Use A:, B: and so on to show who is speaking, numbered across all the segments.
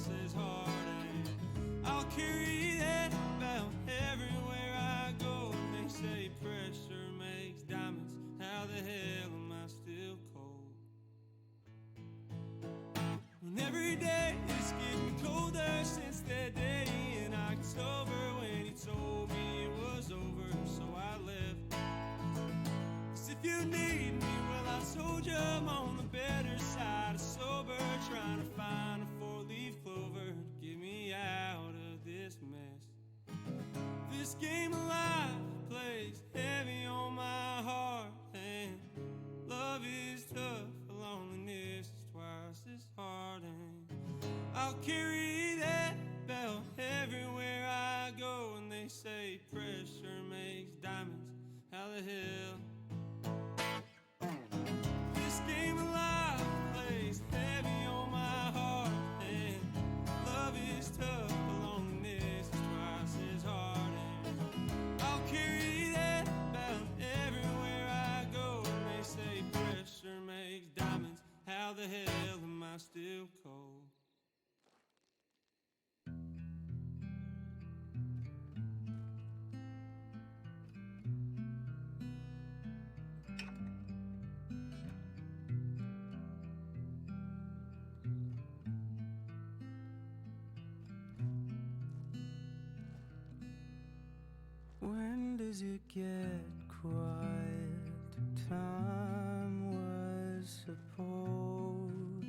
A: says heartache. I'll carry that belt everywhere I go. And they say pressure makes diamonds. How the hell am I still cold? And every day is getting colder since that day in October when he told me it was over, so I left. 'Cause if you need me, well, I told you I'm on the better side of sober, trying to find a four-leaf clover to get me out of this mess. This game of life plays heavy on my heart, and love is tough, loneliness is twice as hard. And I'll carry that belt everywhere I go. And they say pressure makes diamonds. How the hell? This game of life plays heavy on my heart, and love is tough, loneliness is twice as hard. And I'll carry that belt everywhere I go. And they say pressure makes diamonds. How the hell am I still cold? When does it get quiet? Time was supposed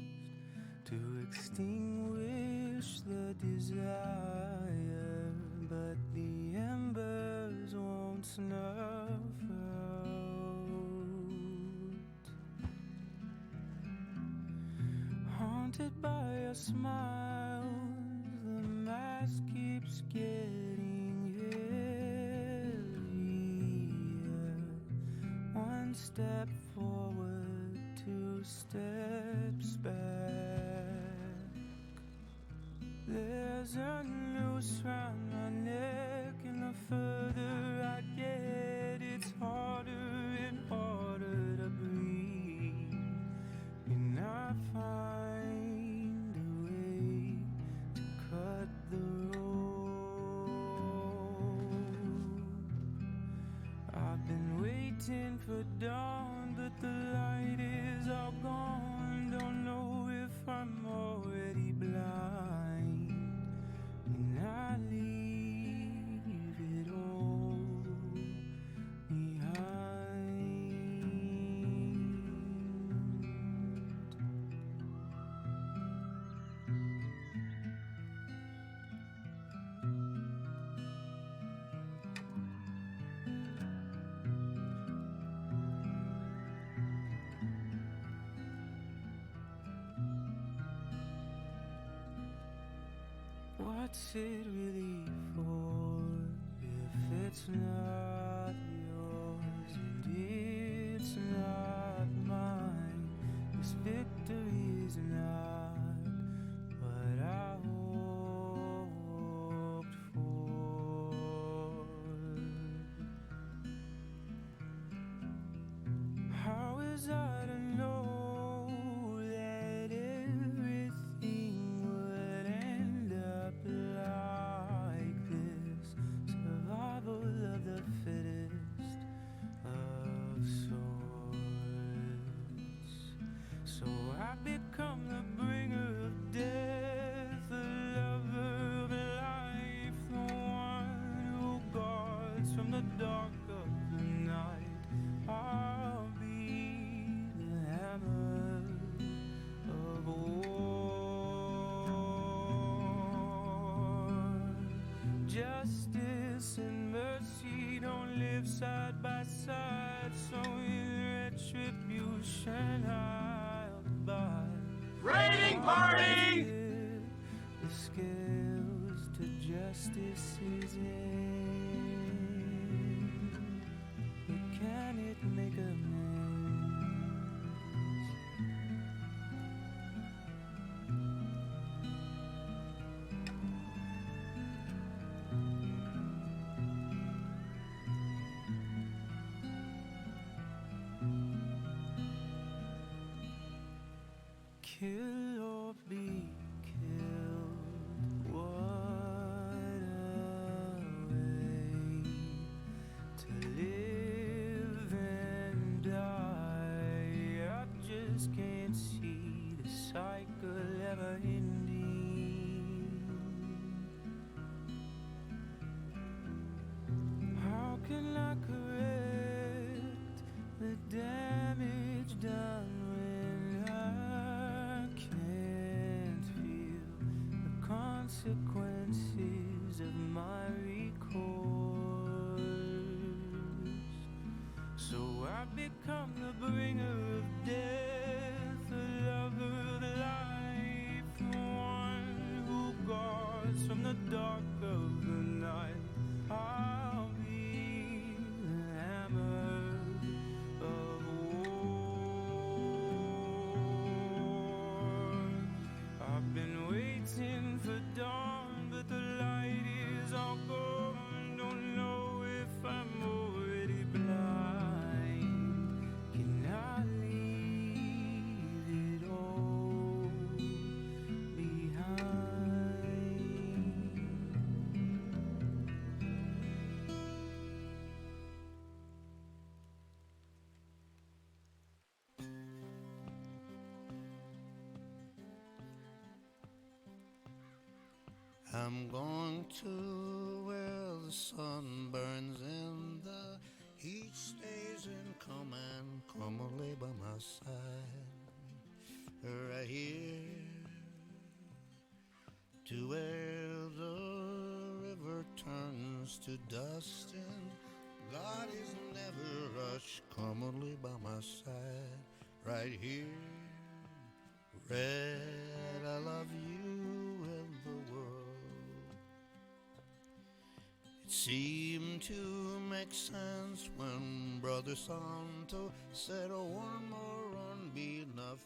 A: to extinguish the desire, but the embers won't snuff out. Haunted by your smiles, the mask keeps getting heavier. One step forward, two steps back. There's a noose round my neck, and the further I get, it's harder and harder to breathe. And I find a way to cut the rope. I've been waiting for dawn, but the light is all gone. Don't know if I'm already blind, and I leave it all behind. What's it really for if it's not yours and it's not mine? This victory is not what I hoped for. How is I to know that everything would end up like this? Survival of the fittest of sorts. So I've become the bringer of death, the lover of life, the one who guards from the dark of the night. I'll be the hammer of war. Justice and mercy don't live side by side, so in retribution I'll abide.
B: Raiding party!
A: The scales to justice's end. But can it make amends? Kill or be killed. consequences of my recourse. So I've become the bringer of death, the lover of life, the one who guards from the dark of the night. I'll be the hammer of war. I've been waiting for dawn, but the light is all gone. Don't know if I'm already blind. Can I leave it all behind?
C: I'm going to where the sun burns and the heat stays in command. Come and lay by my side, right here, to where the river turns to dust and God is never rushed. Come and lay by my side, right here. Red, I love you and the world. It seemed to make sense when Brother Santo said, oh, one more run be enough.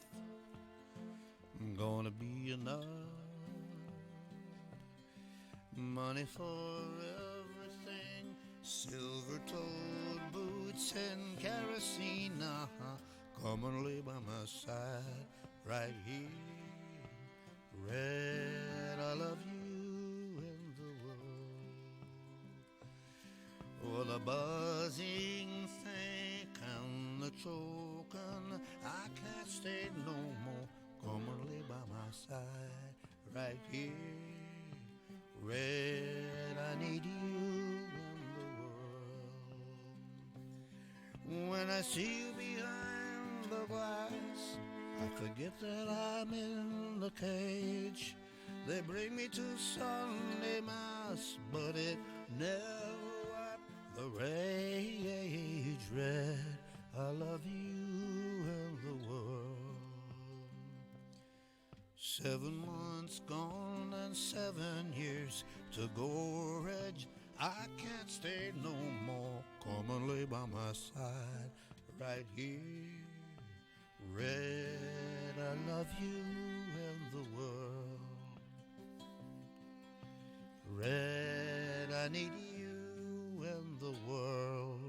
C: Gonna be enough. Money for everything, silver-toed boots and kerosene. Come and lay by my side, right here. Red, I love you and the world. Oh, the buzzing think and the choking, I can't stay no more. Come and lay by my side, right here. Red, I need you in the world. When I see you behind the glass, I forget that I'm in the cage. They bring me to Sunday Mass, but it never wiped the rage. Red, I love you and the world. 7 months gone and 7 years to go, Reg. I can't stay no more. Come and lay by my side, right here. Red, I love you and the world. Red, I need you and the world.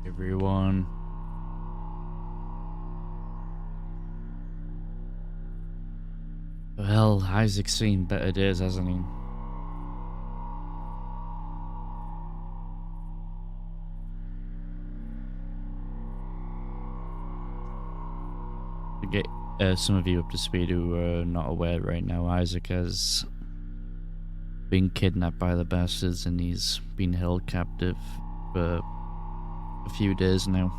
D: Everyone. Well, Isaac's seen better days, hasn't he? To get some of you up to speed who are not aware right now, Isaac has been kidnapped by the bastards and he's been held captive for a few days now.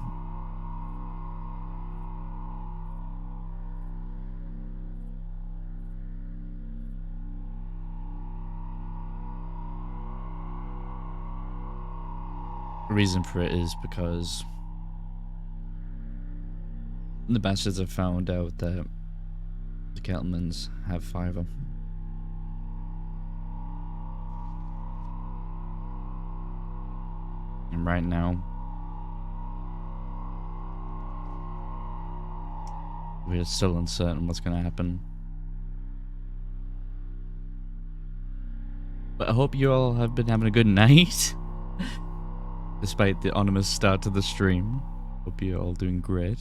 D: The reason for it is because the bastards have found out that the Kettlemans have fibre. And right now, we're still uncertain what's going to happen. But I hope you all have been having a good night. Despite the ominous start to the stream. Hope you're all doing great.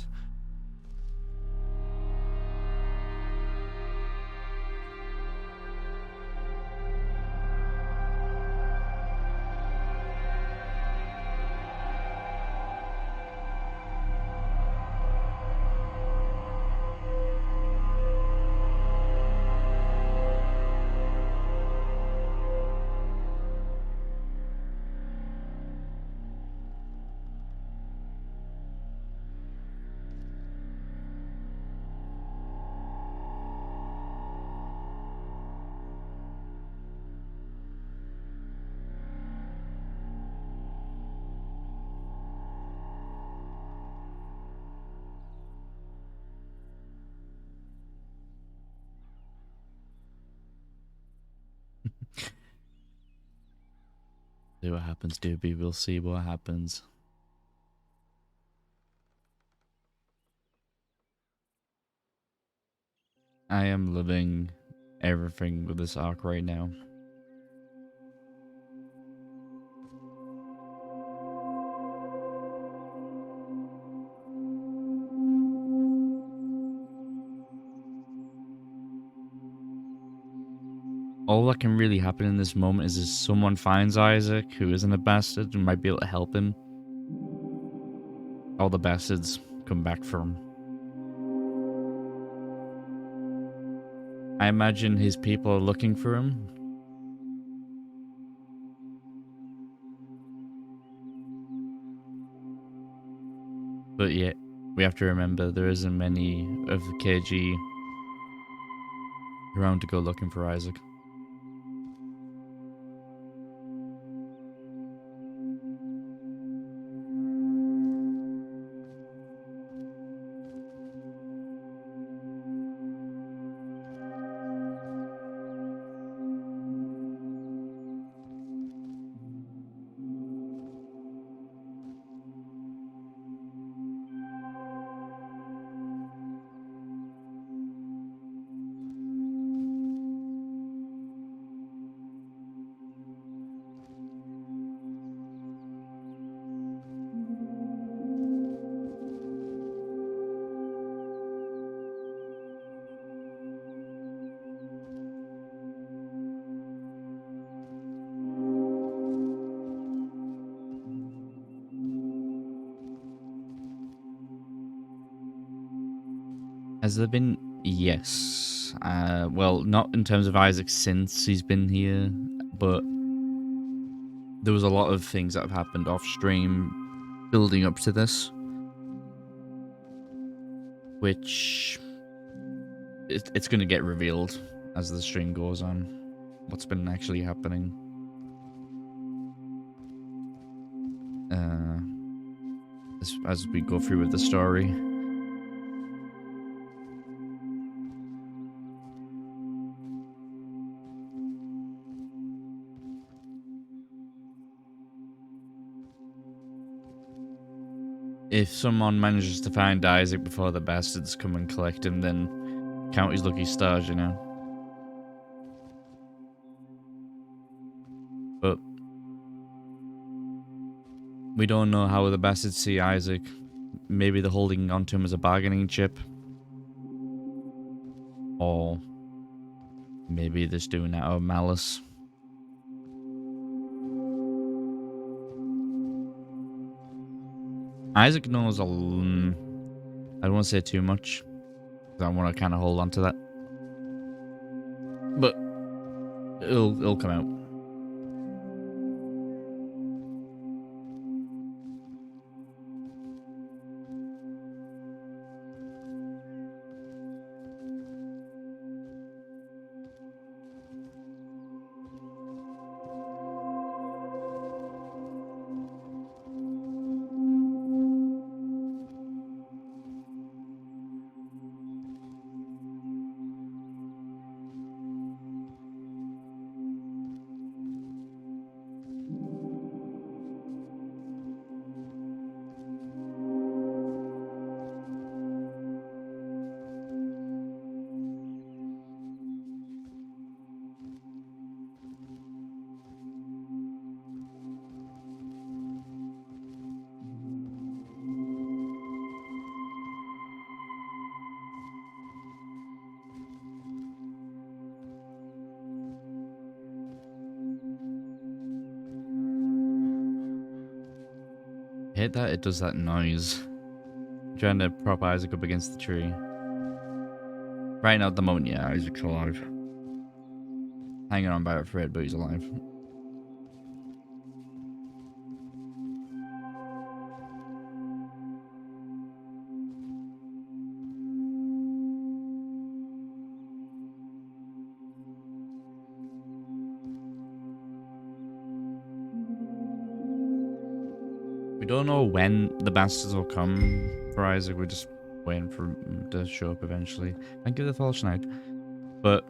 D: See what happens, Doobie. We'll see what happens. I am loving everything with this arc right now. All that can really happen in this moment is someone finds Isaac, who isn't a bastard, and might be able to help him. All the bastards come back for him. I imagine his people are looking for him. But yet, we have to remember there isn't many of the KG around to go looking for Isaac. Has there been? Yes. Well, not in terms of Isaac since he's been here, but there was a lot of things that have happened off stream building up to this, which it's going to get revealed as the stream goes on, what's been actually happening. As we go through with the story. If someone manages to find Isaac before the bastards come and collect him, then count his lucky stars, you know. But We don't know how the bastards see Isaac. Maybe they're holding onto him as a bargaining chip. Or maybe they're just doing that out of malice. Isaac knows I don't want to say too much. I want to kind of hold on to that. But it'll come out. I hate that it does that noise. I'm trying to prop Isaac up against the tree. Right now at the moment, yeah, Isaac's alive. Hanging on by a thread, but he's alive. We don't know when the bastards will come for Isaac. We're just waiting for him to show up eventually. Thank you, the false knight. But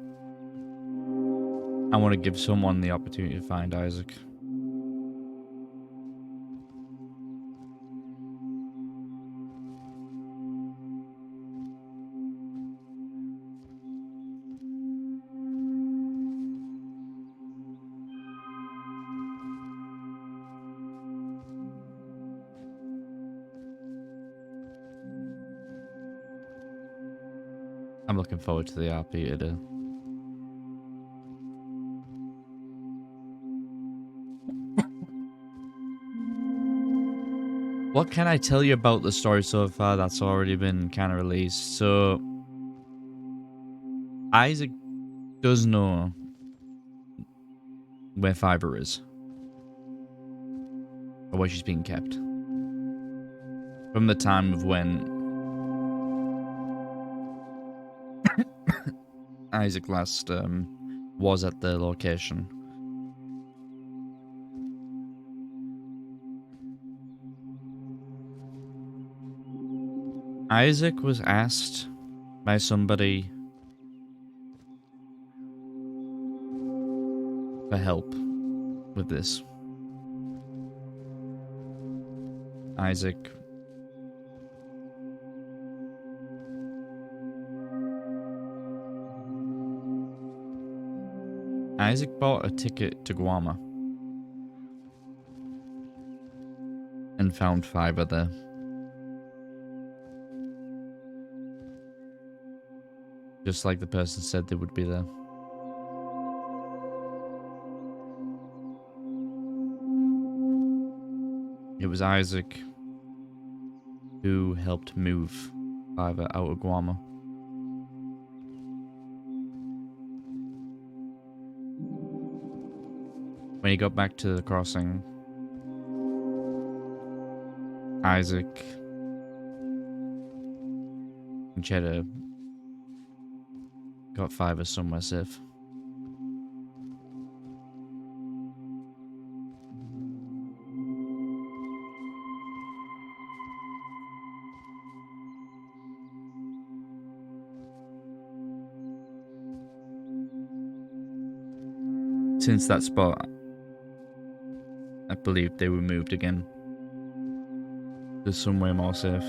D: I want to give someone the opportunity to find Isaac. I'm looking forward to the RP to do. What can I tell you about the story so far that's already been kind of released? So, Isaac does know where Fiverr is. Or where she's being kept. From the time of when Isaac last was at the location. Isaac was asked by somebody for help with this. Isaac bought a ticket to Guam and found Fiverr there. Just like the person said they would be there. It was Isaac who helped move Fiverr out of Guam. When he got back to the crossing, Isaac and Cheddar got Fiverr somewhere safe. Since that spot, I believe they were moved again. There's somewhere more safe.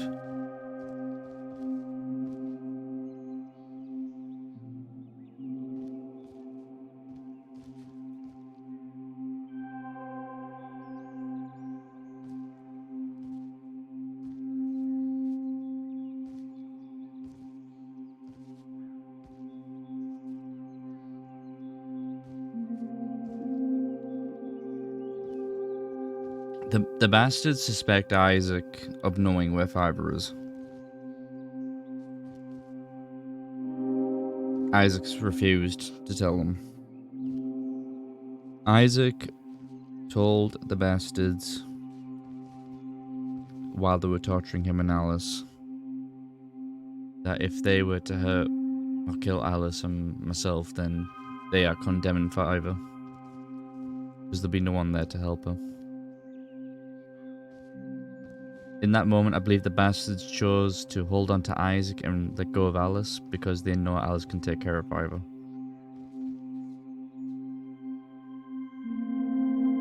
D: The bastards suspect Isaac of knowing where Fiverr is. Isaac's refused to tell them. Isaac told the bastards while they were torturing him and Alice that if they were to hurt or kill Alice and myself, then they are condemning Fiverr. Because there'll be no one there to help her. In that moment, I believe the bastards chose to hold on to Isaac and let go of Alice because they know Alice can take care of Fiverr.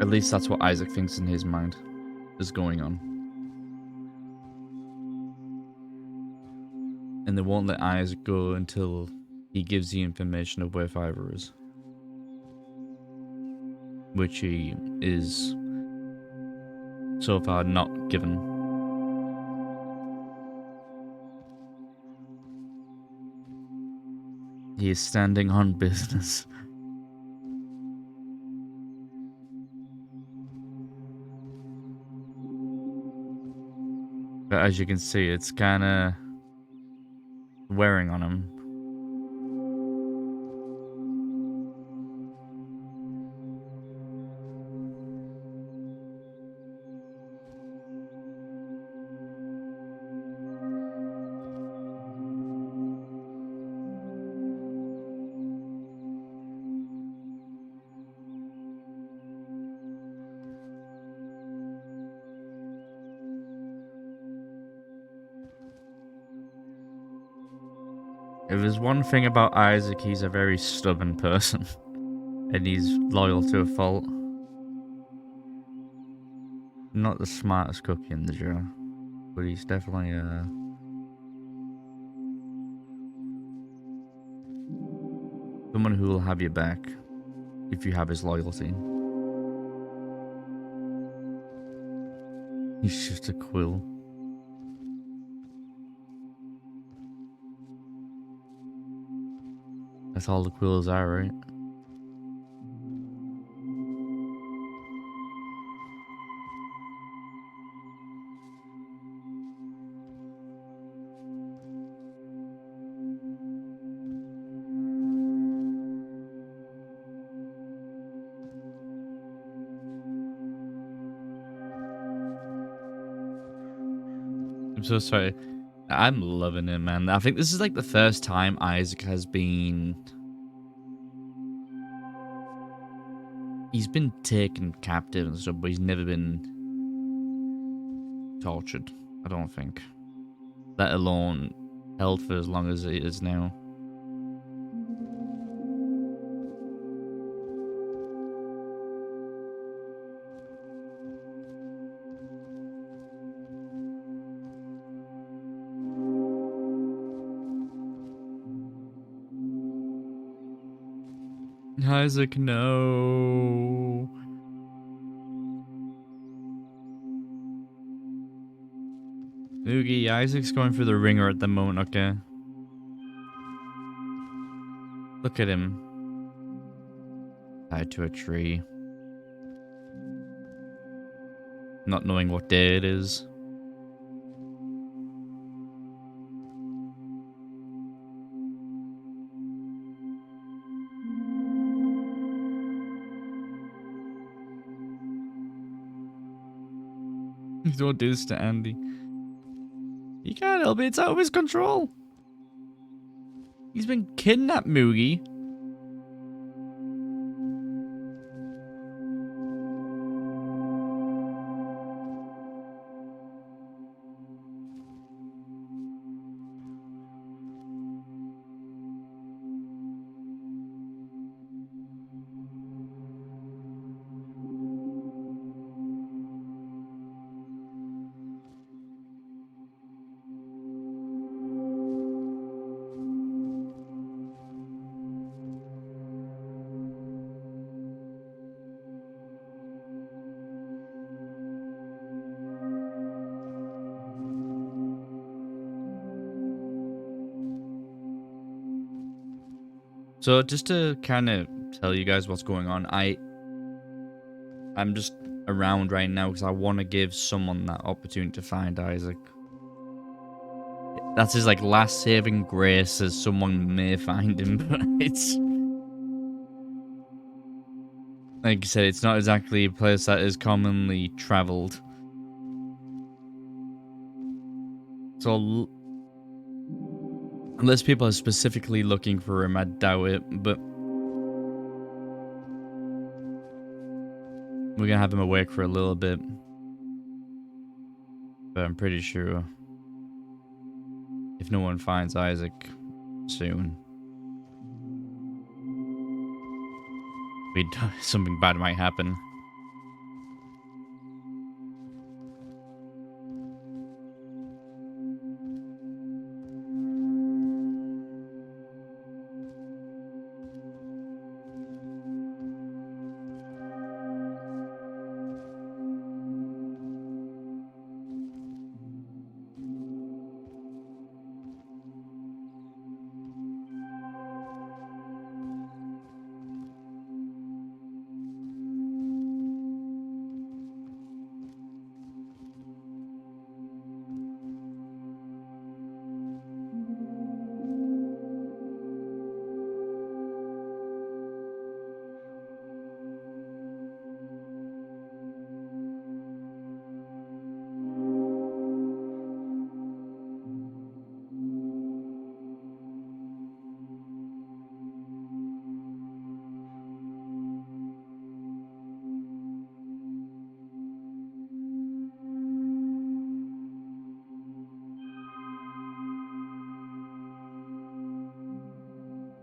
D: At least that's what Isaac thinks in his mind is going on. And they won't let Isaac go until he gives the information of where Fiverr is. Which he is so far not given. He is standing on business. But as you can see, it's kinda wearing on him. If there's one thing about Isaac, he's a very stubborn person. And he's loyal to a fault. Not the smartest cookie in the jar. But he's definitely someone who will have your back if you have his loyalty. He's just a Quil. That's all the Quills are, right? I'm so sorry. I'm loving it, man. I think this is like the first time Isaac has been... He's been taken captive and stuff, but he's never been tortured, I don't think. Let alone held for as long as it is now. Isaac, no. Oogie, Isaac's going through the ringer at the moment, okay? Look at him. Tied to a tree. Not knowing what day it is. Don't do this to Andy. He can't help it, it's out of his control. He's been kidnapped, Moogie. So just to kind of tell you guys what's going on, I'm just around right now because I want to give someone that opportunity to find Isaac. That's his like last saving grace, as someone may find him, but it's like I said, it's not exactly a place that is commonly traveled. So unless people are specifically looking for him, I doubt it, but we're gonna have him awake for a little bit. But I'm pretty sure if no one finds Isaac soon, something bad might happen.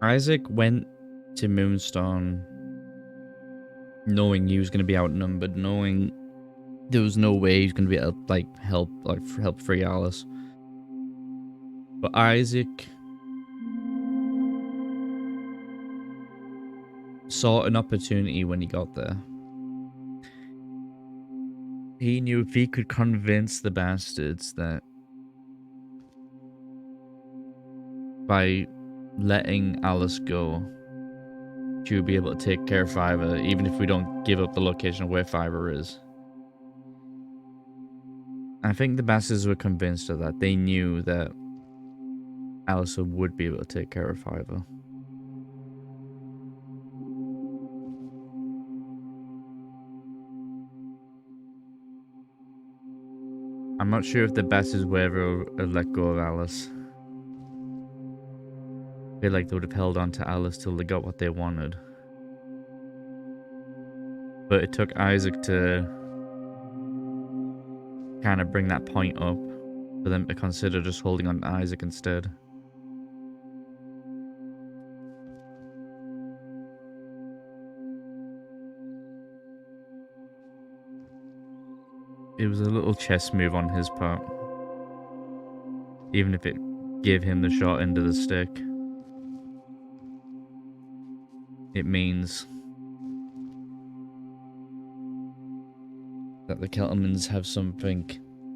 D: Isaac went to Moonstone knowing he was going to be outnumbered, knowing there was no way he was going to be able to help free Alice. But Isaac saw an opportunity when he got there. He knew if he could convince the bastards that by letting Alice go, she would be able to take care of Fiverr, even if we don't give up the location of where Fiverr is. I think the bastards were convinced of that. They knew that Alice would be able to take care of Fiverr. I'm not sure if the bastards would ever let go of Alice. I feel like they would have held on to Alice till they got what they wanted. But it took Isaac to kind of bring that point up for them to consider just holding on to Isaac instead. It was a little chess move on his part. Even if it gave him the short end of the stick. It means that the Keltmans have something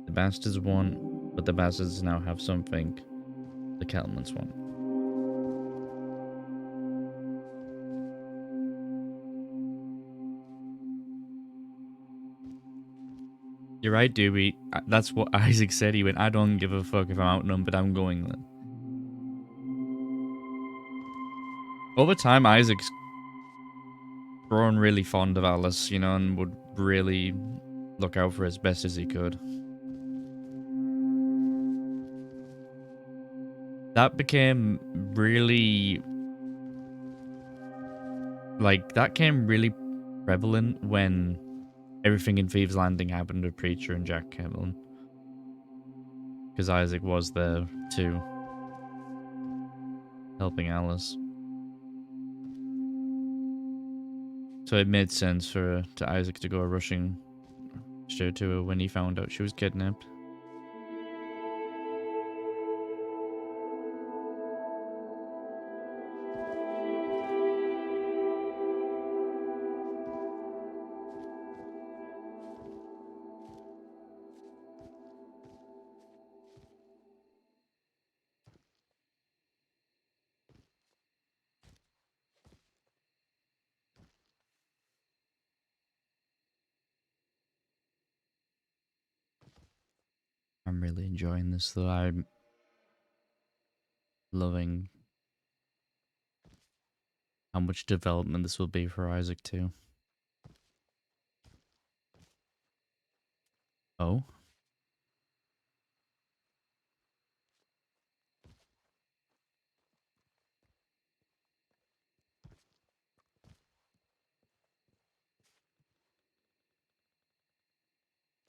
D: the bastards want, but the bastards now have something the Keltmans want. You're right, Doobie. That's what Isaac said. He went, I don't give a fuck if I'm outnumbered, I'm going then. Over time, Isaac's grown really fond of Alice, you know, and would really look out for her as best as he could. That became really... that came really prevalent when everything in Thieves Landing happened with Preacher and Jack Kemlin. Because Isaac was there too, helping Alice. So it made sense for Isaac to go rushing straight to her when he found out she was kidnapped. I'm really enjoying this though. I'm loving how much development this will be for Isaac too. Oh?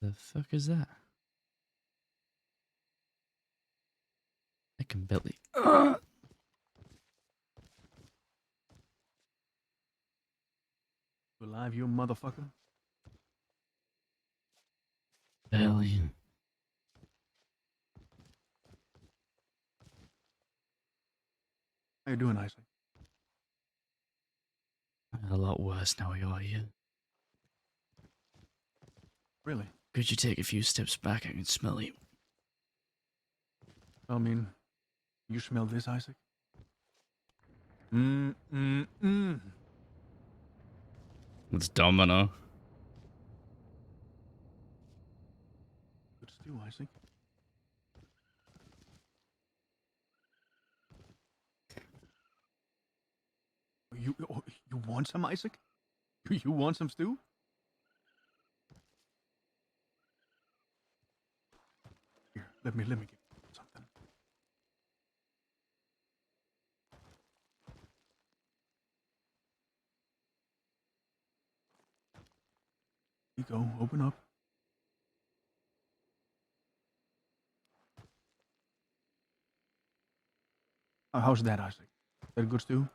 D: The fuck is that? I can barely.
E: You alive, you motherfucker?
D: Barely.
E: How you doing, Isaac?
D: A lot worse now you're here.
E: Really?
D: Could you take a few steps back? I can smell you.
E: I mean, you smell this, Isaac?
D: It's Domino.
E: Good stew, Isaac. You want some, Isaac? You want some stew? Here, let me give you something. Here you go. Open up. How's that, Isaac? Is that a good stew?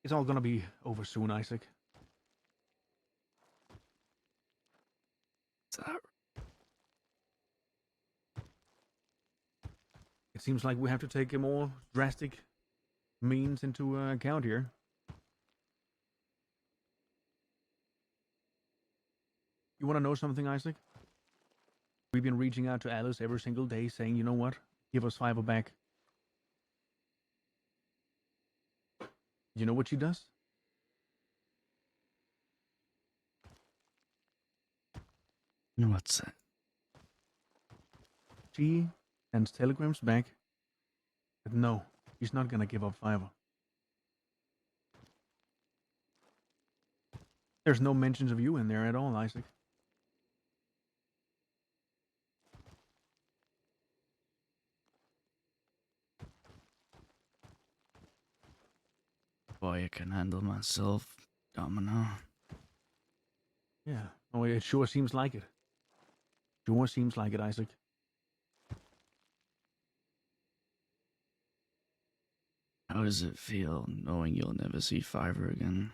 E: It's all gonna be over soon, Isaac. It seems like we have to take a more drastic means into account here. You want to know something, Isaac? We've been reaching out to Alice every single day saying, you know what? Give us $5 back. You know what she does?
D: What's that?
E: She sends telegrams back that no, she's not gonna give up $5. There's no mentions of you in there at all, Isaac.
D: Boy, I can handle myself, Domino.
E: Yeah. Oh, it sure seems like it. Sure seems like it, Isaac.
D: How does it feel knowing you'll never see Fiverr again?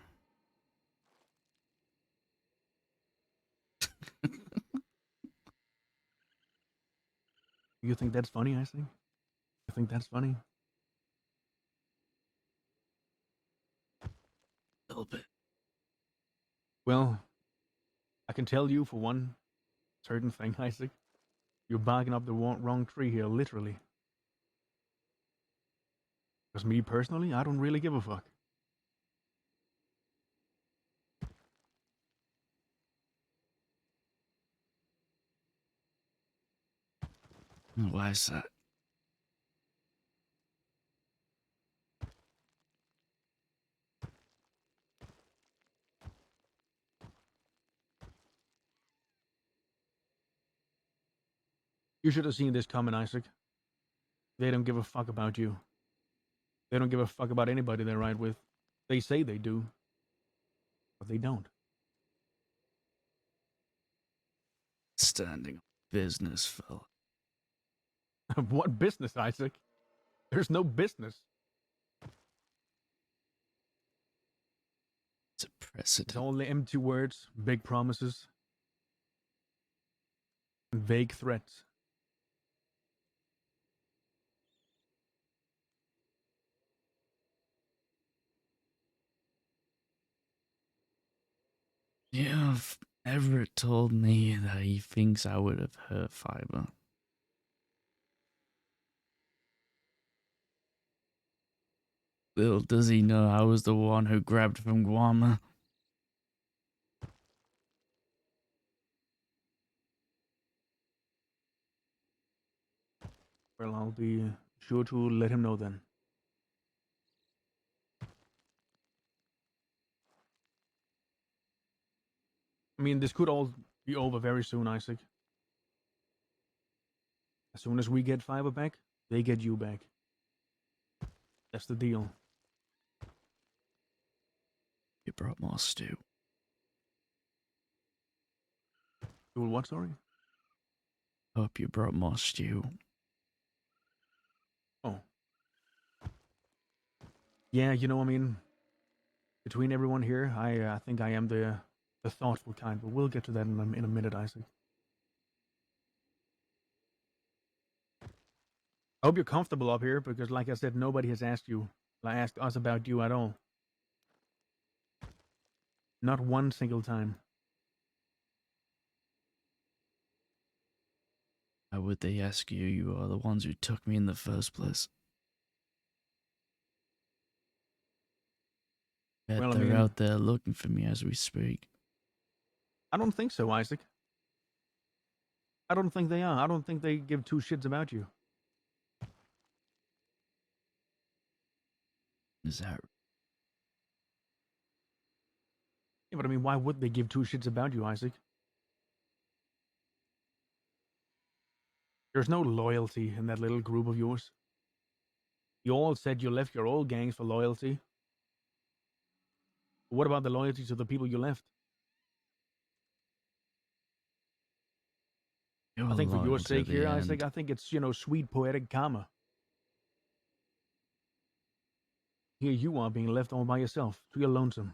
E: You think that's funny, Isaac? You think that's funny?
D: A little bit.
E: Well, I can tell you for one certain thing, Isaac. You're barking up the wrong tree here, literally. Because me personally, I don't really give a fuck.
D: Why is that?
E: You should have seen this coming, Isaac. They don't give a fuck about you. They don't give a fuck about anybody they ride with. They say they do, but they don't.
D: Standing business, fella.
E: What business, Isaac? There's no business.
D: It's a precedent.
E: It's only empty words, big promises, and vague threats.
D: Yeah, Everett told me that he thinks I would have hurt Fiber. Little does he know I was the one who grabbed from Guama.
E: Well, I'll be sure to let him know then. I mean, this could all be over very soon, Isaac. As soon as we get Fiber back, they get you back. That's the deal.
D: You brought more stew.
E: You will what, sorry?
D: Hope you brought more stew.
E: Oh. Yeah, you know, I mean, between everyone here, I think I am the thoughtful kind, but we'll get to that in a minute, Isaac. I hope you're comfortable up here, because like I said, nobody has asked us about you at all. Not one single time.
D: How would they ask you? You are the ones who took me in the first place. Bet
E: Well, I
D: they're
E: mean,
D: out there looking for me as we speak.
E: I don't think so, Isaac. I don't think they are. I don't think they give two shits about you.
D: Is that
E: Yeah, but I mean, why would they give two shits about you, Isaac? There's no loyalty in that little group of yours. You all said you left your old gangs for loyalty. What about the loyalty to the people you left?
D: you're
E: I think for
D: loyal
E: your
D: to
E: sake
D: the
E: here,
D: end?
E: Isaac, I think it's, sweet poetic karma. Here you are being left all by yourself, to your lonesome.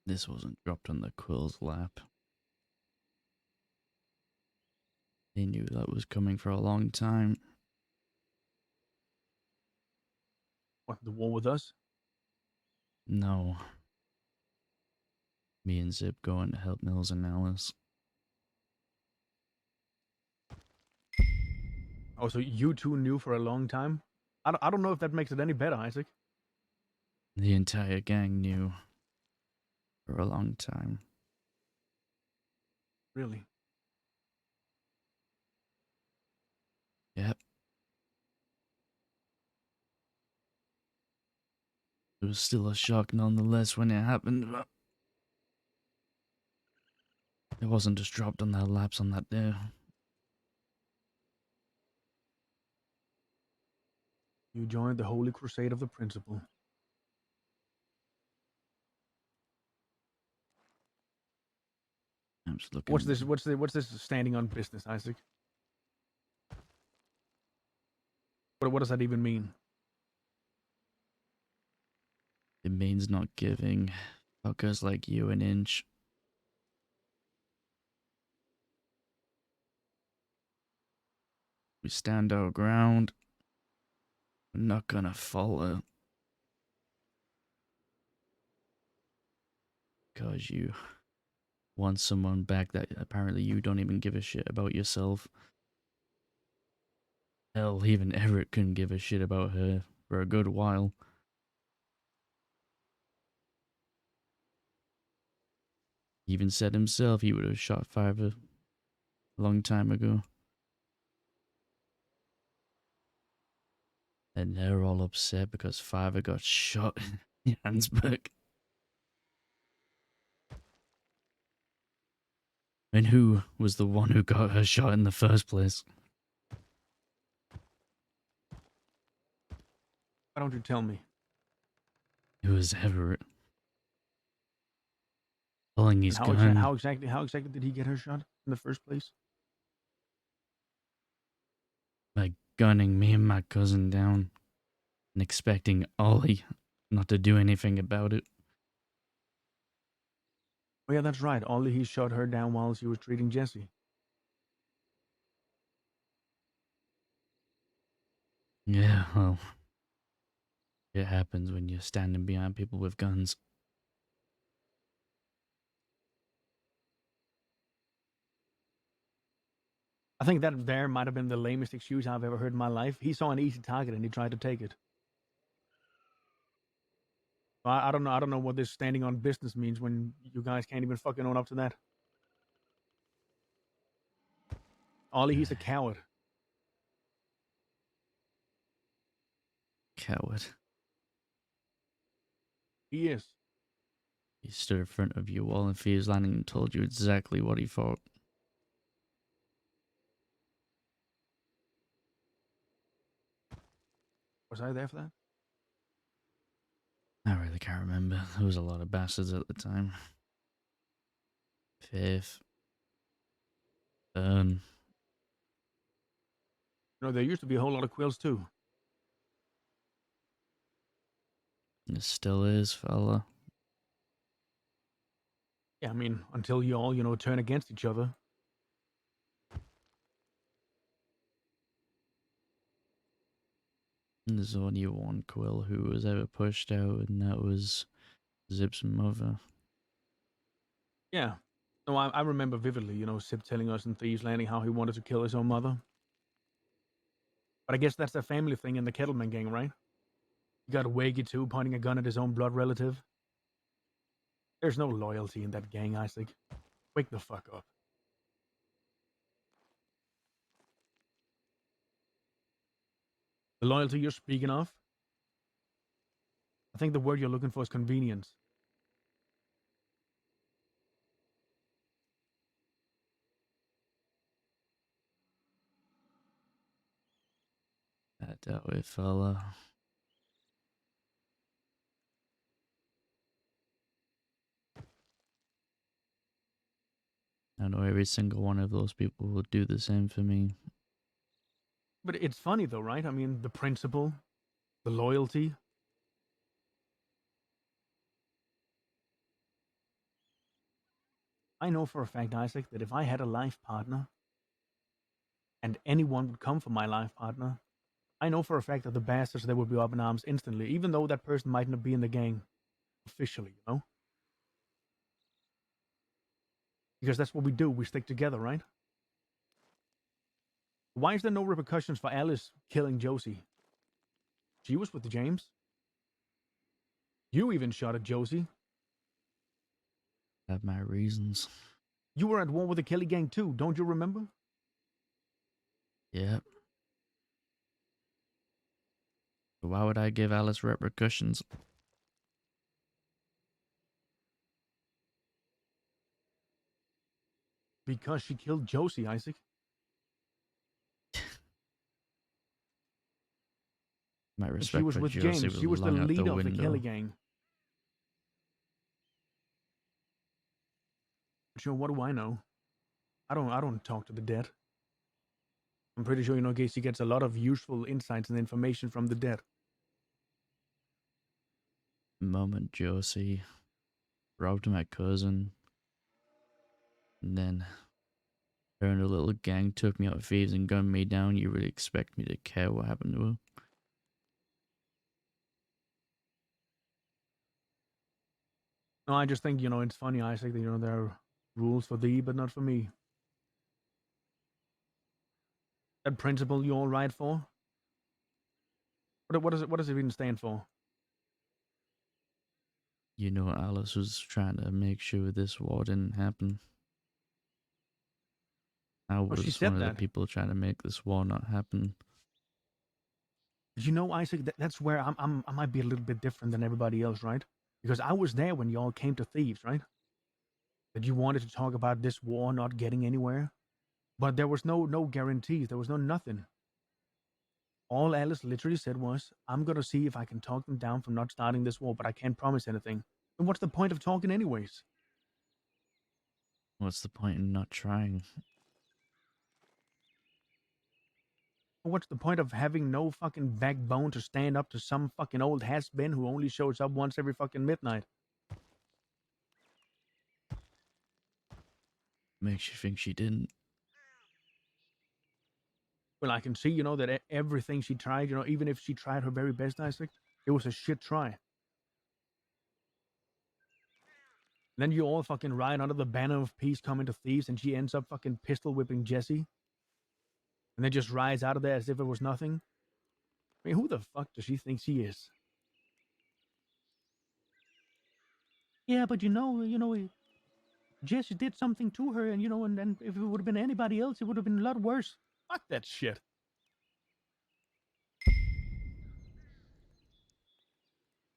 D: This wasn't dropped on the Quill's lap. They knew that was coming for a long time.
E: What, the war with us?
D: No. Me and Zip going to help Mills and Alice.
E: Oh, so you two knew for a long time? I don't know if that makes it any better, Isaac.
D: The entire gang knew for a long time.
E: Really?
D: Yep. It was still a shock nonetheless when it happened, but it wasn't just dropped on their laps on that day.
E: You joined the Holy Crusade of the Principle.
D: I'm just looking.
E: What's this? What's this standing on business, Isaac? What does that even mean?
D: It means not giving fuckers like you an inch. We stand our ground. We're not gonna falter. Because you want someone back that apparently you don't even give a shit about yourself. Hell, even Everett couldn't give a shit about her for a good while. He even said himself he would have shot Fiverr a long time ago. And they're all upset because Fiverr got shot in Hansburg. And who was the one who got her shot in the first place?
E: Why don't you tell me?
D: It was Everett. Pulling his
E: And
D: gun.
E: how exactly did he get her shot in the first place?
D: By gunning me and my cousin down. And expecting Ollie not to do anything about it.
E: Oh yeah, that's right. Only he shot her down while she was treating Jesse.
D: Yeah, well, it happens when you're standing behind people with guns.
E: I think that there might have been the lamest excuse I've ever heard in my life. He saw an easy target and he tried to take it. I don't know. I don't know what this standing on business means when you guys can't even fucking own up to that. Ollie, he's a coward.
D: Coward.
E: He is.
D: He stood in front of you all in Fear's Landing and told you exactly what he thought.
E: Was I there for that?
D: I really can't remember. There was a lot of bastards at the time. Faith. Burn.
E: You know, there used to be a whole lot of Quills too.
D: It still is, fella.
E: Yeah, I mean, until you all, turn against each other.
D: And there's only one Quil who was ever pushed out, and that was Zip's mother.
E: Yeah. No, I remember vividly, Sip telling us in Thieves Landing how he wanted to kill his own mother. But I guess that's a family thing in the Kettleman gang, right? You got Waggy too, pointing a gun at his own blood relative. There's no loyalty in that gang, Isaac. Wake the fuck up. The loyalty you're speaking of? I think the word you're looking for is convenience.
D: I doubt it, fella. I know every single one of those people will do the same for me.
E: But it's funny though, right? I mean, the principle, the loyalty. I know for a fact, Isaac, that if I had a life partner and anyone would come for my life partner, I know for a fact that the bastards, they would be up in arms instantly, even though that person might not be in the gang officially, Because that's what we do. We stick together, right? Why is there no repercussions for Alice killing Josie? She was with the James. You even shot at Josie.
D: I have my reasons.
E: You were at war with the Kelly gang too, don't you remember?
D: Yep. Why would I give Alice repercussions?
E: Because she killed Josie, Isaac.
D: My
E: And she
D: respect
E: was
D: for
E: with
D: Josie
E: James.
D: was
E: She was the
D: long out the
E: leader of the
D: window.
E: Kelly gang. But what do I know? I don't talk to the dead. I'm pretty sure Gacy gets a lot of useful insights and information from the dead.
D: The moment Josie robbed my cousin, and then her and her little gang took me out of thieves and gunned me down, you would expect me to care what happened to her?
E: No, I just think, it's funny, Isaac, that, there are rules for thee, but not for me. That principle you all ride for? What does it even stand for?
D: You know, Alice was trying to make sure this war didn't happen. I
E: Oh, she
D: was
E: said
D: one of the
E: that.
D: people trying to make this war not happen.
E: Isaac, that's where I might be a little bit different than everybody else, right? Because I was there when y'all came to Thieves, right? That you wanted to talk about this war not getting anywhere, but there was no guarantees. There was no nothing. All Alice literally said was, "I'm gonna see if I can talk them down from not starting this war, but I can't promise anything." And what's the point of talking, anyways?
D: What's the point in not trying?
E: What's the point of having no fucking backbone to stand up to some fucking old has-been who only shows up once every fucking midnight?
D: Makes you think she didn't.
E: Well, I can see, you know, that everything she tried, you know, even if she tried her very best, Isaac, it was a shit try. Then you all fucking ride under the banner of peace coming to thieves, and she ends up fucking pistol whipping Jesse, and then just rides out of there as if it was nothing. I mean, who the fuck does she think she is? Yeah, but Jesse did something to her, and and if it would have been anybody else, it would have been a lot worse. Fuck that shit.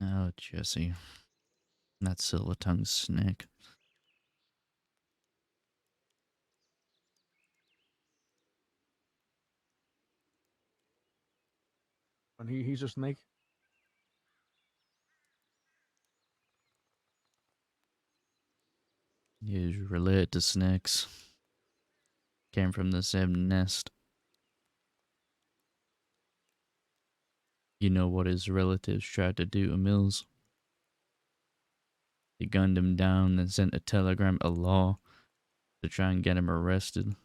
D: Oh, Jesse. That silver-tongued snake.
E: And he's a snake.
D: He's related to snakes. Came from the same nest. You know what his relatives tried to do to Mills? They gunned him down and sent a telegram to law to try and get him arrested.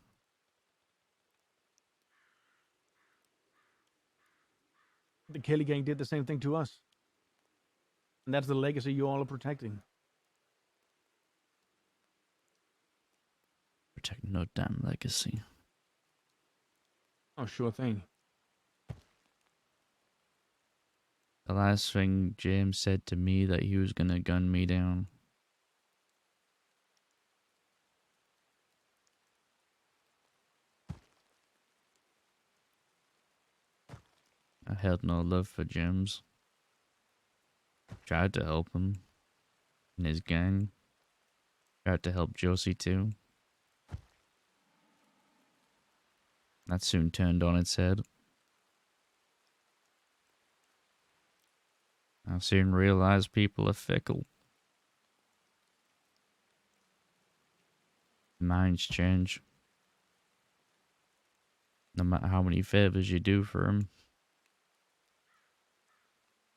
E: The Kelly gang did the same thing to us. And that's the legacy you all are protecting.
D: Protect no damn legacy.
E: Oh, sure thing.
D: The last thing James said to me that he was gonna gun me down. I had no love for James. Tried to help him and his gang. Tried to help Josie too. That soon turned on its head. I soon realized people are fickle. Minds change. No matter how many favors you do for them,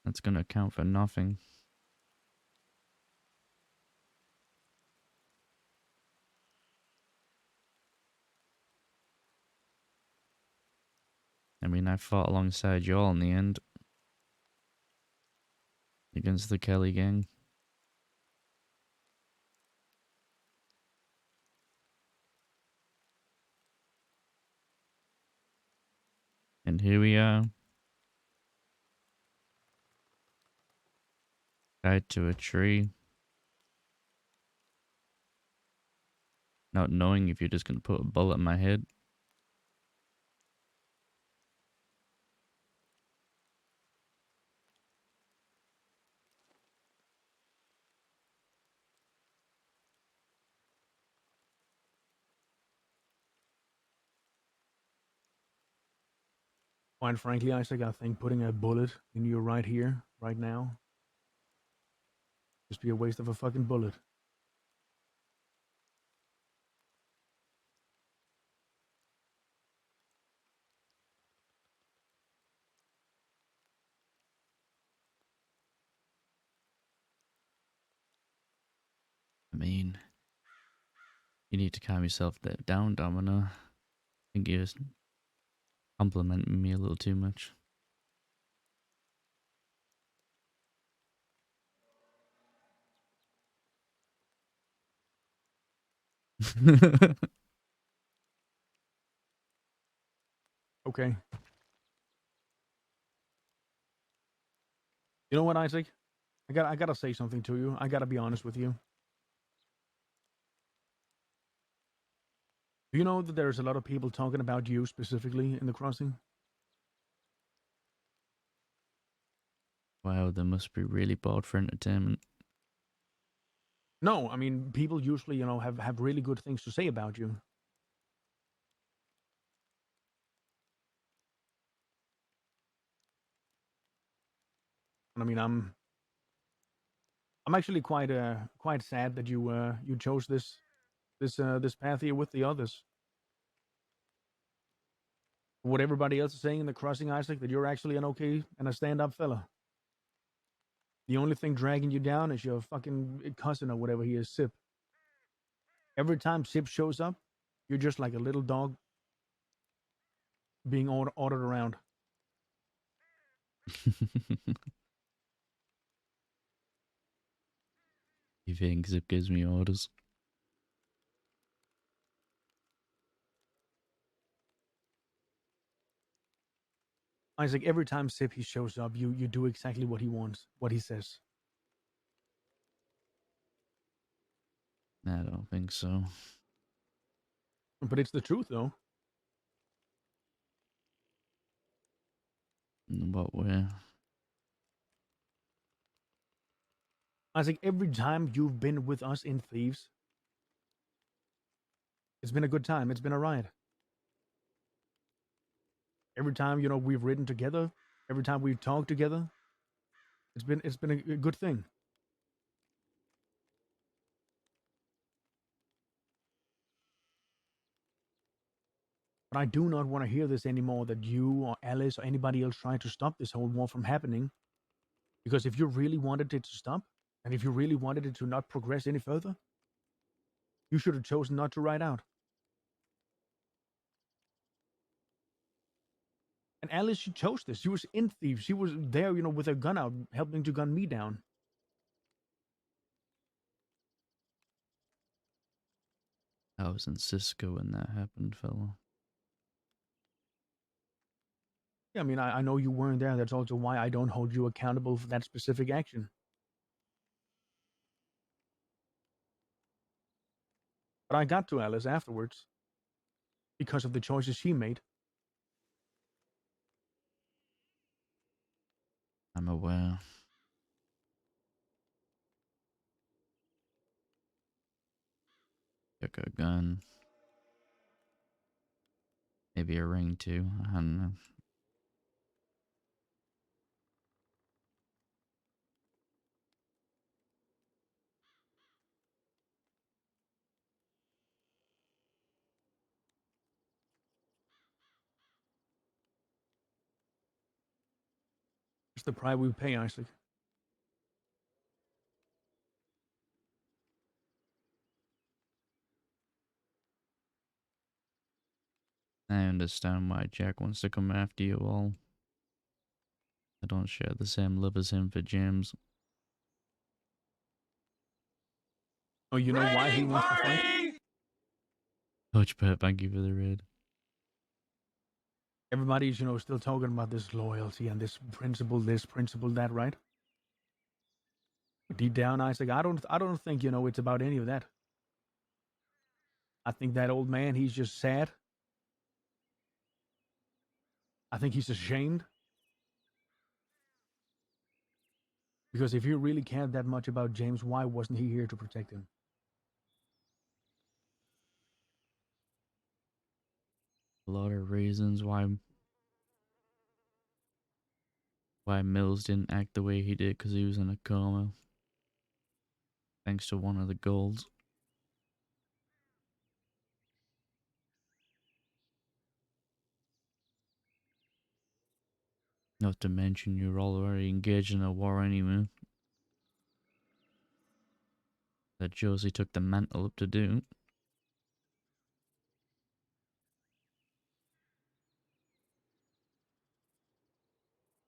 D: that's gonna count for nothing. I mean, I fought alongside y'all in the end. Against the Kelly gang. And here we are. Tied to a tree. Not knowing if you're just gonna put a bullet in my head.
E: Quite frankly, Isaac, I think putting a bullet in you right here, right now, just be a waste of a fucking bullet.
D: I mean, you need to calm yourself down, Domino. I think you're complimenting me a little too much.
E: Okay. You know what, Isaac? I gotta say something to you. I gotta be honest with you. Do you know that there's a lot of people talking about you specifically in the crossing?
D: Wow, they must be really bored for entertainment.
E: No, I mean people usually, have really good things to say about you. And I mean I'm actually quite sad that you chose this path here with the others. What everybody else is saying in the crossing, Isaac, that you're actually an okay and a stand-up fella. The only thing dragging you down is your fucking cousin or whatever he is, Sip. Every time Sip shows up, you're just like a little dog being ordered around.
D: He thinks it gives me orders.
E: Isaac, every time Sip he shows up, you do exactly what he wants, what he says.
D: I don't think so.
E: But it's the truth, though.
D: In what way?
E: Isaac, every time you've been with us in Thieves, it's been a good time. It's been a ride. Every time, we've ridden together, every time we've talked together, it's been a good thing. But I do not want to hear this anymore, that you or Alice or anybody else trying to stop this whole war from happening. Because if you really wanted it to stop, and if you really wanted it to not progress any further, you should have chosen not to ride out. And Alice, she chose this. She was in Thieves. She was there, with her gun out, helping to gun me down.
D: I was in Cisco when that happened, fella.
E: Yeah, I mean, I know you weren't there. That's also why I don't hold you accountable for that specific action. But I got to Alice afterwards because of the choices she made.
D: I'm aware. Took a gun. Maybe a ring too. I don't know.
E: It's the price we pay, Isaac.
D: I understand why Jack wants to come after you all. I don't share the same love as him for James.
E: Oh, you know why he wants to fight?
D: Coach Pet, thank you for the raid.
E: Everybody's, still talking about this loyalty and this, principle that, right? But deep down, Isaac, I don't think, it's about any of that. I think that old man, he's just sad. I think he's ashamed. Because if he really cared that much about James, why wasn't he here to protect him?
D: A lot of reasons why Mills didn't act the way he did, because he was in a coma. Thanks to one of the golds. Not to mention you're all already engaged in a war anyway. That Josie took the mantle up to do.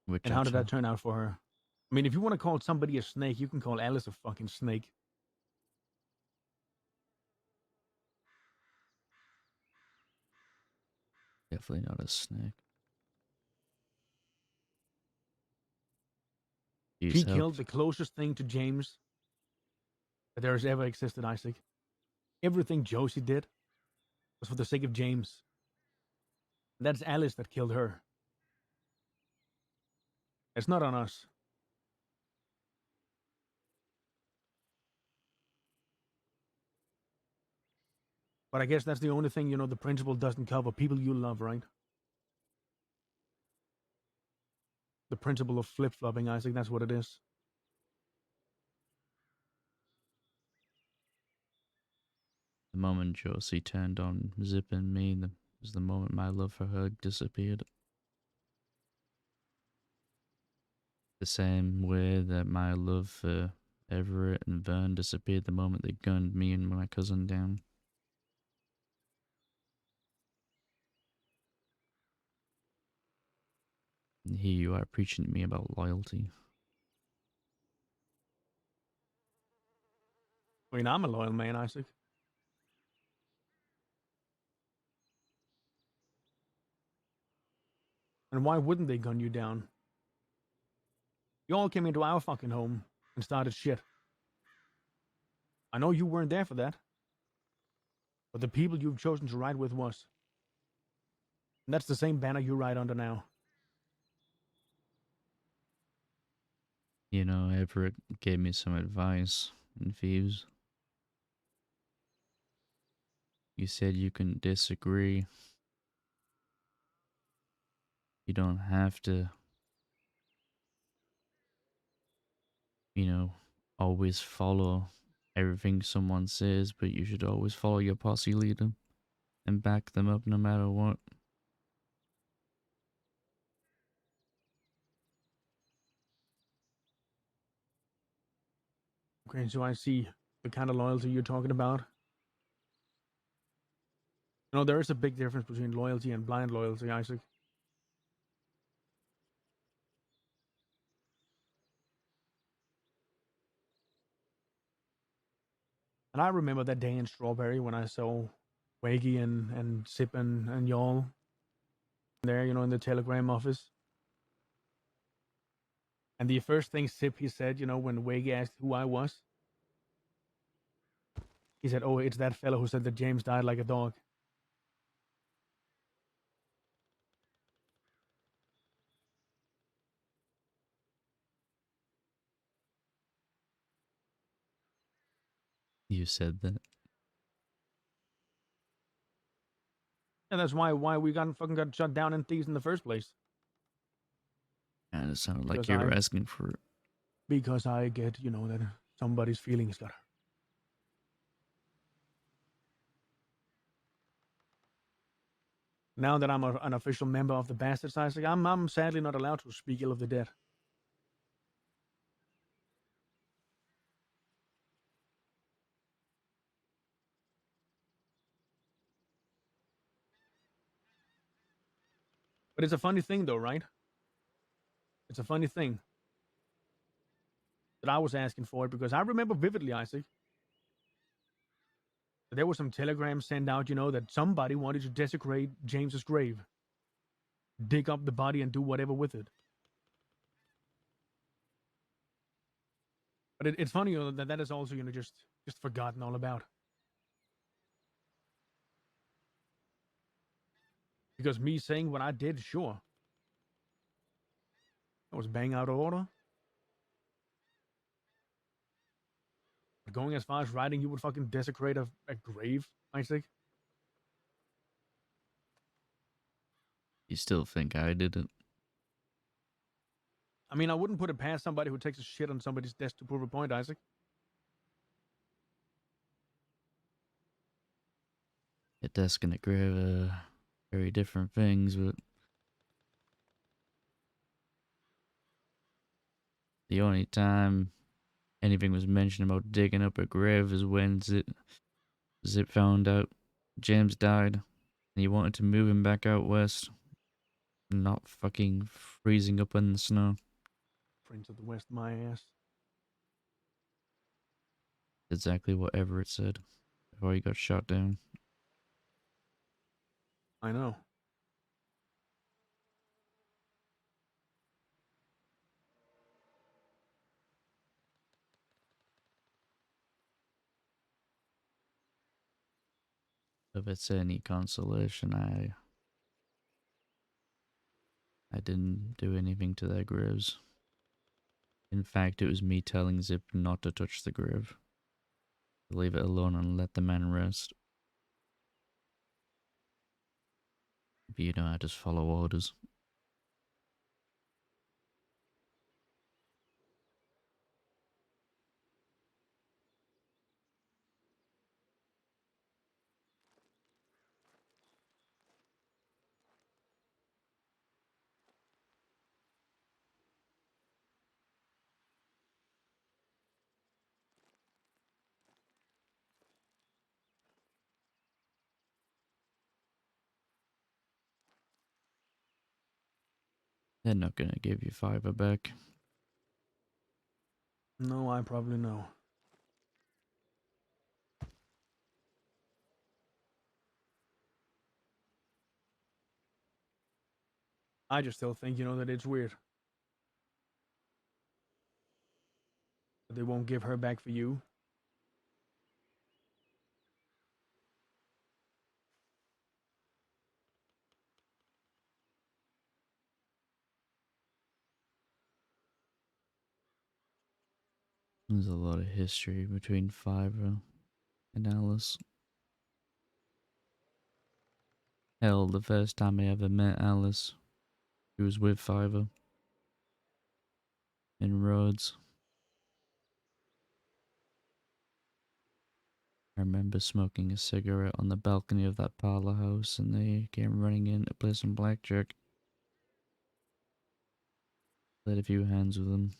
D: Which
E: And how did that turn out for her? I mean, if you want to call somebody a snake, you can call Alice a fucking snake.
D: Definitely not a snake.
E: She killed the closest thing to James that there has ever existed, Isaac. Everything Josie did was for the sake of James. And that's Alice that killed her. It's not on us. But I guess that's the only thing, the principle doesn't cover. People you love, right? The principle of flip-flopping, Isaac, that's what it is.
D: The moment Josie turned on Zip and me, was the moment my love for her disappeared. The same way that my love for Everett and Vern disappeared the moment they gunned me and my cousin down. And here you are preaching to me about loyalty.
E: I mean, I'm a loyal man, Isaac. And why wouldn't they gun you down? You all came into our fucking home and started shit. I know you weren't there for that. But the people you've chosen to ride with was. And that's the same banner you ride under now.
D: You know, Everett gave me some advice and views. You said you can disagree. You don't have to, you know, always follow everything someone says, but you should always follow your posse leader and back them up no matter what.
E: Okay, so I see the kind of loyalty you're talking about. You know, there is a big difference between loyalty and blind loyalty, Isaac. And I remember that day in Strawberry when I saw Waggy and Sip and y'all there, you know, in the telegram office. And the first thing Sip, he said, you know, when Waggy asked who I was, he said, "Oh, it's that fellow who said that James died like a dog."
D: You said that.
E: And that's why we got shut down in Thieves in the first place.
D: And it sounded like
E: Because
D: you were asking for it.
E: Because I get, you know, that somebody's feelings got hurt. Now that I'm an official member of the Bastards, Isaac, I'm sadly not allowed to speak ill of the dead. But it's a funny thing, though, right? It's a funny thing that I was asking for it because I remember vividly, Isaac, that there was some telegrams sent out, you know, that somebody wanted to desecrate James's grave, dig up the body and do whatever with it. But it's funny, you know, that is also, you know, just forgotten all about. Because me saying what I did, sure, I was bang out of order. But going as far as writing, you would fucking desecrate a grave, Isaac.
D: You still think I did it?
E: I mean, I wouldn't put it past somebody who takes a shit on somebody's desk to prove a point, Isaac.
D: A desk and a grave are very different things, but the only time anything was mentioned about digging up a grave is when Zip found out James died and he wanted to move him back out west. Not fucking freezing up in the snow.
E: Prince of the West, my ass.
D: Exactly what Everett said before he got shot down.
E: I know.
D: If it's any consolation, I didn't do anything to their graves. In fact, it was me telling Zip not to touch the grave. Leave it alone and let the man rest. But you know, I just follow orders. They're not gonna give you fiber back.
E: No, I probably know. I just still think, that it's weird. That they won't give her back for you.
D: There's a lot of history between Fiverr and Alice. Hell, the first time I ever met Alice, she was with Fiverr in Rhodes. I remember smoking a cigarette on the balcony of that parlor house, and they came running in to play some blackjack. Played a few hands with them.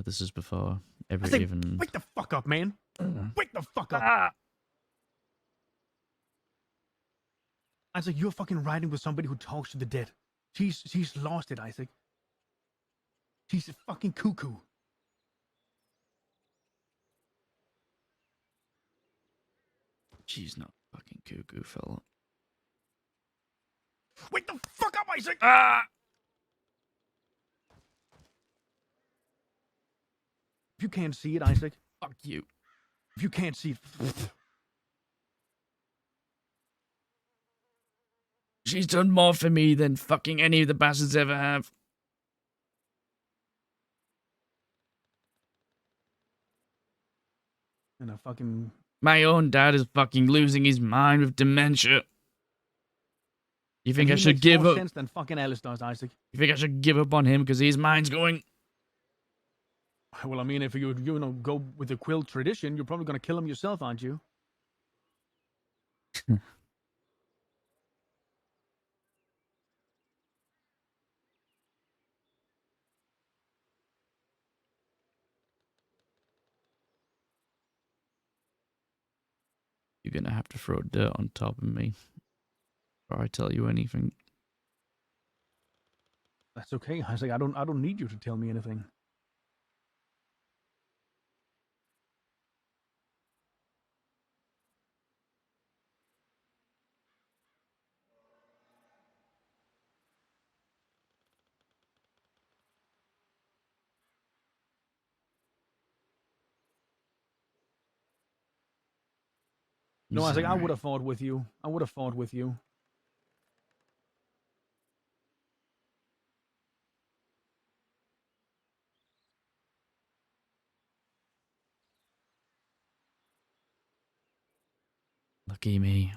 D: This is before
E: I say,
D: even.
E: wake the fuck up, man. Wake the fuck up. Isaac, you're fucking riding with somebody who talks to the dead. She's lost it, Isaac. She's a fucking cuckoo.
D: She's not fucking cuckoo, fella.
E: Wake the fuck up, Isaac! If you can't see it, Isaac.
D: Fuck you.
E: If you can't see it.
D: She's done more for me than fucking any of the bastards ever have.
E: And a fucking.
D: My own dad is fucking losing his mind with dementia. You think I should give up?
E: Sense than fucking Alice does, Isaac.
D: You think I should give up on him because his mind's going?
E: Well, I mean, if you go with the Quil tradition, you're probably gonna kill him yourself, aren't you?
D: You're gonna have to throw dirt on top of me before I tell you anything.
E: That's okay, Isaac. I don't need you to tell me anything. No, Isaac, I would have fought with you. I would have fought with you.
D: Lucky me.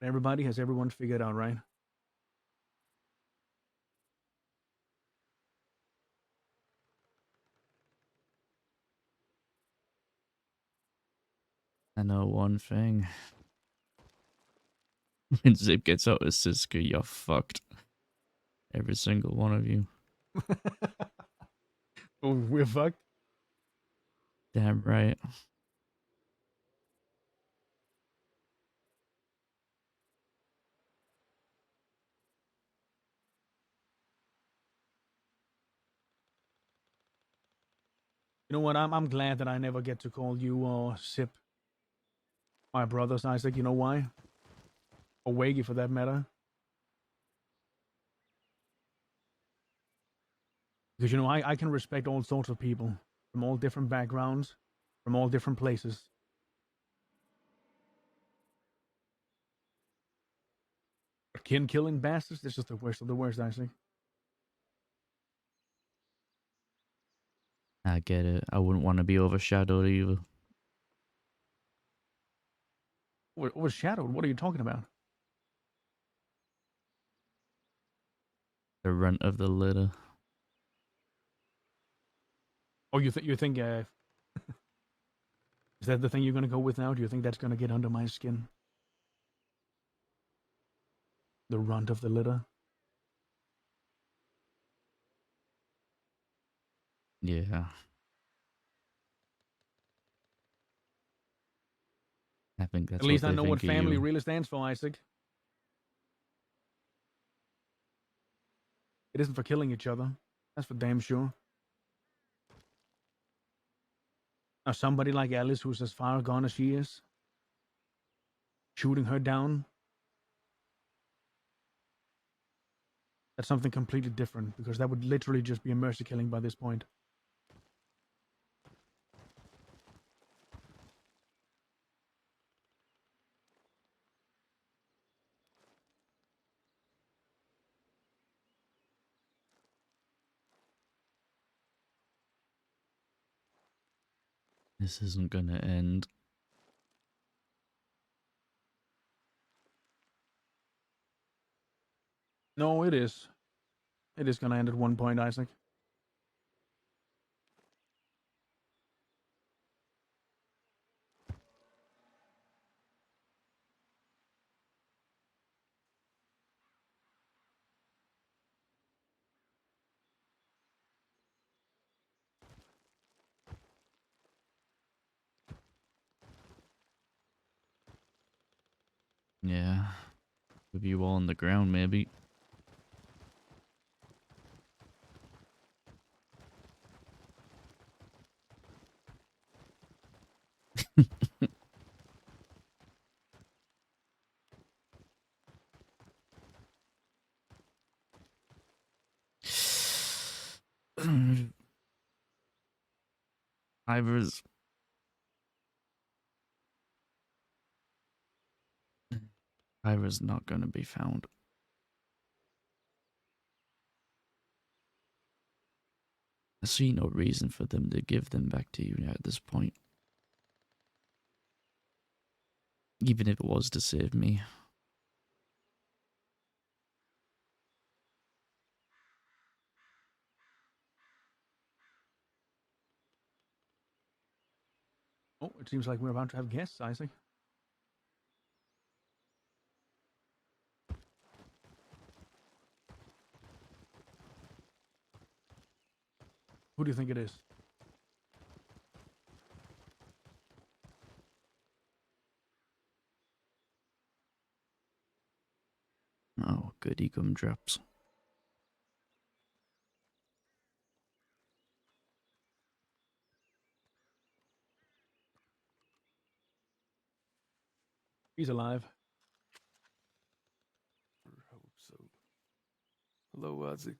E: Everybody, has everyone figured out, right?
D: I know one thing. When Zip gets out of Siska, you're fucked. Every single one of you.
E: Oh, we're fucked.
D: Damn right.
E: You know what? I'm glad that I never get to call you Sip. My brothers, Isaac. You know why? Or Waggy, for that matter. Because I can respect all sorts of people from all different backgrounds, from all different places. But kin-killing bastards, that's just the worst of the worst, Isaac.
D: I get it. I wouldn't want to be overshadowed either.
E: Overshadowed? What are you talking about?
D: The runt of the litter.
E: Oh, you think is that the thing you're gonna go with now? Do you think that's gonna get under my skin? The runt of the litter.
D: Yeah. I think that's
E: At least
D: what
E: I
D: they
E: know what
D: think of
E: family
D: you.
E: really stands for, Isaac. It isn't for killing each other. That's for damn sure. Now, somebody like Alice, who's as far gone as she is, shooting her down, that's something completely different, because that would literally just be a mercy killing by this point.
D: This isn't gonna end.
E: No, it is. It is going to end at one point, Isaac.
D: Yeah. With you all on the ground, maybe. Ivers. Ivers not gonna be found. I see no reason for them to give them back to you at this point. Even if it was to save me.
E: Oh, it seems like we're about to have guests, Isaac. Who do you think it is?
D: Oh, goody gumdrops.
E: He's alive.
F: I hope so. Hello, Isaac.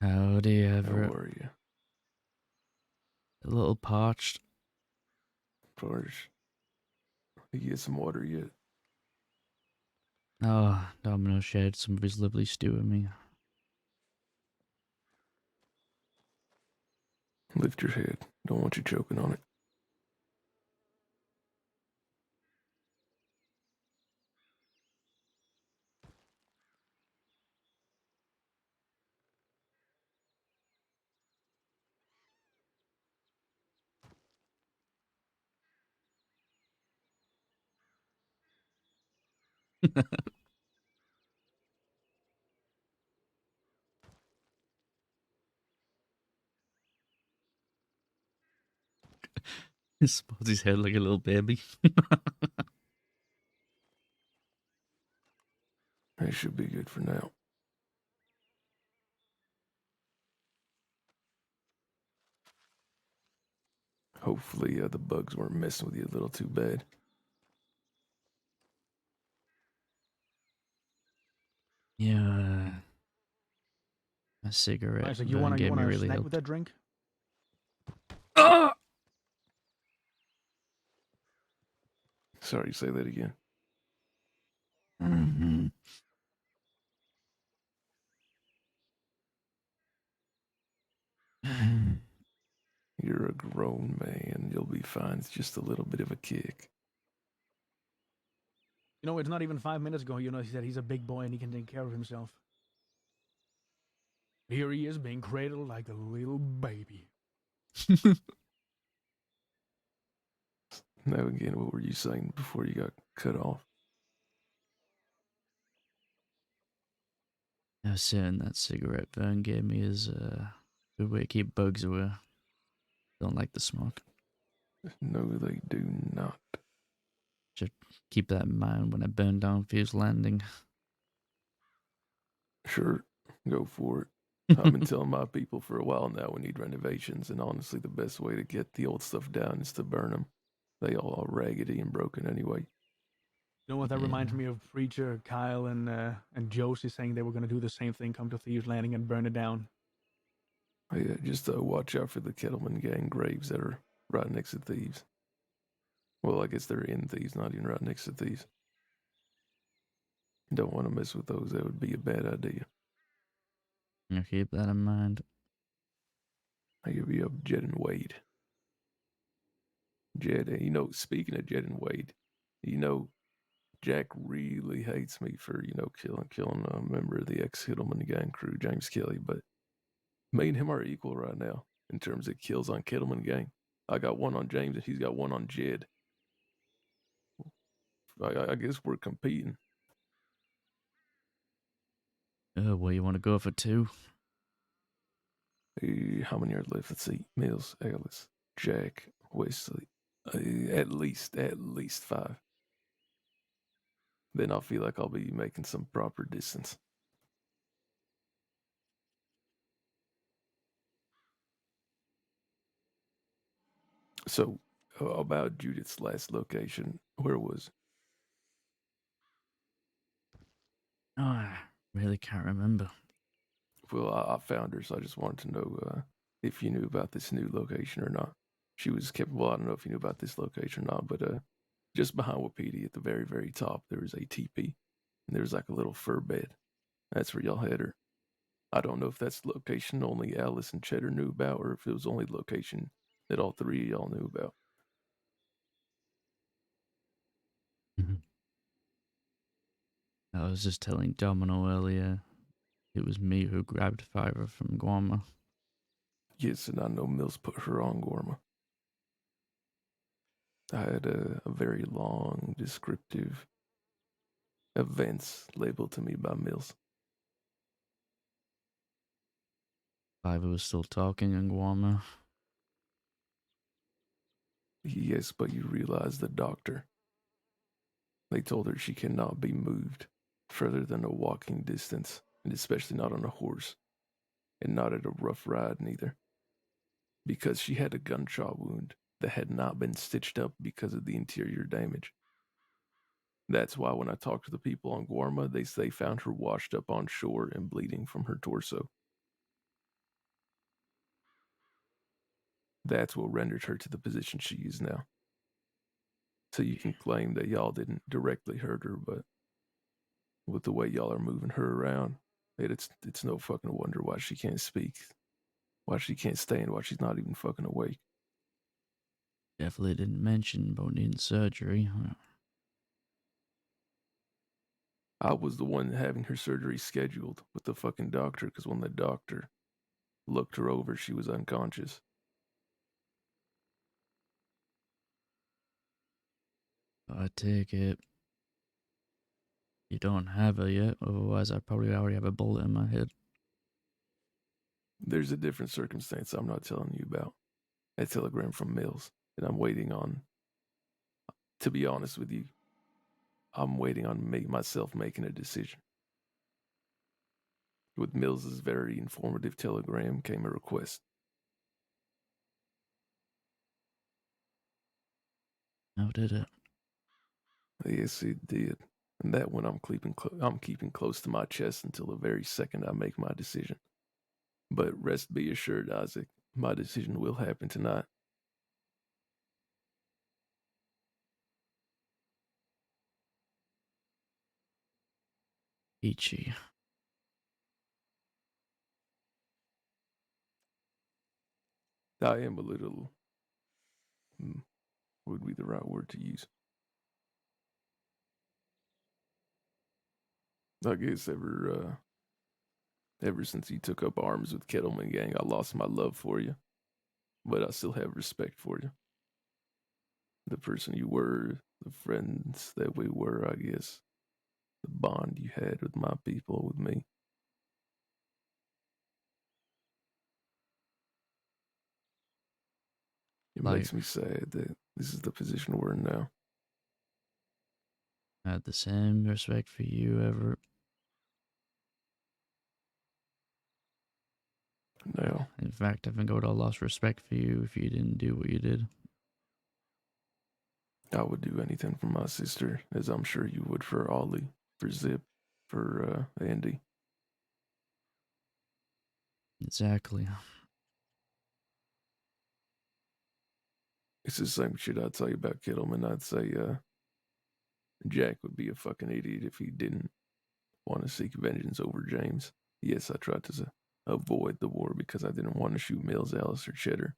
D: Howdy,
F: How
D: Everett.
F: are you?
D: A little parched.
F: George, you get some water yet?
D: Oh, Domino shared some of his lovely stew with me.
F: Lift your head. Don't want you choking on it.
D: He spots his head like a little baby.
F: It should be good for now. Hopefully, the bugs weren't messing with you a little too bad.
D: Yeah. A cigarette
E: Isaac, you
D: burn
E: wanna
D: gave me really
E: snack with
D: helped.
E: that drink?
D: Ah!
F: Sorry, say that again.
D: Mm-hmm.
F: You're a grown man. You'll be fine. It's just a little bit of a kick.
E: You know, it's not even 5 minutes ago, he said he's a big boy and he can take care of himself. Here he is being cradled like a little baby.
F: Now, again, what were you saying before you got cut off?
D: I was saying that cigarette burn gave me is Good way to keep bugs away. Don't like the smoke.
F: No, they do not.
D: Should keep that in mind when I burn down Fuse Landing.
F: Sure, go for it. I've been telling my people for a while now we need renovations, and honestly, the best way to get the old stuff down is to burn them. They all are raggedy and broken anyway.
E: You know what that reminds
D: Yeah.
E: me of? Preacher, Kyle, and Josie saying they were going to do the same thing, come to Thieves Landing and burn it down.
F: Yeah, just watch out for the Kettleman gang graves that are right next to Thieves. Well, I guess they're in Thieves, not even right next to Thieves. Don't want to mess with those. That would be a bad idea.
D: I'll keep that in mind.
F: I give you up Jed and Wade. Jed, speaking of Jed and Wade, Jack really hates me for, killing a member of the ex-Hittleman gang crew, James Kelly, but me and him are equal right now in terms of kills on Kittleman gang. I got one on James and he's got one on Jed. I guess we're competing.
D: Well, you want to go for 2?
F: How many are left? Let's see. Mills, Ellis, Jack, Wesley. At least 5. Then I'll feel like I'll be making some proper distance. So, about Judith's last location, where was it?
D: Oh, I really can't remember.
F: Well, I found her, so I just wanted to know if you knew about this new location or not. She was kept. Well, I don't know if you knew about this location or not, but just behind Wapiti at the very, very top, there was a teepee, and there was like a little fur bed. That's where y'all had her. I don't know if that's the location only Alice and Cheddar knew about, or if it was only the location that all 3 of y'all knew about.
D: Mm-hmm. I was just telling Domino earlier. It was me who grabbed Fiverr from Guama.
F: Yes, and I know Mills put her on Gorma. I had a very long, descriptive events labeled to me by Mills.
D: Fiverr was still talking in Guama.
F: Yes, but you realize the doctor. They told her she cannot be moved further than a walking distance, and especially not on a horse, and not at a rough ride neither, because she had a gunshot wound that had not been stitched up because of the interior damage. That's why when I talked to the people on Guarma, they found her washed up on shore and bleeding from her torso. That's what rendered her to the position she is now. So you can claim that y'all didn't directly hurt her, but with the way y'all are moving her around, it's no fucking wonder why she can't speak, why she can't stand, why she's not even fucking awake.
D: Definitely didn't mention about needing surgery.
F: I was the one having her surgery scheduled with the fucking doctor, because when the doctor looked her over, she was unconscious.
D: I take it. You don't have her yet, otherwise I probably already have a bullet in my head.
F: There's a different circumstance I'm not telling you about. A telegram from Mills, and I'm waiting on, to be honest with you, I'm waiting on myself making a decision. With Mills's very informative telegram came a request.
D: How did it?
F: Yes, it did. And that one I'm keeping close to my chest until the very second I make my decision. But rest be assured, Isaac, my decision will happen tonight.
D: Ichi.
F: I am a little, would be the right word to use. I guess ever since you took up arms with Kettleman Gang, I lost my love for you. But I still have respect for you. The person you were, the friends that we were, I guess. The bond you had with my people, with me. It
D: Like,
F: makes me sad that this is the position we're in now.
D: I had the same respect for you, Everett.
F: Now,
D: In fact, I think I would have lost respect for you if you didn't do what you did.
F: I would do anything for my sister, as I'm sure you would for Ollie, for Zip, for Andy.
D: Exactly.
F: It's the same shit I'd tell you about Kittleman. I'd say Jack would be a fucking idiot if he didn't want to seek vengeance over James. Yes, I tried to avoid the war because I didn't want to shoot Mills, Alice, or Cheddar.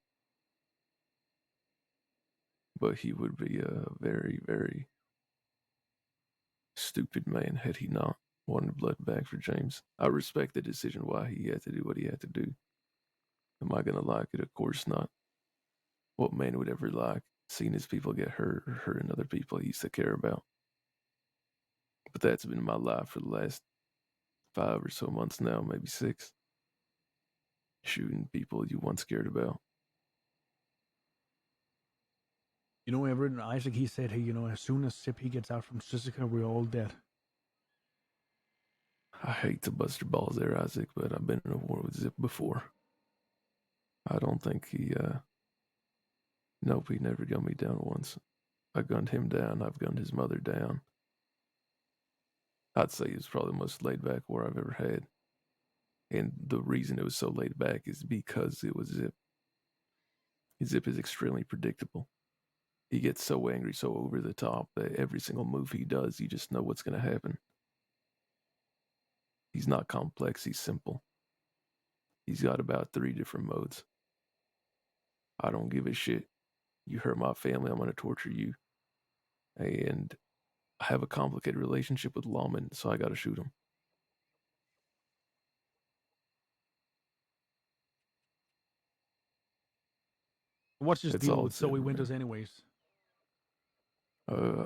F: But he would be a very, very stupid man had he not wanted blood back for James. I respect the decision why he had to do what he had to do. Am I going to like it? Of course not. What man would ever like seeing his people get hurt or hurting other people he used to care about? But that's been my life for the last 5 or so months now, maybe 6. Shooting people you once cared about.
E: You know, Everett, Isaac, he said, hey, you know, as soon as Sip he gets out from Sisika, we're all dead.
F: I hate to bust your balls there, Isaac, but I've been in a war with Zip before. I don't think he, nope, he never gunned me down once. I gunned him down, I've gunned his mother down. I'd say it's probably the most laid back war I've ever had. And the reason it was so laid back is because it was Zip. Zip is extremely predictable. He gets so angry, so over the top that every single move he does, you just know what's going to happen. He's not complex, he's simple. He's got about 3 different modes. I don't give a shit. You hurt my family, I'm going to torture you. And I have a complicated relationship with lawmen, so I got to shoot him.
E: What's his
F: That's
E: deal
F: all
E: with
F: it's ever
E: Zoe
F: been.
E: Winters, anyways?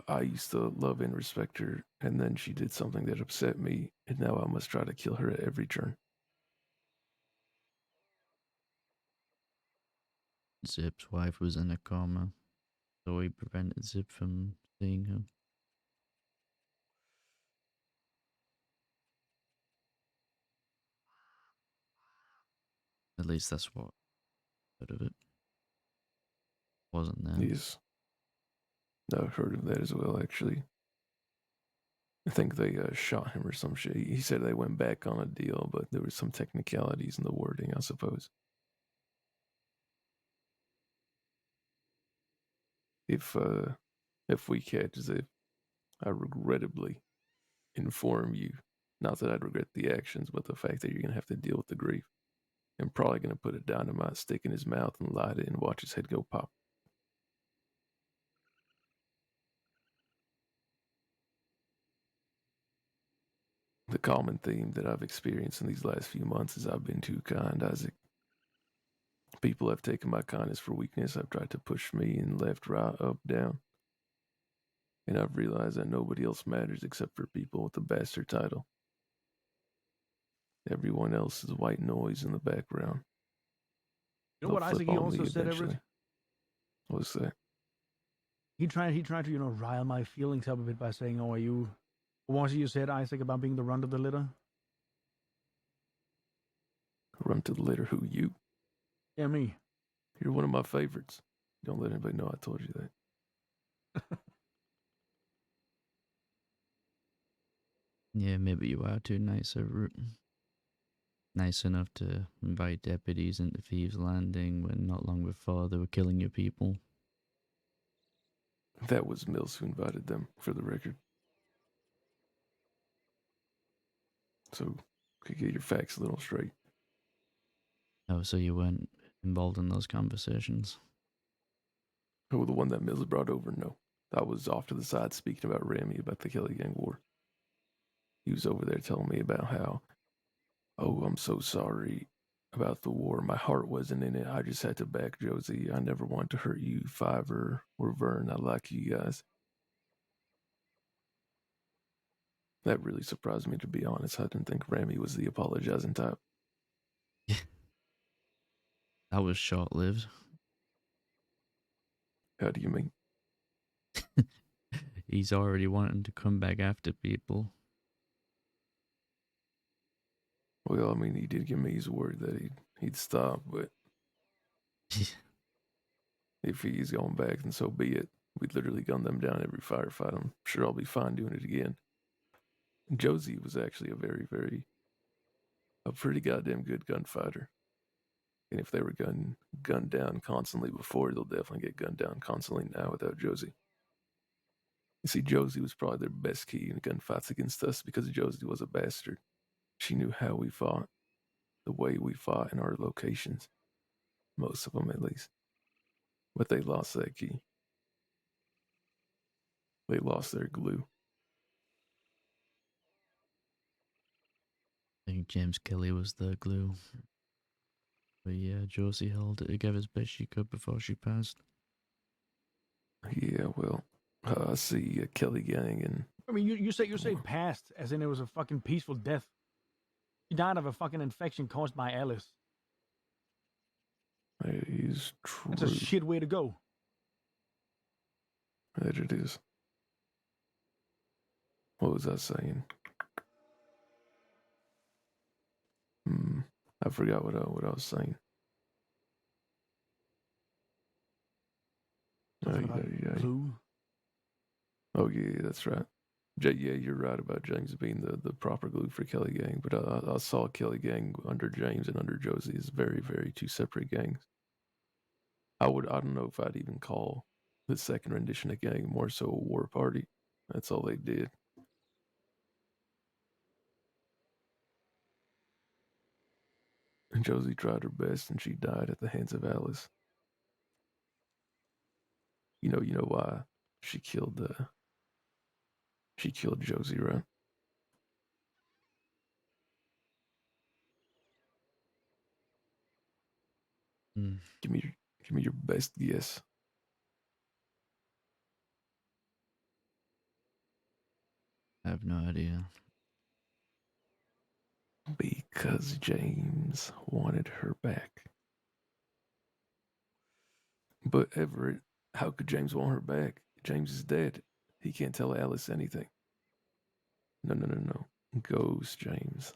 F: I used to love and respect her, and then she did something that upset me, and now I must try to kill her at every turn.
D: Zip's wife was in a coma, so he prevented Zip from seeing her. At least that's what I heard of it. Wasn't there?
F: Yes. I've heard of that as well, actually. I think they shot him or some shit. He said they went back on a deal, but there was some technicalities in the wording, I suppose. If we catch Zip, I regrettably inform you, not that I'd regret the actions, but the fact that you're going to have to deal with the grief. I'm probably going to put a dynamite stick in his mouth and light it and watch his head go pop. The common theme that I've experienced in these last few months is I've been too kind, Isaac. People have taken my kindness for weakness. Have tried to push me in left, right, up, down. And I've realized that nobody else matters except for people with a bastard title. Everyone else is white noise in the background.
E: You know
F: They'll
E: what Isaac
F: flip
E: he
F: on
E: also
F: me
E: said,
F: eventually.
E: Everett?
F: What's that?
E: He tried to, you know, rile my feelings up a bit by saying, oh, are you... What was it you said, Isaac, about being the runt of the litter?
F: Run to the litter. Who, you?
E: Yeah, me.
F: You're one of my favorites. Don't let anybody know I told you that.
D: Yeah, maybe you are too nice, Everett. Nice enough to invite deputies into Thieves' Landing when not long before they were killing your people.
F: That was Mills who invited them, for the record. So, could get your facts a little straight.
D: Oh, so you weren't involved in those conversations?
F: Who, the one that Mills brought over? No. I was off to the side speaking about Rami, about the Kelly Gang War. He was over there telling me about how, oh, I'm so sorry about the war. My heart wasn't in it. I just had to back Josie. I never wanted to hurt you, Fiverr, or Vern. I like you guys. That really surprised me, to be honest. I didn't think Rami was the apologizing type.
D: That was short-lived.
F: How do you mean?
D: He's already wanting to come back after people.
F: Well, I mean, he did give me his word that he'd stop, but if he's going back, then so be it. We'd literally gun them down every firefight. I'm sure I'll be fine doing it again. Josie was actually a pretty goddamn good gunfighter. And if they were gunned down constantly before, they'll definitely get gunned down constantly now without Josie. You see, Josie was probably their best key in gunfights against us because Josie was a bastard. She knew how we fought, the way we fought in our locations. Most of them, at least. But they lost that key. They lost their glue.
D: I think James Kelly was the glue. But yeah, Josie held it together as best she could before she passed.
F: Yeah, well, I see Kelly Gang and
E: I mean, you say passed as in it was a fucking peaceful death. He died of a fucking infection caused by Alice.
F: he's true.
E: That's a shit way to go.
F: That it is. What was I saying? I forgot what I was saying.
E: Glue.
F: Oh yeah, that's right. Yeah, you're right about James being the proper glue for Kelly Gang, but I saw Kelly Gang under James and under Josie as very, very two separate gangs. I don't know if I'd even call the second rendition a gang, more so a war party. That's all they did. And Josie tried her best and she died at the hands of Alice. You know why she killed Josie, right? Give me your best guess.
D: I have no idea.
F: Because James wanted her back. But Everett, how could James want her back? James is dead. He can't tell Alice anything. No. Ghost James.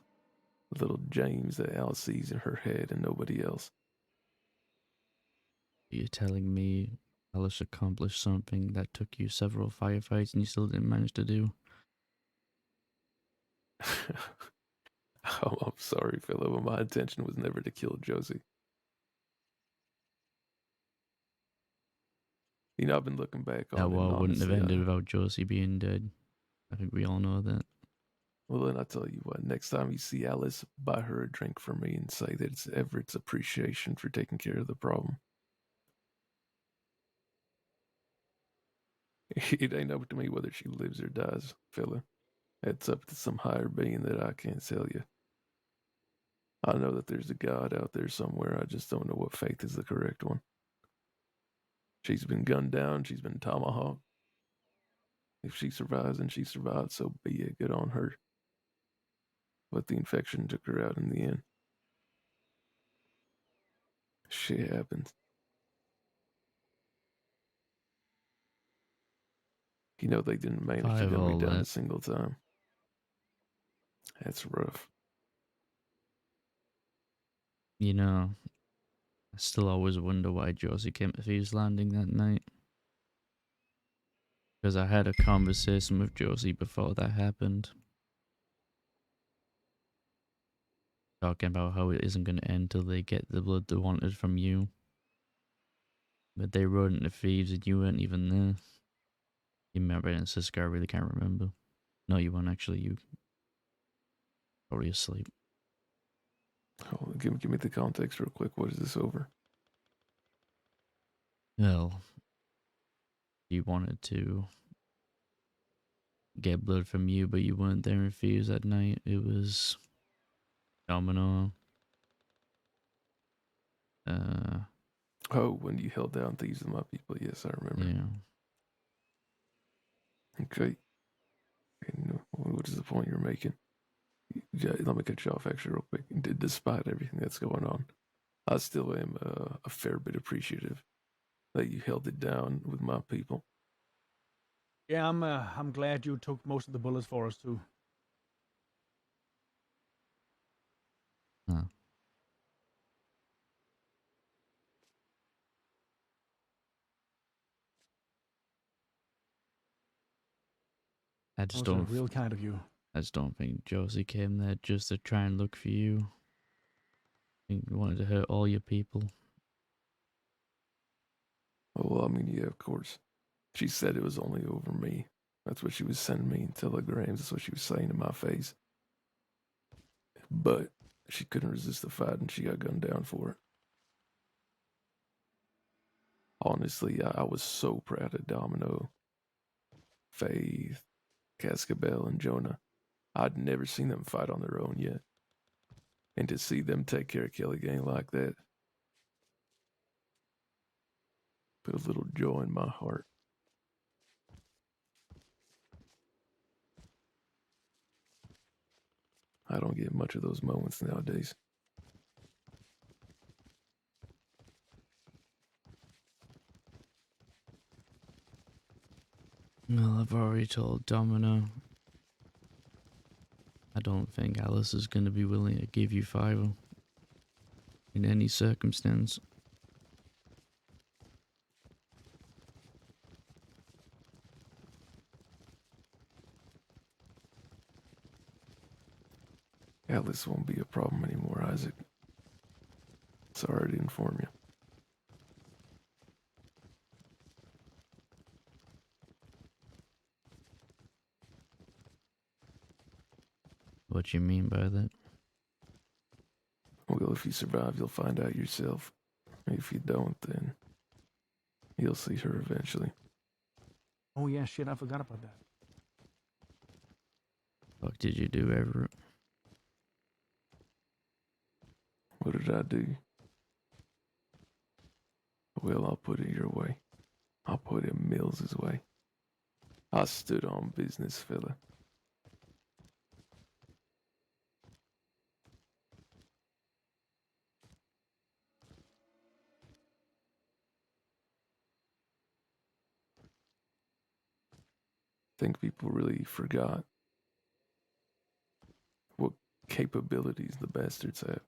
F: Little James that Alice sees in her head and nobody else.
D: You're telling me Alice accomplished something that took you several firefights and you still didn't manage to do?
F: Oh, I'm sorry, Philip, but my intention was never to kill Josie. I've been looking back on
D: That
F: it.
D: war wouldn't have ended
F: I,
D: without Josie being dead. I think we all know that.
F: Well, then I tell you what, next time you see Alice, buy her a drink for me and say that it's Everett's appreciation for taking care of the problem. It ain't up to me whether she lives or dies, fella. It's up to some higher being that I can't tell you. I know that there's a God out there somewhere, I just don't know what faith is the correct one. She's been gunned down, she's been tomahawked. If she survives and she survived, so be it, good on her. But the infection took her out in the end. Shit happens. They didn't manage to gun me down a single time. That's rough.
D: I still always wonder why Josie came to Thieves Landing that night. Because I had a conversation with Josie before that happened. Talking about how it isn't going to end till they get the blood they wanted from you. But they rode into Thieves and you weren't even there. You remember it in Cisco, I really can't remember. No, you weren't actually. You probably asleep.
F: Oh, give me the context real quick. What is this over?
D: Well, you wanted to get blood from you, but you weren't there in Thieves that night. It was Domino.
F: Oh, when you held down Thieves and my people. Yes, I remember.
D: Yeah.
F: Okay. And what is the point you're making? Yeah, let me cut you off actually real quick. Despite everything that's going on, I still am a fair bit appreciative that you held it down with my people.
E: Yeah, I'm glad you took most of the bullets for us too.
D: Huh. I
E: That
D: just
E: was
D: don't.
E: real kind of you.
D: I just don't think Josie came there just to try and look for you. I think you wanted to hurt all your people.
F: Well, I mean, yeah, of course. She said it was only over me. That's what she was sending me in telegrams. That's what she was saying in my face. But she couldn't resist the fight and she got gunned down for it. Honestly, I was so proud of Domino, Faith, Cascabel, and Jonah. I'd never seen them fight on their own yet. And to see them take care of Kelly Gang like that put a little joy in my heart. I don't get much of those moments nowadays.
D: Well, I've already told Domino. I don't think Alice is going to be willing to give you 5 in any circumstance.
F: Alice won't be a problem anymore, Isaac. Sorry to inform you.
D: What you mean by that?
F: Well, if you survive, you'll find out yourself. If you don't, then you'll see her eventually.
E: Oh yeah, shit, I forgot about that.
D: Fuck did you do, Everett?
F: What did I do? Well, I'll put it your way. I'll put it Mills's way. I stood on business, fella. Think people really forgot what capabilities the bastards have.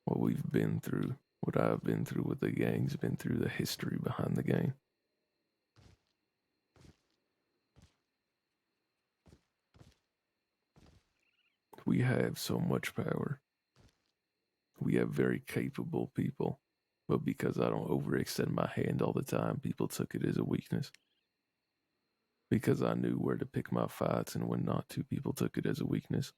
F: What we've been through, what I've been through, what the gang's been through, the history behind the gang. We have so much power. We have very capable people. But because I don't overextend my hand all the time, people took it as a weakness. Because I knew where to pick my fights and when not to, people took it as a weakness.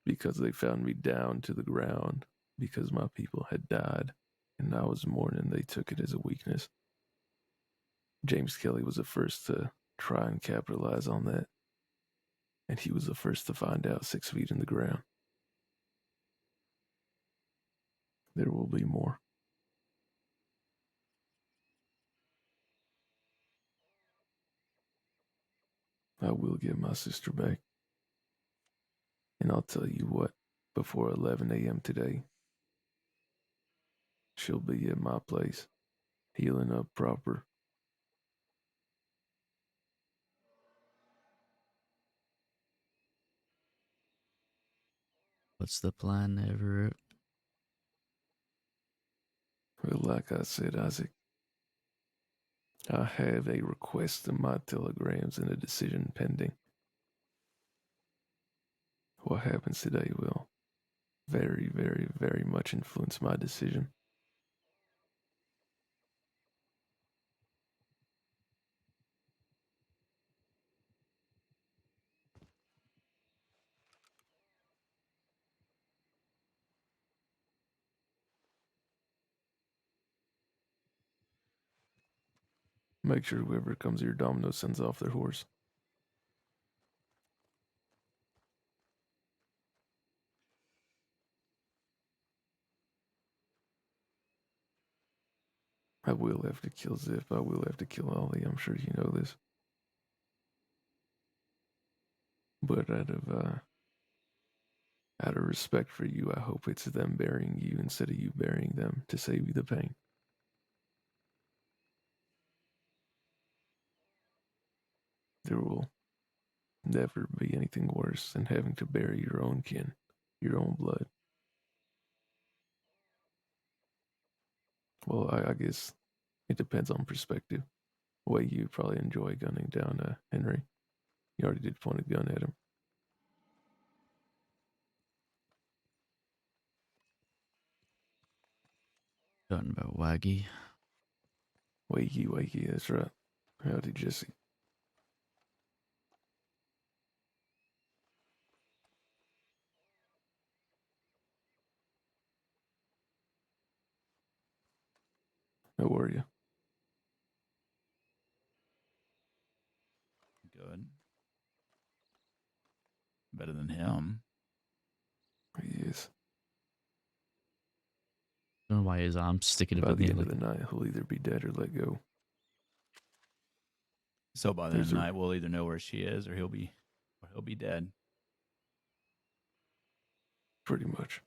F: Because they found me down to the ground, because my people had died, and I was mourning, they took it as a weakness. James Kelly was the first to try and capitalize on that. And he was the first to find out 6 feet in the ground. There will be more. I will get my sister back. And I'll tell you what, before 11 a.m. today, she'll be at my place, healing up proper.
D: What's the plan, Everett?
F: Well, like I said, Isaac, I have a request in my telegrams and a decision pending. What happens today will very, very, very much influence my decision. Make sure whoever comes to your domino sends off their horse. I will have to kill Zip. I will have to kill Ollie. I'm sure you know this. But out of respect for you, I hope it's them burying you instead of you burying them to save you the pain. there will never be anything worse than having to bury your own kin, your own blood. Well, I guess it depends on perspective. The way you probably enjoy gunning down Henry. You already did point a gun at him.
D: Talking about Waggy.
F: Wakey, that's right. Howdy, Jesse. How are you?
B: Good. Better than him.
F: He is.
D: I don't know why his arm's sticking up
F: By
D: in
F: the
D: the
F: end
D: air.
F: of the night, he'll either be dead or let go.
B: So by the end of
F: There's
B: the
F: a-
B: night, we'll either know where she is, or he'll be dead.
F: Pretty much.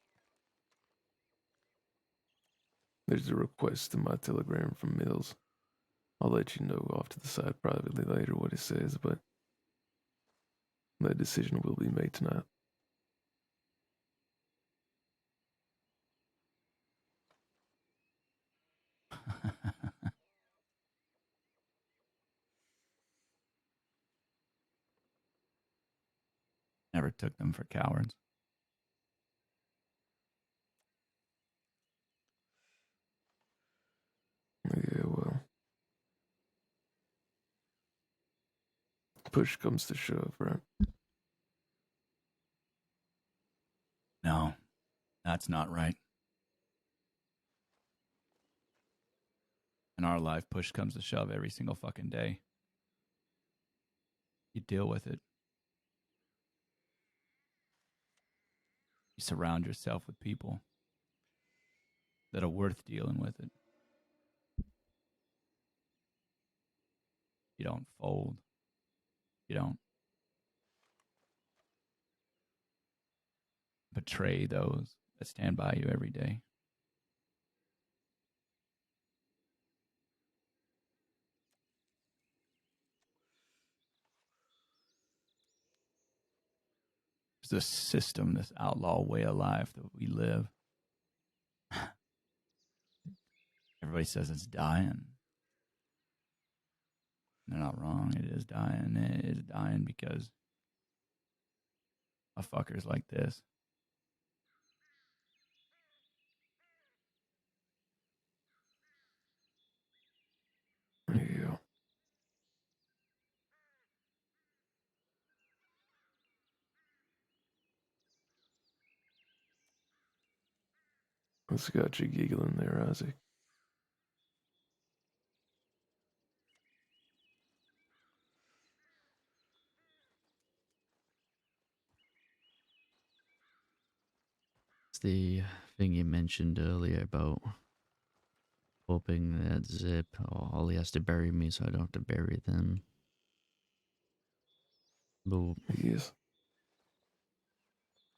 F: There's a request in my telegram from Mills. I'll let you know off to the side privately later what it says, but that decision will be made tonight.
B: Never took them for cowards.
F: Yeah, well. Push comes to shove, right?
B: No, that's not right. In our life, push comes to shove every single fucking day. You deal with it. You surround yourself with people that are worth dealing with it. You don't fold. You don't betray those that stand by you every day. It's this system, this outlaw way of life that we live. Everybody says it's dying. They're not wrong. It is dying. It is dying because of fuckers like this.
F: Yeah. What's got you giggling there, Isaac?
D: It's the thing you mentioned earlier about hoping that Zip, all he has to bury me so I don't have to bury them. But
F: He is.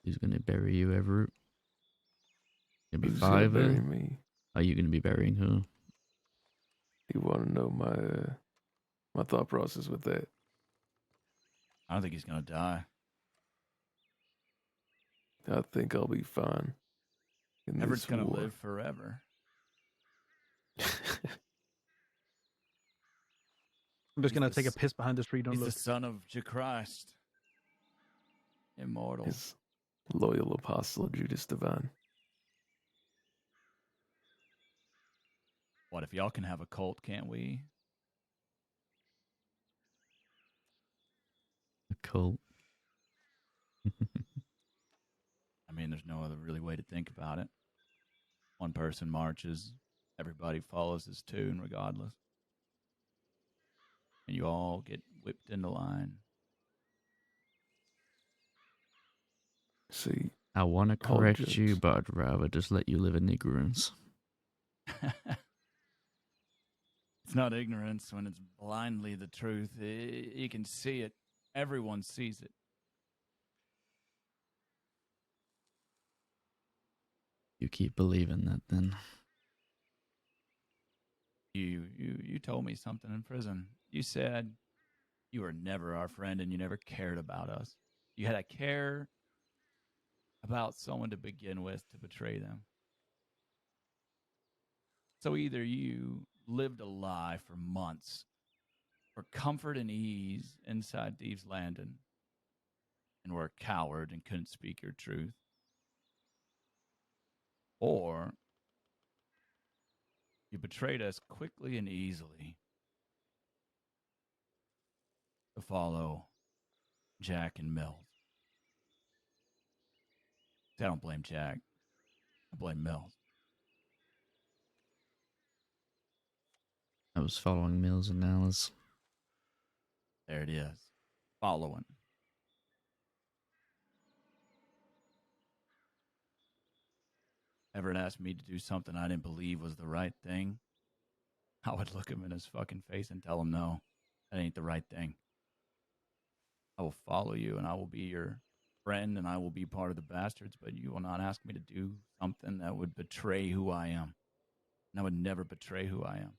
D: who's gonna bury you, Everett? Gonna be
F: Who's gonna
D: five?
F: bury me?
D: Are you gonna be burying who?
F: You want to know my thought process with that?
B: I don't think he's going to die.
F: I think I'll be fine in
B: Everett's
F: this
B: going to
F: war.
B: live forever.
E: I'm just
B: He's
E: gonna
B: the
E: take a
B: s-
E: piss behind the tree. Don't
B: He's the
E: look.
B: son of Christ. Immortal.
F: His loyal apostle Judas Divine.
B: What if y'all can have a cult, can't we?
D: A cult.
B: I mean, there's no other really way to think about it. One person marches, everybody follows his tune regardless. And you all get whipped into line.
F: See,
D: I want to
F: all
D: correct you,
F: jokes.
D: but I'd rather just let you live in ignorance.
B: It's not ignorance when it's blindly the truth. You can see it. Everyone sees it.
D: You keep believing that then.
B: You told me something in prison. You said You were never our friend and you never cared about us. You had a care about someone to begin with to betray them. So either you lived a lie for months for comfort and ease inside Thieves' Landing and were a coward and couldn't speak your truth, or you betrayed us quickly and easily to follow Jack and Mills. I don't blame Jack. I blame Mills.
D: I was following Mills and Alice.
B: There it is. Following. Everett asked me to do something I didn't believe was the right thing, I would look him in his fucking face and tell him, no, that ain't the right thing. I will follow you and I will be your friend and I will be part of the bastards, but you will not ask me to do something that would betray who I am. And I would never betray who I am.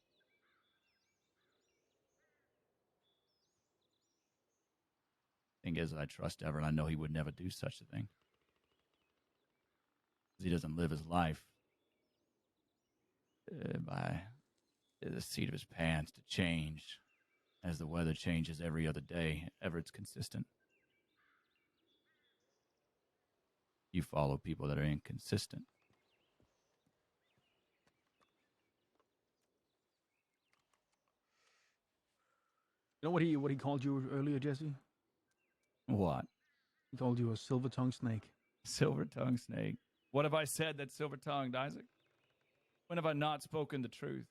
B: Thing is, I trust Everett. I know he would never do such a thing. Because he doesn't live his life by the seat of his pants to change as the weather changes every other day. Everett's consistent. You follow people that are inconsistent.
E: You know what he called you earlier, Jesse?
B: What?
E: He called you a silver-tongued snake.
B: Silver-tongued snake. What have I said that's silver-tongued, Isaac? When have I not spoken the truth?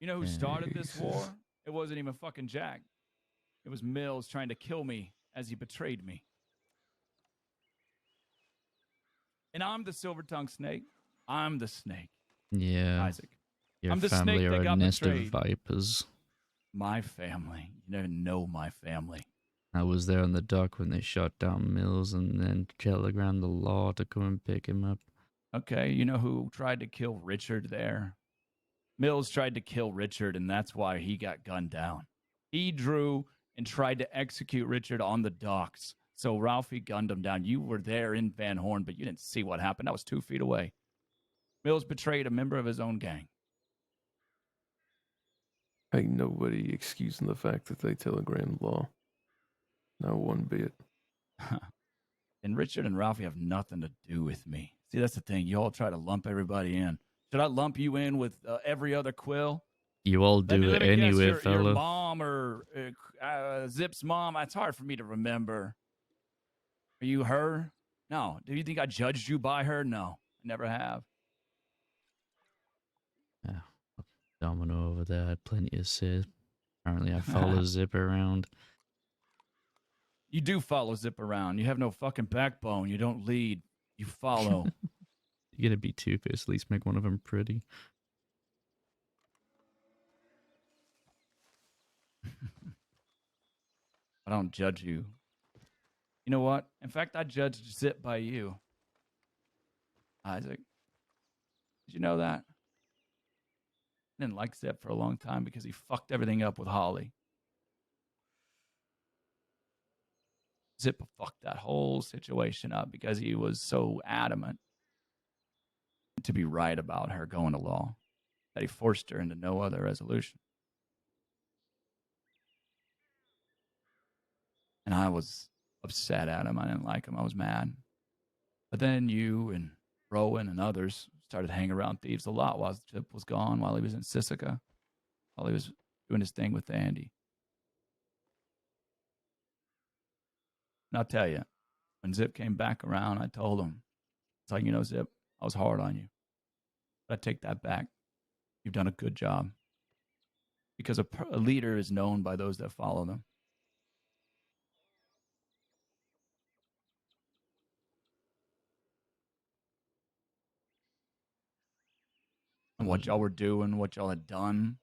B: You know who started this war? It wasn't even fucking Jack. It was Mills trying to kill me as he betrayed me. And I'm the silver-tongued snake. I'm the snake.
D: Yeah.
B: Isaac.
D: Your
B: I'm the
D: family
B: snake
D: are
B: that
D: a
B: got
D: nest
B: betrayed.
D: of vipers.
B: My family. You never know my family.
D: I was there on the dock when they shot down Mills and then telegrammed the law to come and pick him up.
B: Okay, you know who tried to kill Richard there? Mills tried to kill Richard, and that's why he got gunned down. He drew and tried to execute Richard on the docks. So Ralphie gunned him down. You were there in Van Horn, but you didn't see what happened. I was 2 feet away. Mills betrayed a member of his own gang.
F: Ain't nobody excusing the fact that they telegrammed law. Not one bit.
B: And Richard and Ralphie have nothing to do with me. See, that's the thing. You all try to lump everybody in. Should I lump you in with every other Quill?
D: You all do it anyway,
B: guess
D: fella.
B: your mom or Zip's mom. It's hard for me to remember. Are you her? No. Do you think I judged you by her? No, I never have.
D: Yeah. Domino over there had plenty to say. Apparently I follow Zip around.
B: You do follow Zip around. You have no fucking backbone. You don't lead. You follow.
D: You gotta be Two-Face, at least make one of them pretty.
B: I don't judge you. You know what? In fact, I judged Zip by you, Isaac. Did you know that? I didn't like Zip for a long time because he fucked everything up with Holly. Zip fucked that whole situation up because he was so adamant to be right about her going to law that he forced her into no other resolution. And I was upset at him. I didn't like him. I was mad. But then you and Rowan and others started hanging around Thieves a lot while Zip was gone, while he was in Sisika, while he was doing his thing with Andy. And I'll tell you, when Zip came back around, I told him, it's like, you know, Zip, I was hard on you. But I take that back. You've done a good job. Because a leader is known by those that follow them. And what y'all were doing, what y'all had done,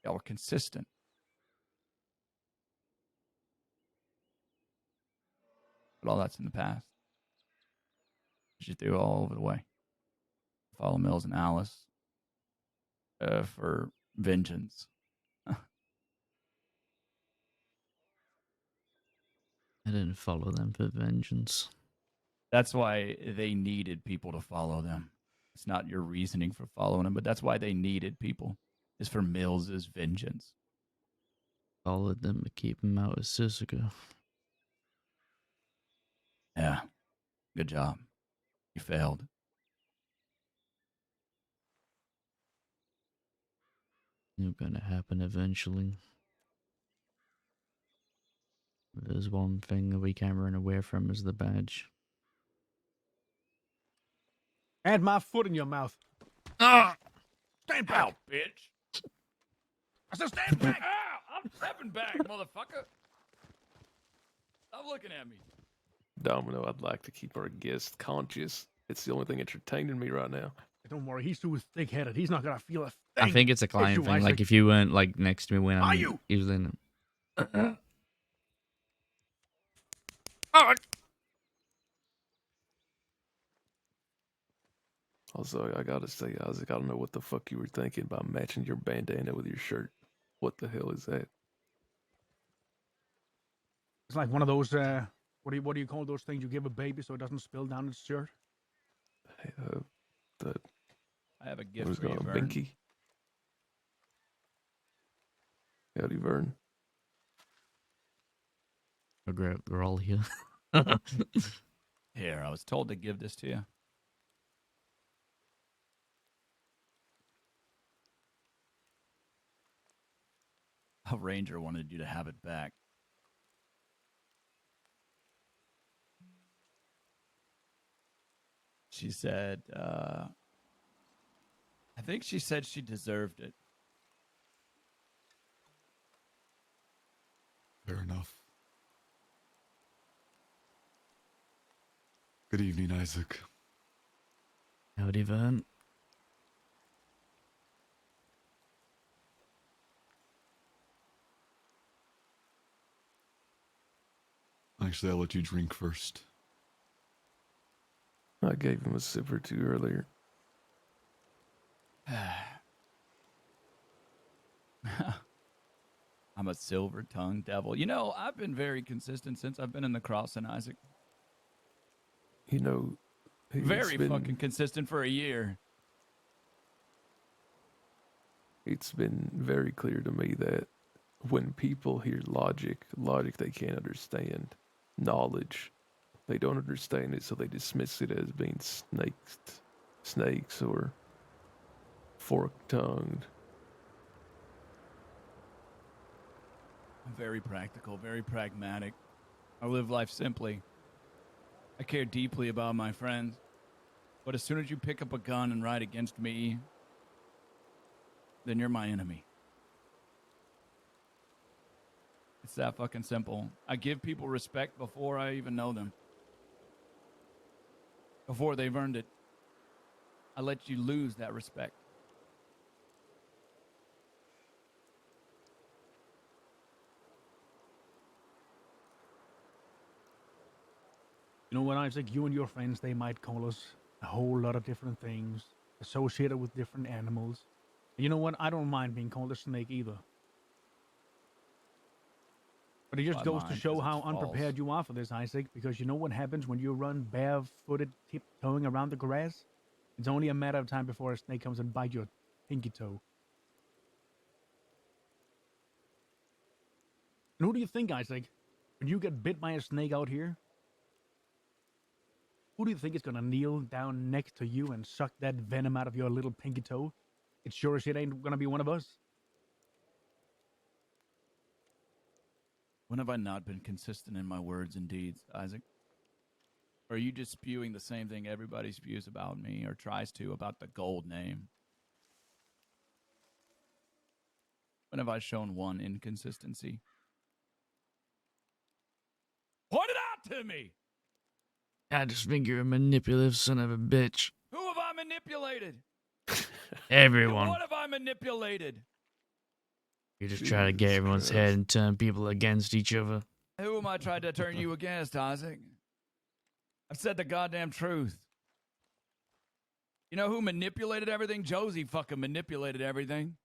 B: y'all were consistent. But all that's in the past. You threw all over the way. Follow Mills and Alice for vengeance.
D: I didn't follow them for vengeance.
B: That's why they needed people to follow them. It's not your reasoning for following them, but that's why they needed people. Is for Mills's vengeance.
D: Followed them to keep him out of Sisika.
B: Yeah. Good job. You failed.
D: It's gonna happen eventually. There's one thing that we can't run away from is the badge.
E: And my foot in your mouth.
B: Ah!
E: Stand back.
B: Ow, bitch.
E: I said stand back.
B: Ow! I'm stepping back, motherfucker. Stop looking at me.
F: Domino, I'd like to keep our guest conscious. It's the only thing entertaining me right now.
E: Don't worry, he's too thick-headed. He's not gonna feel a thing.
D: I think it's a client
E: you,
D: thing.
E: Isaac.
D: Like if you weren't like next to me when
E: Are
D: I'm
E: you?
D: using.
F: Also, I gotta say, Isaac, I don't know what the fuck you were thinking by matching your bandana with your shirt. What the hell is that?
E: It's like one of those. What do you call those things you give a baby so it doesn't spill down its shirt?
F: Hey, the
B: I have a
F: what
B: gift
F: is
B: for you,
F: it called?
B: Vern.
F: Binky? Howdy, Vern.
D: We're all here.
B: Here, I was told to give this to you. A ranger wanted you to have it back. She said, I think she said she deserved it.
G: Fair enough. Good evening, Isaac.
D: Howdy, Vern.
G: Actually, I'll let you drink first.
F: I gave him a sip or two earlier.
B: I'm a silver-tongued devil. You know, I've been very consistent since I've been in the crossing, Isaac.
F: You know,
B: Very fucking consistent for a year.
F: It's been very clear to me that when people hear logic they can't understand. Knowledge, they don't understand it, so they dismiss it as being snakes or fork-tongued.
B: I'm very practical, very pragmatic. I live life simply. I care deeply about my friends. But as soon as you pick up a gun and ride against me, then you're my enemy. It's that fucking simple. I give people respect before I even know them. Before they've earned it. I let you lose that respect.
E: You know what, Isaac? You and your friends, they might call us a whole lot of different things associated with different animals. You know what? I don't mind being called a snake either. But it just
B: I
E: goes to
B: mind
E: show
B: 'cause
E: how
B: it's
E: unprepared
B: false.
E: you are for this, Isaac, because you know what happens when you run barefooted, tiptoeing around the grass? It's only a matter of time before a snake comes and bites your pinky toe. And who do you think, Isaac, when you get bit by a snake out here, who do you think is gonna kneel down next to you and suck that venom out of your little pinky toe? It sure as shit ain't gonna be one of us.
B: When have I not been consistent in my words and deeds, Isaac? Or are you just spewing the same thing everybody spews about me or tries to about the gold name? When have I shown one inconsistency? Point it out to me!
D: I just think you're a manipulative son of a bitch.
B: Who have I manipulated?
D: Everyone.
B: What have I manipulated?
D: You just try to get
F: Jesus
D: everyone's
F: Christ.
D: head and turn people against each other.
B: Who am I trying to turn you against, Isaac? I've said the goddamn truth. You know who manipulated everything? Josie fucking manipulated everything.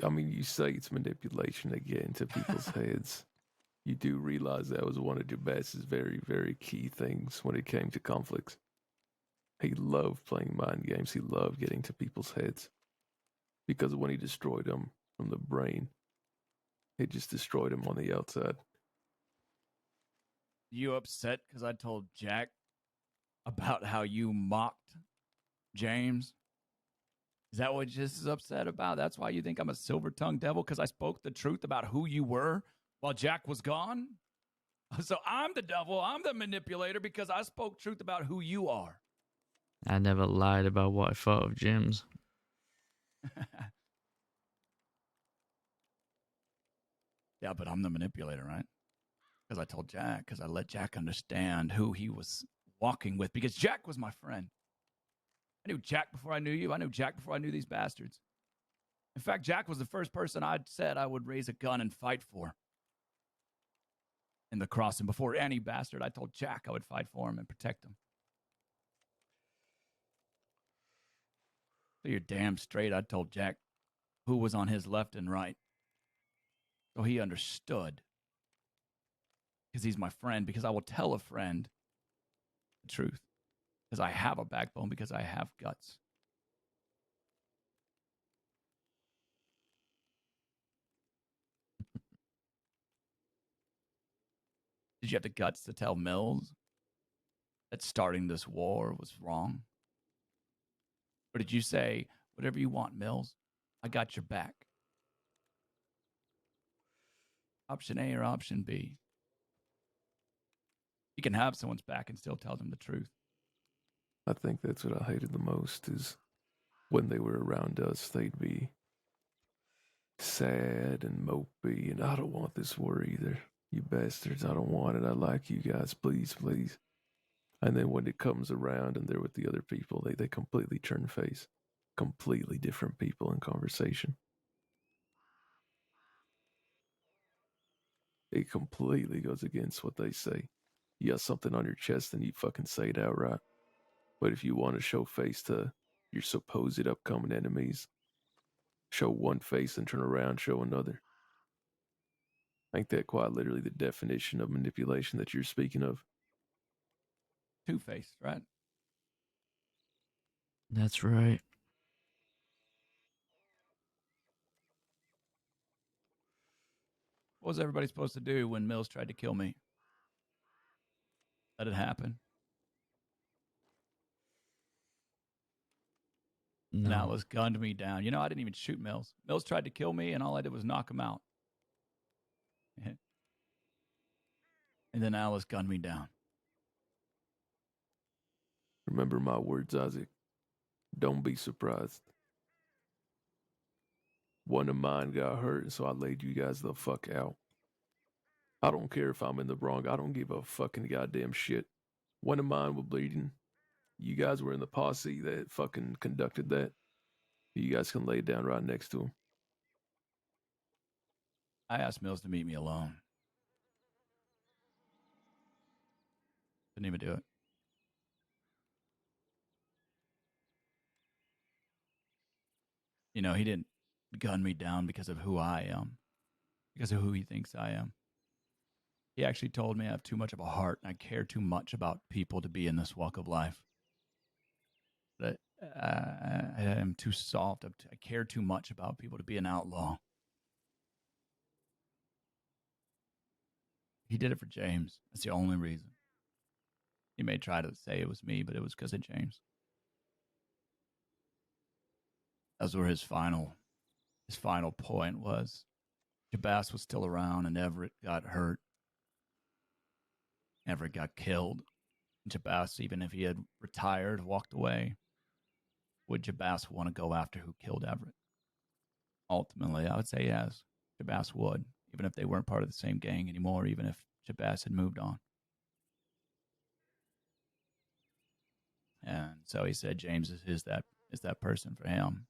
F: I mean, you say it's manipulation to get into people's heads. You do realize that was one of Jabaz's very, very key things when it came to conflicts. He loved playing mind games. He loved getting to people's heads. Because when he destroyed them from the brain, it just destroyed him on the outside.
B: You upset because I told Jack about how you mocked James? Is that what just is upset about? That's why you think I'm a silver-tongued devil? Because I spoke the truth about who you were while Jack was gone? So I'm the devil. I'm the manipulator because I spoke truth about who you are.
D: I never lied about what I thought of Jim's.
B: Yeah, but I'm the manipulator, right? Because I told Jack, because I let Jack understand who he was walking with, because Jack was my friend. I knew Jack before I knew you. I knew Jack before I knew these bastards. In fact, Jack was the first person I'd said I would raise a gun and fight for in the crossing. Before any bastard, I told Jack I would fight for him and protect him. So you're damn straight, I told Jack who was on his left and right. So he understood. Because he's my friend, because I will tell a friend the truth. Because I have a backbone, because I have guts. Did you have the guts to tell Mills that starting this war was wrong? Or did you say, whatever you want, Mills, I got your back? Option A or option B? You can have someone's back and still tell them the truth.
F: I think that's what I hated the most is when they were around us, they'd be sad and mopey, and I don't want this war either. You bastards, I don't want it. I like you guys, please, please. And then when it comes around and they're with the other people, they completely turn face. Completely different people in conversation. It completely goes against what they say. You got something on your chest and you fucking say it outright. But if you want to show face to your supposed upcoming enemies, show one face and turn around, show another. Ain't that quite literally the definition of manipulation that you're speaking of?
B: Two-faced, right?
D: That's right.
B: What was everybody supposed to do when Mills tried to kill me? Let it happen. And
D: No.
B: Alice gunned me down. You know, I didn't even shoot Mills. Mills tried to kill me, and all I did was knock him out. And then Alice gunned me down.
F: Remember my words, Isaac. Don't be surprised. One of mine got hurt, so I laid you guys the fuck out. I don't care if I'm in the wrong. I don't give a fucking goddamn shit. One of mine was bleeding. You guys were in the posse that fucking conducted that. You guys can lay down right next to him.
B: I asked Mills to meet me alone. Couldn't even do it. You know, he didn't gun me down because of who I am, because of who he thinks I am. He actually told me I have too much of a heart and I care too much about people to be in this walk of life. That I am too soft. I care too much about people to be an outlaw. He did it for James. That's the only reason. He may try to say it was me, but it was because of James. That's where his final point was. Jabas was still around and Everett got hurt. Everett got killed. Jabas, even if he had retired, walked away, would Jabas want to go after who killed Everett? Ultimately, I would say yes. Jabas would, even if they weren't part of the same gang anymore, even if Jabas had moved on. And so he said James is that person for him.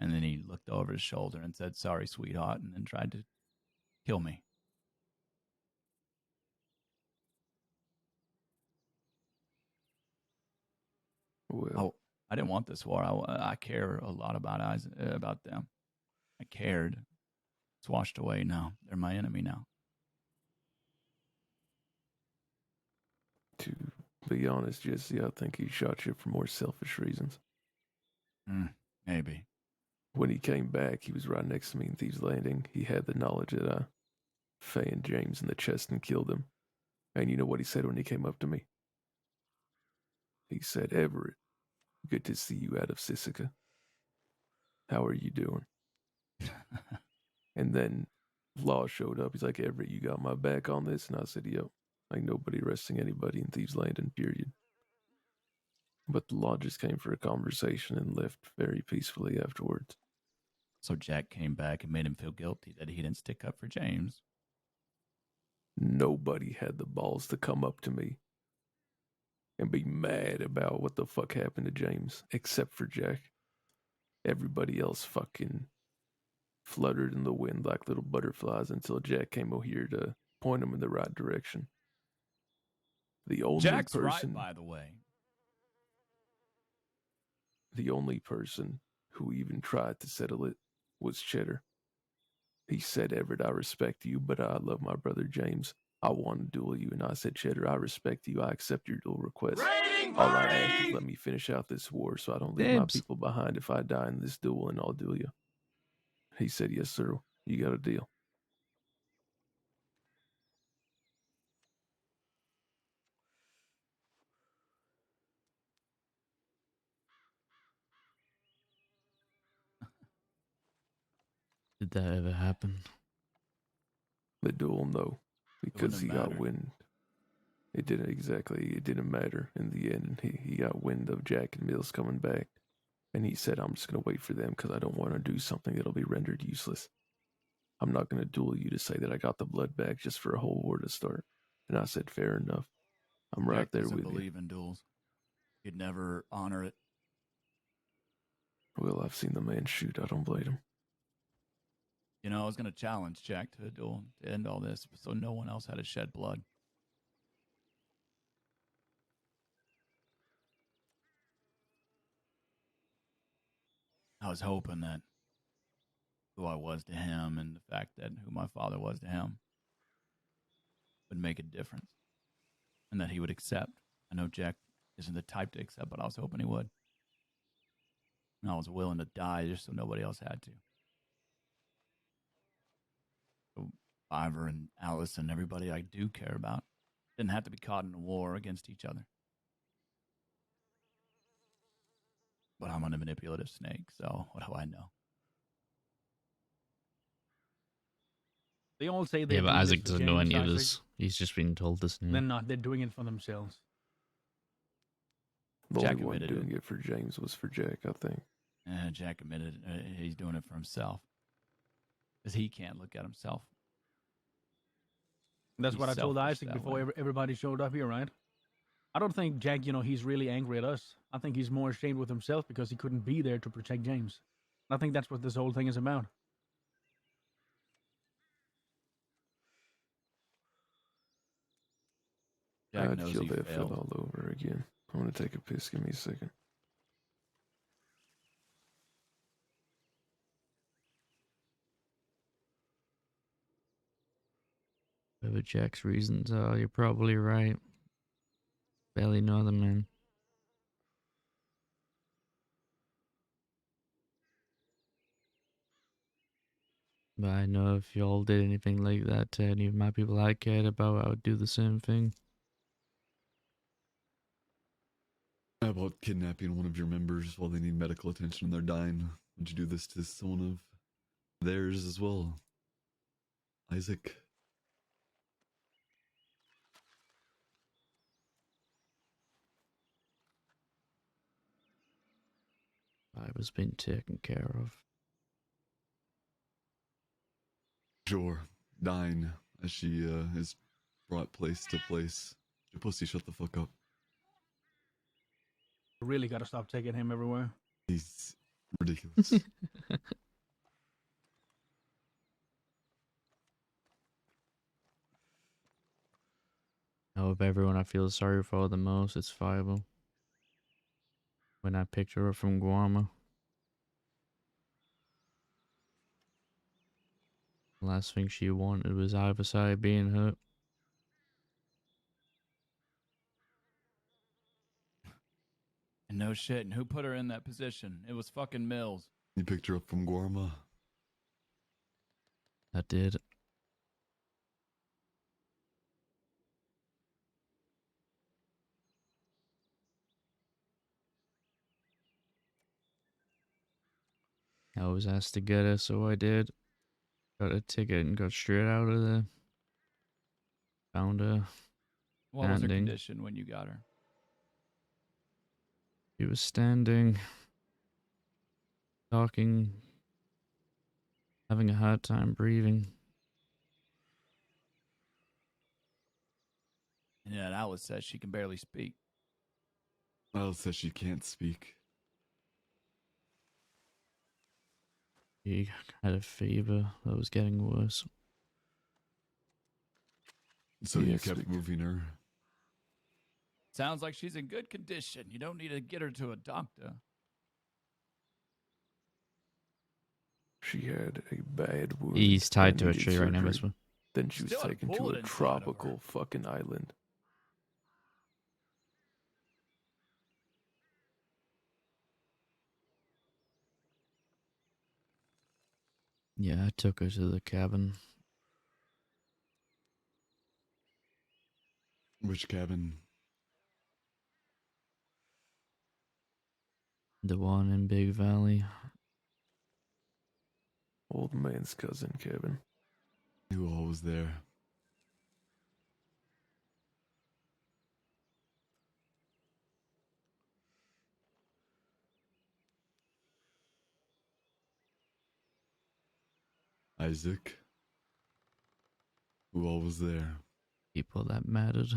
B: And then he looked over his shoulder and said, "Sorry, sweetheart," and then tried to kill me.
F: Well,
B: Oh, I didn't want this war. I care a lot about them. I cared. It's washed away now. They're my enemy now.
F: To be honest, Jesse, I think he shot you for more selfish reasons.
B: Maybe.
F: When he came back, he was right next to me in Thieves Landing. He had the knowledge that I fanned James in the chest and killed him. And you know what he said when he came up to me? He said, Everett, good to see you out of Sisika. How are you doing? And then Law showed up. He's like, Everett, you got my back on this? And I said, yep. Like nobody arresting anybody in Thieves Landing, period. But the Law just came for a conversation and left very peacefully afterwards.
B: So Jack came back and made him feel guilty that he didn't stick up for James.
F: Nobody had the balls to come up to me and be mad about what the fuck happened to James, except for Jack. Everybody else fucking fluttered in the wind like little butterflies until Jack came over here to point them in the right direction. The only
B: Jack's
F: person,
B: right, by the way.
F: the only person who even tried to settle it was Cheddar. He said, Everett, I respect you, but I love my brother James. I want to duel you. And I said, Cheddar, I respect you. I accept your duel request. All I ask is let me finish out this war so I don't leave my people behind if I die in this duel, and I'll duel you. He said, yes, sir. You got a deal.
D: Did that ever happen?
F: The duel, no. Because he got
B: matter.
F: wind. It didn't matter in the end. He got wind of Jack and Mills coming back. And he said, I'm just going to wait for them because I don't want to do something that'll be rendered useless. I'm not going to duel you to say that I got the blood back just for a whole war to start. And I said, fair enough. I'm right
B: Jack
F: there
B: doesn't
F: with you.
B: believe in duels. He'd never honor it.
F: Well, I've seen the man shoot. I don't blame him.
B: You know, I was going to challenge Jack to a duel to end all this so no one else had to shed blood. I was hoping that who I was to him and the fact that who my father was to him would make a difference and that he would accept. I know Jack isn't the type to accept, but I was hoping he would. And I was willing to die just so nobody else had to. So Ivor and Alice and everybody I do care about didn't have to be caught in a war against each other. But I'm a manipulative snake, so what do I know?
E: They all say they're
D: Yeah, but
E: doing
D: Isaac
E: this for
D: doesn't know
E: James,
D: any of
E: Isaac.
D: this. He's just been told this now.
E: They're not. They're doing it for themselves.
F: The
B: Jack
F: only one
B: admitted
F: doing it for James was for Jack, I think.
B: Jack admitted he's doing it for himself. Because he can't look at himself.
E: That's
B: He's
E: what I told
B: selfish
E: Isaac
B: that
E: before
B: way.
E: everybody showed up here, right? I don't think Jack, he's really angry at us. I think he's more ashamed with himself because he couldn't be there to protect James. I think that's what this whole thing is about.
B: Jack
F: I'd
B: knows
F: kill
B: he
F: that
B: failed.
F: fella all over again. I'm going to take a piss. Give me a second.
D: Whatever Jack's reasons are, you're probably right. Barely know the man. But I know if y'all did anything like that to any of my people I cared about, I would do the same thing.
G: How about kidnapping one of your members while they need medical attention and they're dying? Would you do this to someone of theirs as well? Isaac?
D: I was being taken care of.
G: Sure, dying as she is brought place to place. Your pussy, shut the fuck up.
E: We really got to stop taking him everywhere.
G: He's ridiculous.
D: Now, of everyone I feel sorry for the most, it's Fireball. When I picked her up from Guarma. The last thing she wanted was either side being hurt.
B: And no shit. And who put her in that position? It was fucking Mills.
G: You picked her up from Guarma.
D: I did. I was asked to get her, so I did. Got a ticket and got straight out of there. Found her.
B: What was her
D: Standing.
B: condition when you got her?
D: She was standing, talking, having a hard time breathing.
B: And that Alice says she can barely speak.
G: Alice says she can't speak.
D: She had a fever that was getting worse.
G: So you
F: Yes,
G: kept moving her.
B: Sounds like she's in good condition. You don't need to get her to a doctor.
F: She had a bad wound.
D: He's tied
F: and
D: to a
F: needed
D: tree right now,
F: surgery.
D: this one.
F: Then she was
B: Still had a
F: taken to
B: bullet
F: a
B: inside of her.
F: tropical fucking island.
D: Yeah, I took her to the cabin.
G: Which cabin?
D: The one in Big Valley.
F: Old man's cousin, Kevin.
G: Who all was there? Isaac? Who all was there?
D: People that mattered.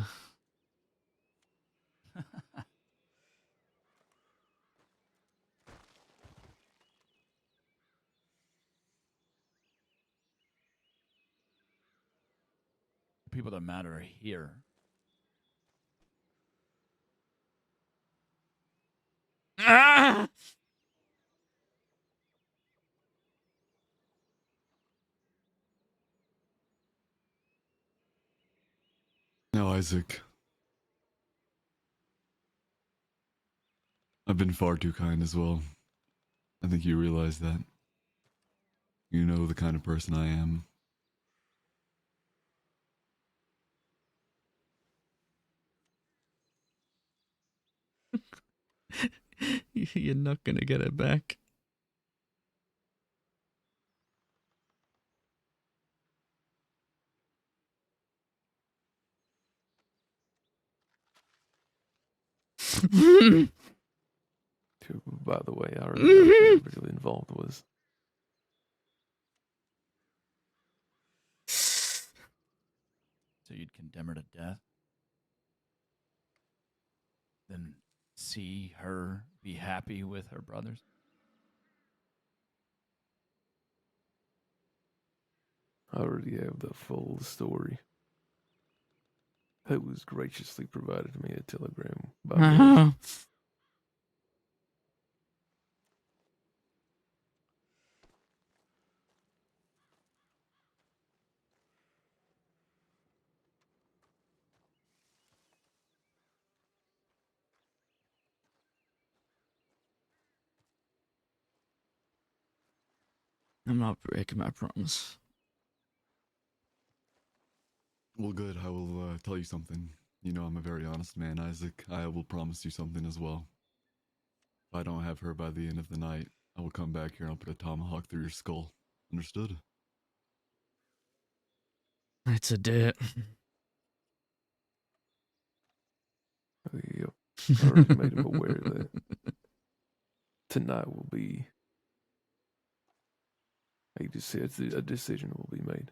B: People that matter are here.
D: Ah!
G: Now, Isaac. I've been far too kind as well. I think you realize that. You know the kind of person I am.
D: You're not gonna get it back.
F: Who, by the way, I already know who everybody involved was.
B: So you'd condemn her to death? Then see her be happy with her brothers?
F: I already have the full story. It was graciously provided to me a telegram by Mills.
D: I'm not breaking my promise.
G: Well, good. I will tell you something. You know I'm a very honest man, Isaac. I will promise you something as well. If I don't have her by the end of the night, I will come back here and I'll put a tomahawk through your skull. Understood?
D: It's a date.
F: Yep. I already made him aware that tonight will be a decision will be made.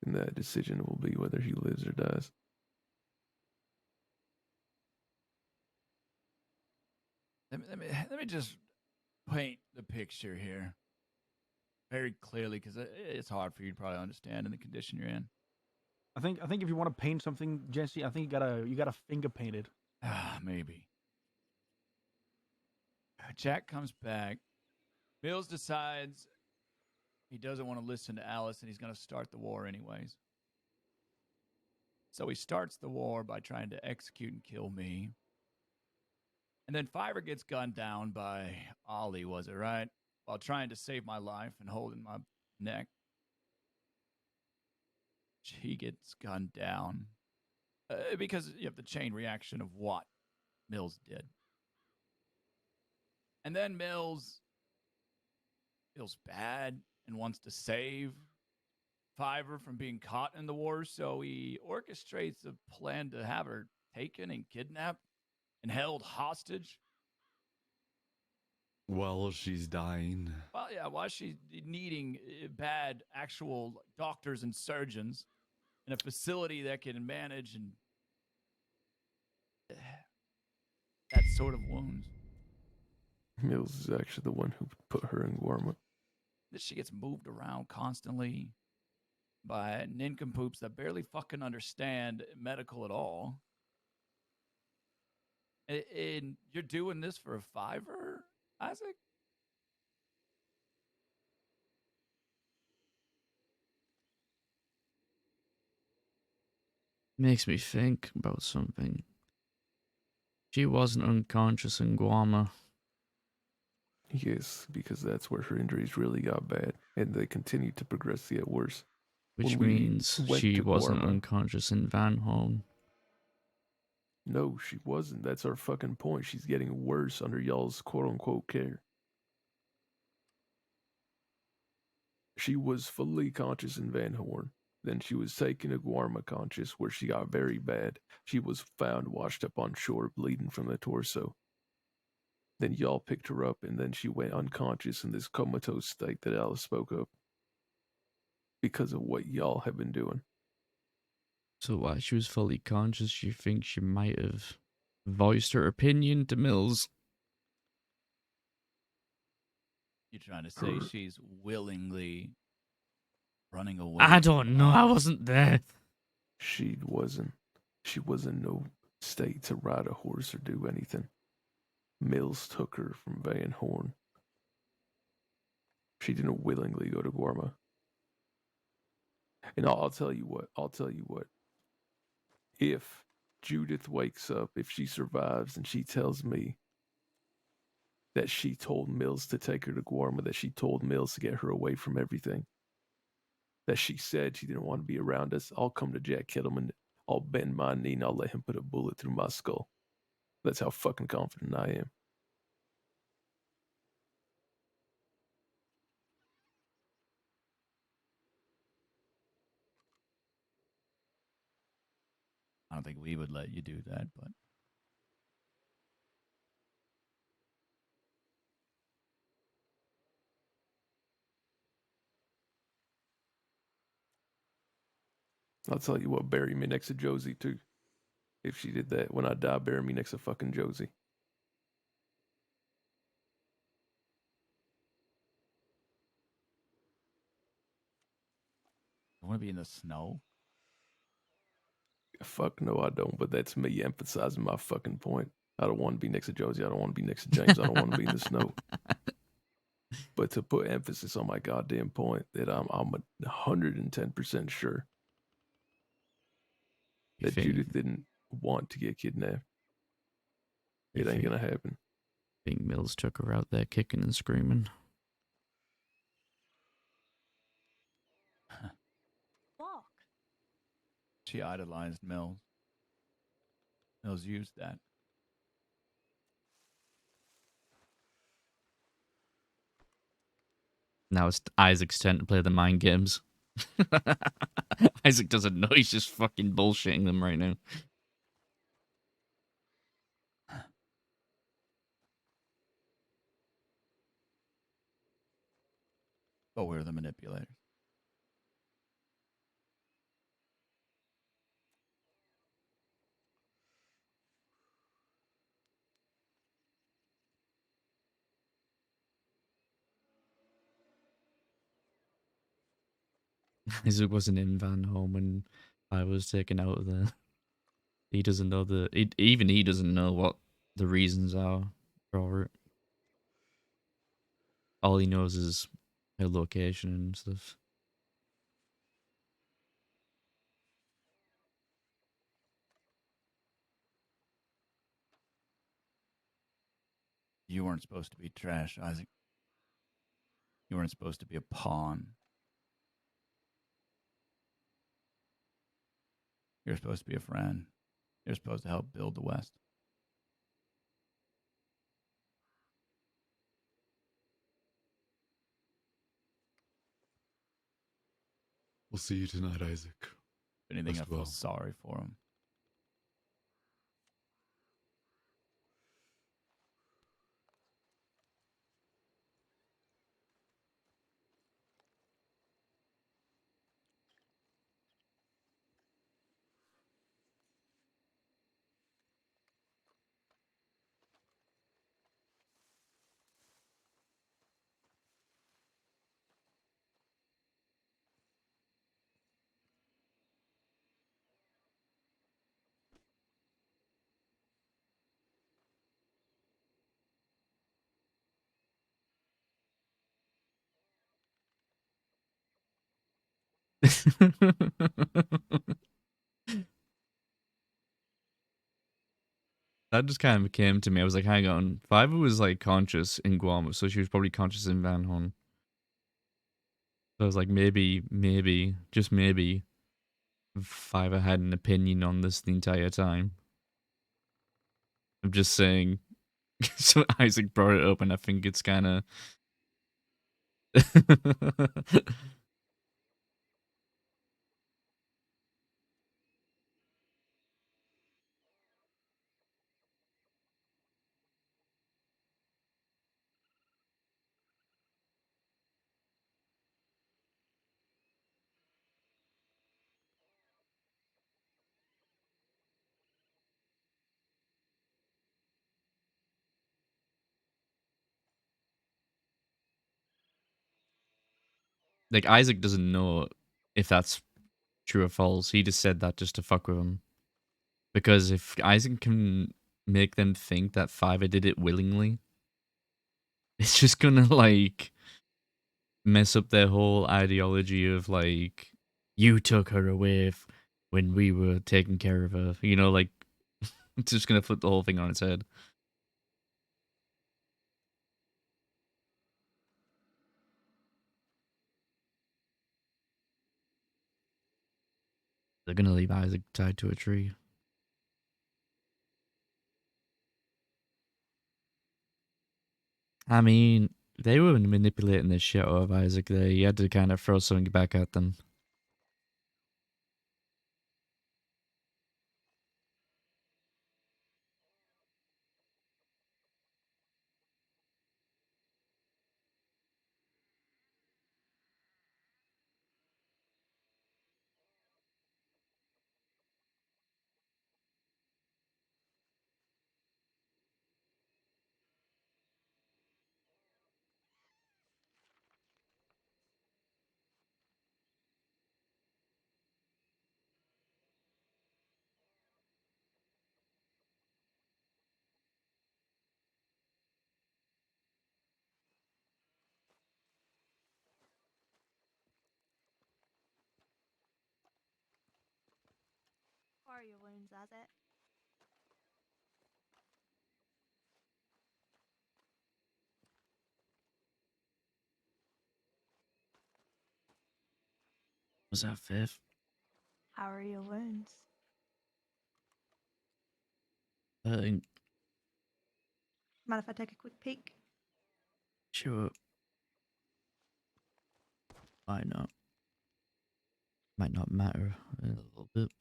F: And that decision will be whether he lives or dies.
B: Let me just paint the picture here very clearly, because it's hard for you to probably understand in the condition you're in.
E: I think if you want to paint something, Jesse, I think you gotta finger paint it.
B: Maybe. Jack comes back. Mills decides he doesn't want to listen to Alice, and he's going to start the war anyways. So he starts the war by trying to execute and kill me. And then Fiverr gets gunned down by Ollie, was it right? While trying to save my life and holding my neck. He gets gunned down. Because you have the chain reaction of what Mills did. And then Mills feels bad and wants to save Fiverr from being caught in the war, so he orchestrates a plan to have her taken and kidnapped and held hostage.
G: Well, she's dying.
B: Well, yeah, while she's needing bad actual doctors and surgeons in a facility that can manage and that sort of wounds.
F: Mills is actually the one who put her in Guarma.
B: She gets moved around constantly by nincompoops that barely fucking understand medical at all. And you're doing this for a Fiverr, Isaac?
D: Makes me think about something. She wasn't unconscious in Guarma.
F: Yes, because that's where her injuries really got bad, and they continued to progress to get worse.
D: Which
F: When we
D: means
F: went
D: she
F: to
D: wasn't
F: Guarma-
D: unconscious in Van Horn.
F: No, she wasn't. That's our fucking point. She's getting worse under y'all's quote-unquote care. She was fully conscious in Van Horn. Then she was taken to Guarma conscious, where she got very bad. She was found washed up on shore, bleeding from the torso. Then y'all picked her up, and then she went unconscious in this comatose state that Alice spoke of. Because of what y'all have been doing.
D: So while she was fully conscious, you think she might have voiced her opinion to Mills?
B: You're trying to say she's willingly running away?
D: I don't know. I wasn't there.
F: She wasn't. She was in no state to ride a horse or do anything. Mills took her from Van Horn. She didn't willingly go to Guarma. And I'll tell you what. If Judith wakes up, if she survives, and she tells me that she told Mills to take her to Guarma, that she told Mills to get her away from everything, that she said she didn't want to be around us, I'll come to Jack Kittleman, I'll bend my knee, and I'll let him put a bullet through my skull. That's how fucking confident I am.
B: I don't think we would let you do that, but
F: I'll tell you what, bury me next to Josie, too. If she did that, when I die, bury me next to fucking Josie.
B: I want to be in the snow.
F: Fuck no, I don't, but that's me emphasizing my fucking point. I don't want to be next to Josie. I don't want to be next to James. I don't want to be in the snow. But to put emphasis on my goddamn point that I'm 110% sure that Judith didn't want to get kidnapped. It ain't gonna happen.
D: I think Mills took her out there kicking and screaming.
H: Walk.
B: She idolized Mills. Mills used that.
D: Now it's Isaac's turn to play the mind games. Isaac doesn't know, he's just fucking bullshitting them right now.
B: But we're the manipulators.
D: Isaac wasn't in Van Home when I was taken out of there. He doesn't know even he doesn't know what the reasons are for it. All he knows is her location and stuff.
B: You weren't supposed to be trash, Isaac. You weren't supposed to be a pawn. You're supposed to be a friend. You're supposed to help build the West.
G: We'll see you tonight, Isaac.
B: If anything, I
G: Rest
B: feel
G: well.
B: sorry for him.
D: That just kind of came to me. I was like, hang on. Fiverr was like conscious in Guam, so she was probably conscious in Van Horn. So I was like, maybe, just maybe, Fiverr had an opinion on this the entire time. I'm just saying. So Isaac brought it up, and I think it's kind of. Like, Isaac doesn't know if that's true or false. He just said that just to fuck with him. Because if Isaac can make them think that Fiverr did it willingly, it's just gonna, like, mess up their whole ideology of, like, you took her away when we were taking care of her. You know, like, it's just gonna flip the whole thing on its head. They're gonna leave Isaac tied to a tree. I mean, they were manipulating the shit out of Isaac there. You had to kind of throw something back at them.
H: How are your wounds, Isaac?
D: Was that fifth?
H: How are your wounds?
D: Think
H: Mind if I take a quick peek?
D: sure. Might not. Might not matter a little bit.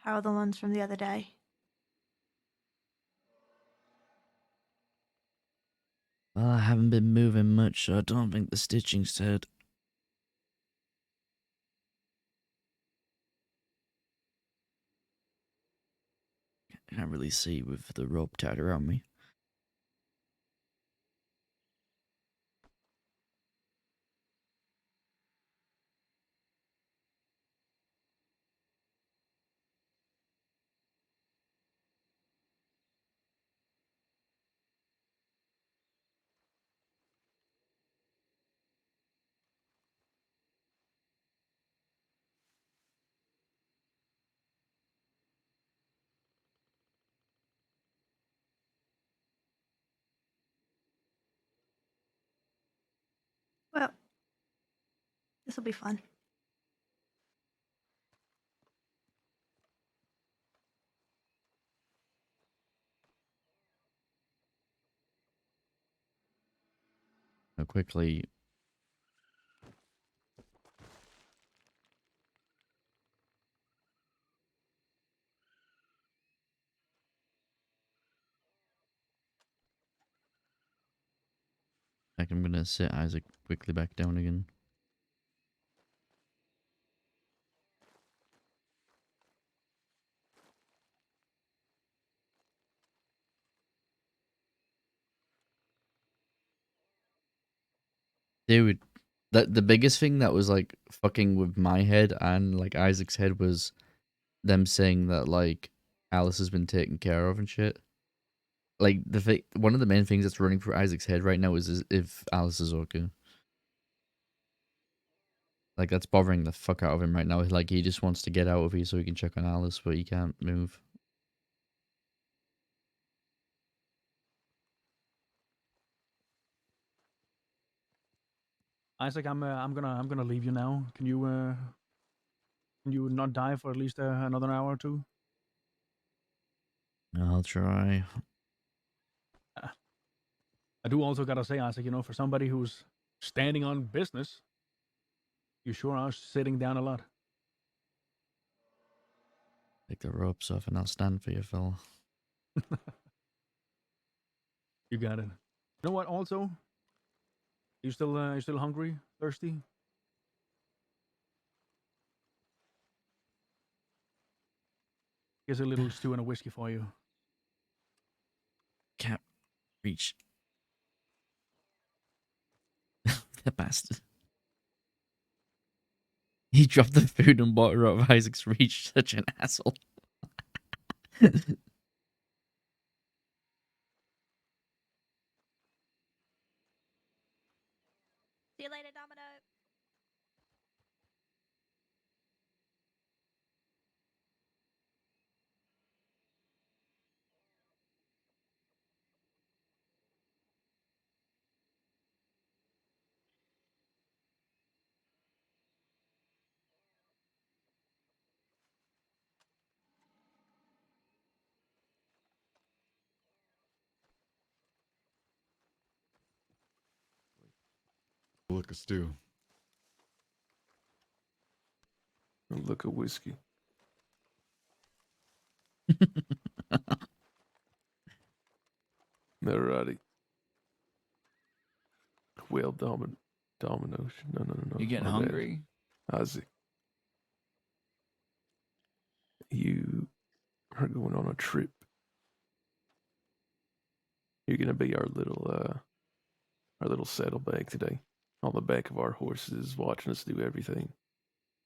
H: How are the ones from the other day?
D: Well, I haven't been moving much, so I don't think the stitching's said. Can't really see with the rope tied around me.
H: Well, this will be fun.
D: How quickly. Like I'm gonna sit Isaac quickly back down again. Dude, the biggest thing that was like fucking with my head and like Isaac's head was them saying that like Alice has been taken care of and shit. Like one of the main things that's running through Isaac's head right now is if Alice is okay. Like that's bothering the fuck out of him right now. Like he just wants to get out of here so he can check on Alice, but he can't move.
E: Isaac, I'm gonna leave you now. Can you not die for at least another hour or two?
D: I'll try.
E: I do also gotta say, Isaac, for somebody who's standing on business, you sure are sitting down a lot.
D: Take the ropes off and I'll stand for you, Phil.
E: You got it. You know what? Also, you still hungry, thirsty? Here's a little stew and a whiskey for you.
D: Can't reach. The bastard. He dropped the food and water out of Isaac's reach. Such an asshole.
H: See you later, Domino.
G: Look, a stew.
F: A look of whiskey. Alrighty. Well, dominoes. No.
B: You getting
F: my bad.
B: hungry?
F: Isaac, you are going on a trip. You're gonna be our little saddlebag today. On the back of our horses, watching us do everything.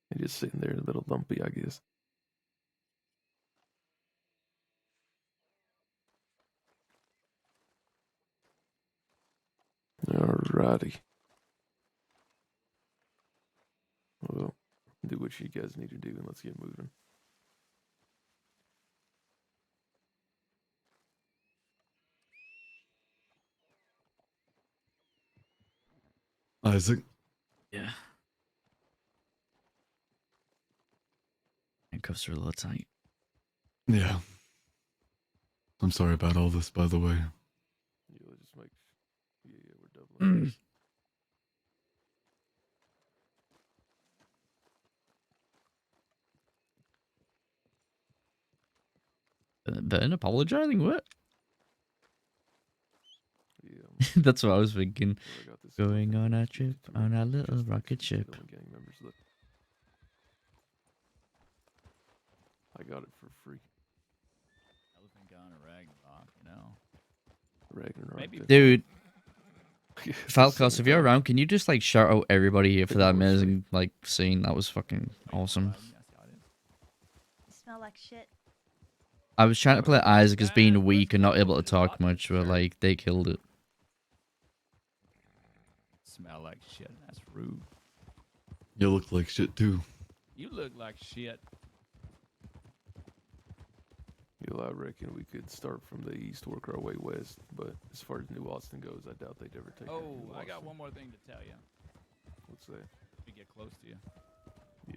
F: And just sitting there a little lumpy, I guess. Alrighty. Well, do what you guys need to do and let's get moving.
G: Isaac,
D: Yeah. Handcuffs are a little tight.
G: yeah. I'm sorry about all this, by the way.
F: Yeah, let's just make. Yeah, we're doubling.
D: Burn apologizing? What?
F: Yeah,
D: That's what I was thinking.
F: I got this
D: Going on a
F: elephant
D: trip
F: to
D: on
F: make
D: our little
F: just like
D: rocket
F: some
D: ship.
F: villain gang members look. I got it for free.
B: Elephant gone a Ragnarok, you know.
F: Ragnarok.
B: Maybe
D: Dude,
F: Yeah,
D: Falcos,
F: same
D: if you're
F: time.
D: around, can you just like shout out everybody here for that
F: Of course,
D: amazing like scene? That was fucking awesome.
H: You smell like shit.
D: I was trying to play Isaac as
B: Guys,
D: being
B: let's
D: weak and
B: go
D: not able to
B: to
D: talk
B: Lots
D: much, but
B: Shirt.
D: like they killed it.
B: Smell like shit. That's rude.
G: You look like shit too.
B: You look like shit.
F: I reckon we could start from the east, work our way west. But as far as New Austin goes, I doubt they'd ever take.
B: Oh,
F: New
B: I got
F: Austin.
B: one more thing to tell you.
F: What's that?
B: Let me get close to you.
F: Yeah.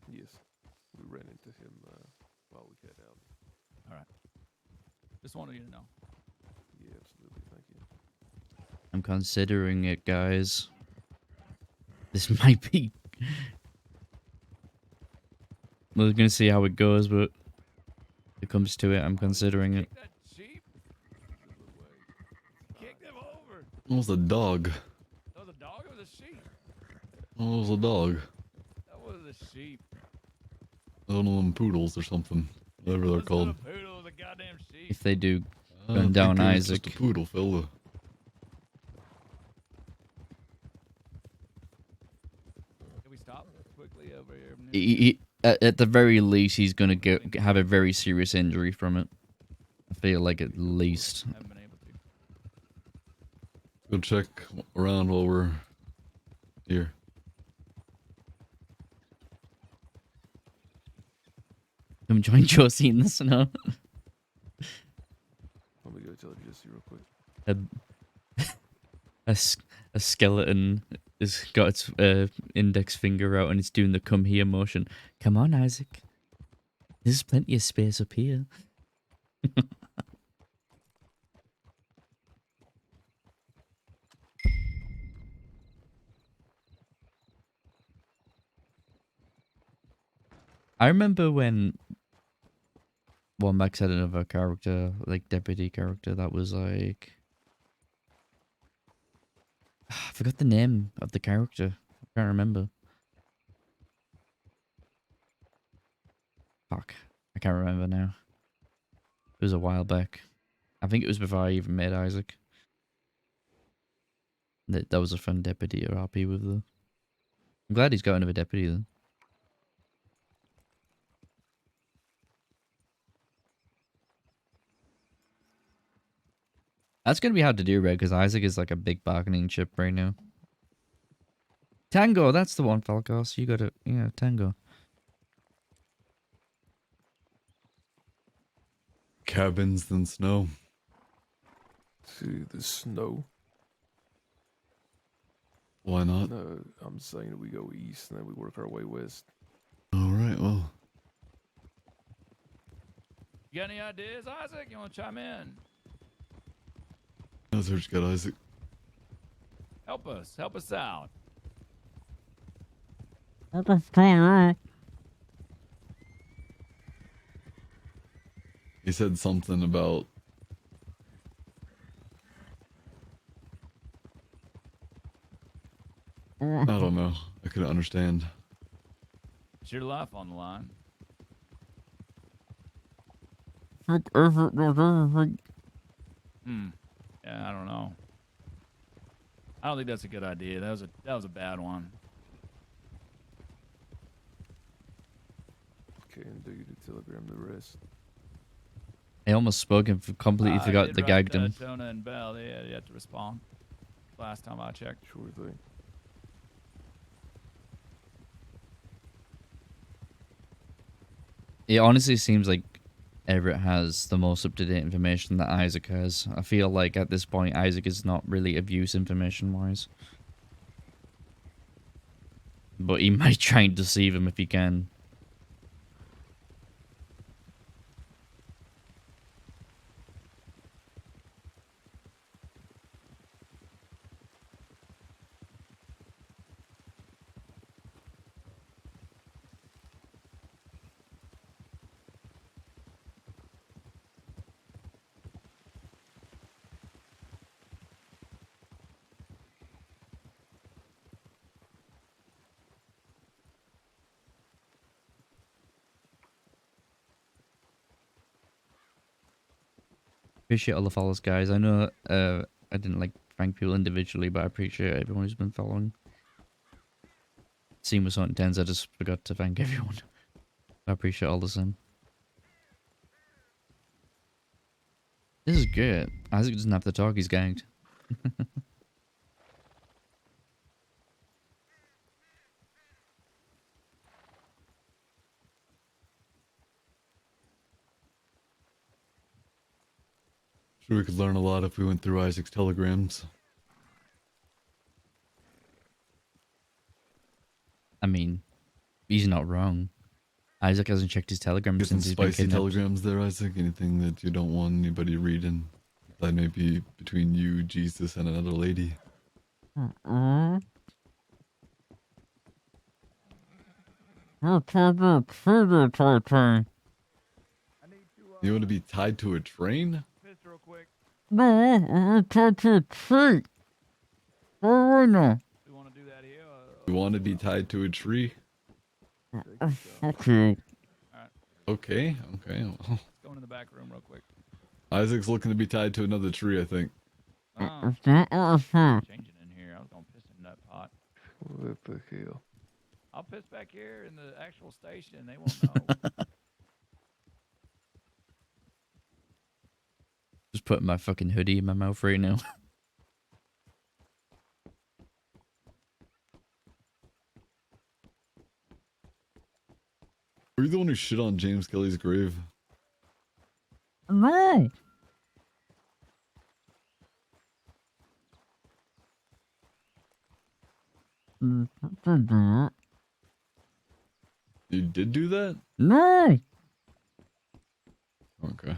F: Yes, we ran into him while we head out.
B: All right. Just wanted you to know.
F: Yeah, absolutely. Thank you.
D: I'm considering it, guys. This might be. We're gonna see how it goes, but if it comes to it, I'm considering it.
B: Kick that sheep. Kick them over.
G: It was a dog.
B: That was a dog or was a sheep?
G: Oh, it was a dog.
B: That was a sheep.
G: One of them poodles or something. Whatever they're
B: What's
G: called.
B: a poodle? It was a goddamn sheep.
D: If they do,
G: I
D: gun
G: think
D: down
G: it was
D: Isaac.
G: Just a poodle, fella.
B: Can we stop quickly over here?
D: At the very least, he's gonna have a very serious injury from it. I feel like at least.
B: Haven't been able to.
G: Go check around while we're here.
D: Come join Josie in the snow.
F: Let me go tell Jesse real quick.
D: A skeleton has got its index finger out and it's doing the come here motion. Come on, Isaac. There's plenty of space up here. I remember when Wombax had another character, like deputy character, that was like... I forgot the name of the character. I can't remember. Fuck. I can't remember now. It was a while back. I think it was before I even met Isaac. That was a fun deputy to RP with though. I'm glad he's got another deputy then. That's gonna be hard to do, Red, because Isaac is like a big bargaining chip right now. Tango, that's the one, Falcos. You got it. Yeah, Tango.
G: Cabins in snow.
F: To the snow.
G: Why not?
F: No, I'm saying that we go east and then we work our way west.
G: Alright, well.
B: You got any ideas, Isaac? You want to chime in?
G: How's yours got, Isaac?
B: Help us. Help us out.
I: Help us clear out.
G: He said something about... I don't know. I couldn't understand.
B: It's your life on the line. Yeah, I don't know. I don't think that's a good idea. That was a bad one.
F: Okay, and do you telegram the rest?
D: I almost spoke and completely
B: I
D: forgot
B: did
D: the
B: write,
D: gagged him.
B: Tona and Bell, they had to respond. Last time I checked.
F: Sure thing.
D: It honestly seems like Everett has the most up-to-date information that Isaac has. I feel like at this point, Isaac is not really of use information-wise. But he might try and deceive him if he can. Appreciate all the follows, guys. I know I didn't like thank people individually, but I appreciate everyone who's been following. Scene was so intense, I just forgot to thank everyone. I appreciate all the same. This is good. Isaac doesn't have to talk, he's gagged.
G: Sure, we could learn a lot if we went through Isaac's telegrams.
D: I mean, he's not wrong. Isaac hasn't checked his telegram
G: Get some
D: since he's been
G: spicy
D: kidnapped.
G: telegrams there, Isaac. Anything that you don't want anybody reading? That may be between you, Jesus, and another lady.
I: Uh-uh. I'll tell the prison paper.
G: You want to be tied to a train?
B: Piss real quick.
I: But I'll tell the tree. Oh, no.
B: We want to do that here.
G: You want to be tied to a tree?
I: Okay.
G: Okay, okay. Well,
B: Going in the back room real quick.
G: Isaac's looking to be tied to another tree, I think.
B: Oh,
I: That also.
B: changing in here. I was gonna piss in that pot.
F: What the hell?
B: I'll piss back here in the actual station. They won't know.
D: Just putting my fucking hoodie in my mouth right now.
G: Were you the one who shit on James Kelly's grave?
I: Right. That.
G: You did do that?
I: No.
G: Okay.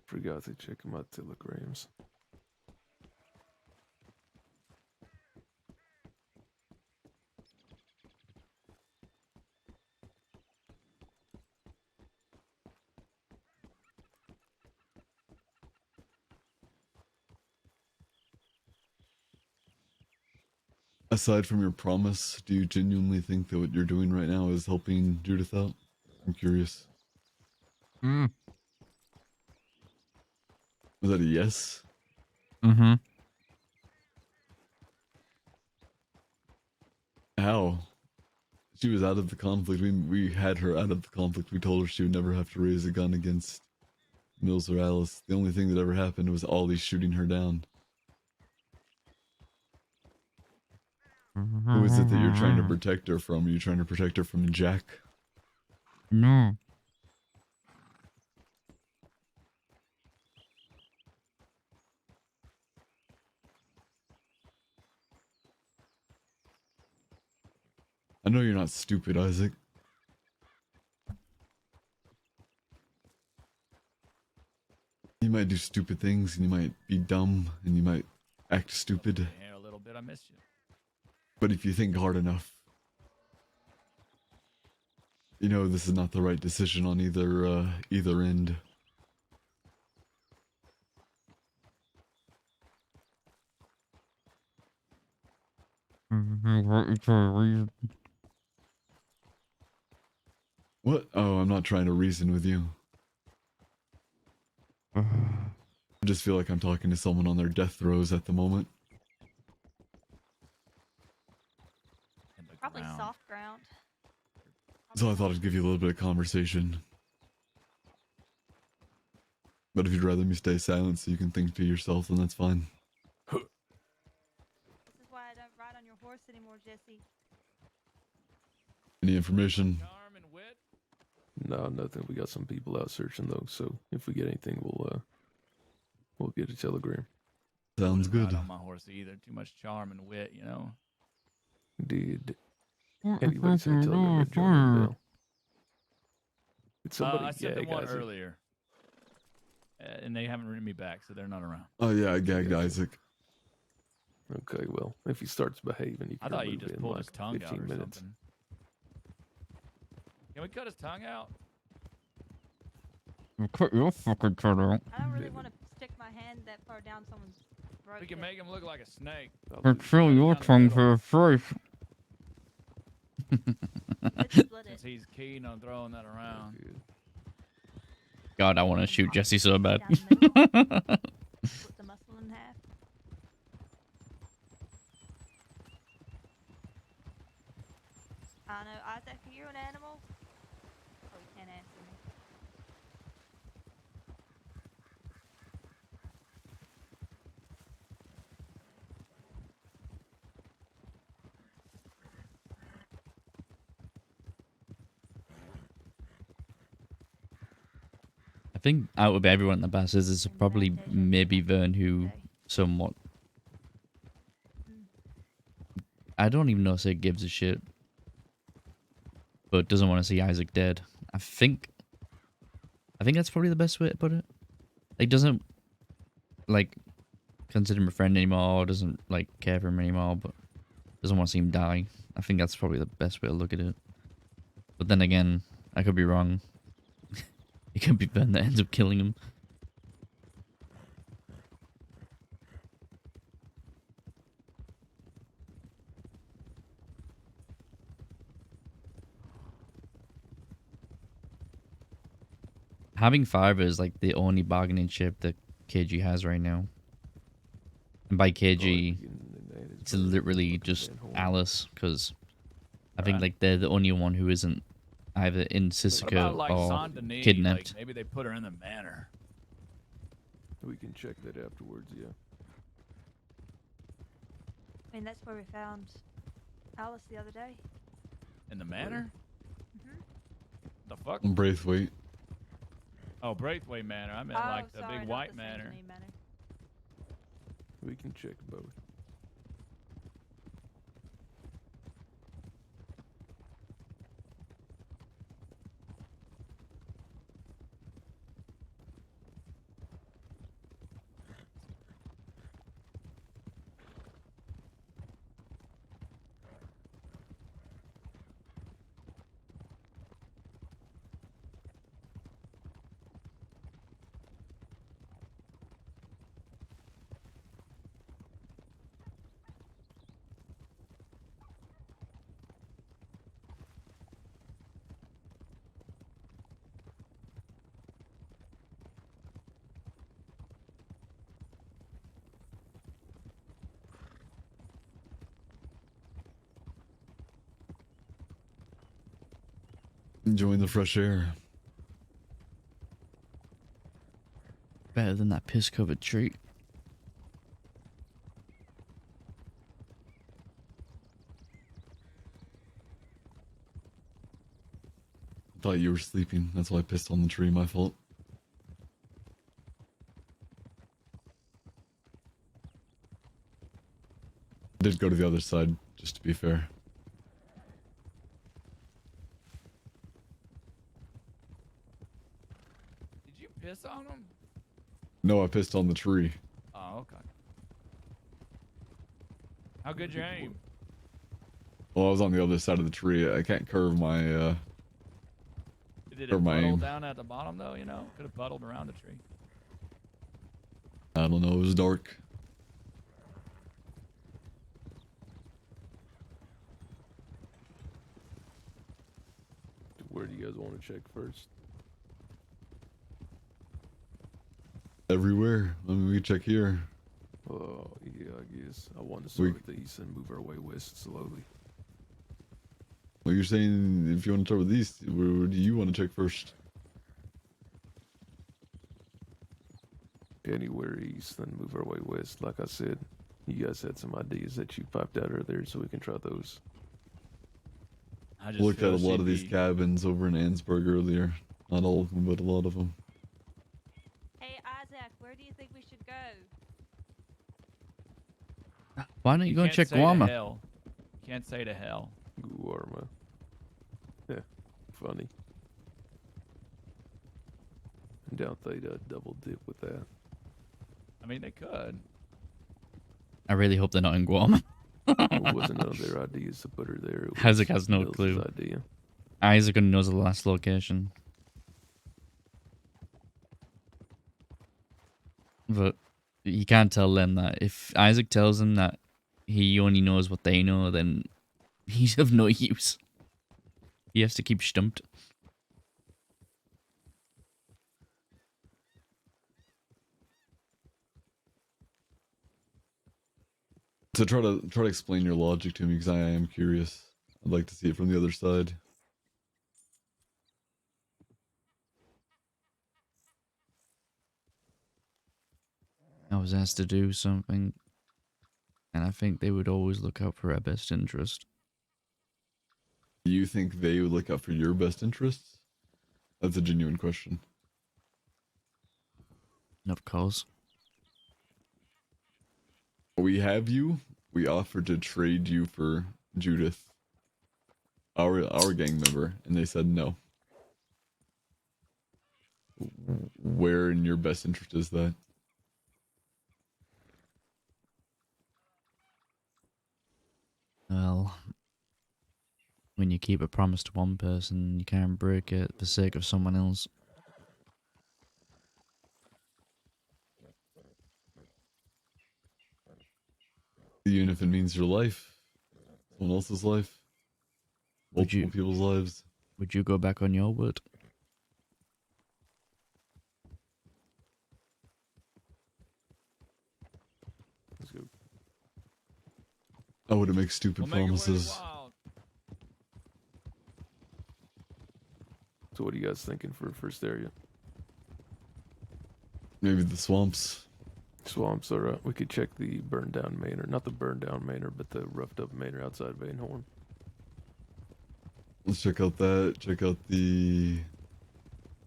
F: Forgot to check my telegrams.
G: Aside from your promise, do you genuinely think that what you're doing right now is helping Judith out? I'm curious.
D: Mm.
G: Was that a yes?
D: Mm-hmm.
G: How? She was out of the conflict. We had her out of the conflict. We told her she would never have to raise a gun against Mills or Alice. The only thing that ever happened was Ollie shooting her down. Who is it that you're trying to protect her from? Are you trying to protect her from Jack?
I: No.
G: I know you're not stupid, Isaac. You might do stupid things, and you might be dumb, and you might act stupid.
B: Here a little bit. I missed you.
G: But if you think hard enough, you know this is not the right decision on either end. What? Oh, I'm not trying to reason with you. I just feel like I'm talking to someone on their death throes at the moment.
B: In the
H: Probably
B: ground.
H: soft ground.
G: So I thought I'd give you a little bit of conversation. But if you'd rather me stay silent so you can think to yourself, then that's fine.
H: This is why I don't ride on your horse anymore, Jesse.
G: Any information?
B: Charm and wit.
F: No, nothing. We got some people out searching though, so if we get anything, we'll get a telegram.
G: Sounds
B: Wouldn't
G: good.
B: ride on my horse either. Too much charm and wit, you know.
F: Did anybody send a telegram to John Bell? Did somebody
B: I sent them
F: gag
B: one
F: Isaac?
B: earlier, and they haven't written me back, so they're not around.
G: Oh yeah, I gagged Isaac.
F: Okay, well, if he starts behaving, you
B: I
F: can
B: thought you
F: remove
B: just
F: it in
B: pulled
F: like
B: his tongue out
F: 15
B: or
F: minutes.
B: something. Can we cut his tongue out?
I: Cut your fucking tongue out.
H: I don't really want to stick my hand that far down someone's throat.
B: We can make him look like a snake.
F: I'll do-
I: Fill your tongue for a fish.
H: Split
B: Since
H: it.
B: he's keen on throwing that around.
F: Good.
D: God, I want to shoot Jesse so bad.
H: Down the middle. Split the muscle in half. I don't know, Isaac, are you an animal? Oh, you can't answer me.
D: I think out of everyone in the basses, it's probably maybe Vern who somewhat. I don't even know if it gives a shit, but doesn't want to see Isaac dead. I think that's probably the best way to put it. Like, doesn't like consider him a friend anymore, doesn't like care for him anymore, but doesn't want to see him die. I think that's probably the best way to look at it. But then again, I could be wrong. It could be Ben that ends up killing him. Having Fiverr is like the only bargaining chip that KG has right now. And by KG, it's literally just Alice, because I think like they're the only one who isn't either in
B: What
D: Sisika
B: about like
D: or
B: Saint Denis?
D: kidnapped.
B: Like, maybe they put her in the manor.
F: We can check that afterwards, yeah.
H: I mean, that's where we found Alice the other day.
B: In the manor? The fuck?
G: Braithwaite.
B: Oh, Braithwaite Manor. I meant
H: Oh,
B: like the
H: sorry,
B: big
H: not
B: white
H: the
B: manor.
H: Saint-Denis Manor.
F: We can check both.
G: Enjoying the fresh air.
D: Better than that piss-covered tree.
G: Thought you were sleeping. That's why I pissed on the tree. My fault. Did go to the other side, just to be fair.
B: Did you piss on him?
G: No, I pissed on the tree.
B: Oh, okay. How good your aim?
G: Well, I was on the other side of the tree. I can't curve my,
B: Did
G: Or
B: it
G: my
B: puddle
G: aim.
B: down at the bottom though? You know, could have puddled around the tree.
G: I don't know, it was dark.
F: Where do you guys want to check first?
G: Everywhere. I mean, we can check here.
F: Oh, yeah, I guess. I want to start with the east and move our way west slowly.
G: Well, you're saying if you want to start with these, where do you want to check first?
F: Anywhere east, then move our way west. Like I said, you guys had some ideas that you popped out earlier, so we can try those.
B: I
G: I looked at a lot of these cabins over in Ansburg earlier. Not all of them, but a lot of them.
H: Hey, Isaac, where do you think we should go?
D: Why don't you go and check Guarma?
B: You can't say to hell.
F: Guarma. Yeah, funny. I doubt they'd double dip with that.
B: I mean, they could.
D: I really hope they're not in Guam.
F: It wasn't none of their ideas to put her there. It was
D: Isaac has no
F: Nels's
D: clue.
F: idea.
D: Isaac only knows the last location. But you can't tell them that. If Isaac tells them that he only knows what they know, then he's of no use. He has to keep stumped.
G: So try to explain your logic to me, because I am curious. I'd like to see it from the other side.
D: I was asked to do something, and I think they would always look out for our best interest.
G: Do you think they would look out for your best interests? That's a genuine question.
D: Of course.
G: We have you. We offered to trade you for Judith, our gang member, and they said no. Where in your best interest is that?
D: Well, when you keep a promise to one person, you can't break it for the sake of someone else.
G: Even if it means your life, someone else's life, multiple people's lives.
D: Would you go back on your word?
F: Let's go.
G: I wouldn't make stupid promises.
F: So what are you guys thinking for first area?
G: Maybe the swamps.
F: Swamps, alright. We could check the burned down manor. Not the burned down manor, but the roughed up manor outside Vainhorn.
G: Let's check out that. Check out the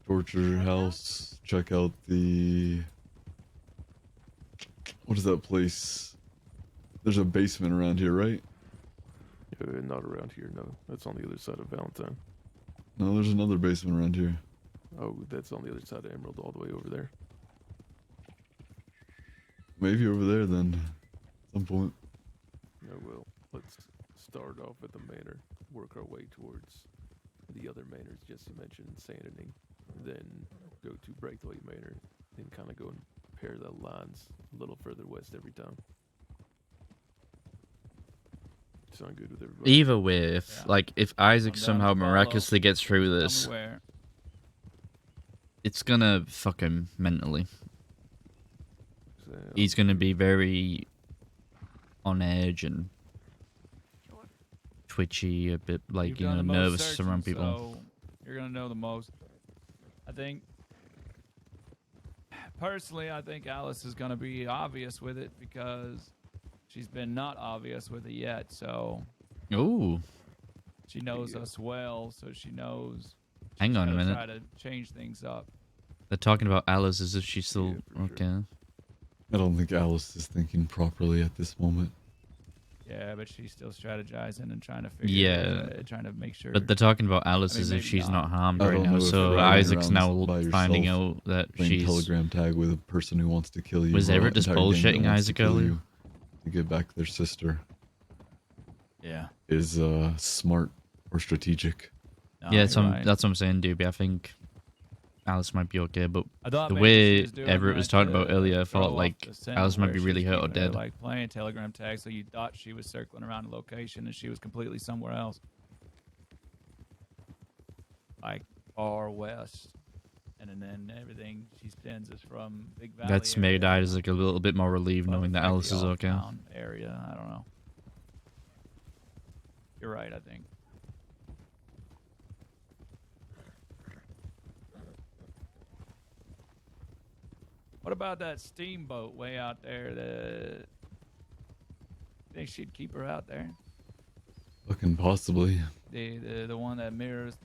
G: torture house. Check out the... What is that place? There's a basement around here, right?
F: Not around here, no. That's on the other side of Valentine.
G: No, there's another basement around here.
F: Oh, that's on the other side of Emerald, all the way over there.
G: Maybe over there then, at some point.
F: No, well, let's start off at the manor, work our way towards the other manors just you mentioned, Sanity, then go to Braithwaite Manor, then kind of go and pair the lines a little further west every time. Sound good with everybody?
D: Either way, if Isaac somehow miraculously gets through this, it's gonna fuck him mentally. He's gonna be very on edge and twitchy, a bit like, you know, nervous around people.
B: So you're gonna know the most. I think, personally, I think Alice is gonna be obvious with it because she's been not obvious with it yet. So,
D: ooh,
B: she knows us well, so she knows.
D: Hang on a minute.
B: Try to change things up.
D: They're talking about Alice as if she's still okay. Sure.
G: I don't think Alice is thinking properly at this moment.
B: Yeah, but she's still strategizing and trying to figure trying to make sure.
D: But they're talking about Alice as if she's not harmed right now. So Isaac's now finding out that she's
G: telegram tag with a person who wants to kill you.
D: Was Everett just bullshitting Isaac earlier?
G: To get back their sister.
B: Yeah.
G: Is smart or strategic.
D: No, yeah, that's what I'm saying, Doobie. I think Alice might be okay, but the way Everett was talking about earlier, I felt like Alice might be really hurt or dead.
B: Like playing telegram tag, so you thought she was circling around a location and she was completely somewhere else. like far west, and then everything she sends us from Big Valley.
D: That's
B: area,
D: made Isaac a little bit more relieved
B: but
D: knowing
B: it's
D: that
B: like
D: Alice
B: the
D: is okay.
B: Old-town area. I don't know. You're right, I think. What about that steamboat way out there? Think she'd keep her out there?
G: Fucking possibly.
B: The one that mirrors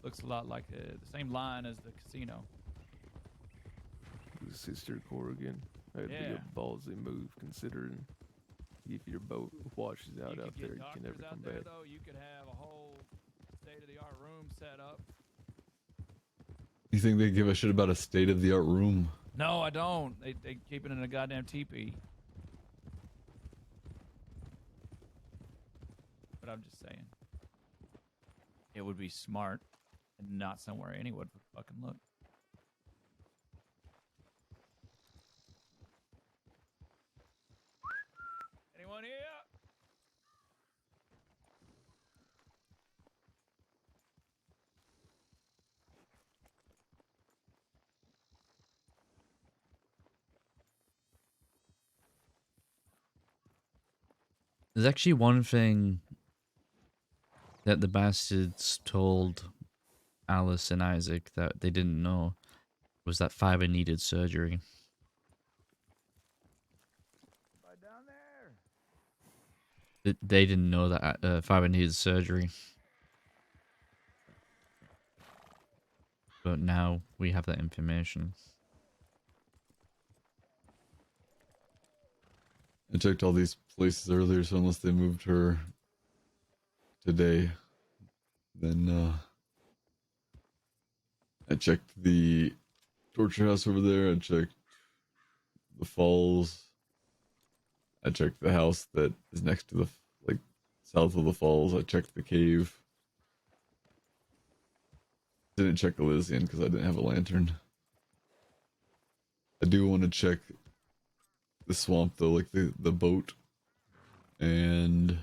B: looks a lot like the same line as the casino.
F: The sister Corrigan. That'd be
B: Yeah.
F: a ballsy move, considering if your boat washes out
B: You
F: out
B: could
F: there,
B: get
F: you can
B: doctors
F: never
B: out
F: come
B: there,
F: back.
B: though. You could have a whole state-of-the-art room set up.
G: You think they give a shit about a state-of-the-art room?
B: No, I don't. They keep it in a goddamn teepee. But I'm just saying, it would be smart and not somewhere anyone would fucking look. Anyone here?
D: There's actually one thing that the bastards told Alice and Isaac that they didn't know, was that Fiverr needed surgery.
B: Right down there.
D: They didn't know that Fiverr needed surgery. But now we have that information.
G: I checked all these places earlier, so unless they moved her today, then I checked the torture house over there. I checked the falls. I checked the house that is next to the south of the falls. I checked the cave. Didn't check Elysian because I didn't have a lantern. I do want to check the swamp though, like the boat and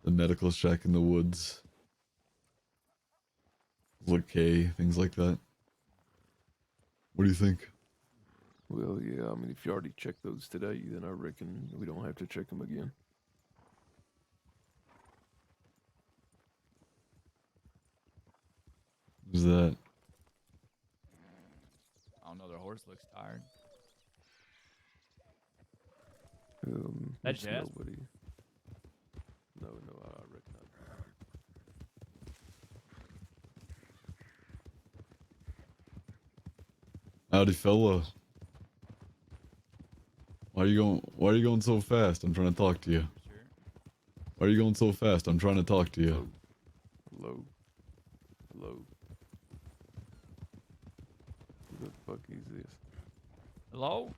G: the medical shack in the woods. Look K, things like that. What do you think?
F: Well, yeah, I mean, if you already checked those today, then I reckon we don't have to check them again.
G: Who's that?
B: I don't know. Their horse looks tired.
F: It's
B: That's Jasper.
F: nobody. No, I reckon not.
G: Howdy, fella. Why are you going so fast? I'm trying to talk to you.
B: Sure.
G: Why are you going so fast? I'm trying to talk to you.
F: Hello. Hello. Who the fuck is this?
B: Hello?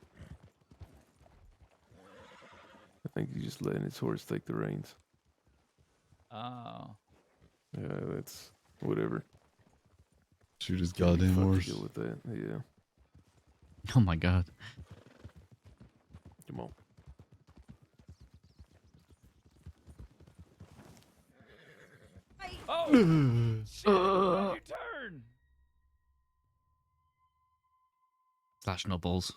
F: I think he's just letting his horse take the reins.
B: Oh.
F: Yeah, that's whatever.
G: Shoot his
F: Can't be
G: goddamn
F: fucked to
G: horse.
F: deal with that. Yeah.
D: Oh my god.
F: Come on.
B: Oh! Shit! Why'd you turn?
D: Slash no balls.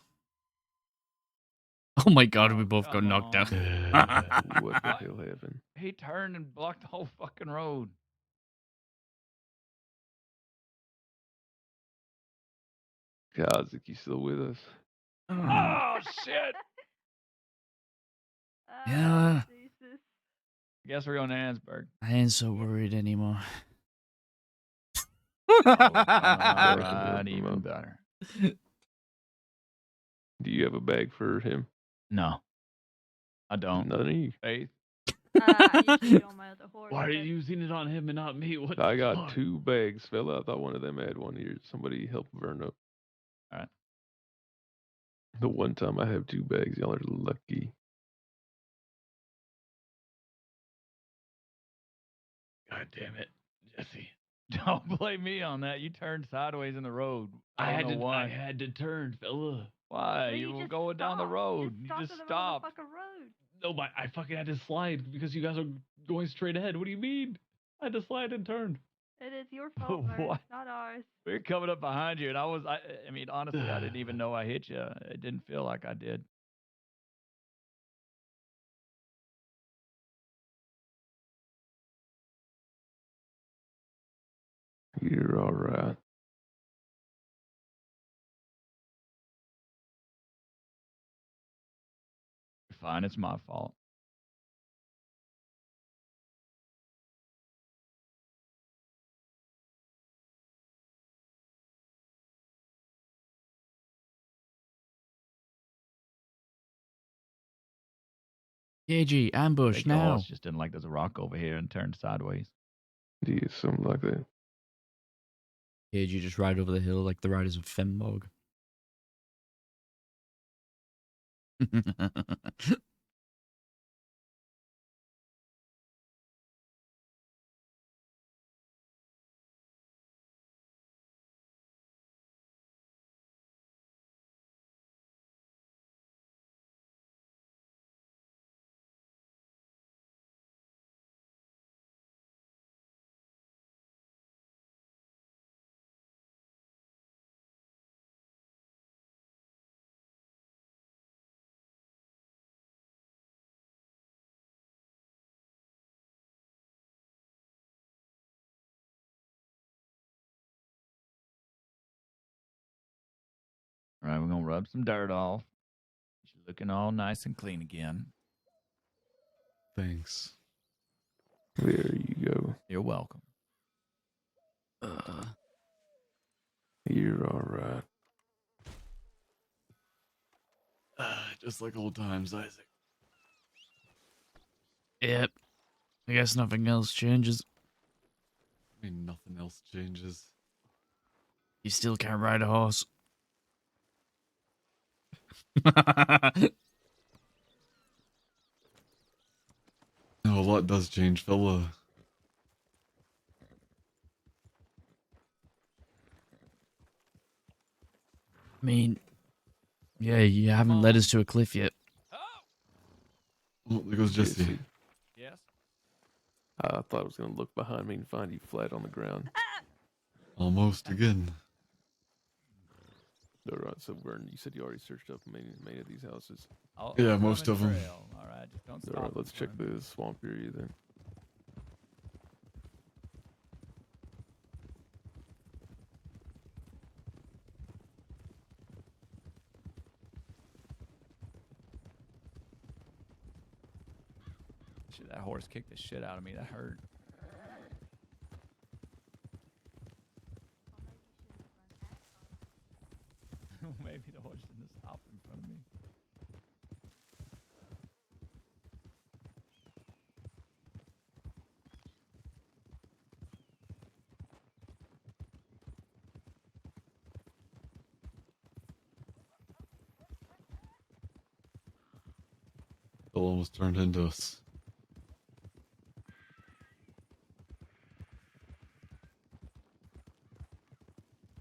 D: Oh my god, we
B: Oh,
D: both got
B: come
D: knocked out.
F: What the hell happened?
B: He turned and blocked the whole fucking road.
F: Kazik, you still with us?
B: Oh, shit!
D: Yeah.
H: Jesus.
B: Guess we're going to Ansburg.
D: I ain't so worried anymore.
B: Alright, even better.
F: Do you have a bag for him?
B: No. I don't.
F: None of you.
B: Faith?
H: I usually do on my other horse.
G: Why are
H: but-
G: you using it on him and not me? What?
F: I
G: the
F: got
G: fuck?
F: 2 bags, fella. I thought one of them had one here. Somebody help Vern up.
B: Alright.
F: The one time I have 2 bags, y'all are lucky.
G: God damn it, Jesse.
B: Don't blame me on that. You turned sideways in the road.
G: I
B: don't
G: had
B: know
G: to.
B: why.
G: I had to turn, fella.
B: Why?
H: Well,
B: You were
H: just
B: going down the
H: stopped.
B: road. You
H: Stop
B: just
H: in the middle of
B: stopped.
H: the fucking road.
G: No, but I fucking had to slide because you guys are going straight ahead. What do you mean? I had to slide and turn.
H: It is your fault, Bird,
B: What?
H: not ours.
B: We were coming up behind you, and I mean, honestly, I didn't even know I hit you. It didn't feel like I did.
F: You're all right.
B: Fine, it's my fault.
D: KG, ambush
B: Think your
D: now.
B: horse just didn't like there's a rock over here and turned sideways.
F: Yeah, something like that.
D: KG just ride over the hill like the riders of Fembog.
B: All right, we're gonna rub some dirt off. You're looking all nice and clean again.
G: Thanks.
F: There you go.
B: You're welcome.
F: You're all right.
G: Just like old times, Isaac.
D: Yep. I guess nothing else changes.
G: I mean, nothing else changes.
D: You still can't ride a horse.
G: No, a lot does change, fella.
D: I mean, yeah, you haven't led us to a cliff yet.
G: Oh, there goes Jesse.
F: Jesse.
B: Yes.
F: I thought I was gonna look behind me and find you flat on the ground.
G: Almost again.
F: All right, so Vern, you said you already searched up many of these houses.
G: Yeah,
B: I'll
G: most
B: run
G: of
B: the
G: 'em.
B: trail. All right, just don't stop.
F: All right, let's
B: for
F: check
B: me.
F: the swamp area then.
B: Shit, that horse kicked the shit out of me. That hurt. Maybe the horse shouldn't have stopped in front of me.
G: Phil almost turned into us.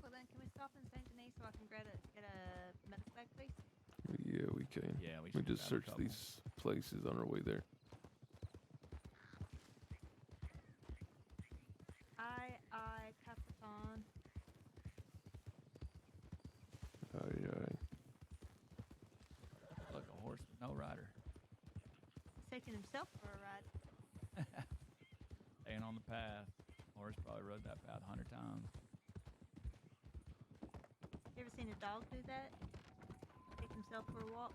H: Well then, can we stop in Saint Denis so I can get a medic bag, please?
F: Yeah, we can.
B: Yeah, we
F: We
B: should
F: just
B: grab a
F: searched
B: couple.
F: these places on our way there.
H: I Capitan.
F: Aye.
B: Look, a horse with no rider.
H: He's taking himself for a ride.
B: Staying on the path. Horse probably rode that path 100 times.
H: You ever seen a dog do that? Take himself for a walk?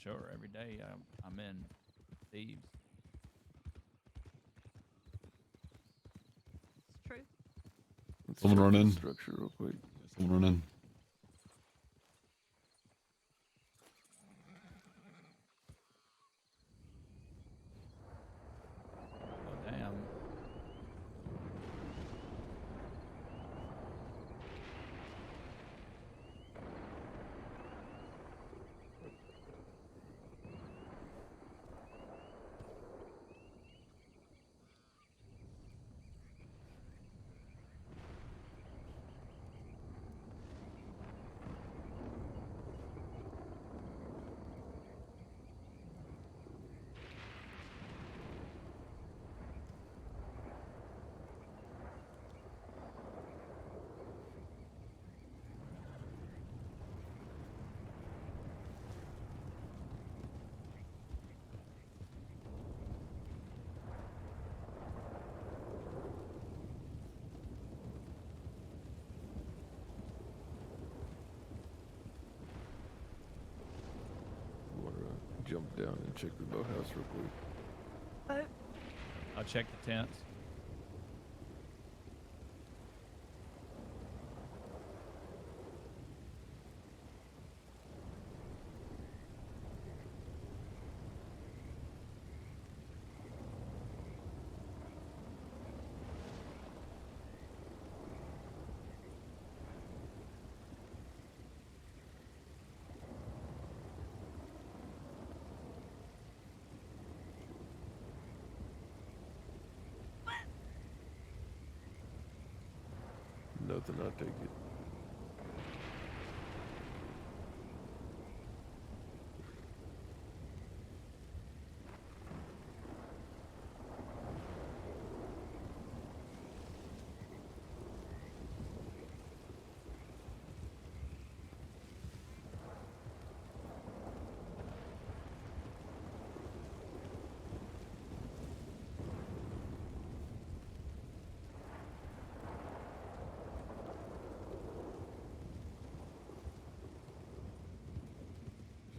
B: Sure. Every day I'm in thieves.
H: It's true.
F: Let's
G: Someone
F: check
G: run
F: the
G: in.
F: structure real quick.
G: Someone run in.
B: Oh, damn.
F: jump down and check the boathouse real quick.
B: I'll check the tents.
F: Nothing, I'll take it.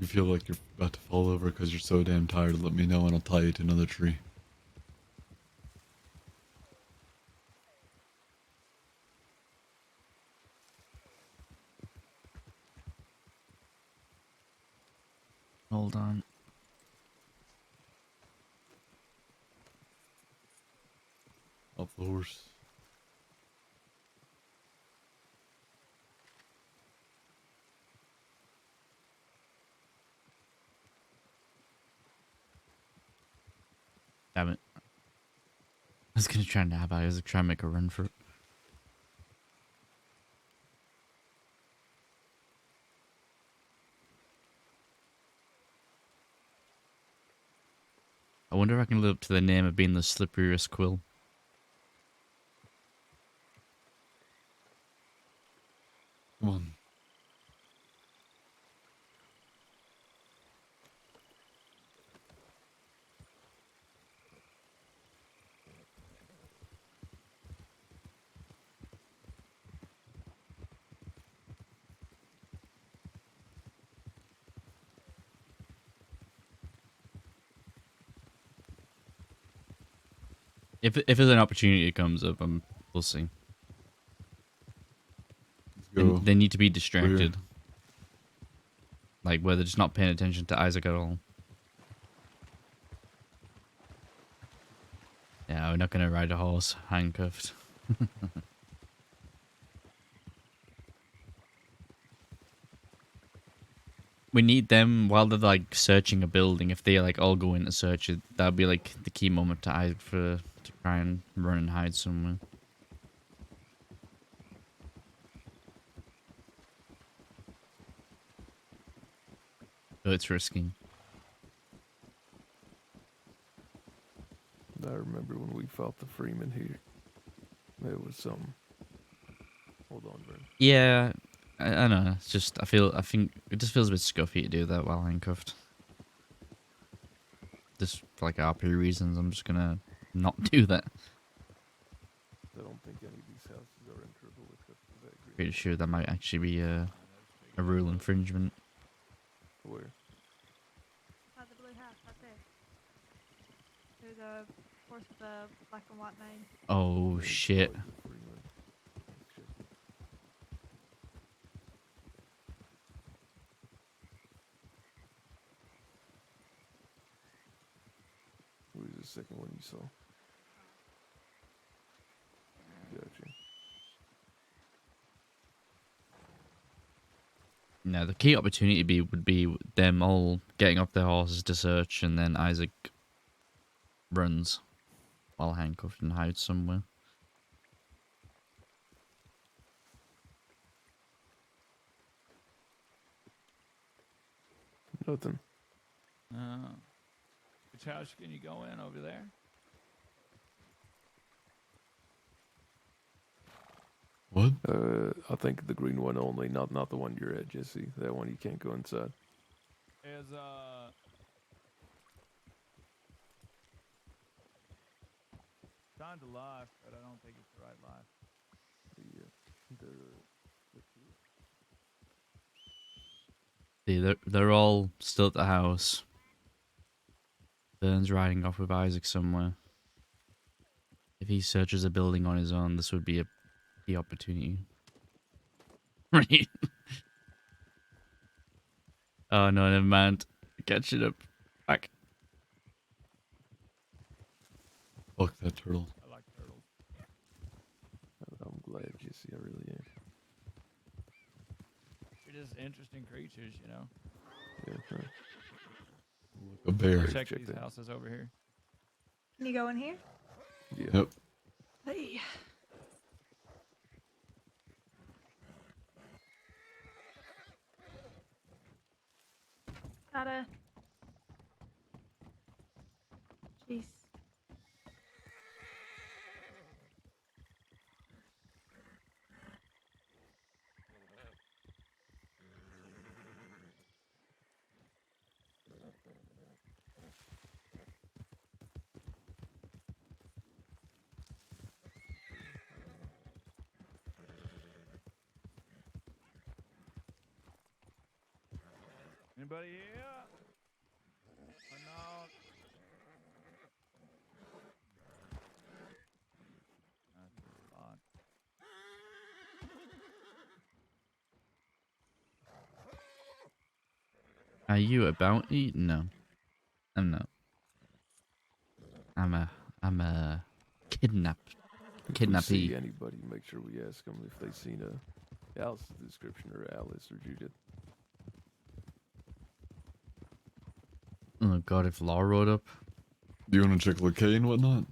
G: If you feel like you're about to fall over because you're so damn tired, let me know and I'll tie you to another tree.
D: Hold on.
G: Off the horse.
D: Damn it. I was gonna try and nab it. I was trying to make a run for it. I wonder if I can live up to the name of being the slipperiest Quil.
G: Come on.
D: If there's an opportunity that comes up, we'll see.
G: Let's go.
D: They need to be
G: Over here.
D: distracted. Like where they're just not paying attention to Isaac at all. Yeah, we're not gonna ride a horse handcuffed. We need them while they're like searching a building. If they like all go in to search it, that'll be like the key moment to Isaac to try and run and hide somewhere. So it's risky.
F: I remember when we fought the Freeman here. It was something. Hold on, Vern.
D: Yeah, I don't know. It's just I think it just feels a bit scuffy to do that while handcuffed. Just for like RP reasons, I'm just gonna not do that.
F: I don't think any of these houses are enterable except for that green.
D: Pretty sure that might actually be a rule infringement.
F: Where?
H: Oh, the blue house, right there. There's a horse with a black and white mane.
D: Oh
F: It's
D: shit!
F: probably the Freeman. Let's check it. Who's the second one you saw? Gotcha.
D: No, the key opportunity would be them all getting off their horses to search, and then Isaac runs while handcuffed and hides somewhere.
F: Nothing.
B: Which house can you go in over there?
G: What?
F: I think the green one only, not the one you're at, Jesse. That one you can't go inside.
B: Is Time to Life, but I don't think it's the right life.
F: The
D: They're all still at the house. Vern's riding off with Isaac somewhere. If he searches a building on his own, this would be the opportunity. Right? Oh no, never mind. Catch it up. Back.
G: Fuck that turtle.
B: I like turtles.
F: I'm glad, Jesse. I really am.
B: They're just interesting creatures, you know.
F: Yeah, right.
G: A bear.
B: Check
F: check
B: these
F: that.
B: houses over here.
H: Can you go in here?
F: Yeah.
G: Yep.
H: Hey. Gotta. Jeez.
B: Anybody here? Or not? That's a lot.
D: Are you a bounty? No. I'm not. I'm a
F: If we see
D: kidnappee.
F: anybody, make sure we ask them if they've seen Alice's description or Alice or Judith.
D: Oh god, if Law rode up.
G: Do you want to check Lacay and whatnot?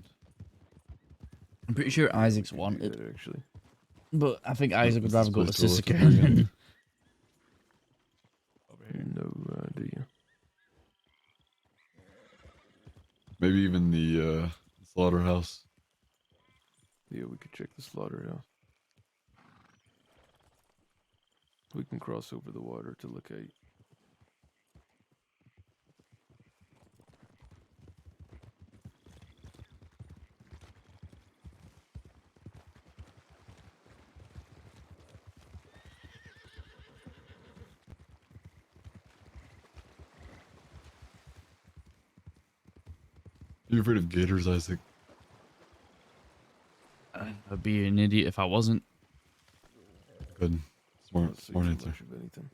D: I'm pretty sure Isaac's
F: We can do
D: wanted.
F: that, actually.
D: But I think Isaac would
G: What's
D: rather
G: this
D: go to
G: place
D: Sister
G: called? I forget.
D: Karen.
B: Over here.
F: No idea.
G: Maybe even the slaughterhouse.
F: Yeah, we could check the slaughterhouse. We can cross over the water to locate.
G: You afraid of gators, Isaac?
D: I'd be an idiot if I wasn't.
G: Good. Smart,
F: Not see
G: smart
F: too
G: answer.
F: much of anything.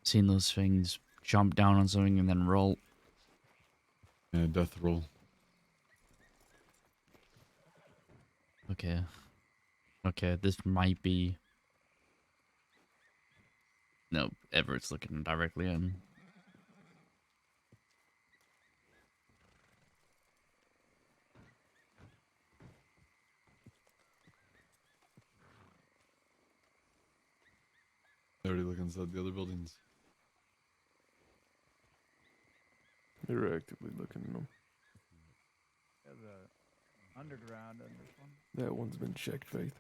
D: Seen those things jump down on something and then roll.
G: Yeah, death roll.
D: Okay. Okay, this might be... No, Everett's looking directly at him.
G: They already look inside the other buildings.
F: They're actively looking at them.
B: There's a underground in this one.
F: That one's been checked, Faith.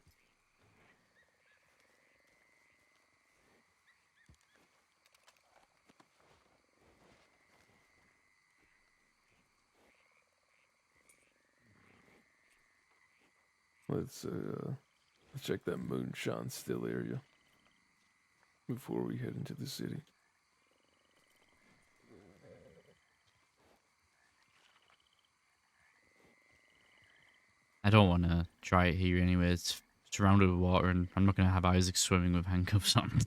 F: Let's check that moonshine still area before we head into the city.
D: I don't want to try it here anyway. It's surrounded with water and I'm not going to have Isaac swimming with handcuffs on.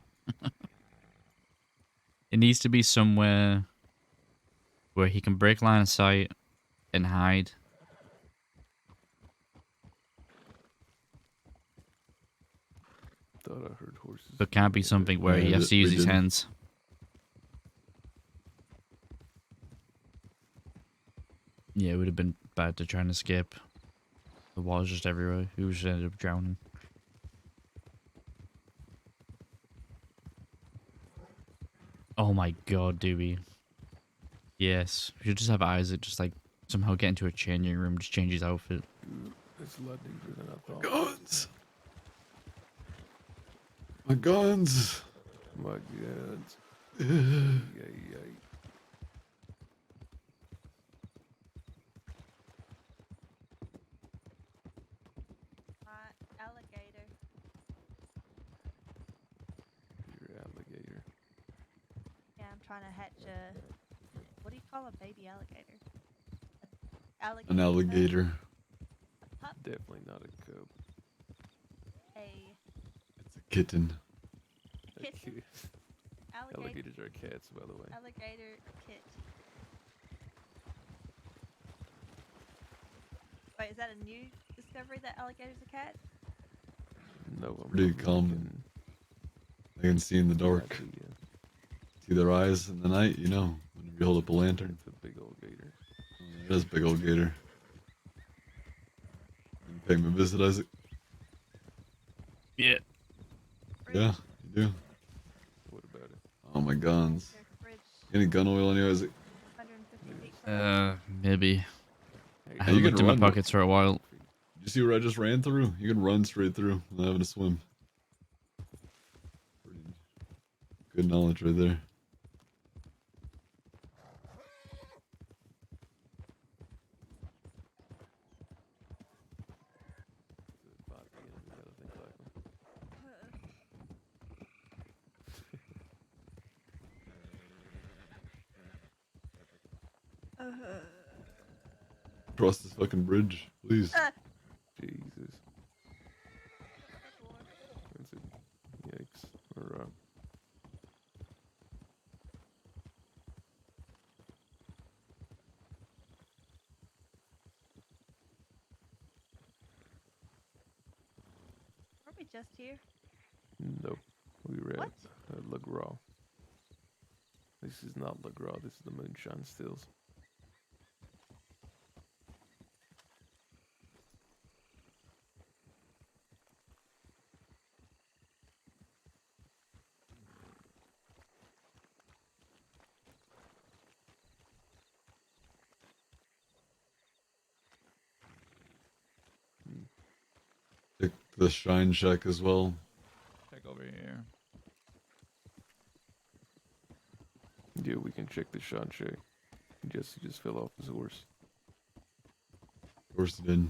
D: It needs to be somewhere where he can break line of sight and hide.
F: Thought I heard horses.
D: But can't be something where he
G: Yeah,
D: has to use
G: we
D: his
G: did.
D: hands. Yeah, it would have been bad to try and escape. The water's just everywhere. He just ended up drowning. Oh my god, Doobie. Yes. We should just have Isaac just like somehow get into a changing room, just change his outfit.
F: Ooh, it's a lot deeper than I thought.
G: Guns! My guns!
F: My God.
G: Yeah.
F: Yay, yay.
H: Alligator.
F: Your alligator.
H: Yeah, I'm trying to hatch a, what do you call a baby alligator? Alligator.
G: An alligator.
H: Pup.
F: Definitely not a cub.
H: A
G: It's a kitten.
H: kitten. Alligator.
F: Alligators are cats, by the way.
H: Alligator kit. Wait, is that a new discovery that alligator's a cat?
F: No, I'm
G: Pretty
F: not
G: common.
F: looking
G: I can see in the
F: at
G: dark.
F: the,
G: See their eyes in the night, you know, whenever you hold up a lantern.
F: It's a big old gator.
G: Oh, there is a big old gator. You pay me a visit, Isaac?
D: Yeah.
G: Yeah, you do.
F: What about it?
G: Oh my guns.
H: Their fridge.
G: Any gun oil on you, Isaac?
H: 150 feet from
D: Maybe.
F: Hey,
D: I
G: you
D: haven't
G: can
D: looked in my
G: run.
D: pockets for a while.
G: Did you see where I just ran through? You can run straight through without having to swim. Pretty good knowledge right there.
F: Bot the enemy, gotta think like 'em.
G: Cross this fucking bridge, please.
F: Jesus. That's it. Yikes. Alright.
H: Are we just here?
F: Nope. We were
H: What?
F: at Le Gras. This is not Le Gras, this is the Moonshine Stills.
G: Check the shrine shack as well.
B: Check over here.
F: Yeah, we can check the shot check. Jesse just fell off his horse.
G: Of course it did.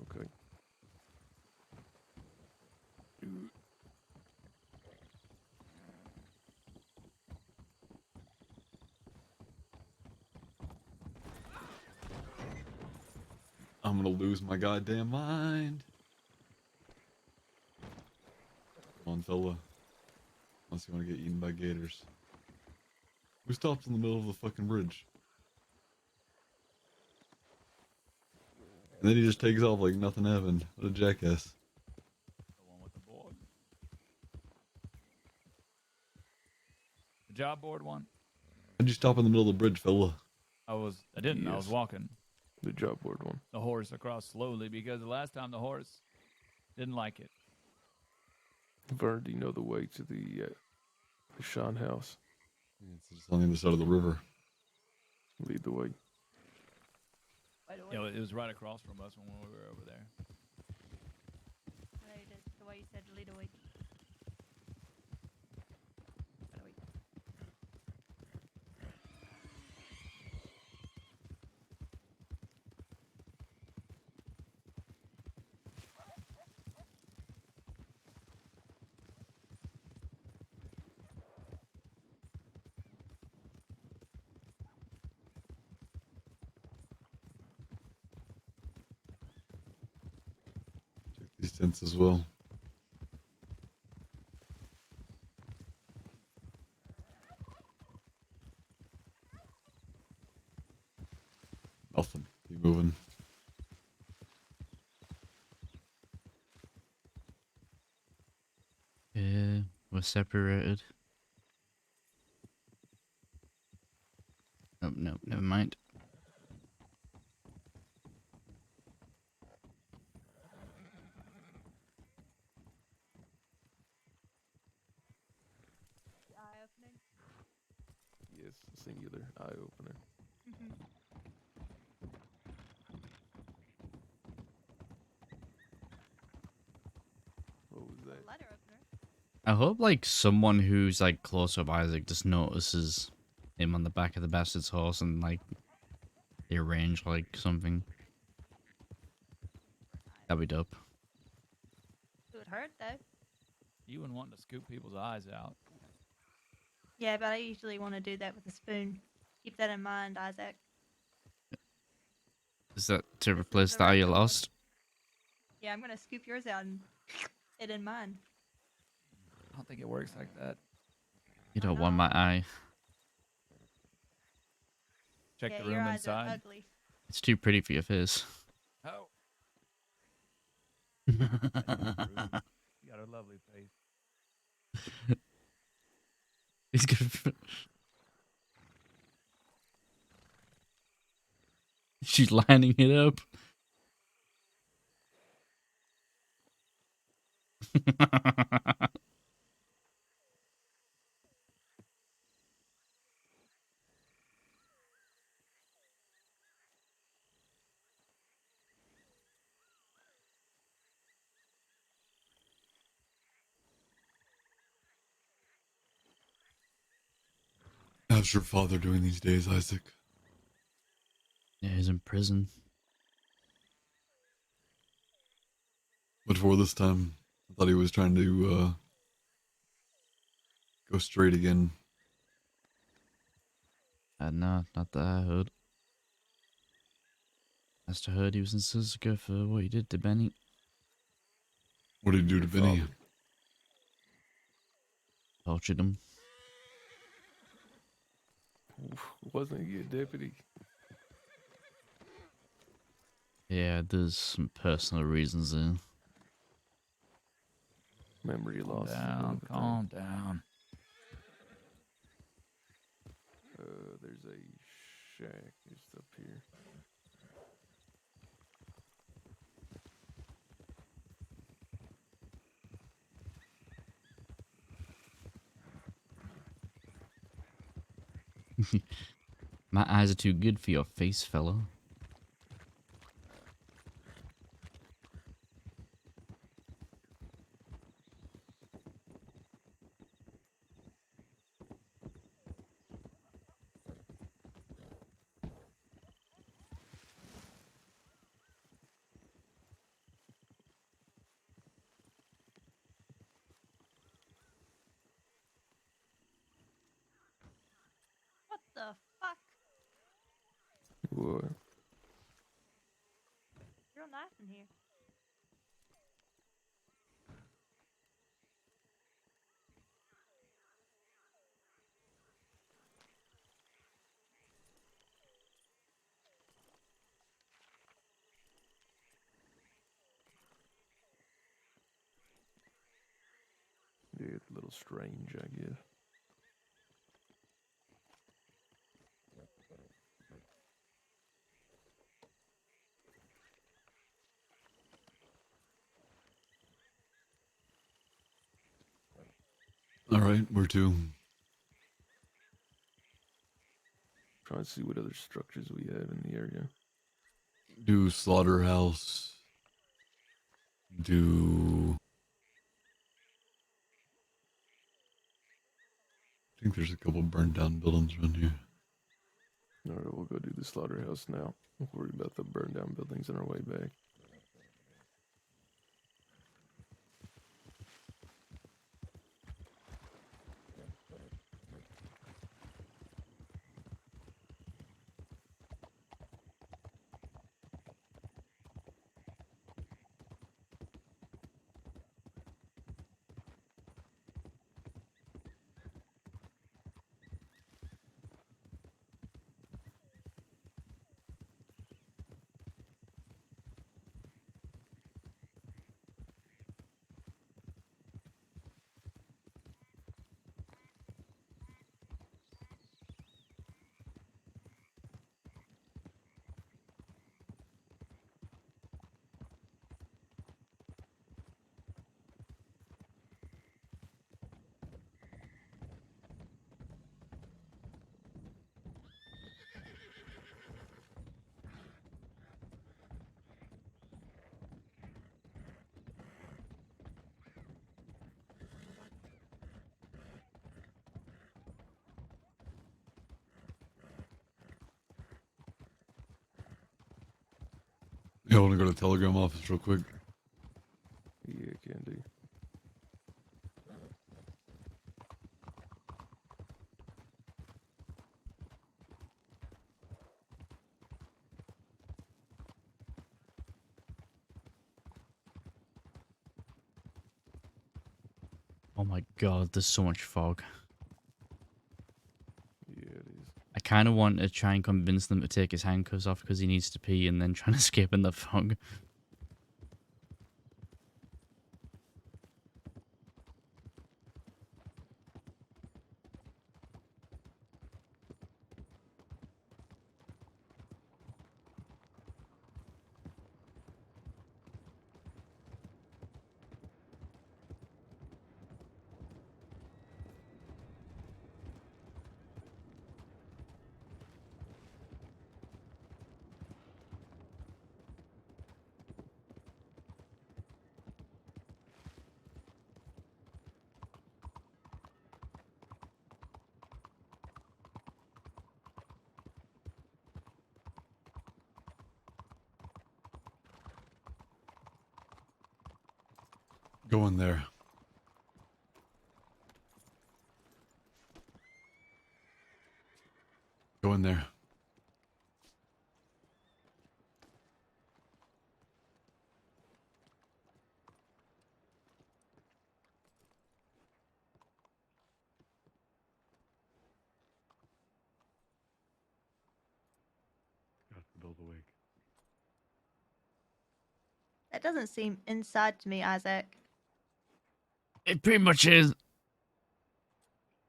F: Okay.
G: I'm gonna lose my goddamn mind. Come on, fella. Unless you want to get eaten by gators. Who stops in the middle of the fucking bridge? And then he just takes off like nothing happened. What a jackass.
B: The one with the board. The job board one.
G: Why'd you stop in the middle of the bridge, fella?
B: I didn't. I was
F: Yes.
B: walking
F: The job board one.
B: the horse across slowly because the last time the horse didn't like it.
F: Vern, do you know the way to the Sean house?
G: It's just on the other side of the river.
F: Lead the way.
H: Wait,
B: You know, it was right across from us when we were over there.
H: The way you said to lead away. Right away.
G: Check these tents as well. Nothing. Keep moving.
D: Yeah, we're separated. Oh, no, never mind.
F: singular eye opener.
H: Mhm.
F: What was that?
H: Letter opener.
D: I hope like someone who's like close up Isaac just notices him on the back of the bastard's horse and like they arrange like something. That'd be dope.
H: It would hurt though.
B: You wouldn't want to scoop people's eyes out.
H: Yeah, but I usually want to do that with a spoon. Keep that in mind, Isaac.
D: Is that to
H: This is
D: replace
H: the
D: the eye you
H: right method.
D: lost?
H: Yeah, I'm gonna scoop yours out and it in mine.
B: I don't think it works like that.
D: You
H: Why
D: don't want my
H: not?
D: eye.
B: Check
H: Yeah,
B: the
H: your
B: room
H: eyes are
B: inside.
H: ugly.
D: It's too pretty for your face.
B: Oh, you got a lovely face.
D: He's good. She's lining it up.
G: How's your father doing these days, Isaac?
D: Yeah, he's in prison.
G: Before this time, I thought he was trying to go straight again.
D: No, not that I heard. Last I heard, he was in Suzuka for what he did to Benny.
G: What did he do to
F: Your
G: Benny?
F: father.
D: Tortured him.
F: Wasn't he a deputy?
D: Yeah, there's some personal reasons there.
F: Memory
B: Calm
F: loss. is a bit
B: down,
F: of a thing.
B: calm down.
F: There's a shack just up here.
D: My eyes are too good for your face, fella.
H: What the fuck?
F: What?
H: Real knife in here.
F: Yeah, it's a little strange, I guess.
G: All right, where to?
F: Trying to see what other structures we have in the area.
G: Do slaughterhouse. Do. I think there's a couple burned down buildings around here.
F: All right, we'll go do the slaughterhouse now. We'll worry about the burned down buildings on our way back.
G: Yeah, I want to go to the telegram office real quick.
F: Yeah, can do.
D: Oh my god, there's so much fog.
F: Yeah, it is.
D: I kind of want to try and convince them to take his handcuffs off because he needs to pee and then try and escape in the fog.
G: Go in there. Go in there. Got the Bill's awake.
H: That doesn't seem inside to me, Isaac.
D: It pretty much is.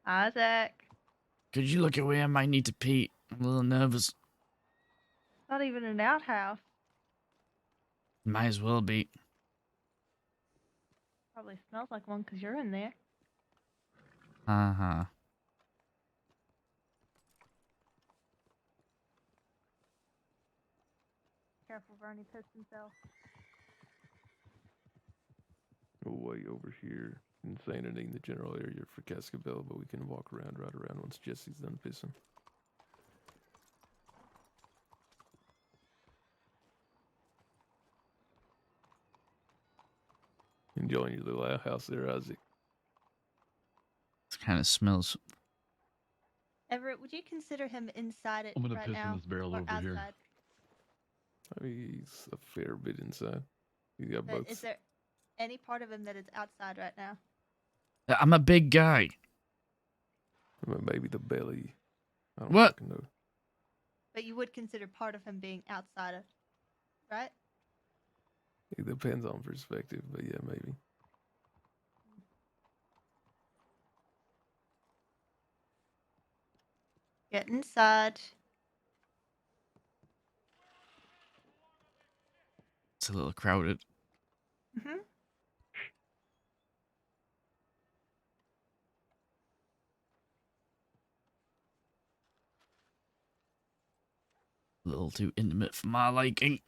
H: Isaac.
D: Could you look away? I might need to pee. I'm a little nervous.
H: Not even an outhouse.
D: Might as well be.
H: Probably smells like one because you're in there.
D: Uh-huh.
H: Careful, Bernie pissed himself.
F: Way over here. Insanity in the general area for Cascabel, but we can walk around right around once Jesse's done pissing. Enjoying your little outhouse there, Isaac.
D: It kind of smells.
H: Everett, would you consider him inside it
G: I'm gonna
H: right
G: piss
H: now?
G: in this barrel
H: or
G: over
H: outside?
G: here.
F: I mean, he's a fair bit inside. He's got
H: But
F: both.
H: is there any part of him that is outside right now?
D: I'm a big guy.
F: I mean, maybe the belly. I don't
D: What?
F: fucking know.
H: But you would consider part of him being outside of, right?
F: It depends on perspective, but yeah, maybe.
H: Get inside.
D: It's a little crowded.
H: Mm-hmm.
D: A little too intimate for my liking.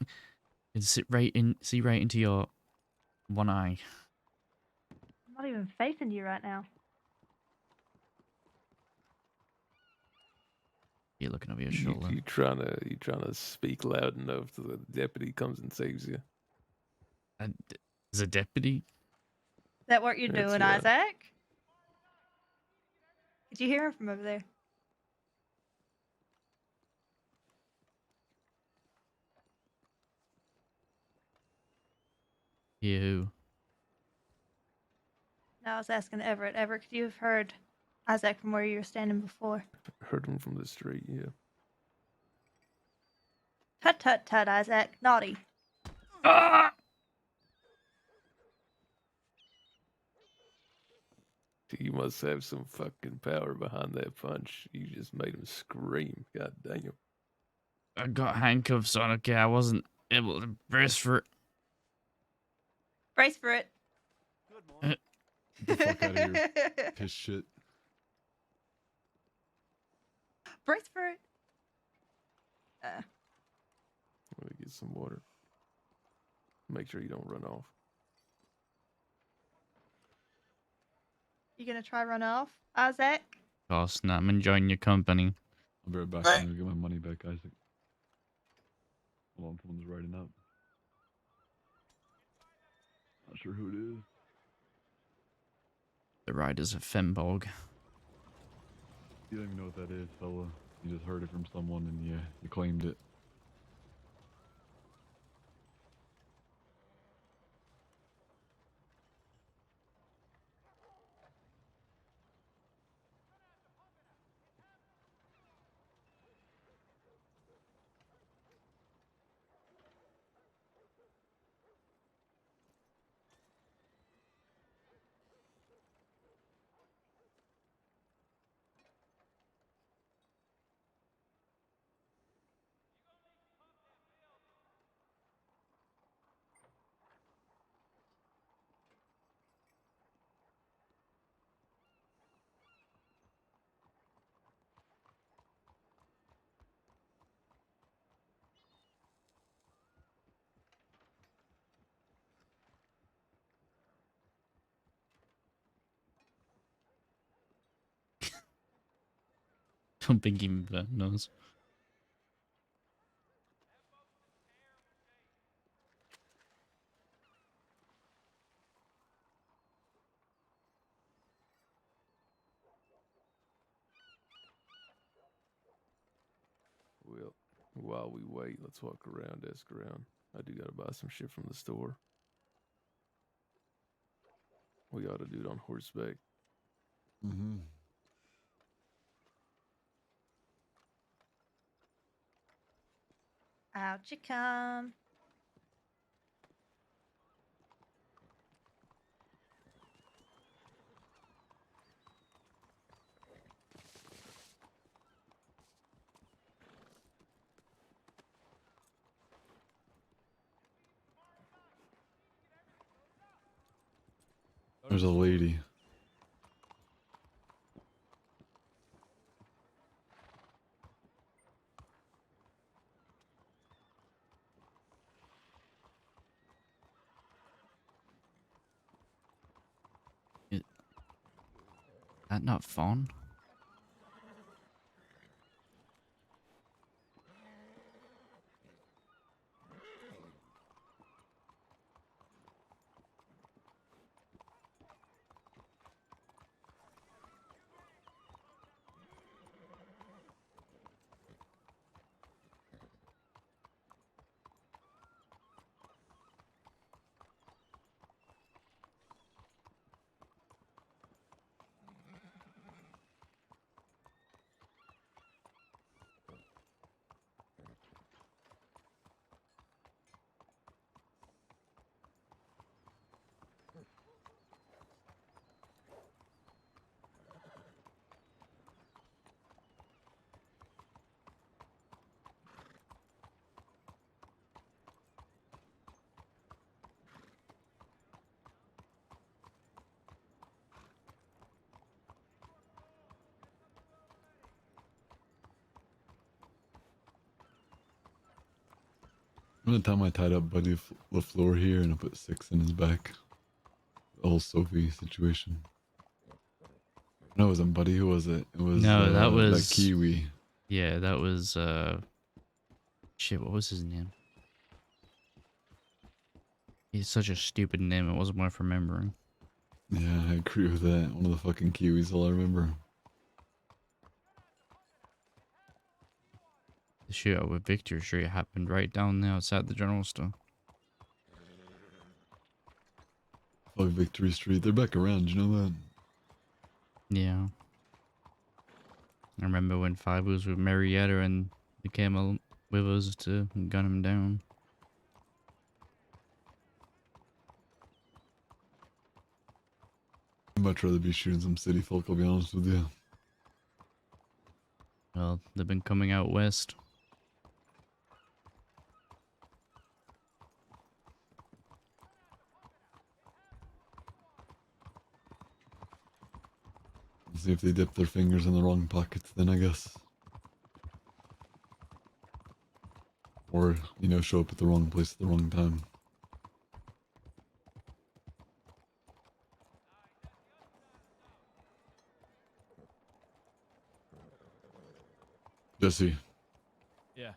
D: You can see right into your one eye.
H: I'm not even facing you right now.
D: You're looking over your shoulder.
F: You trying to speak loud enough so the deputy comes and saves you.
D: Is a deputy?
H: Is that what you're
F: That's
H: doing,
F: right.
H: Isaac? Did you hear him from over there?
D: You.
H: No, I was asking Everett. Everett, could you have heard Isaac from where you were standing before?
F: Heard him from the street, yeah.
H: Tut tut tut, Isaac. Naughty.
D: Ah!
F: You must have some fucking power behind that punch. You just made him scream. God damn.
D: I got handcuffs on. Okay, I wasn't able to brace for it.
H: Brace for it.
G: Get the fuck out of here. Piss shit.
H: Brace for it.
F: Let me get some water. Make sure you don't run off.
H: You gonna try run off, Isaac?
D: Of course not. I'm enjoying your company.
G: I'll be right back. I'm gonna get my money back, Isaac. Hold on, someone's writing up. Not sure who it is.
D: The rider's a Fembog.
G: You don't even know what that is, fella. You just heard it from someone and you claimed it.
D: Don't think even Bert knows.
F: Well, while we wait, let's walk around, ask around. I do gotta buy some shit from the store. We ought to do it on horseback.
G: Mm-hmm.
J: Out you come.
G: There's a lady.
D: That not Fawn?
G: I'm gonna tie my tied up buddy LaFleur here and I'll put 6 in his back. The whole Sophie situation. No, it wasn't Buddy. Who was it? It was
D: No, that was
G: that Kiwi.
D: Yeah, that was shit, what was his name? He's such a stupid name, it wasn't worth remembering.
G: Yeah, I agree with that. One of the fucking Kiwis, all I remember.
D: The shootout with Victory Street happened right down there outside the general store.
G: Fuck Victory Street. They're back around, you know that?
D: Yeah. I remember when Five was with Marietta and they came with us to gun him down.
G: I'd much rather be shooting some city folk, I'll be honest with you.
D: Well, they've been coming out west.
G: See if they dip their fingers in the wrong pockets then, I guess. Or, you know, show up at the wrong place at the wrong time. Jesse.
B: Yeah.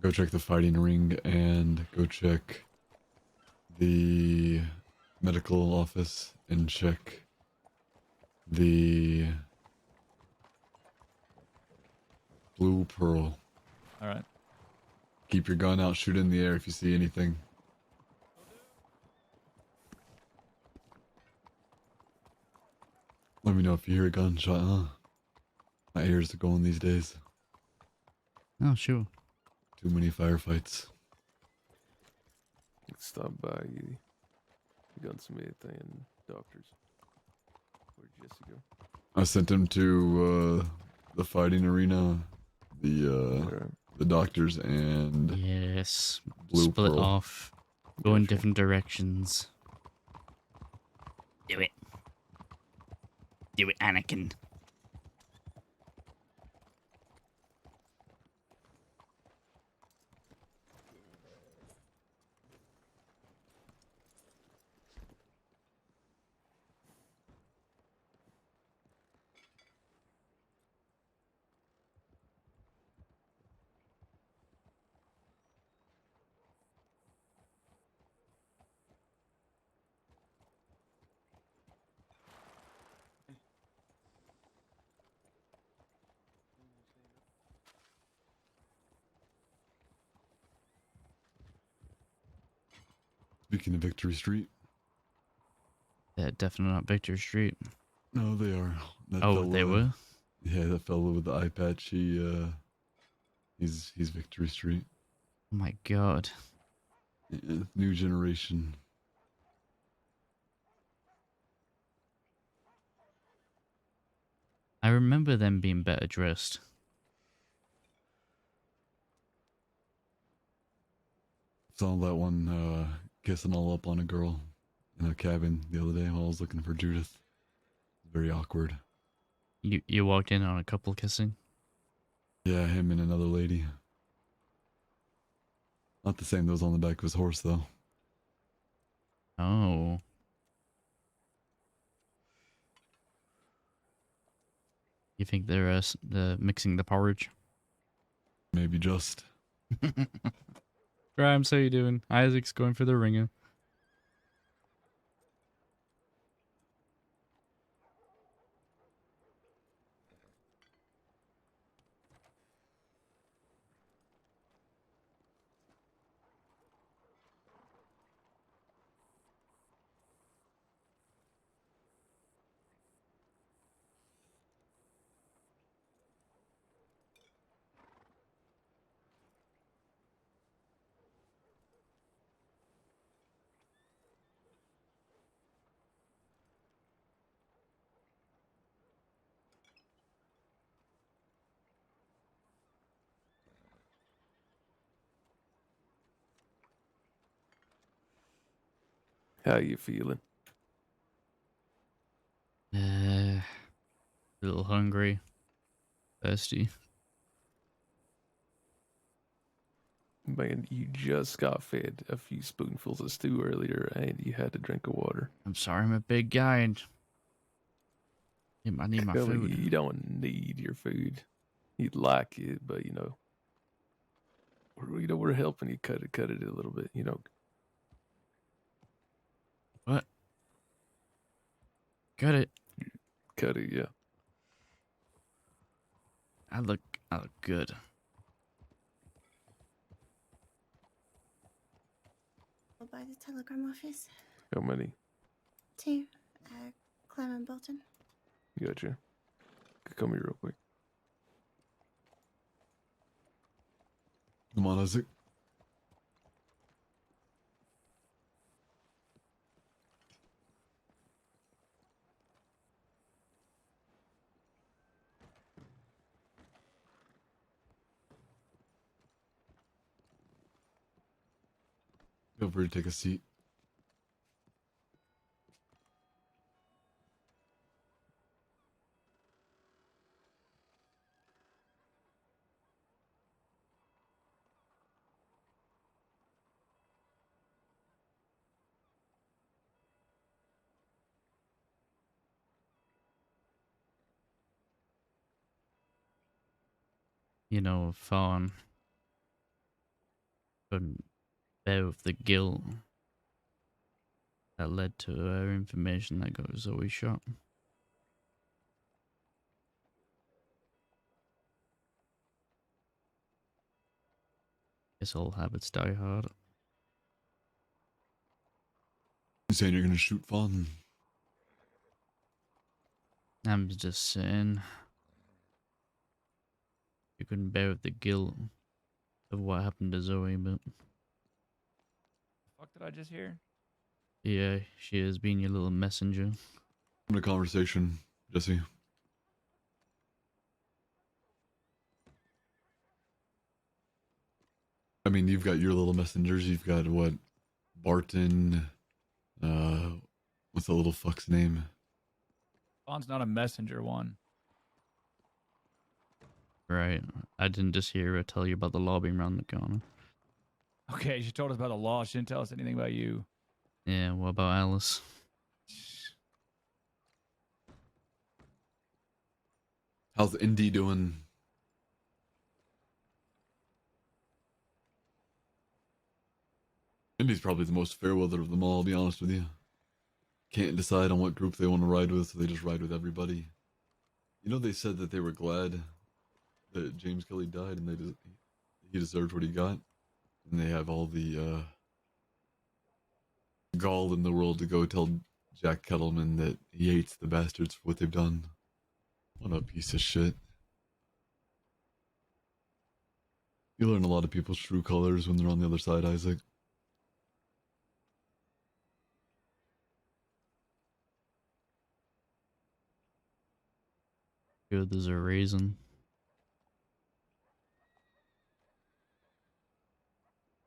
G: Go check the fighting ring and go check the medical office and check the blue pearl.
B: All right.
G: Keep your gun out, shoot in the air if you see anything. Let me know if you hear a gunshot, huh? My ears are going these days.
D: Oh, sure.
G: Too many firefights.
F: Stop by the gunsmith and doctors. Where'd Jesse go?
G: I sent him to the fighting arena, the doctors, and
D: Yes.
G: Blue
D: Split
G: Pearl.
D: off. Go in
F: Gotcha.
D: different directions. Do it. Do it, Anakin.
G: Speaking of Victory Street.
D: They're definitely not Victor Street.
G: No, they are. That
D: Oh, they were?
G: Yeah, that fellow with the eye patch, he's Victory Street.
D: Oh my god.
G: Yeah, new generation.
D: I remember them being better dressed.
G: Saw that one kissing all up on a girl in a cabin the other day while I was looking for Judith. Very awkward.
D: You walked in on a couple kissing?
G: Yeah, him and another lady. Not the same that was on the back of his horse, though.
D: Oh. You think they're mixing the porridge?
G: Maybe just.
D: Grimes, how you doing? Isaac's going for the ringer.
F: How you feeling?
D: A little hungry. Thirsty.
F: Man, you just got fed a few spoonfuls of stew earlier and you had to drink of water.
D: I'm sorry, I'm a big guy and I need my
F: Kelly,
D: food.
F: you don't need your food. You'd like it, but we're helping you cut it a little bit.
D: What? Got it.
F: Cut it, yeah.
D: I look good.
J: By the telegram office
F: How many?
J: to Clem and Bolton.
F: Gotcha. Come here real quick.
G: Come on, Isaac. Feel free to take a seat.
D: Fawn couldn't bear with the guilt that led to information that got Zoe shot. Guess all habits die hard.
G: You saying you're gonna shoot Fawn?
D: I'm just saying, you couldn't bear the guilt of what happened to Zoe, but
B: The fuck did I just hear?
D: yeah, she has been your little messenger.
G: In a conversation, Jesse. I mean, you've got your little messengers. You've got what? Barton. What's the little fuck's name?
B: Fawn's not a messenger one.
D: Right. I didn't just hear her tell you about the lobby around the corner.
B: Okay, she told us about the law. She didn't tell us anything about you.
D: Yeah, what about Alice?
G: How's Indy doing? Indy's probably the most fair weather of them all, I'll be honest with you. Can't decide on what group they want to ride with, so they just ride with everybody. You know, they said that they were glad that James Kelly died and he deserved what he got. And they have all the gall in the world to go tell Jack Kettleman that he hates the bastards for what they've done. What a piece of shit. You learn a lot of people's true colors when they're on the other side, Isaac.
D: Good, there's a reason.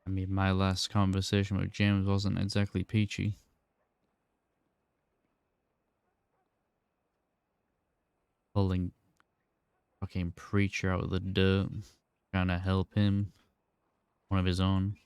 D: I mean, my last conversation with James wasn't exactly peachy. Pulling fucking preacher out of the dirt, trying to help him, one of his own.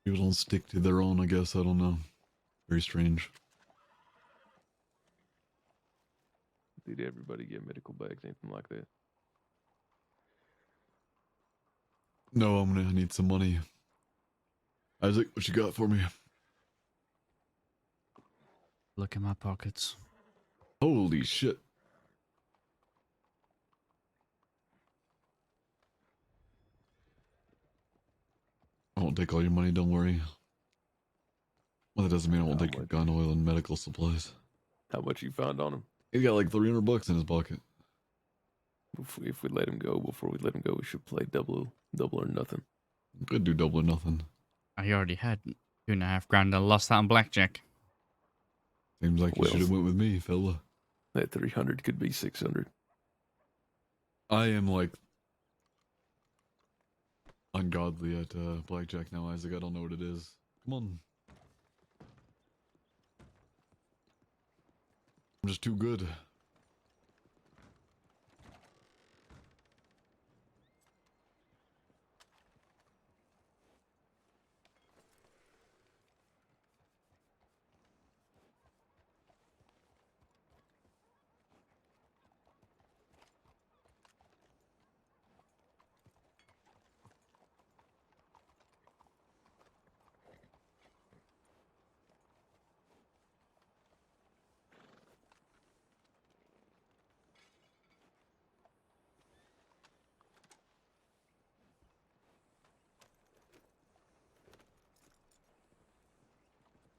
G: People don't stick to their own, I guess. I don't know. Very strange.
F: Did everybody get medical bags, anything like that?
G: No, I need some money. Isaac, what you got for me?
D: Look in my pockets.
G: Holy shit. I won't take all your money, don't worry. Well, that doesn't mean I won't take your gun, oil, and medical supplies.
F: How much you found on him?
G: He got like $300 in his pocket.
F: If we let him go, before we let him go, we should play double or nothing.
G: Could do double or nothing.
D: I already had $2.5 grand and lost that on blackjack.
G: Seems like you should have went with me, fella.
F: That 300 could be 600.
G: I am like ungodly at blackjack now, Isaac. I don't know what it is. Come on. I'm just too good.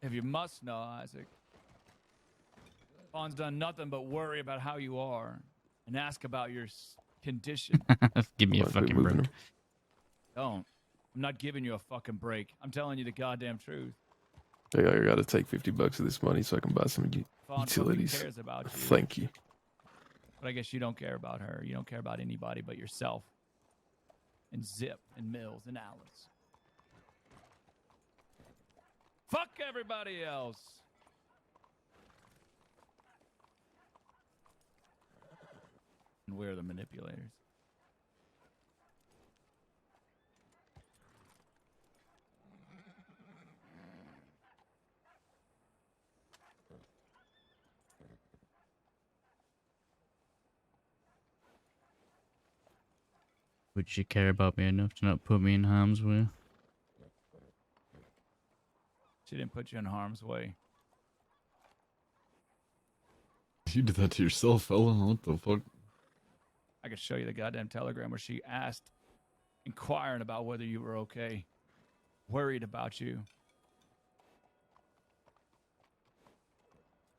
B: If you must know, Isaac, Fawn's done nothing but worry about how you are and ask about your condition.
D: Give me a fucking break.
B: Don't. I'm not giving you a fucking break. I'm telling you the goddamn truth.
F: Hey, I gotta take $50 of this money so I can buy some
B: Fawn
F: utilities.
B: cares about you.
F: Thank you.
B: But I guess you don't care about her. You don't care about anybody but yourself. And Zip and Mills and Alice. Fuck everybody else. And we're the manipulators.
D: Would she care about me enough to not put me in harm's way?
B: She didn't put you in harm's way.
G: You did that to yourself, fella. What the fuck?
B: I could show you the goddamn telegram where she asked, inquiring about whether you were okay, worried about you.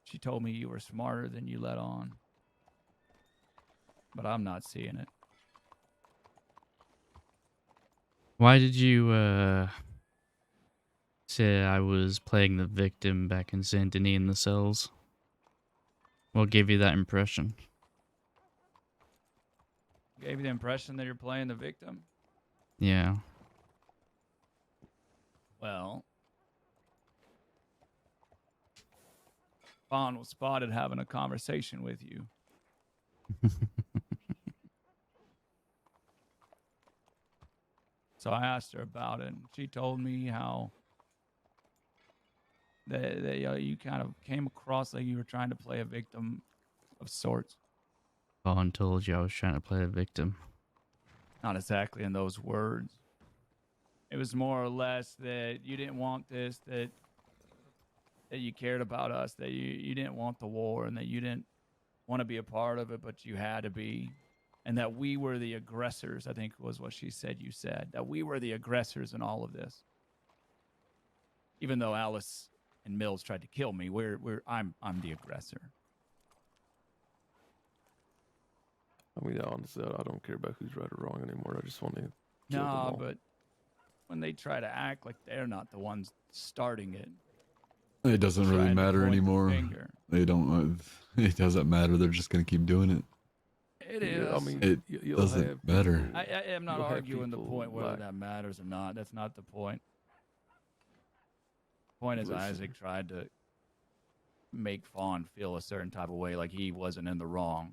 B: She told me you were smarter than you let on. But I'm not seeing it.
D: Why did you, say I was playing the victim back in Saint Denis in the cells? What gave you that impression?
B: Gave you the impression that you're playing the victim?
D: Yeah.
B: Well, Fawn was spotted having a conversation with you. So I asked her about it, and she told me how that you kind of came across like you were trying to play a victim of sorts.
D: Vaughn told you I was trying to play a victim.
B: Not exactly in those words. It was more or less that you didn't want this, that you cared about us, that you didn't want the war, and that you didn't want to be a part of it, but you had to be. And that we were the aggressors, I think was what she said you said. That we were the aggressors in all of this. Even though Alice and Mills tried to kill me, I'm the aggressor.
F: I mean, honestly, I don't care about who's right or wrong anymore. I just want to kill them all.
B: But when they try to act like they're not the ones starting it.
G: It doesn't really matter anymore. They don't. It doesn't matter. They're just gonna keep doing it.
B: It is.
F: Yeah, I mean,
G: it doesn't matter.
B: I am not arguing the point whether that matters or not. That's not the point. The point is Isaac tried to make Fawn feel a certain type of way, like he wasn't in the wrong.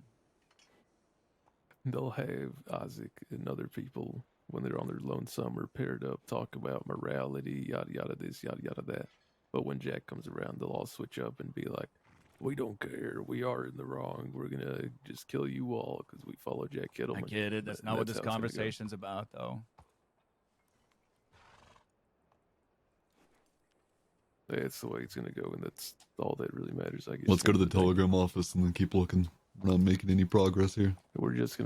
F: They'll have Isaac and other people when they're on their lonesome or paired up talk about morality, yada yada this, yada yada that. But when Jack comes around, they'll all switch up and be like, "We don't care. We are in the wrong. We're gonna just kill you all because we follow Jack Kittleman."
B: I get it. That's not what this conversation's about, though.
F: That's the way it's gonna go, and that's all that really matters, I guess.
G: Let's go to the telegram office and then keep looking. We're not making any progress here.
F: We're just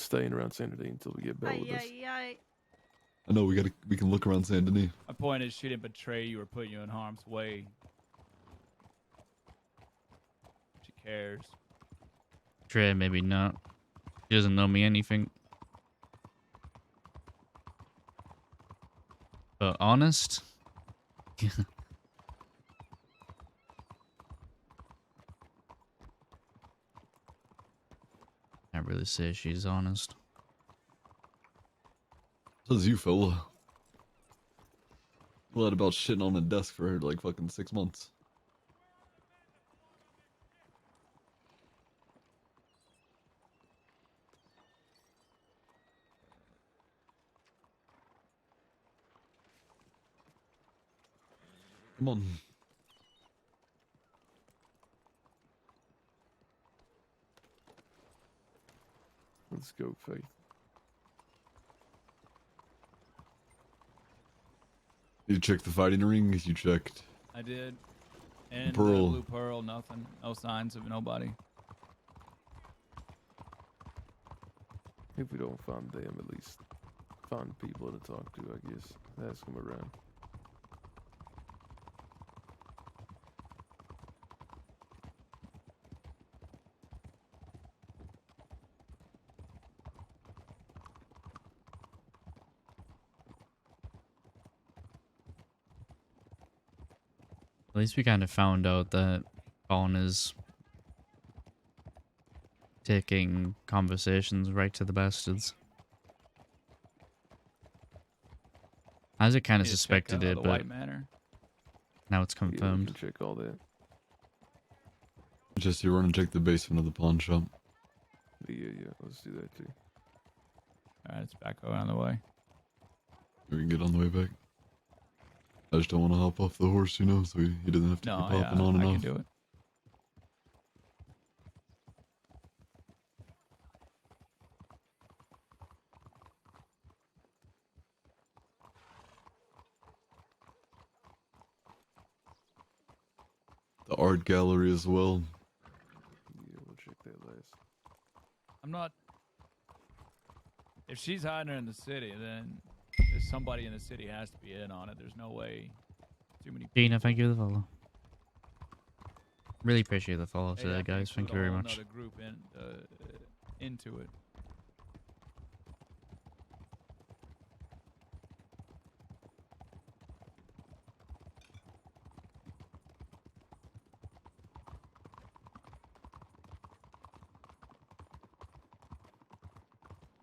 F: staying around Saturday until we get Belle with us.
G: I know we can look around Saint Denis.
B: My point is, she didn't betray you or put you in harm's way. She cares.
D: Trey, maybe not. She doesn't know me anything. But honest? Can't really say she's honest.
G: Says you, fella. Lied about shitting on a desk for like fucking 6 months. Come on.
F: Let's go, Faith.
G: You checked the fighting ring? You checked.
B: I did. And
G: Pearl.
B: Blue Pearl, nothing. No signs of nobody.
F: If we don't find them, at least find people to talk to, I guess. Ask them around.
D: At least we kind of found out that Vaughn is taking conversations right to the bastards. Isaac kind of suspected it, but now it's confirmed.
F: Yeah, we can check all that.
G: Jesse, run and check the basement of the pawn shop.
F: Yeah, let's do that too.
B: Alright, it's back on the way.
G: We can get on the way back. I just don't want to hop off the horse, you know, so he doesn't have to keep hopping on and off.
B: I can do it.
G: the art gallery as well.
F: Yeah, we'll check that last.
B: I'm not. If she's hiding her in the city, then somebody in the city has to be in on it. There's no way. Too many.
D: Gina, thank you for the follow. Really appreciate the follow
B: Hey, I
D: today,
B: can
D: guys. Thank
B: include
D: you very
B: a whole
D: much.
B: nother group into it.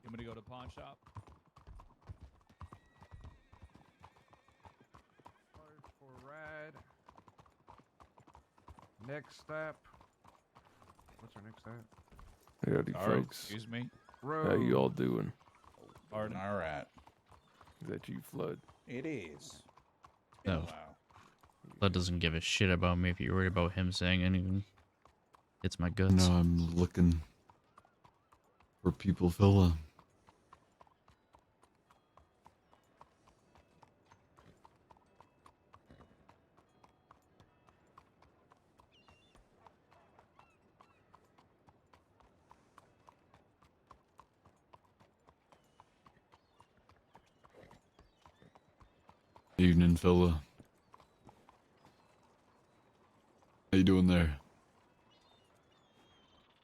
B: You want me to go to the pawn shop?
K: For ride. Next step. What's our next step?
F: Howdy,
B: Sorry,
F: folks.
B: excuse me.
F: How you all doing?
B: Pardon.
L: All right.
F: Is that you, Flood?
L: It is.
D: No.
L: Wow.
D: Blood doesn't give a shit about me if you're worried about him saying anything. It's my
G: No,
D: guts.
G: I'm looking for people, fella. Evening, fella. How you doing there?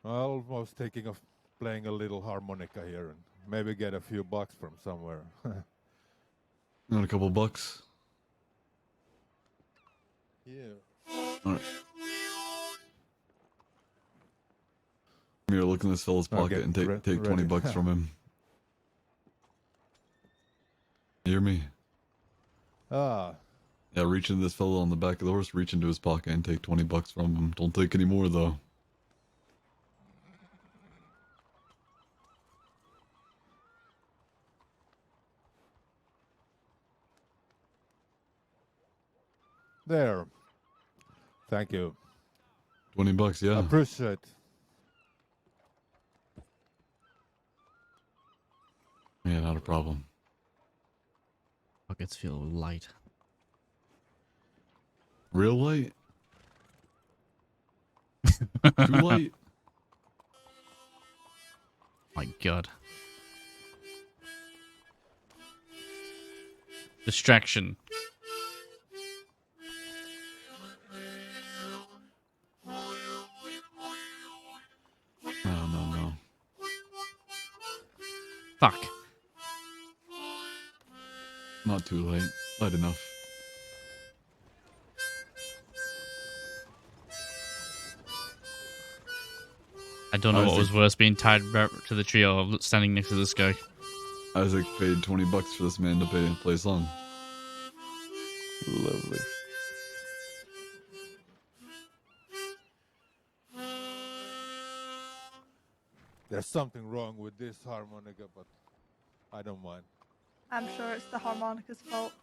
M: Almost thinking of playing a little harmonica here and maybe get a few bucks from somewhere.
G: Got a couple bucks?
M: Yeah.
G: Alright. Come here, look in this fella's
M: I'll
G: pocket
M: get
G: and take
M: re-
G: 20
M: ready.
G: bucks from him. You hear me?
M: Ah,
G: Yeah, reach into this fella on the back of the horse, reach into his pocket and take 20 bucks from him. Don't take any more, though.
M: there. Thank you.
G: 20 bucks, yeah.
M: Appreciate.
G: Yeah, not a problem.
D: Pockets feel light.
G: Real light? Too light?
D: My god. Distraction.
G: No.
D: Fuck.
G: Not too late. Light enough.
D: I don't know what
G: Isaac.
D: was worse, being tied to the tree or standing next to this guy.
G: Isaac paid 20 bucks for this man to play a song.
F: Lovely.
M: There's something wrong with this harmonica, but I don't mind.
H: I'm sure it's the harmonica's fault.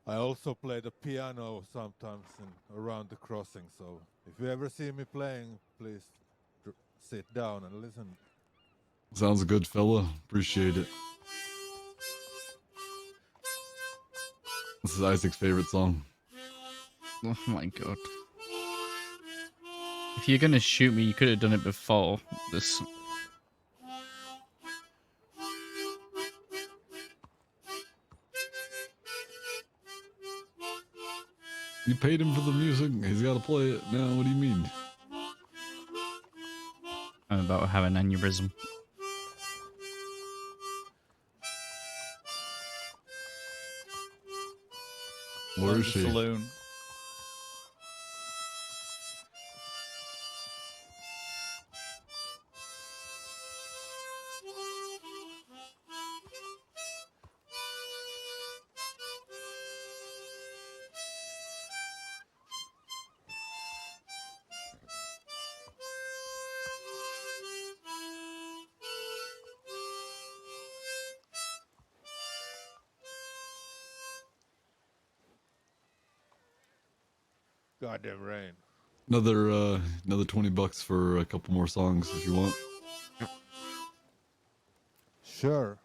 M: I also play the piano sometimes around the crossing, so if you ever see me playing, please sit down and listen.
G: Sounds good, fella. Appreciate it. This is Isaac's favorite song.
D: Oh my god. If you're gonna shoot me, you could have done it before this.
G: You paid him for the music. He's got to play it now. What do you mean?
D: I'm about to have an aneurysm.
G: Where is she?
B: Saloon.
M: Goddamn rain.
G: Another $20 for a couple more songs if you want.
M: Sure.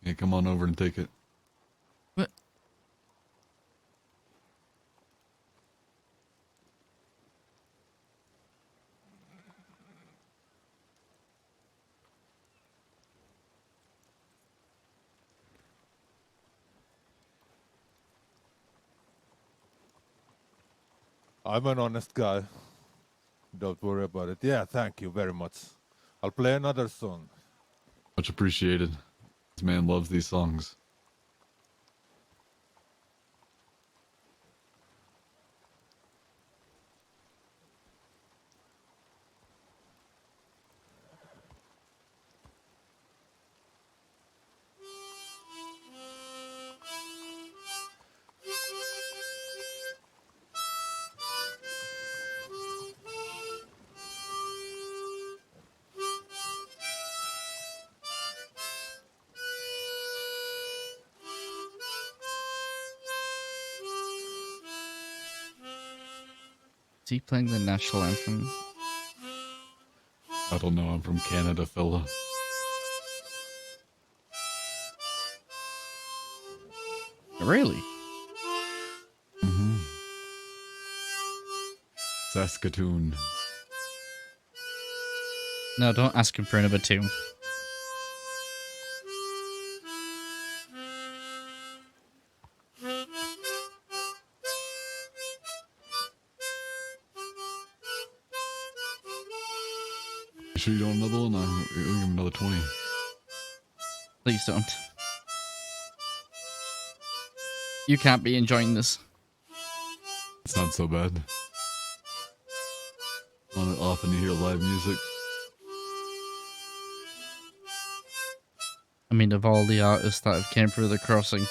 G: Yeah, come on over and take it.
D: What?
M: I'm an honest guy. Don't worry about it. Yeah, thank you very much. I'll play another song.
G: Much appreciated. This man loves these songs.
D: Is he playing the national anthem?
G: I don't know. I'm from Canada, fella.
D: Really?
G: Mm-hmm. Saskatoon.
D: No, don't ask him for number 2.
G: You sure you don't want another one? I'll give him another 20.
D: Please don't. You can't be enjoying this.
G: It's not so bad. On it often you hear live music.
D: I mean, of all the artists that have came through the crossing.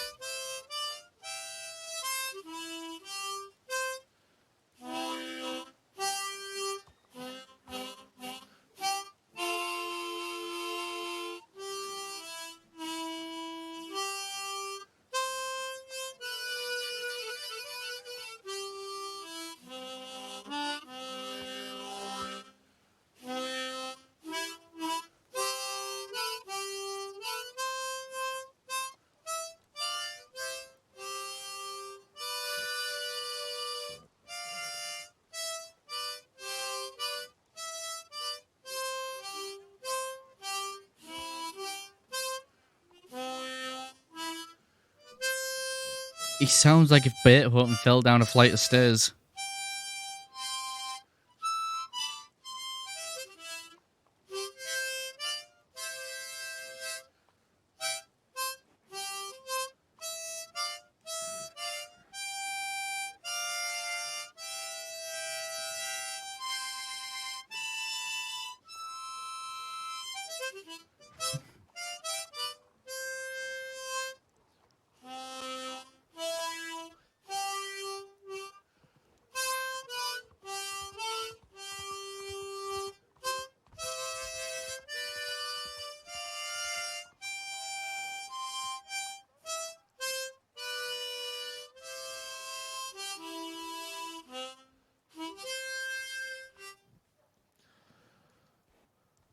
D: He sounds like if Beethoven fell down a flight of stairs.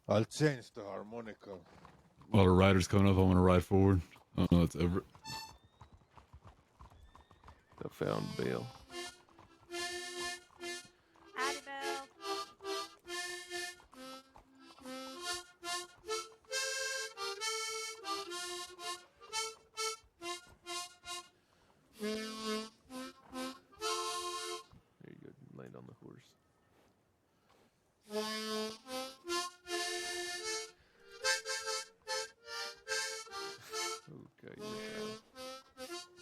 M: I'll change the harmonica.
G: A lot of riders coming up. I want to ride forward. Oh no, it's Everett.
F: I found Bale.
H: Howdy, Belle.
F: There you go. Land on the horse. Okay, Michelle.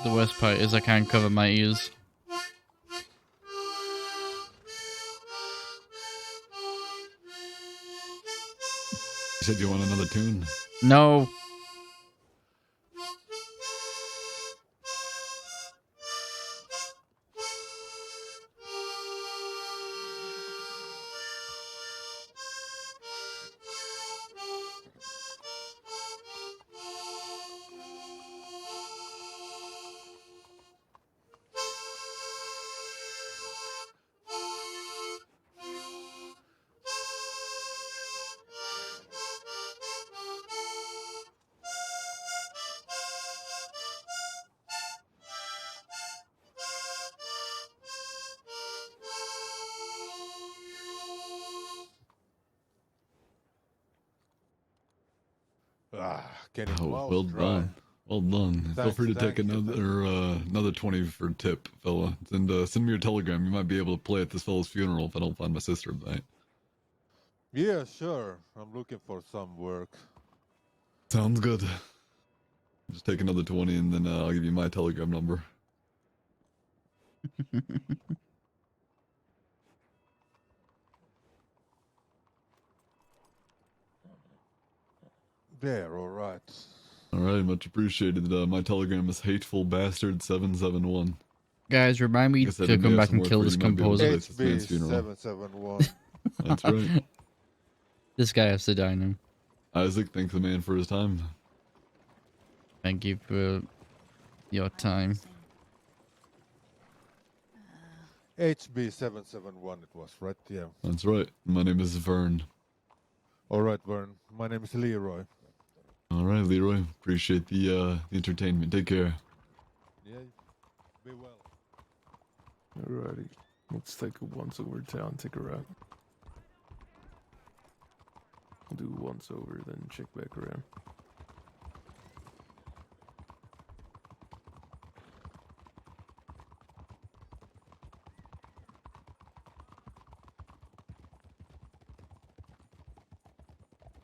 D: The worst part is I can't cover my ears.
G: You said you want another tune?
D: No.
M: Getting
G: Oh,
M: mouth
G: well
M: dry.
G: done. Well done. Feel
M: Thanks,
G: free to take
M: thank you.
G: another 20 for tip, fella. And send me your telegram. You might be able to play at this fella's funeral if I don't find my sister tonight.
M: Yeah, sure. I'm looking for some work.
G: Sounds good. Just take another 20 and then I'll give you my telegram number.
M: There, all right.
G: All right, much appreciated. My telegram is hatefulbastard771.
D: Guys, remind me
G: Like I said,
D: to
G: I may
D: come
G: have
D: back
G: some
D: and
G: work
D: kill
G: where
D: this
G: you might be able to
D: composer.
G: play this man's funeral.
M: HB771.
G: That's right.
D: This guy has to die now.
G: Isaac, thank the man for his time.
D: Thank you for your time.
M: HB771 it was, right? Yeah.
G: That's right. My name is Vern.
M: All right, Vern. My name is Leroy.
G: All right, Leroy. Appreciate the entertainment. Take care.
M: Yeah, be well.
F: Alrighty. Let's take a once over town, take a route. We'll do once over, then check back around.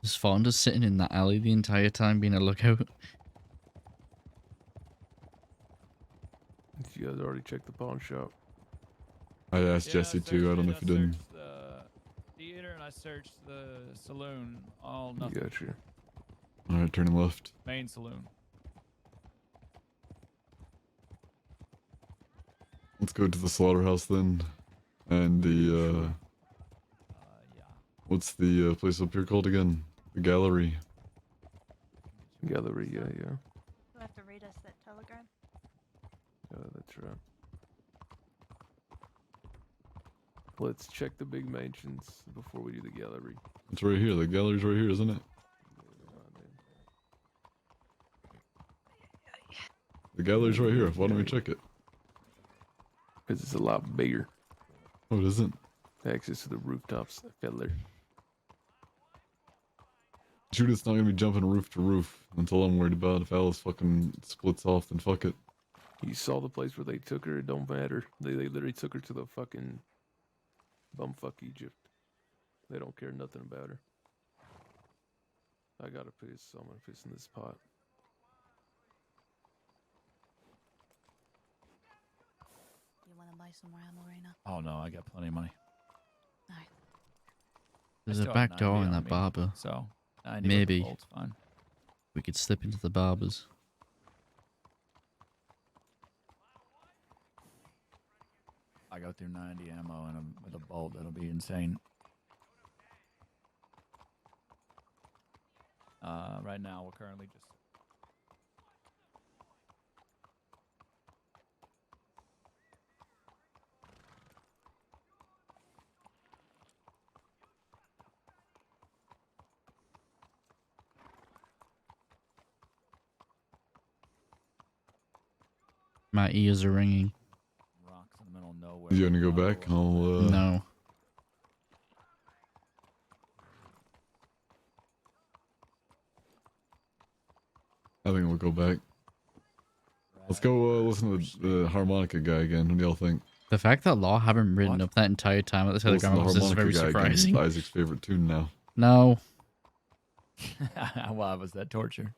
D: Is Fawn just sitting in that alley the entire time being a lookout?
F: You guys already checked the pawn shop.
G: I asked Jesse too. I don't know if you didn't.
B: searched the theater and I searched the saloon. All nothing.
F: Gotcha.
G: All right, turning left.
B: Main saloon.
G: Let's go to the slaughterhouse then. And the,
B: Yeah.
G: what's the place up here called again? The gallery.
F: Gallery, yeah.
H: You'll have to read us that telegram.
F: That's right. Let's check the big mansions before we do the gallery.
G: It's right here. The gallery's right here, isn't it? The gallery's right here. Why don't we check it?
F: Because it's a lot bigger.
G: Oh, it isn't?
F: Access to the rooftops, feller.
G: Judith's not gonna be jumping roof to roof. That's all I'm worried about. If Alice fucking splits off, then fuck it.
F: You saw the place where they took her. It don't matter. They literally took her to the fucking bumfuck Egypt. They don't care nothing about her. I gotta piss, so I'm gonna piss in this pot.
L: You want to buy some more ammo right now?
B: Oh no, I got plenty of money.
L: Alright.
D: There's
B: I
D: a
B: still
D: back
B: have
D: door
B: 90
D: in
B: on
D: that
B: me,
D: barber.
B: So 90
D: Maybe.
B: with the bolt's fine.
D: We could slip into the barbers.
B: I go through 90 ammo and with a bolt, that'll be insane. Right now, we're currently just...
D: My ears are ringing.
B: rocks in the middle of nowhere.
G: You gonna go back?
D: No.
G: I think we'll go back. Let's go listen to the harmonica guy again. What do y'all think?
D: The fact that Law haven't written up that entire time at the
G: Listen
D: Telegram
G: to
D: office is very
G: harmonica guy again. It's
D: surprising.
G: Isaac's favorite tune now.
D: No.
B: Why was that torture?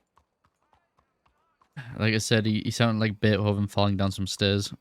D: Like I said, he sounded like Beethoven falling down some stairs.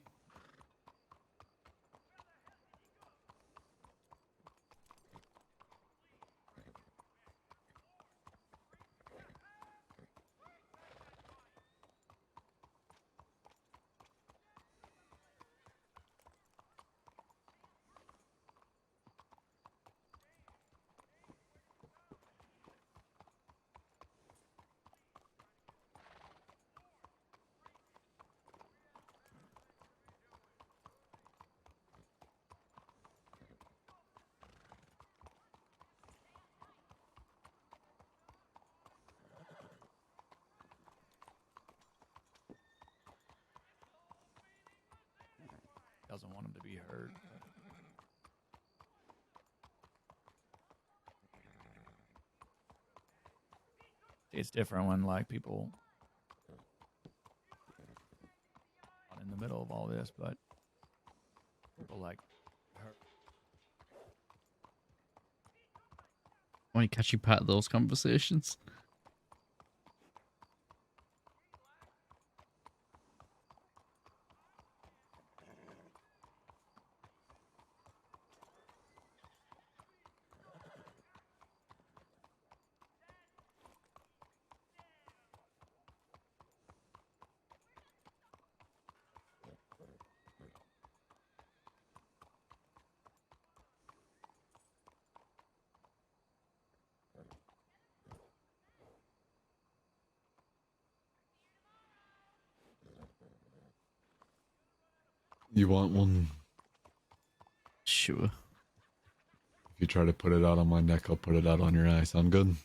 B: Doesn't want him to be hurt. It's different when like people in the middle of all this, but people like hurt.
D: When you catch you part of those conversations.
G: You want one?
D: Sure.
G: If you try to put it out on my neck, I'll put it out on your eye. Sound good?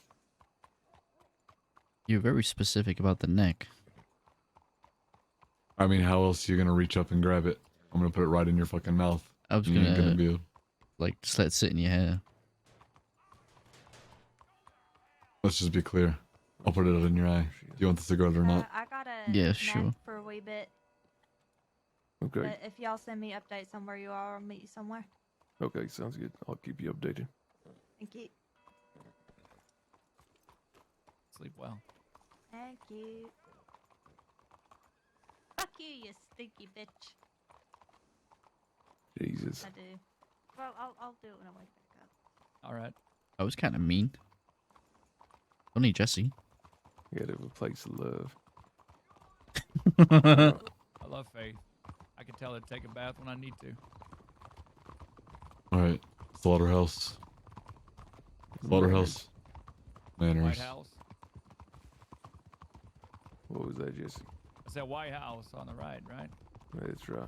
D: You're very specific about the neck.
G: I mean, how else are you gonna reach up and grab it? I'm gonna put it right in your fucking mouth.
D: I was
G: You ain't
D: gonna
G: be
D: like just let it sit in your hair.
G: Let's just be clear. I'll put it out in your eye. Do you want the cigarette or not?
H: I got a
D: Yeah,
H: net
D: sure.
H: for a wee bit.
F: Okay.
H: But if y'all send me updates on where you are, I'll meet you somewhere.
F: Okay, sounds good. I'll keep you updated.
H: Thank you.
B: Sleep well.
H: Thank you. Fuck you, you stinky bitch.
F: Jesus.
H: I do. Well, I'll do it when I wake back up.
B: All right.
D: I was kind of mean. Only Jesse.
F: You gotta have a place to love.
B: I love Faith. I can tell her to take a bath when I need to.
G: Alright. Slaughterhouse. Slaughterhouse. Manners.
B: White House.
F: What was that, Jesse?
B: It's that White House on the right, right?
F: That's right.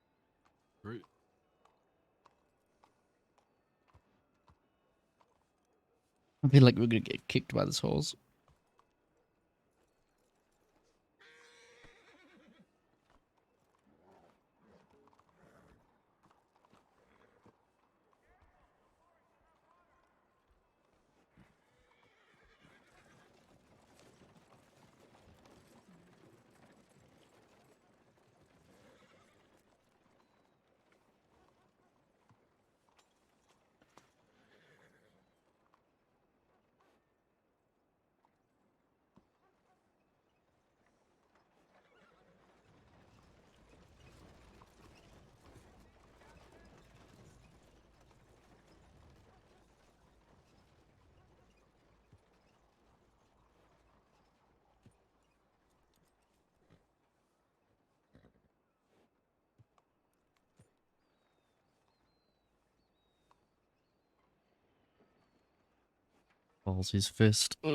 G: Great.
D: I feel like we're gonna get kicked by this horse. Balls his fist. Ugh.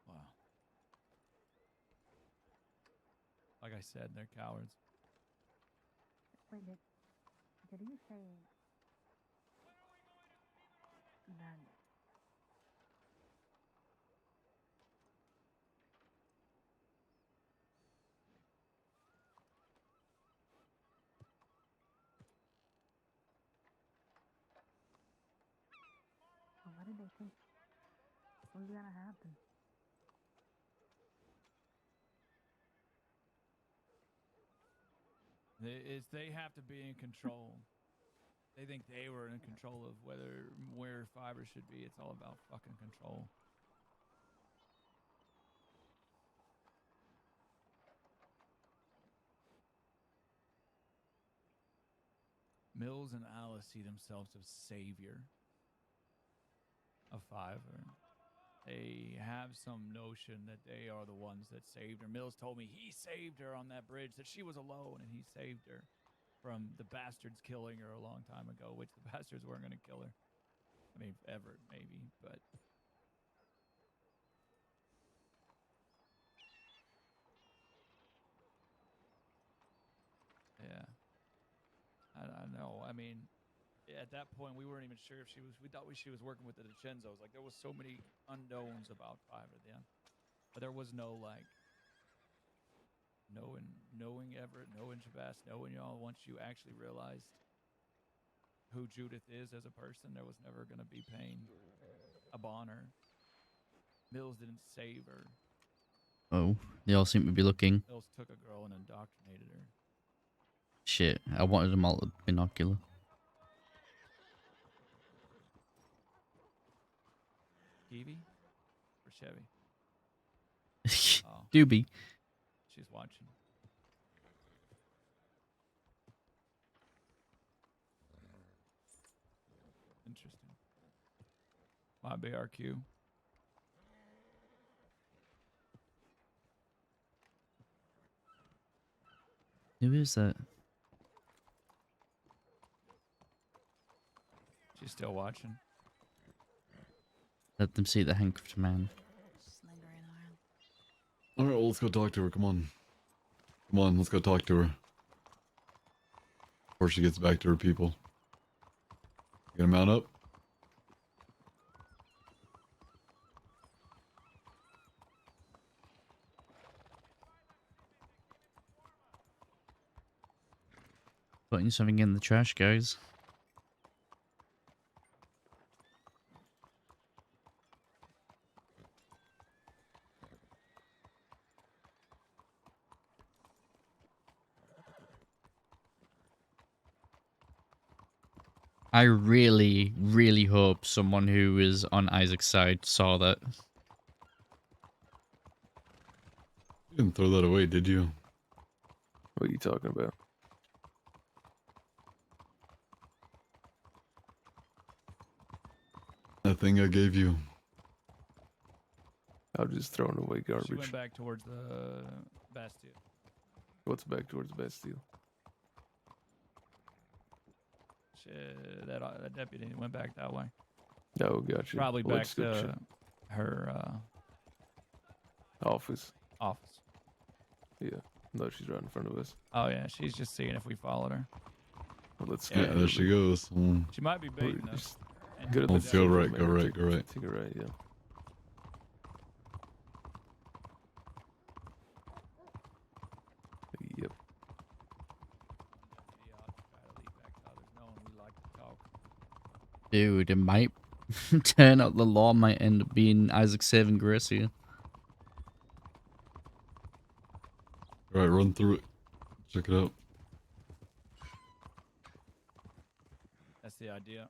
B: Wow. Like I said, they're cowards.
H: Wait, did you say that? What did they think was gonna happen?
B: They have to be in control. They think they were in control of where fiber should be. It's all about fucking control. Mills and Alice see themselves as savior of Fiverr. They have some notion that they are the ones that saved her. Mills told me he saved her on that bridge, that she was alone, and he saved her from the bastards killing her a long time ago, which the bastards weren't going to kill her. I mean, ever, maybe, but... Yeah. I know. I mean, at that point, we weren't even sure if she was... We thought she was working with the DiCenzos. Like, there was so many unknowns about Fiverr then. But there was no, like... Knowing Everett, knowing Shabazz, knowing y'all, once you actually realized who Judith is as a person, there was never going to be pain upon her. Mills didn't save her.
D: Oh, they all seem to be looking.
B: Mills took a girl and indoctrinated her.
D: Shit, I wanted them all to binocular.
B: Kiwi or Chevy? Oh,
D: Doobie.
B: she's watching. Interesting. My BRQ.
D: Who is that?
B: She's still watching.
D: Let them see the handcuffed man.
L: Just lingering around.
G: Alright, well, let's go talk to her. Come on. Come on, let's go talk to her. Before she gets back to her people. You gonna mount up?
D: Putting something in the trash, guys. I really, really hope someone who is on Isaac's side saw that.
G: You didn't throw that away, did you?
F: What are you talking about?
G: That thing I gave you.
F: I'm just throwing away
B: She
F: garbage.
B: went back towards the Bastille.
F: What's back towards Bastille?
B: That deputy went back that way.
F: No, gotcha.
B: Probably
F: Well,
B: back to her
F: Office.
B: Office.
F: Yeah. No, she's right in front of us.
B: Oh yeah, she's just seeing if we followed her.
F: Well, let's
G: Yeah, there she goes.
B: She might be
F: Well,
B: baiting us.
F: just
B: And
F: Go to
G: Let's
F: the
G: go
F: center,
G: right,
F: man.
G: go right, go right.
F: Take a right, yeah. Yep.
D: Dude, it might turn out the law might end up being Isaac saving Grace here.
G: All right, run through it. Check it out.
B: That's the idea.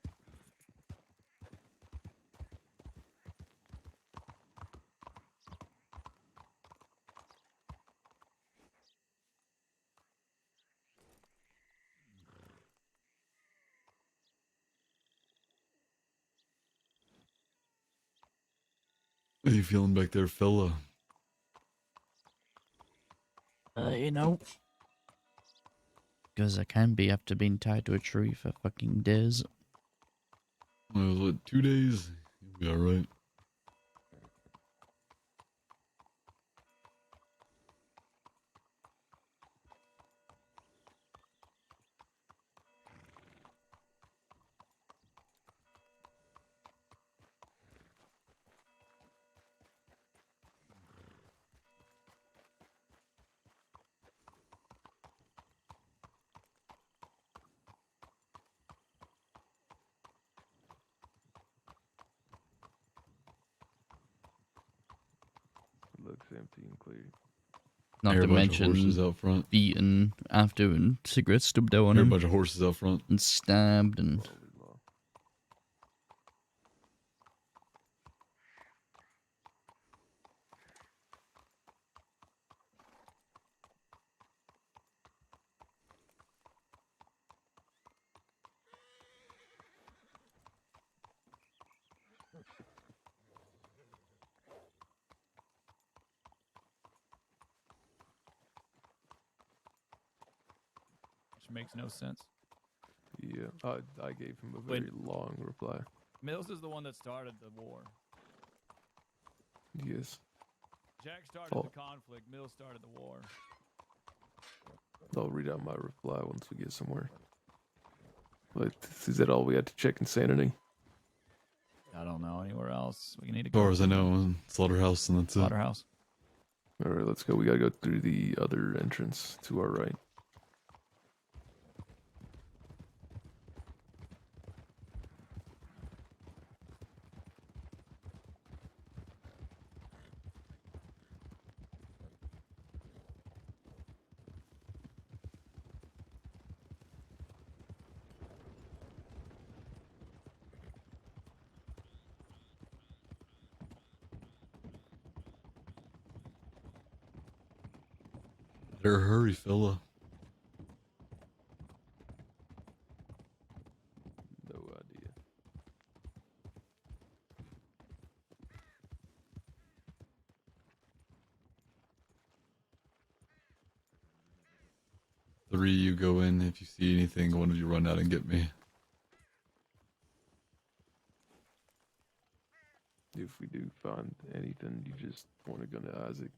G: How you feeling back there, fella?
D: You know. Because I can be after being tied to a tree for fucking days.
G: Well, what, 2 days? You'll be alright.
F: Looks empty and clear.
D: Not
G: There are
D: to
G: a bunch of horses
D: mention
G: out front.
D: beaten after and cigarettes stubbed out on
G: There are a
D: him.
G: bunch of horses out front.
D: And stabbed and...
F: Holy law.
B: Which makes no sense.
F: Yeah, I gave him a very long reply.
B: Mills is the one that started the war.
F: Yes.
B: Jack started the conflict. Mills started the war.
F: I'll read out my reply once we get somewhere. But is that all we had to check insanity?
B: I don't know anywhere else. We need to
G: As
B: go.
G: far as I know, slaughterhouse, and that's it.
B: Slaughterhouse.
F: All right, let's go. We gotta go through the other entrance to our right.
G: Better hurry, fella.
F: No idea.
G: Three, you go in. If you see anything, one of you run out and get me.
F: If we do find anything, you just want to go to Isaac.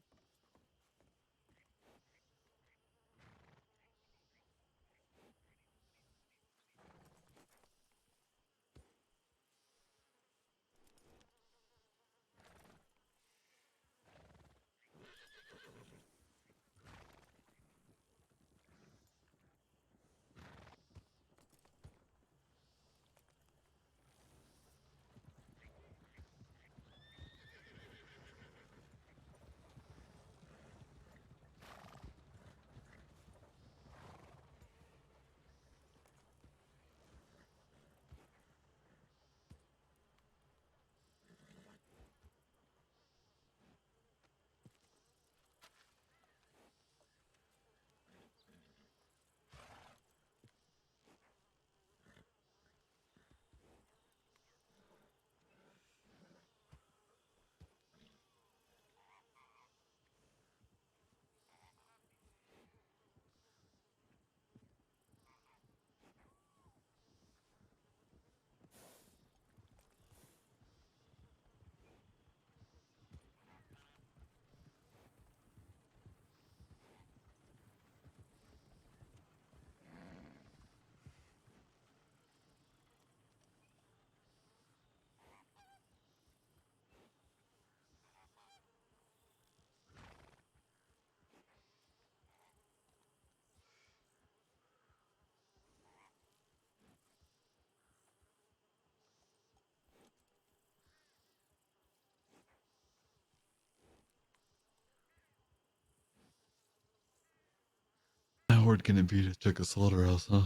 G: How hard can it be to check a slaughterhouse, huh?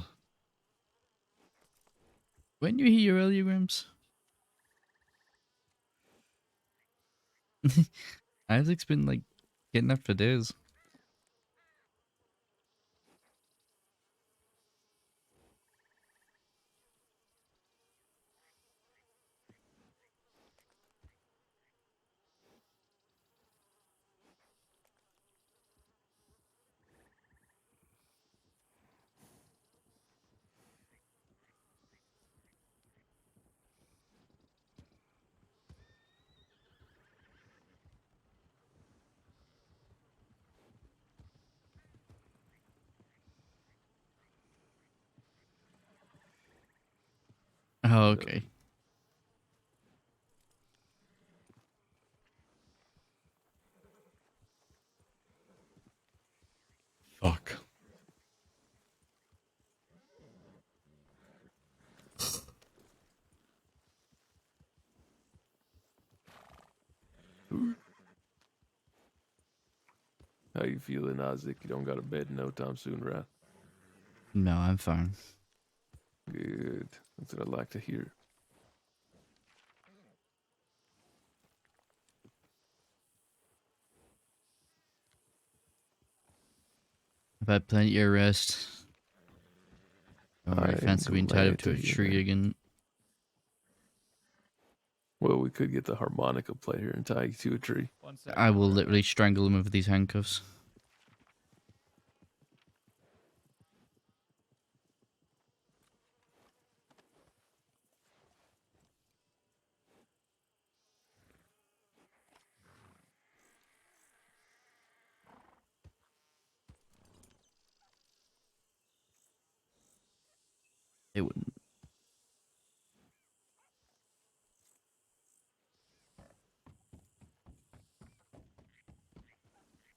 D: When you hear earlier, Grimps? Isaac's been like getting up for days. Oh, okay.
G: Fuck.
F: How you feeling, Isaac? You don't got a bed no time soon, right?
D: No, I'm fine.
F: Good. That's what I like to hear.
D: I've had plenty of rest.
F: I
D: I fancy being tied up
F: glad
D: to a
F: to hear
D: tree
F: that.
D: again.
F: Well, we could get the harmonica player and tie you to a tree.
D: I will literally strangle him with these handcuffs. It wouldn't.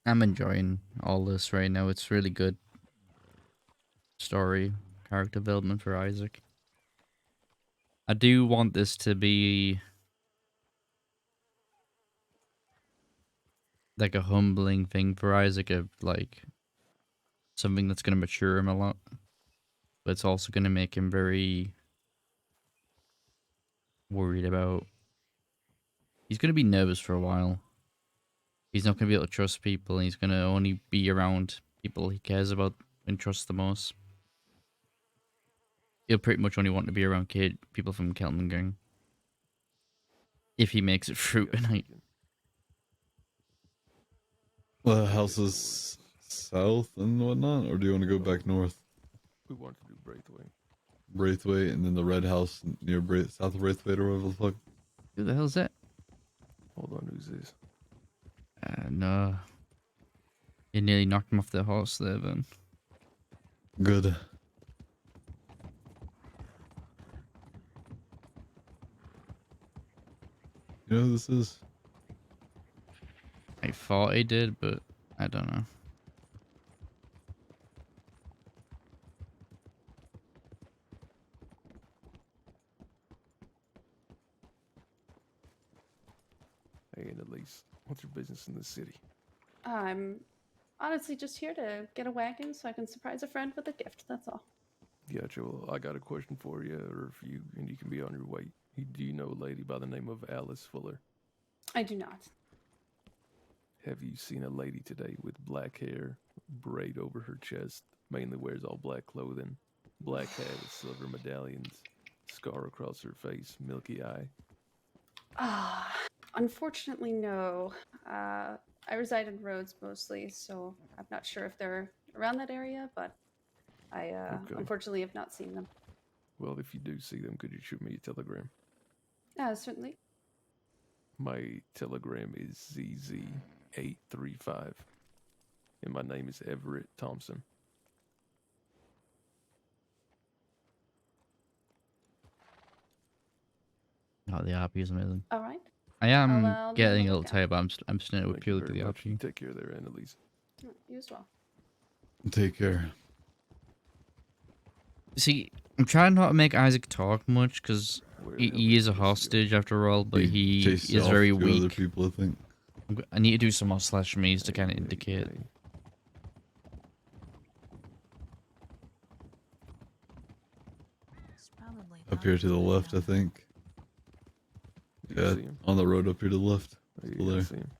D: I'm enjoying all this right now. It's really good story, character development for Isaac. I do want this to be like a humbling thing for Isaac, of like something that's going to mature him a lot, but it's also going to make him very worried about. He's going to be nervous for a while. He's not going to be able to trust people, and he's going to only be around people he cares about and trusts the most. He'll pretty much only want to be around people from Kelman Gang. If he makes it through tonight.
G: The house is south and whatnot, or do you want to go back north?
F: We want to do Braithwaite.
G: Braithwaite, and then the red house near south of Braithwaite, or whatever the fuck.
D: Who the hell's that?
F: Hold on, who's this?
D: No. You nearly knocked him off the horse there, then.
G: Good. You know who this is?
D: I thought I did, but I don't know.
F: Hey, Annalise, what's your business in the city?
N: I'm honestly just here to get a wagon so I can surprise a friend with a gift, that's all.
F: Gotcha. Well, I got a question for you, or if you, and you can be on your way. Do you know a lady by the name of Alice Fuller?
N: I do not.
F: Have you seen a lady today with black hair, braid over her chest, mainly wears all black clothing, black hat with silver medallions, scar across her face, milky eye?
N: Unfortunately, no. I reside in Rhodes mostly, so I'm not sure if they're around that area, but I unfortunately have not seen them.
F: Well, if you do see them, could you shoot me a telegram?
N: Certainly.
F: My telegram is ZZ835, and my name is Everett Thompson.
D: Oh, the RP is amazing.
N: All right.
D: I am
N: I'll
D: getting a
N: look
D: little
N: out.
D: tired, but I'm staying with
F: Thank you
D: purely for
F: very
D: the
F: much.
D: RP.
F: Take care there, Annalise.
N: You as well.
G: Take care.
D: See, I'm trying not to make Isaac talk much, because he is a hostage after all, but he
G: chased
D: is
G: off
D: very
G: 2
D: weak.
G: other people, I think.
D: I need to do some more slash me's to kind of indicate.
G: Up here to the left, I think. Yeah, on the road up here to the left. Still there.
F: See him.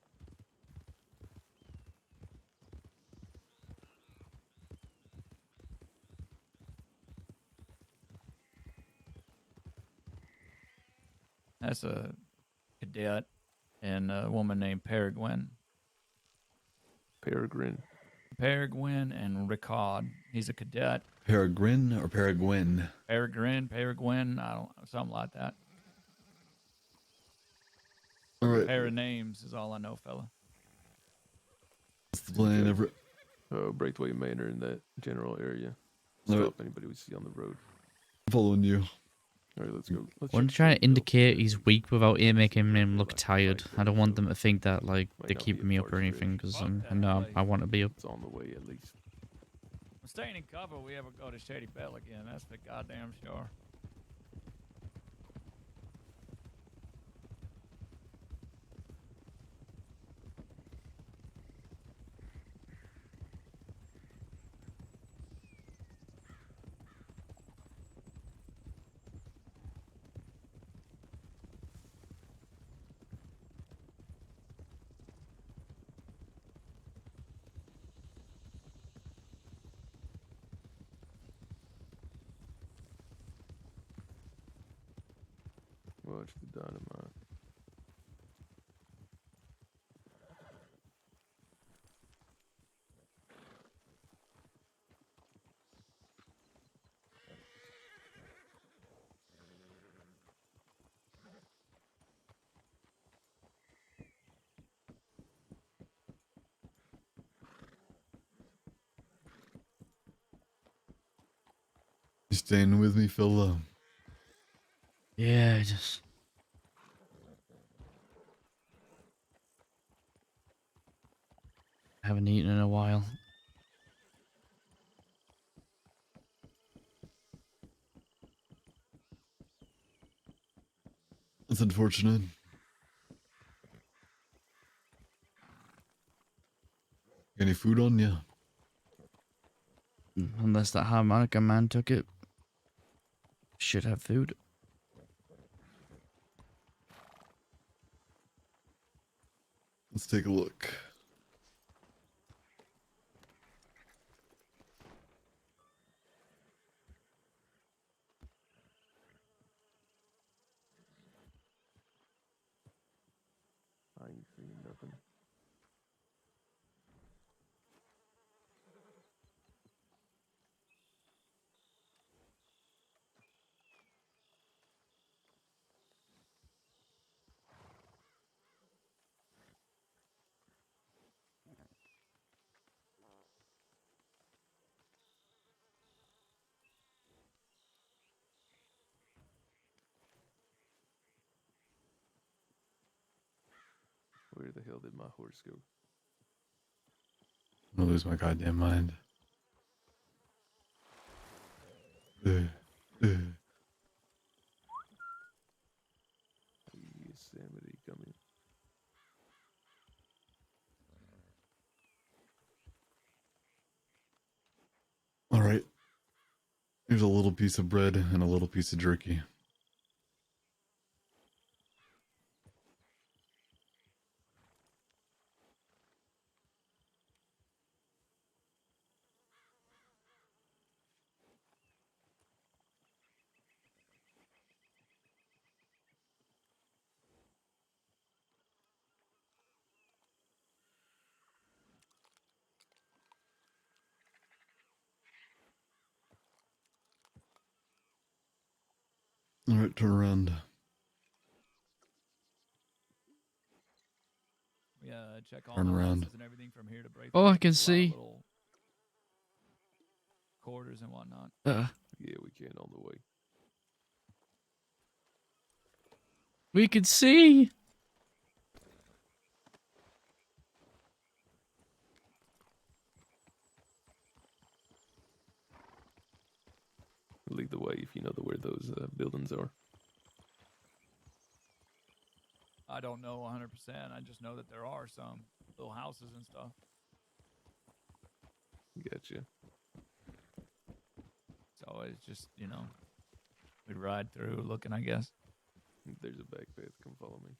B: That's a cadet and a woman named Peregrine.
F: Peregrine.
B: Peregrine and Ricard. He's a cadet.
G: Peregrine or Peregrine?
B: Peregrine. I don't know, something like that.
G: All right.
B: Pair of names is all I know, fella.
G: What's the plan, Everett?
F: Braithwaite Manor in that general area.
G: All
F: Stop
G: right.
F: anybody we see on the road.
G: I'm following you.
F: All right, let's go. Let's
D: I want to try to indicate he's weak without it making him look tired. I don't want them to think that like they're keeping me up or anything, because no, I want to be up.
F: It's on the way at least.
B: We're staying in cover. We ever go to Shady Bell again? That's for goddamn sure.
F: Watch the dynamite.
G: You staying with me, fella?
D: Yeah, I just haven't eaten in a while.
G: That's unfortunate. Any food on you?
D: Unless that harmonica man took it. Should have food.
G: Let's take a look.
F: I ain't seeing nothing. Where the hell did my horse go?
G: I'm gonna lose my goddamn mind.
F: Yosemite coming.
G: All right. Here's a little piece of bread and a little piece of jerky. All right, turn around.
B: Yeah, check all
G: Turn
B: the
G: around.
B: houses and everything from here to Braithwaite.
D: Oh, I can
B: There's a lot of
D: see.
B: little quarters and whatnot.
F: Yeah, we can on the way.
D: We can see.
F: Lead the way if you know where those buildings are.
B: I don't know 100%. I just know that there are some little houses and stuff.
F: Gotcha.
B: So it's just, you know, We'd ride through looking, I guess.
F: There's a back path. Come follow me.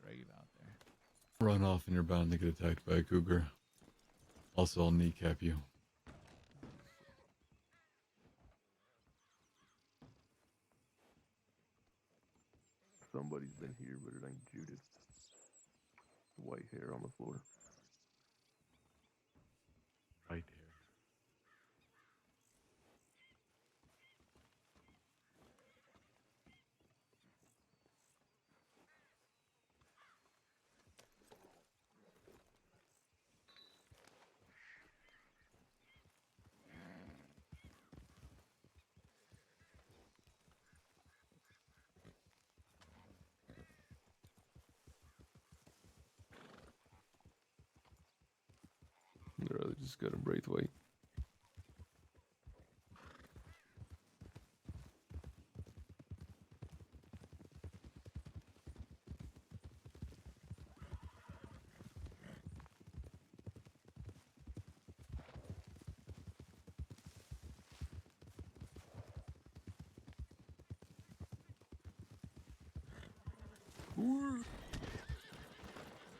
B: Grave out there.
G: Run off and you're bound to get attacked by a cougar. Also, I'll kneecap you.
F: Somebody's been here, but it ain't Judith. White hair on the floor.
G: Right
F: I'd rather just go to Braithwaite.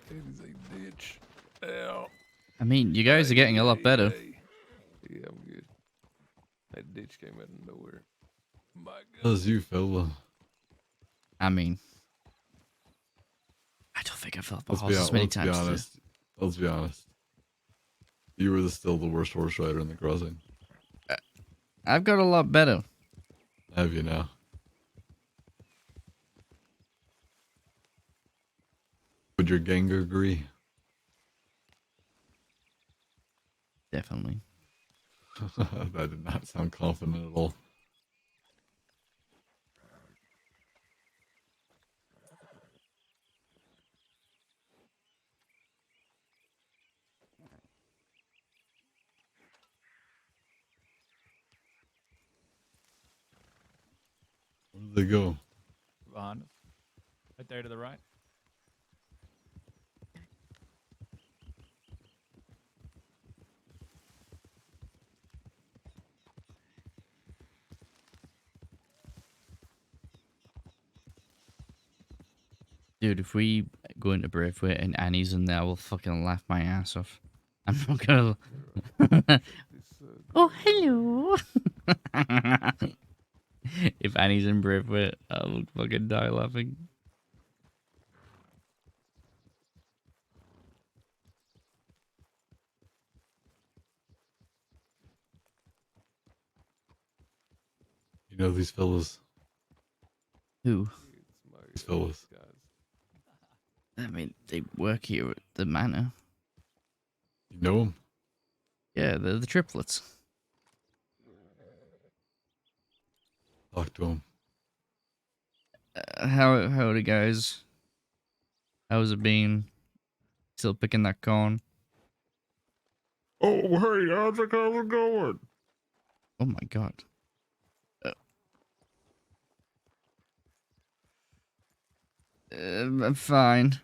F: It is a ditch. Ow.
D: I mean, you guys are getting a lot better.
F: Yeah, I'm good. That ditch came out of nowhere. My God.
G: How's you, fella?
D: I mean, I don't think I've felt the
G: Let's
D: horse as many
G: be
D: times.
G: honest. Let's be honest. You were still the worst horse rider in the crossing.
D: I've got a lot better.
G: Have you now? Would your gang agree?
D: Definitely.
G: That did not sound confident at all. Where did they go?
B: Behind us. Right there to the right.
D: Dude, if we go into Braithwaite and Annie's in there, I will fucking laugh my ass off. I'm not gonna. Oh, hello. If Annie's in Braithwaite, I'll fucking die laughing.
G: You know these fellas?
D: Who?
G: These fellas.
D: I mean, they work here at the manor.
G: You know them?
D: Yeah, they're the triplets.
G: Talk to them.
D: How are the guys? How's it been? Still picking that corn?
K: Oh, hey, how's it going?
D: Oh my god. I'm fine.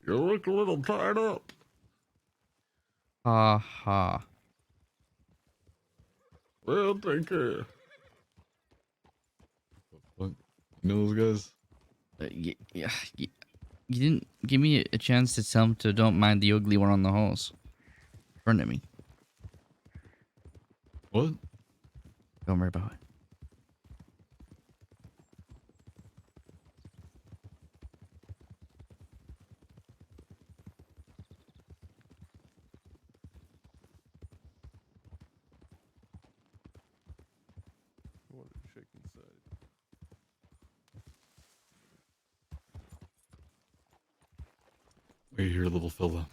K: You look a little tied up.
D: Ha ha.
G: Well, take care. Fuck. You know those guys?
D: Yeah. You didn't give me a chance to tell him to don't mind the ugly one on the horse. Front of me.
G: What?
D: Don't worry about it.
F: I wanted to check inside.
G: Wait here, little fella.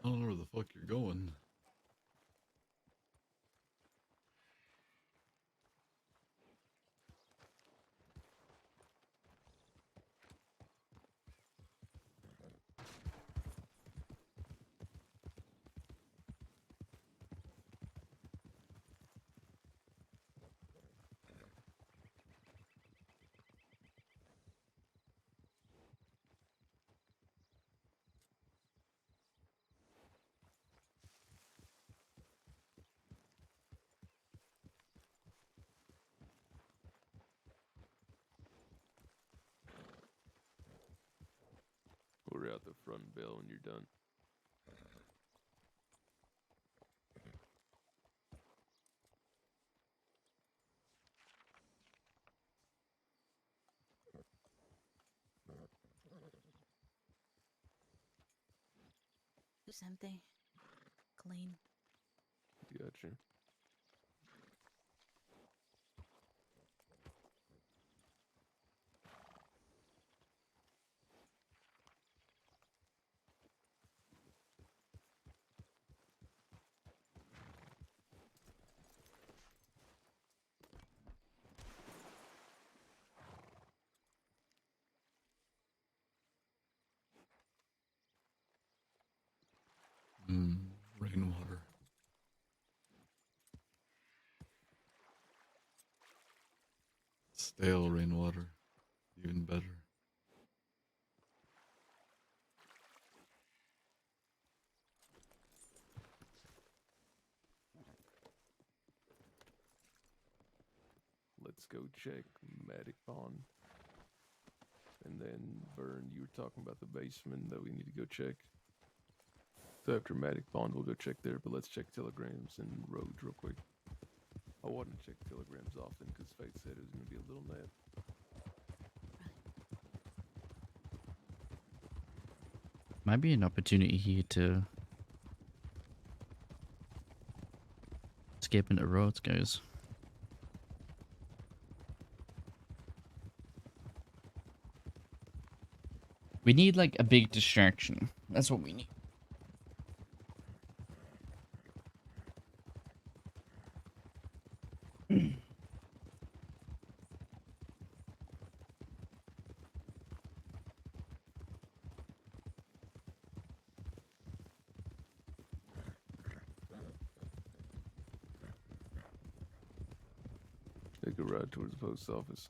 G: I don't know where the fuck you're going.
F: We're out the front bell when you're done.
L: Just empty. Clean.
F: Gotcha.
G: Rainwater. Stale rainwater. Even better.
F: Let's go check Matic Pond. And then, Vern, you were talking about the basement that we need to go check. So after Matic Pond, we'll go check there, but let's check telegrams and roads real quick. I wanted to check telegrams often because Fate said it was going to be a little net.
D: Might be an opportunity here to skip into roads, guys. We need like a big distraction. That's what we need.
F: Take a ride towards the post office.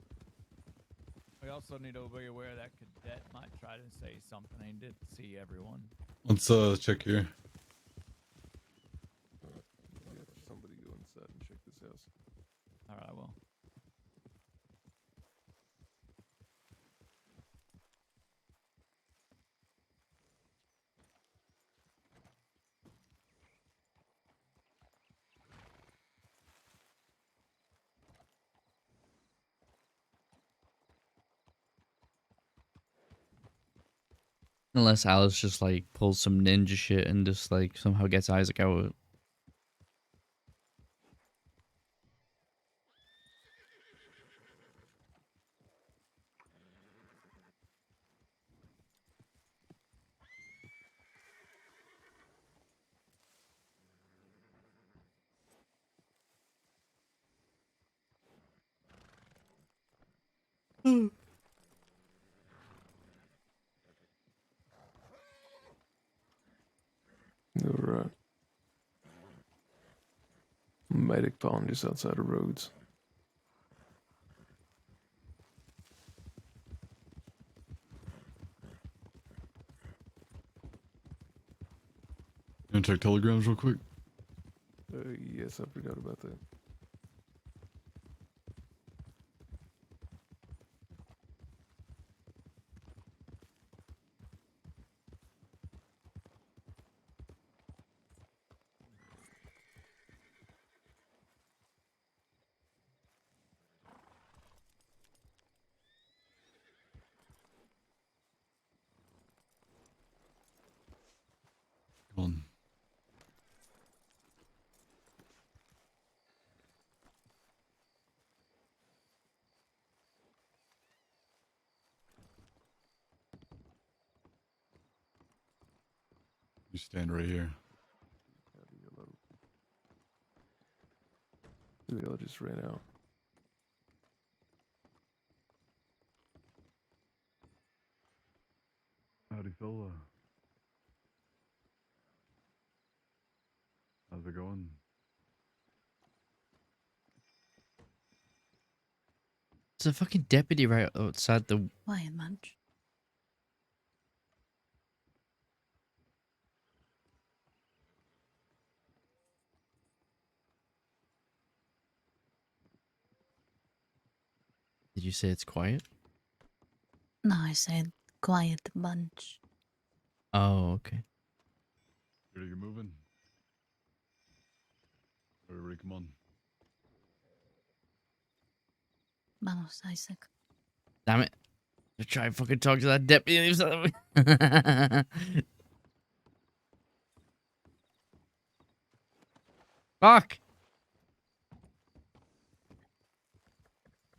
B: We also need to be aware that cadet might try to say something. He did see everyone.
G: Let's check here.
F: Yeah, somebody go inside and check this house.
B: All right, I will.
D: Unless Alice just like pulls some ninja shit and just like somehow gets Isaac out.
F: nomadic pond just outside of Rhodes.
G: You want to check telegrams real quick?
F: Yes, I forgot about that.
G: Come on. You stand right here.
F: The yellow just ran out.
G: Howdy, fella. How's it going?
D: There's a fucking deputy right outside the...
L: Quiet munch.
D: Did you say it's quiet?
L: No, I said quiet bunch.
D: Oh, okay.
G: Ready to get moving? Everybody, come on.
L: Vamos, Isaac.
D: Damn it. I try and fucking talk to that deputy. Fuck!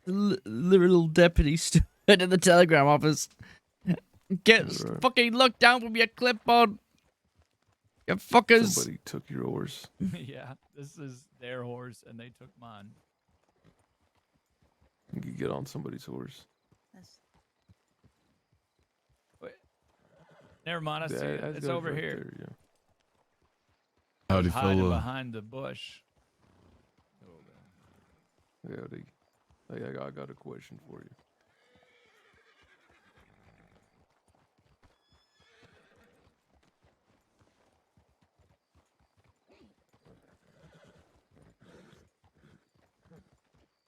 D: The little deputy stood in the telegram office. Fucking look down from your clipboard. You fuckers.
F: Somebody took your oars.
B: Yeah, this is their horse, and they took mine.
F: You could get on somebody's horse.
B: Wait. Never mind, I see it. It's
F: got
B: over
F: right
B: here.
F: there, yeah.
G: Howdy,
B: Hiding
G: fella.
B: behind the bush.
F: Howdy. Hey, I got a question for you.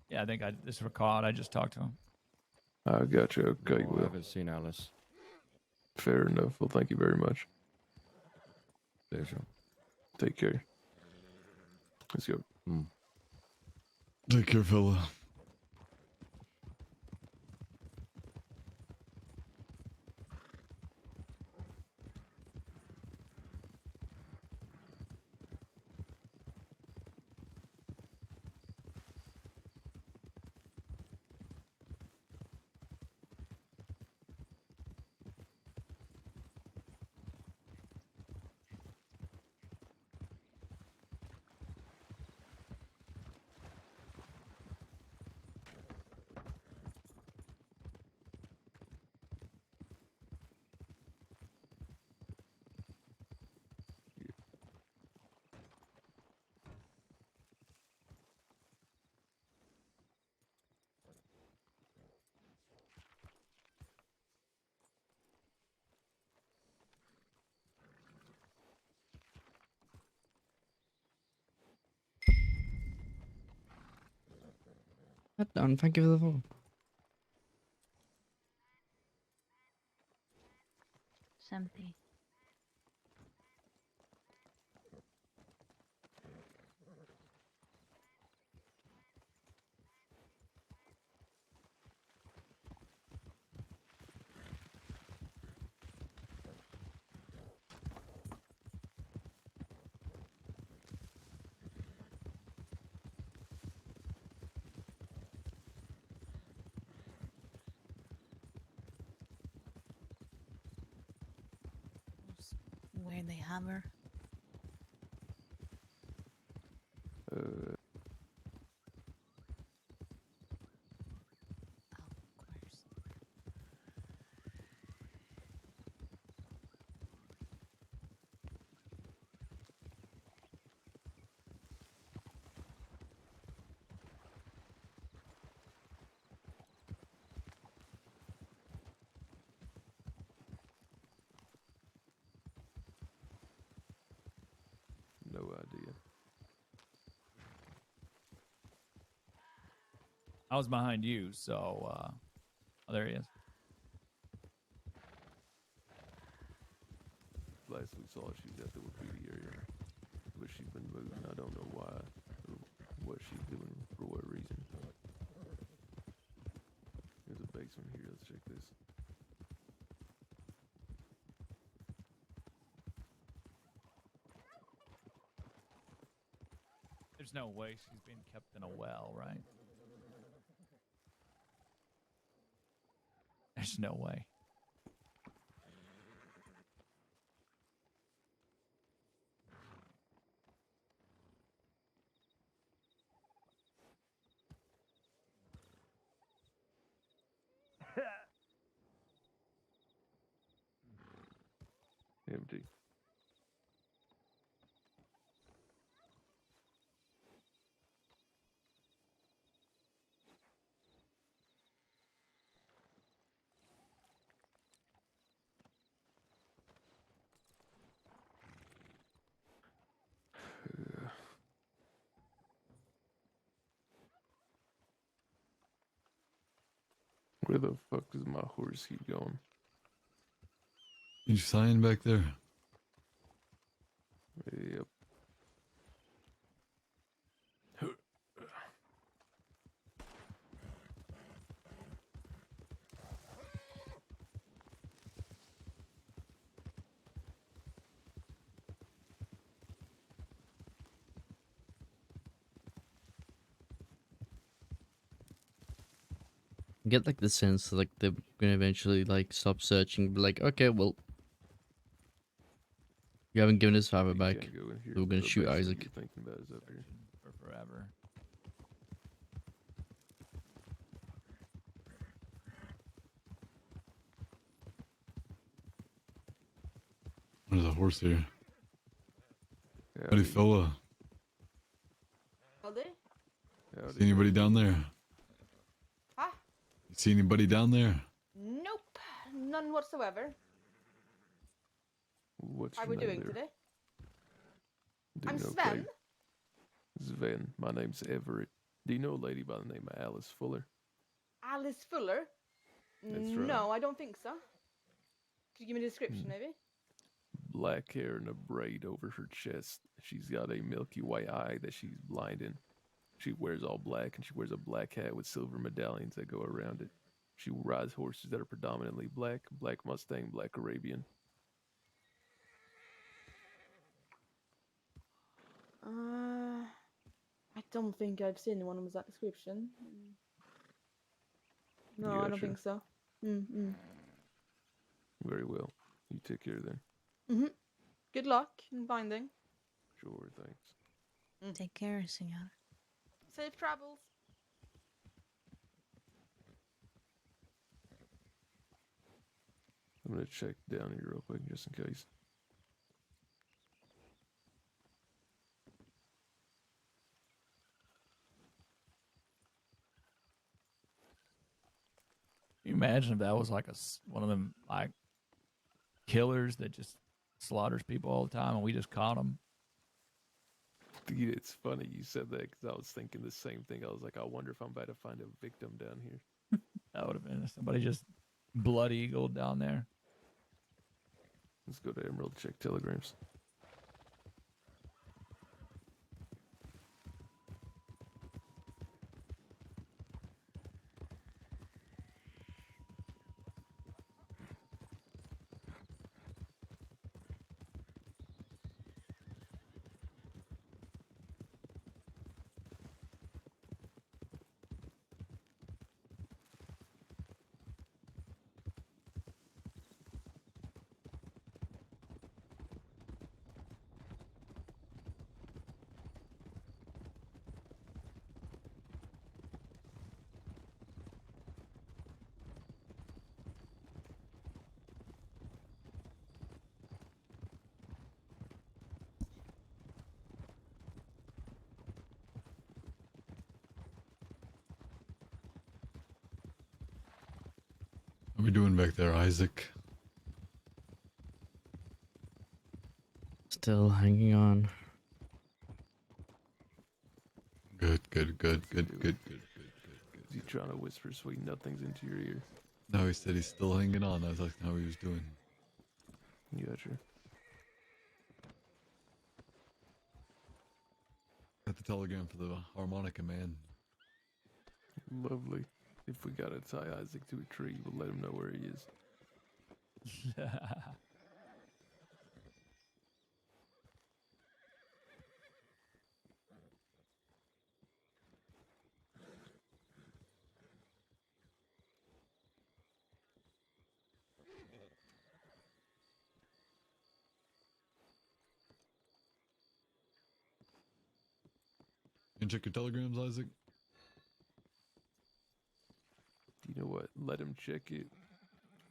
B: Yeah, I think this recalled. I just talked to him.
F: I got you. Okay,
O: I
F: well.
O: haven't seen Alice.
F: Fair enough. Well, thank you very much.
O: Pleasure.
F: Take care. Let's go.
G: Take care, fella.
D: Not done. Thank you for the phone.
L: It's empty. Where they have her.
B: I was behind you, so oh, there he is.
F: Last we saw, she was at the graffiti area, but she's been moved. I don't know why or what she's doing for what reason. There's a basement here. Let's check this.
B: There's no way she's being kept in a well, right? There's no way.
F: Empty. Where the fuck does my horse keep going?
G: You sign back there.
F: Yep.
D: I get like the sense that like they're gonna eventually like stop searching, but like, okay, well, you haven't given us Father back.
F: Can't go in here.
D: So we're gonna
F: The
D: shoot
F: basement
D: Isaac.
F: You're thinking about is up here.
B: For forever.
G: There's a horse here.
F: Yeah,
G: Howdy, fella.
H: Howdy?
G: See anybody down there?
H: Huh?
G: You see anybody down there?
H: Nope. None whatsoever.
F: What's
H: How are
F: your
H: we
F: name
H: doing
F: there?
H: today?
F: Doing
H: I'm
F: okay.
H: Sven.
F: Sven. My name's Everett. Do you know a lady by the name of Alice Fuller?
H: Alice Fuller?
F: That's right.
H: No, I don't think so. Could you give me a description, maybe?
F: Black hair and a braid over her chest. She's got a milky white eye that she's blind in. She wears all black, and she wears a black hat with silver medallions that go around it. She rides horses that are predominantly black, black Mustang, black Arabian.
H: I don't think I've seen anyone with that description. No,
F: You
H: I don't
F: sure?
H: think so.
F: Very well. You take care then.
H: Good luck in finding.
F: Sure, thanks.
L: Take care, senor.
H: Safe travels.
F: I'm gonna check down here real quick just in case.
B: Can you imagine if that was like one of them like killers that just slaughters people all the time and we just caught them?
F: Dude, it's funny you said that because I was thinking the same thing. I was like, I wonder if I'm about to find a victim down here.
B: That would have been somebody just blood eagled down there.
F: Let's go to Emerald, check telegrams.
G: What are we doing back there, Isaac?
D: Still hanging on.
G: Good.
F: Is he trying to whisper sweet nothings into your ear.
G: No, he said he's still hanging on. I was asking how he was doing.
F: Gotcha.
G: Got the telegram for the harmonica man.
F: Lovely. If we gotta tie Isaac to a tree, we'll let him know where he is.
G: You can check your telegrams, Isaac?
F: You know what? Let him check it.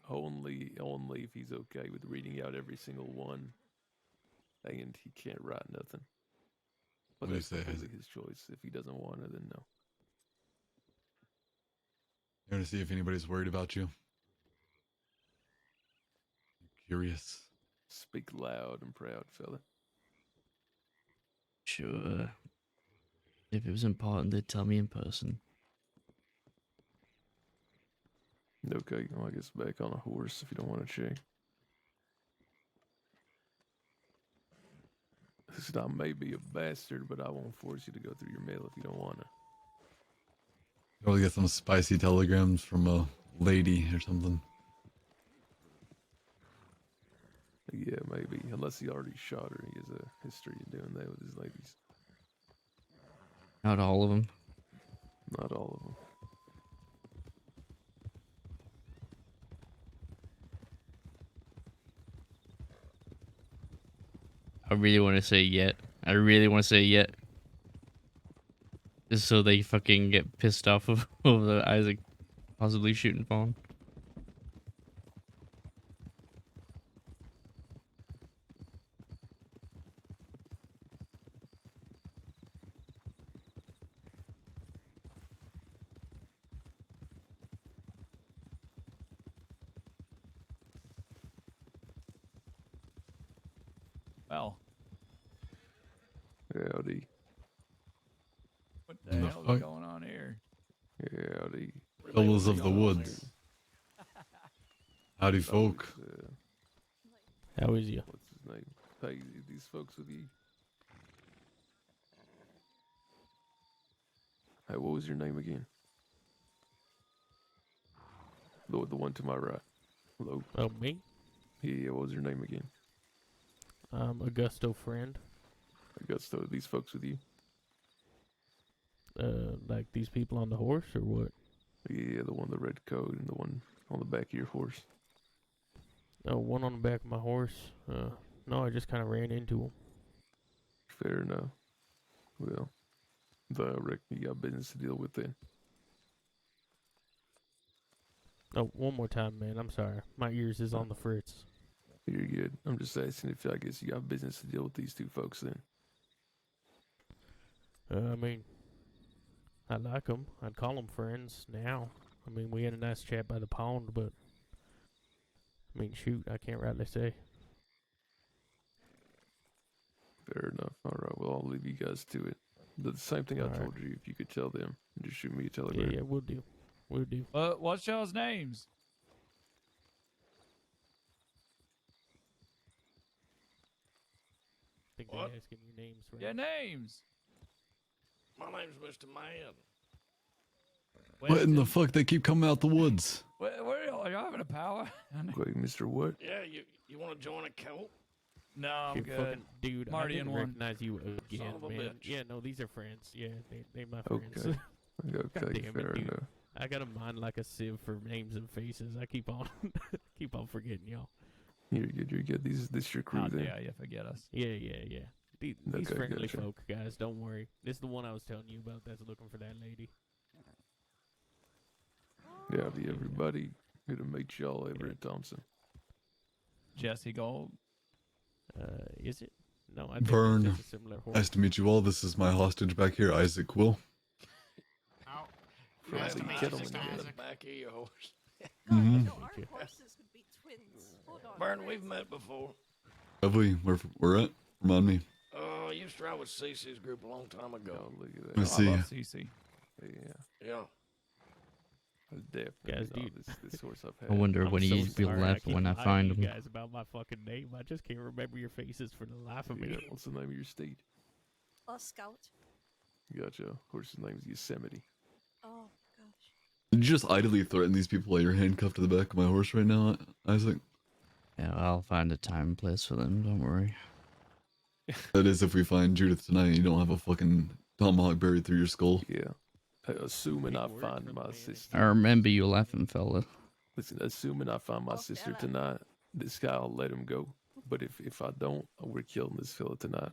F: Only if he's okay with reading out every single one. And he can't write nothing. But
G: What do you
F: that's
G: say,
F: completely
G: Isaac?
F: his choice. If he doesn't want it, then no.
G: You want to see if anybody's worried about you? Curious.
F: Speak loud and proud, fella.
D: Sure. If it was important, they'd tell me in person.
F: Okay, well, I guess back on a horse if you don't want to check. Listen, I may be a bastard, but I won't force you to go through your mail if you don't want to.
G: Probably get some spicy telegrams from a lady or something.
F: Yeah, maybe. Unless he already shot her. He has a history of doing that with his ladies.
D: Not all of them.
F: Not all of them.
D: I really want to say yet. I really want to say yet. Just so they fucking get pissed off of over Isaac possibly shooting Fawn.
B: Well,
F: Howdy.
B: what the
G: The
B: hell
G: fuck?
B: is going on here?
F: Howdy.
G: Fellows of the woods. Howdy, folk.
P: How is you?
F: What's his name? Hey, these folks with you. Hey, what was your name again? The one to my right. Hello.
P: Oh, me?
F: Yeah, what was your name again?
P: Augusto Friend.
F: Augusto, these folks with you?
P: Like these people on the horse or what?
F: Yeah, the one with the red coat and the one on the back of your horse.
P: Oh, one on the back of my horse. No, I just kind of ran into him.
F: Fair enough. Well, I reckon you got business to deal with then.
P: Oh, one more time, man. I'm sorry. My ears is on the fritz.
F: You're good. I'm just asking if I guess you got business to deal with these two folks then.
P: I mean, I like them. I'd call them friends now. I mean, we had a nice chat by the pond, but I mean, shoot, I can't rightly say.
F: Fair enough. All right. Well, I'll leave you guys to it. The same thing I
P: All
F: told you. If you could tell them, just shoot me a telegram.
P: Yeah, we'll do. We'll do.
B: What's y'all's names?
P: I think
Q: What?
P: they're asking your names, right?
B: Yeah, names.
Q: My name's Mr. Man.
G: What in the fuck? They keep coming out the woods.
B: Where are y'all having a power?
F: Wait, Mr. What?
Q: Yeah, you want to join a cult?
B: No, I'm
P: You
B: good.
P: fucking dude,
B: Marty
P: I
B: in
P: didn't
B: one.
P: recognize you again,
Q: Son of a
P: man.
Q: bitch.
P: Yeah, no, these are friends. Yeah, they my friends.
F: Okay.
P: God
F: Okay,
P: damn it,
F: fair
P: dude.
F: enough.
P: I got a mind like a sieve for names and faces. I keep on keep on forgetting y'all.
F: You're good. You're good. This your crew
B: How
F: then.
B: dare you forget us?
P: Yeah. These
F: Okay,
P: friendly
F: gotcha.
P: folk, guys, don't worry. This is the one I was telling you about that's looking for that lady.
F: Howdy, everybody. Good to meet y'all, Everett Thompson.
B: Jesse Gold.
P: Is it? No, I think
G: Vern.
P: it's just a similar horse.
G: Nice to meet you all. This is my hostage back here, Isaac Quil.
F: Friendly gentlemen again.
Q: Back of your horse.
G: Mhm.
H: Our horses would be twins. Hold on.
Q: Vern, we've met before.
G: Have we? Where we're at? Remind me.
Q: I used to ride with Cece's group a long time ago.
F: Oh, look at that.
G: Let's see.
B: I love CC.
F: Yeah.
Q: Yeah.
F: Definitely
P: dude.
F: not this horse I've had.
D: I wonder
P: I'm
D: what
P: so
D: he'd be
P: sorry
D: left
P: keep
D: when I
P: lying to
D: find
P: you
D: him.
P: guys about my fucking name. I just can't remember your faces for the life of me.
F: Yeah, what's the name of your steed?
H: Scout.
F: Gotcha. Horse's name's Yosemite.
H: Oh gosh.
G: Did you just idly threaten these people while you're handcuffed to the back of my horse right now, Isaac?
D: Yeah, I'll find a time and place for them. Don't worry.
G: That is, if we find Judith tonight and you don't have a fucking tomahawk buried through your skull.
F: Yeah. Assuming I find my sister.
D: I remember you laughing, fella.
F: Listen, assuming I find my sister tonight, this guy, I'll let him go. But if I don't, we're killing this fella tonight.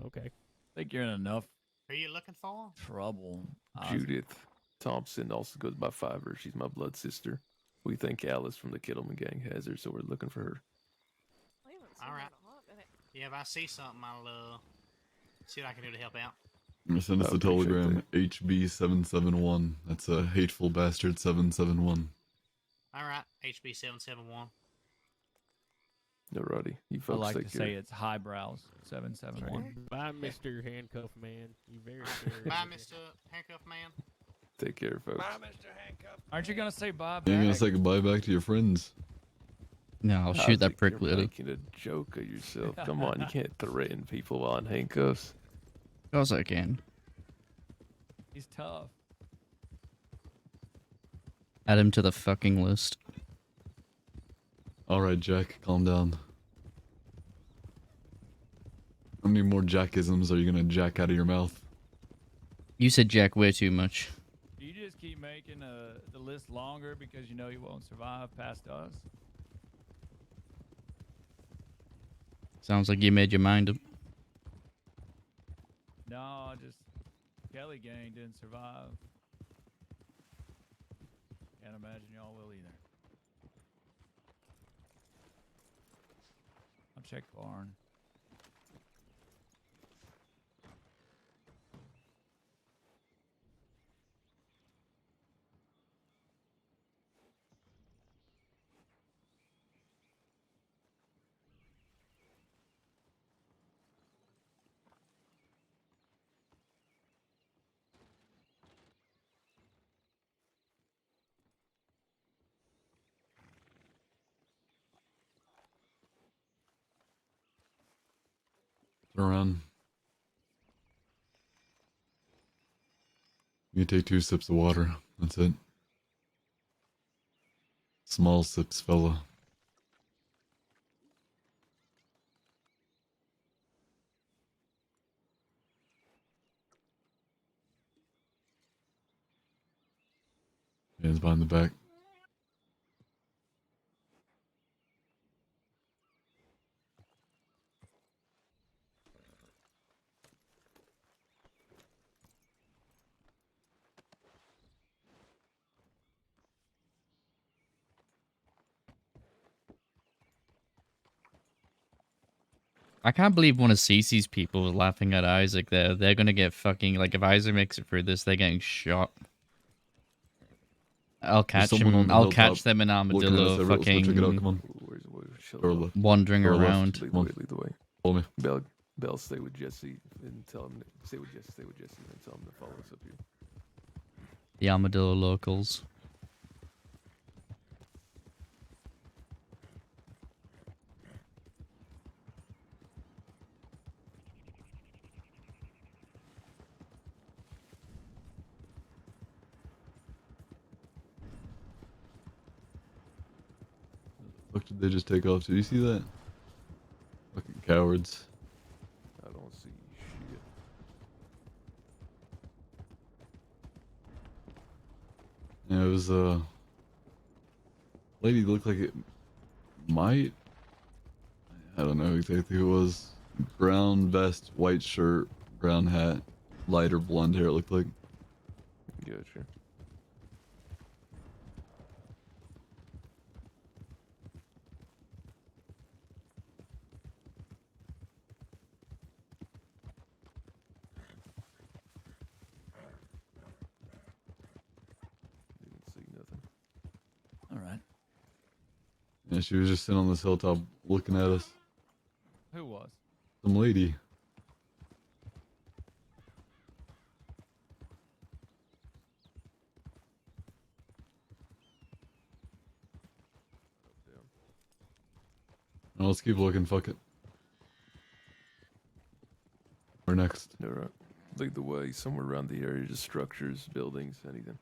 P: Okay.
B: I think you're in enough
R: Who are you looking for?
B: trouble.
F: Judith Thompson also goes by Fiverr. She's my blood sister. We think Alice from the Kittleman gang has her, so we're looking for her.
R: All right. Yeah, if I see something, I'll see what I can do to help out.
G: Send us a telegram, HB771. That's a hateful bastard 771.
R: All right, HB771.
F: Alrighty, you
B: I
F: folks
B: like
F: take
B: to
F: care.
B: say it's highbrows 771.
P: Bye, Mr. Handcuff Man. You very scary.
R: Bye, Mr. Handcuff Man.
F: Take care, folks.
Q: Bye, Mr. Handcuff.
B: Aren't you gonna say bye back?
G: You're gonna say goodbye back to your friends.
D: No, I'll shoot that
F: Isaac,
D: prick
F: you're
D: later.
F: making a joke of yourself. Come on, you can't threaten people while in handcuffs.
D: Of course I can.
B: He's tough.
D: Add him to the fucking list.
G: Alright, Jack, calm down. How many more Jackisms are you gonna jack out of your mouth?
D: You said Jack way too much.
B: Do you just keep making the list longer because you know you won't survive past us?
D: Sounds like you made your mind up.
B: No, just Kelly gang didn't survive. Can't imagine y'all will either. I'll check barn.
G: Turn around. You take 2 sips of water. That's it. Small sips, fella. Hands behind the back.
D: I can't believe one of Cece's people was laughing at Isaac there. They're gonna get fucking, like, if Isaac makes it through this, they're getting shot. I'll catch him. I'll catch them in Armadillo fucking wandering around.
F: Lead the way.
G: Follow me.
F: Bell, stay with Jesse and tell him. Stay with Jesse and tell him to follow us up here.
D: The Armadillo locals.
G: Fuck did they just take off? Did you see that? Fucking cowards.
F: I don't see shit.
G: Yeah, it was lady looked like it might. I don't know exactly who it was. Brown vest, white shirt, brown hat, lighter blonde hair. It looked like.
F: Gotcha. Didn't see nothing.
B: All right.
G: Yeah, she was just sitting on this hilltop looking at us.
B: Who was?
G: Some lady. Well, let's keep looking. Fuck it. Where next?
F: Alright. Lead the way somewhere around the area, just structures, buildings, anything.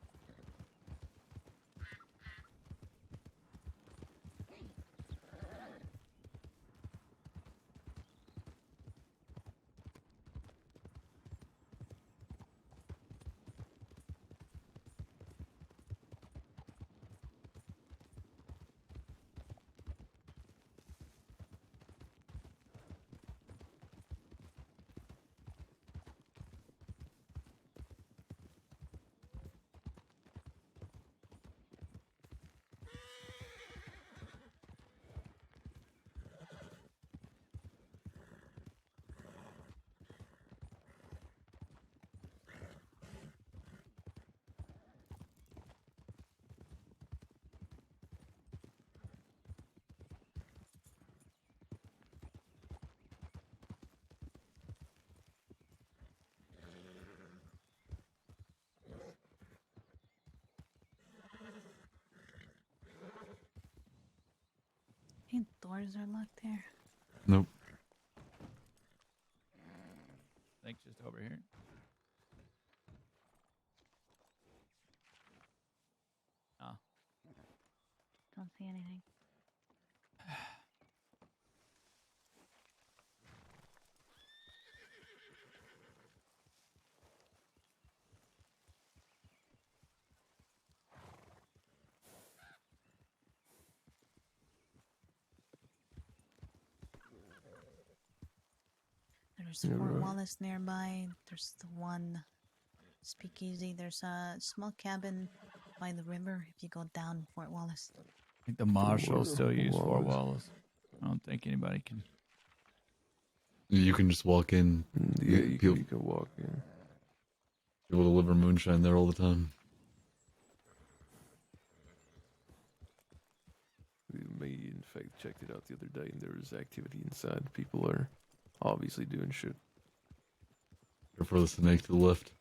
L: Any doors are locked there?
G: Nope.
B: I think just over here. Oh.
L: Don't see anything. There's Fort Wallace nearby. There's the one speakeasy. There's a small cabin by the river if you go down Fort Wallace.
B: I think the marshals still use Fort Wallace. I don't think anybody can.
G: You can just walk in.
F: Yeah, you can walk in.
G: People deliver moonshine there all the time.
F: Me, in fact, checked it out the other day, and there was activity inside. People are obviously doing shit.
G: For the snake to the left.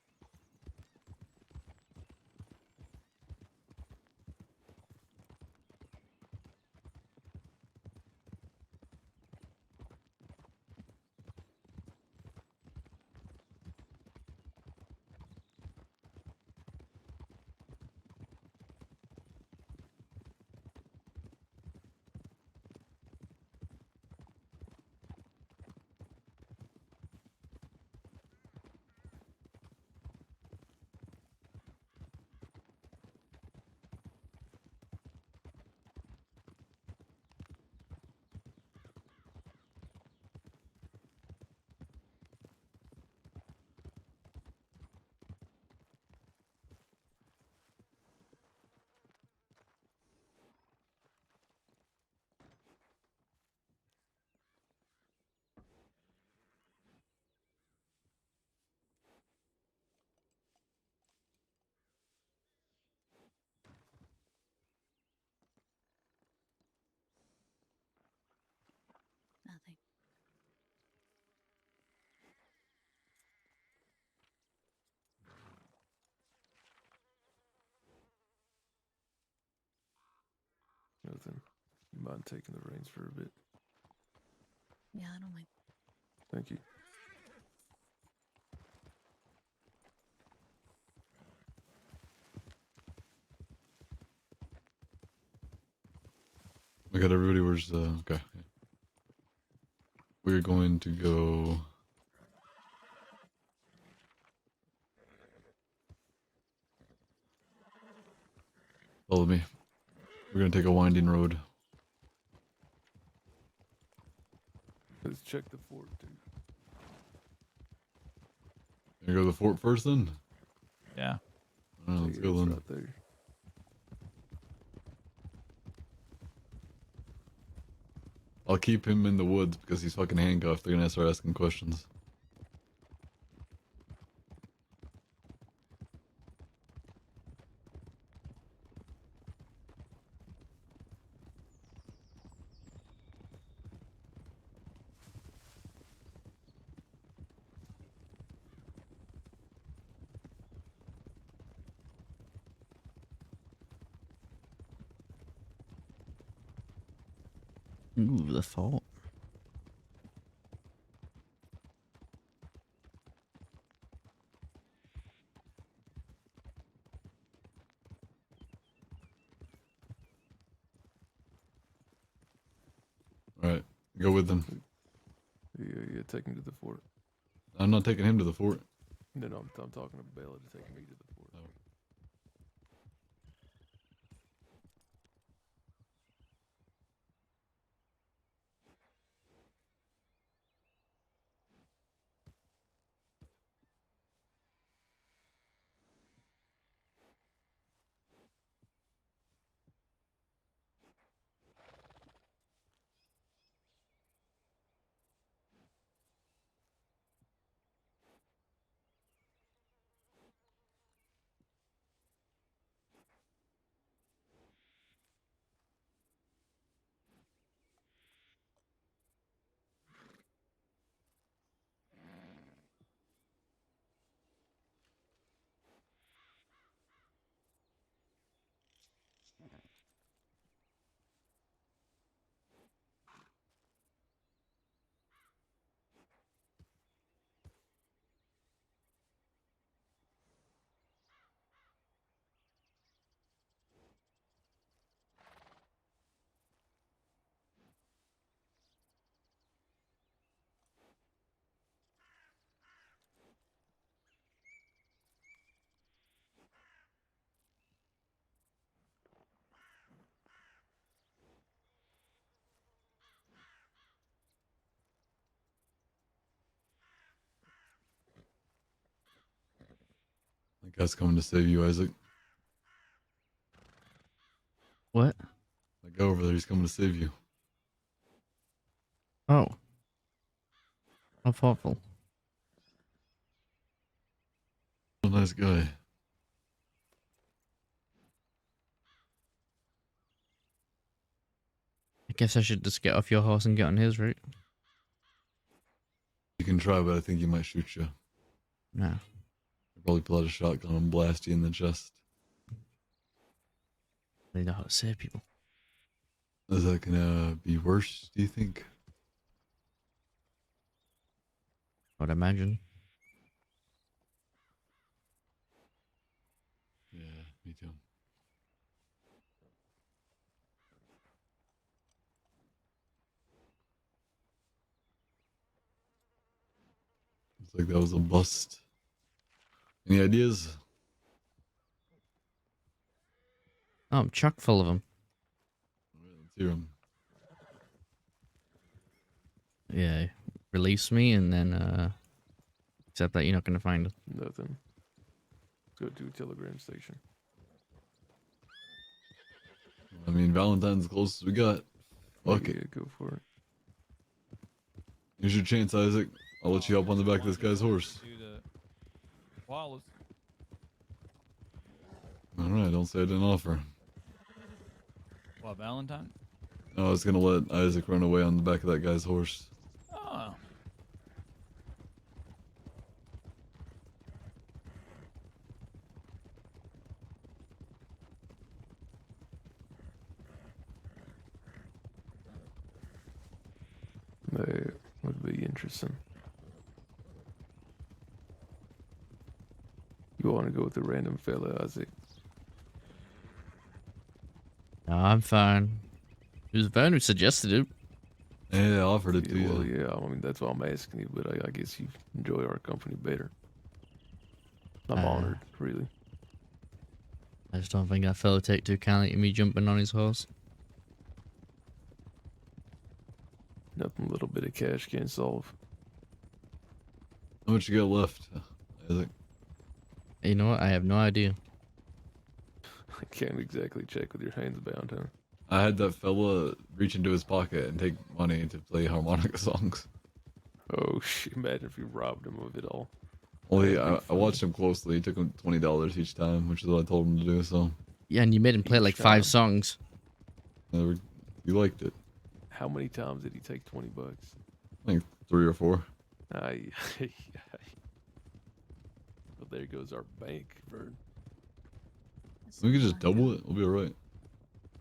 L: Nothing.
F: Nothing. You mind taking the reins for a bit?
L: Yeah, I don't mind.
F: Thank you.
G: I got everybody. Where's okay. We're going to go. Follow me. We're gonna take a winding road.
F: Let's check the fort too.
G: You go to the fort first, then.
B: Yeah.
G: Alright, let's go then.
F: Right there.
G: I'll keep him in the woods because he's fucking handcuffed. They're gonna start asking questions.
D: Ooh, the fort.
G: Go with them.
F: Yeah, take him to the fort.
G: I'm not taking him to the fort.
F: No, I'm talking to Bella to take me to the fort.
G: Oh. That guy's coming to save you, Isaac.
D: What?
G: That guy over there, he's coming to save you.
D: Oh. How thoughtful.
G: What a nice guy.
D: I guess I should just get off your horse and get on his route.
G: You can try, but I think he might shoot you.
D: No.
G: He'll probably pull out a shotgun and blast you in the chest.
D: They know how to save people.
G: Is that gonna be worse, do you think?
D: I would imagine.
G: Yeah, me too. Looks like that was a bust. Any ideas?
D: Oh, I'm chock full of them.
G: Let's hear them.
D: Yeah, release me and then, except that you're not going to find them.
F: Nothing. Let's go to a telegram station.
G: I mean, Valentine's the closest we got. Fuck it.
F: Go for it.
G: Here's your chance, Isaac. I'll let you hop on the back of this guy's horse.
B: Wallace.
G: Alright, don't say I didn't offer.
B: What, Valentine?
G: No, I was gonna let Isaac run away on the back of that guy's horse.
B: Oh.
F: That would be interesting. You want to go with the random fella, Isaac?
D: No, I'm fine. It was Vern who suggested it.
G: Yeah, I offered it to you.
F: Well, yeah, I mean, that's why I'm asking you, but I guess you enjoy our company better. I'm honored, really.
D: I just don't think that fella take too kindly to me jumping on his horse.
F: Nothing a little bit of cash can't solve.
G: How much you got left, Isaac?
D: You know what? I have no idea.
F: I can't exactly check with your hands bound, huh?
G: I had that fella reach into his pocket and take money to play harmonica songs.
F: Oh, shit. Imagine if you robbed him of it all.
G: Well, I watched him closely. He took him $20 each time, which is what I told him to do, so.
D: Yeah, and you made him play like 5 songs.
G: You liked it.
F: How many times did he take 20 bucks?
G: I think 3 or 4.
F: Well, there goes our bank, Vern.
G: We could just double it. We'll be alright.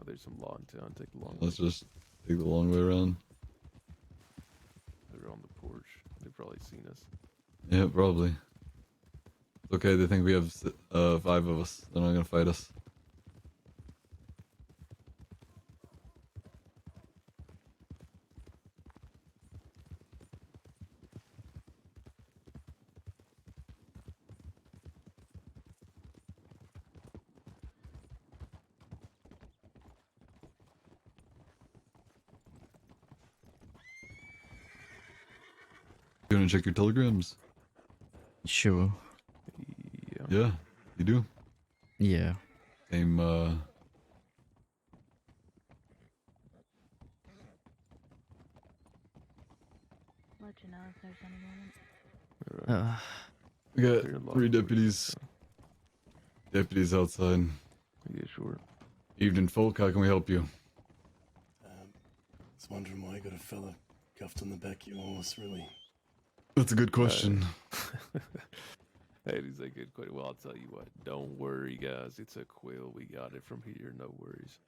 F: Oh, there's some law in town. Take the long way.
G: Let's just take the long way around.
F: They're on the porch. They've probably seen us.
G: Yeah, probably. It's okay, they think we have 5 of us. They're not gonna fight us. You wanna check your telegrams?
D: Sure.
G: Yeah, you do.
D: Yeah.
G: Same,
L: Let you know if there's any moment.
G: we got 3 deputies. Deputies outside.
F: Yeah, sure.
G: Evening, folk. How can we help you?
S: Was wondering why you got a fella cuffed on the back of your horse, really.
G: That's a good question.
F: That is a good question. Well, I'll tell you what. Don't worry, guys. It's a Quil. We got it from here. No worries.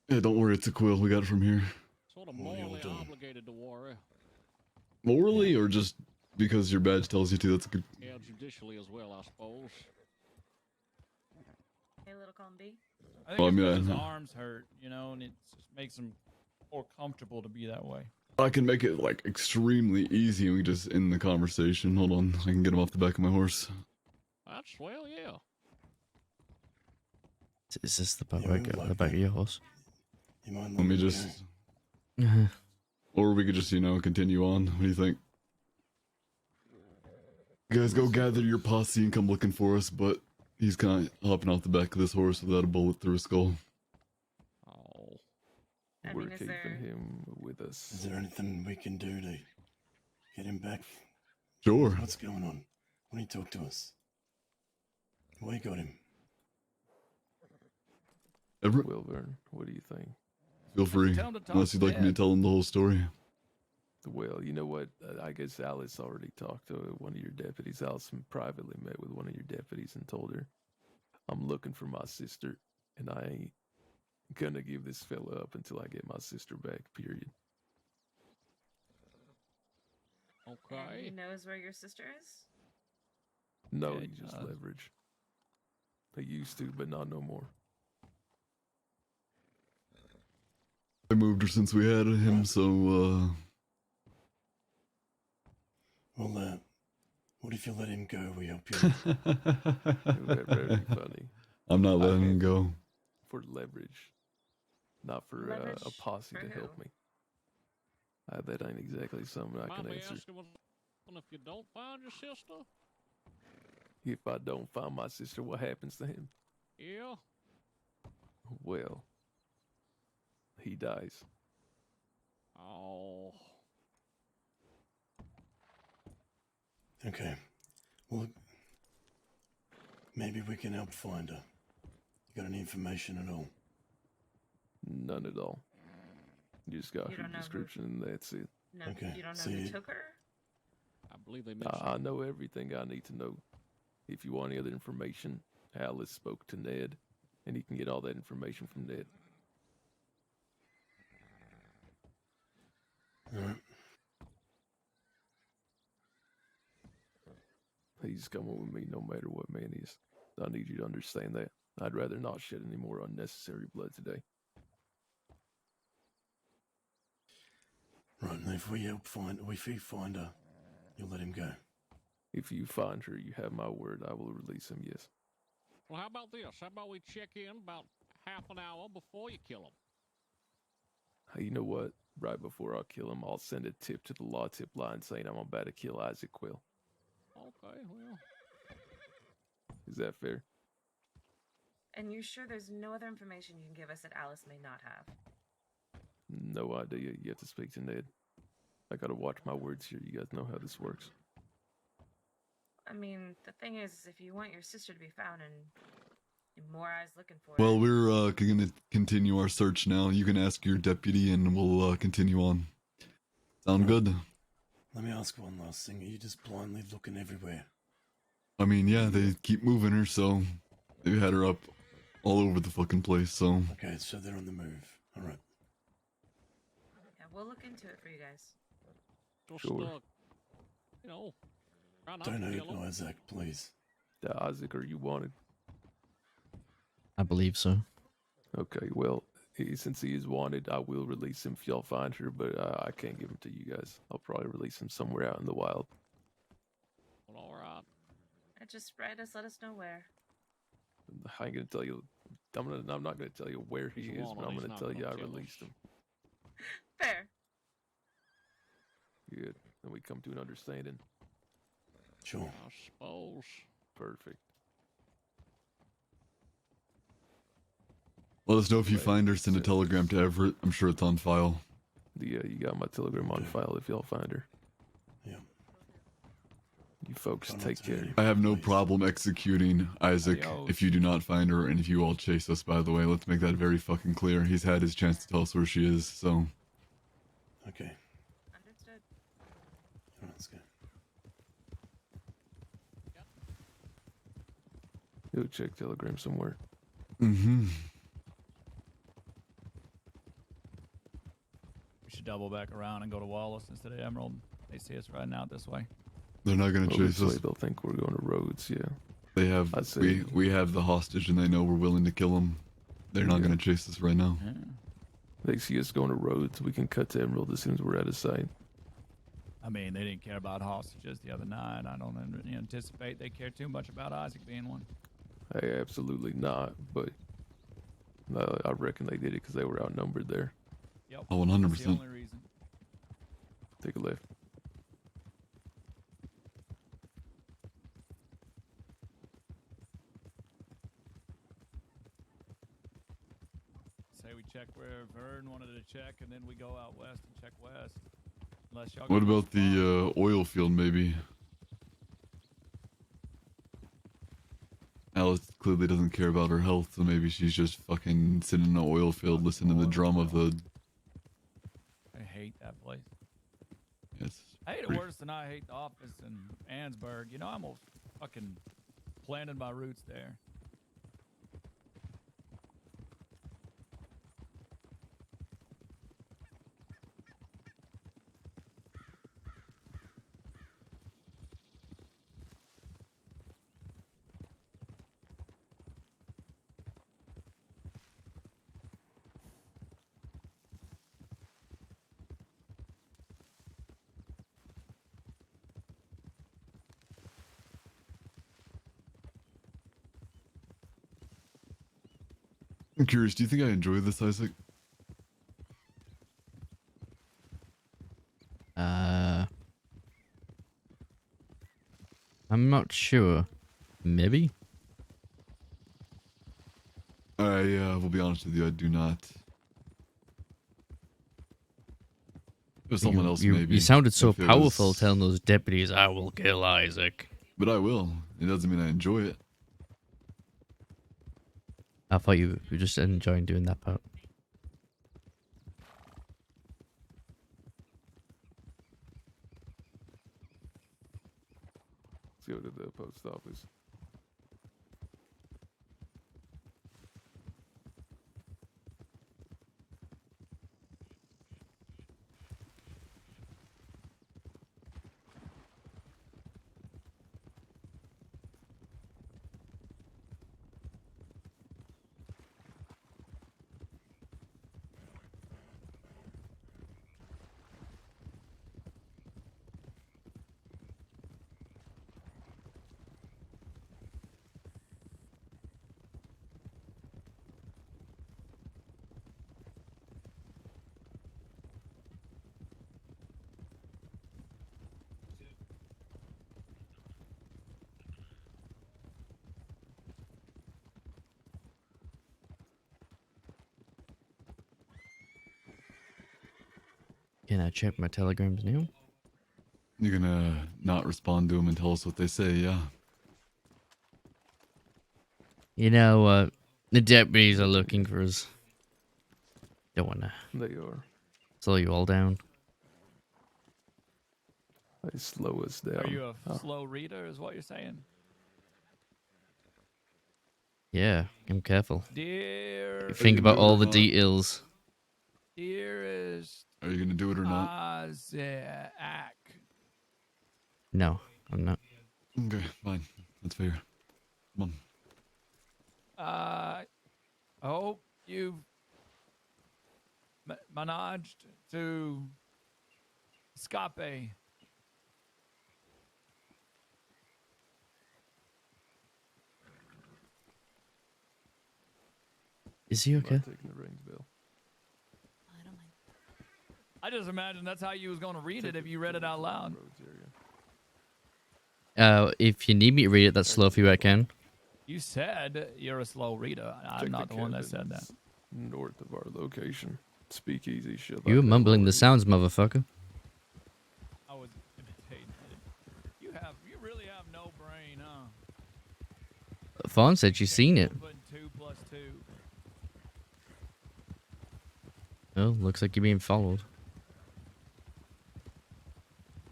G: Yeah, don't worry. It's a Quil. We got it from here.
Q: Sort of morally obligated to worry.
G: Morally, or just because your badge tells you to? That's a good.
Q: Yeah, judicially as well, I suppose.
L: Hey, little column B.
B: I think it's because his arms hurt, you know, and it just makes him more comfortable to be that way.
G: I can make it like extremely easy, and we just end the conversation. Hold on, I can get him off the back of my horse.
Q: That's swell, yeah.
D: Is this the back of your horse?
G: Let me just. Or we could just, continue on. What do you think? You guys go gather your posse and come looking for us, but he's kind of hopping off the back of this horse without a bullet through his skull.
Q: Oh.
F: We're keeping him with us.
S: Is there anything we can do to get him back?
G: Sure.
S: What's going on? Why don't you talk to us? Why you got him?
G: Everett?
F: Wilburn, what do you think?
G: Feel free, unless you'd like me to tell him the whole story.
F: Well, you know what? I guess Alice already talked to one of your deputies. Alice privately met with one of your deputies and told her, I'm looking for my sister, and I ain't gonna give this fella up until I get my sister back, period.
Q: Okay.
T: And he knows where your sister is?
F: No,
B: Yeah,
F: he
B: he
F: just
B: does.
F: leverage. He used to, but not no more.
G: I moved her since we had him, so,
S: Well, what if you let him go? We help you.
F: That's very funny.
G: I'm not letting him go.
F: For leverage, not for
T: Leverage
F: a posse
T: for
F: to
T: who?
F: help me. That ain't exactly something I can
Q: Might be
F: answer.
Q: asking what if you don't find your sister?
F: If I don't find my sister, what happens to him?
Q: Yeah.
F: Well, he dies.
Q: Oh.
S: Okay. Well, maybe we can help find her. You got any information at all?
F: None at all. You just got
T: You
F: her
T: don't know who-
F: description and that's it.
T: No,
S: Okay,
T: you don't know
S: so
T: who
S: you-
T: took her?
Q: I believe they mentioned.
F: I know everything I need to know. If you want any other information, Alice spoke to Ned, and he can get all that information from Ned.
S: Alright.
F: He's coming with me no matter what, man. I need you to understand that. I'd rather not shed any more unnecessary blood today.
S: Right, and if we find her, you'll let him go.
F: If you find her, you have my word. I will release him, yes.
Q: Well, how about this? How about we check in about half an hour before you kill him?
F: Hey, you know what? Right before I kill him, I'll send a tip to the law tip line saying I'm about to kill Isaac Quil.
Q: Okay, well.
F: Is that fair?
T: And you sure there's no other information you can give us that Alice may not have?
F: No idea. You have to speak to Ned. I gotta watch my words here. You guys know how this works.
T: I mean, the thing is, if you want your sister to be found and more eyes looking for
G: Well,
T: her...
G: we're gonna continue our search now. You can ask your deputy, and we'll continue on. Sound good?
S: Let me ask one last thing. Are you just blindly looking everywhere?
G: I mean, yeah, they keep moving her, so they've had her up all over the fucking place. So
S: Okay, so they're on the move. Alright.
T: Yeah, we'll look into it for you guys.
Q: Just,
F: Sure.
Q: Try not
S: Don't
Q: to
S: hurt
Q: kill him.
S: Isaac, please.
F: Isaac, are you wanted?
D: I believe so.
F: Okay, well, since he is wanted, I will release him if y'all find her, but I can't give him to you guys. I'll probably release him somewhere out in the wild.
Q: Well, all right.
T: Just write us, let us know where.
F: I ain't gonna tell you. I'm not gonna tell you where he
Q: He's
F: is, but
Q: wanted,
F: I'm
Q: he's
F: gonna
Q: not
F: tell
Q: gonna
F: you I
Q: kill us.
F: released him.
T: Fair.
F: Good. Then we come to an understanding.
S: Sure.
Q: I suppose.
F: Perfect.
G: Let us know if you find her. Send a telegram to Everett. I'm sure it's on file.
F: Yeah, you got my telegram on file if y'all find her.
S: Yeah.
F: You folks take care.
G: I have no problem executing Isaac
F: Adios.
G: if you do not find her, and if you all chase us, by the way. Let's make that very fucking clear. He's had his chance to tell us where she is, so.
S: Okay.
T: Understood.
S: Oh, that's good.
F: Go check telegram somewhere.
G: Mm-hmm.
B: We should double back around and go to Wallace instead of Emerald. They see us riding out this way.
G: They're not gonna chase
F: This way
G: us.
F: they'll think we're going to Rhodes, yeah.
G: They have we have the hostage, and they know we're willing to kill him. They're not gonna chase us right now.
F: They see us going to Rhodes, we can cut to Emerald as soon as we're out of sight.
B: I mean, they didn't care about hostages the other night. I don't anticipate they care too much about Isaac being one.
F: Hey, absolutely not, but I reckon they did it because they were outnumbered there.
B: Yep.
G: Oh, 100%.
B: That's the only reason.
F: Take a left.
B: Say we check where Vern wanted to check, and then we go out west and check west. Unless y'all.
G: What about the oil field, maybe? Alice clearly doesn't care about her health, so maybe she's just fucking sitting in an oil field listening to the drum of the...
B: I hate that place.
G: Yes.
B: I hate it worse than I hate the office in Ansburg. You know, I'm almost fucking planted my roots there.
G: I'm curious, do you think I enjoy this, Isaac?
D: I'm not sure. Maybe?
G: I will be honest with you, I do not. There's someone else, maybe.
D: You sounded so
G: if it
D: powerful
G: was-
D: telling those deputies, I will kill Isaac.
G: But I will. It doesn't mean I enjoy it.
D: I thought you were just enjoying doing that part.
F: Let's go to the post office.
D: Can I check my telegrams now?
G: You're gonna not respond to them and tell us what they say, yeah?
D: You know what? The deputies are looking for us. Don't wanna
F: They are.
D: slow you all down.
F: They slow us down.
B: Are you a
F: Oh.
B: slow reader, is what you're saying?
D: Yeah, I'm careful.
B: Dear.
D: Think about all the details.
B: Dearest.
G: Are you gonna do it or not?
B: Isaac.
D: No, I'm not.
G: Okay, fine. That's fair. Come on.
B: I hope you've managed to escape.
D: Is he okay?
F: Taking the reins, Bill.
B: I just imagined that's how you was going to read it if you read it out loud.
D: If you need me to read it that slow for you, I can.
B: You said you're a slow reader. I'm not the one that said that.
F: North of our location. Speakeasy shit.
D: You were
F: like that
D: mumbling the
F: already.
D: sounds, motherfucker.
B: I was imitating it. You really have no brain, huh?
D: Fawn said she's seen it.
B: Putting 2 plus 2.
D: Oh, looks like you're being followed.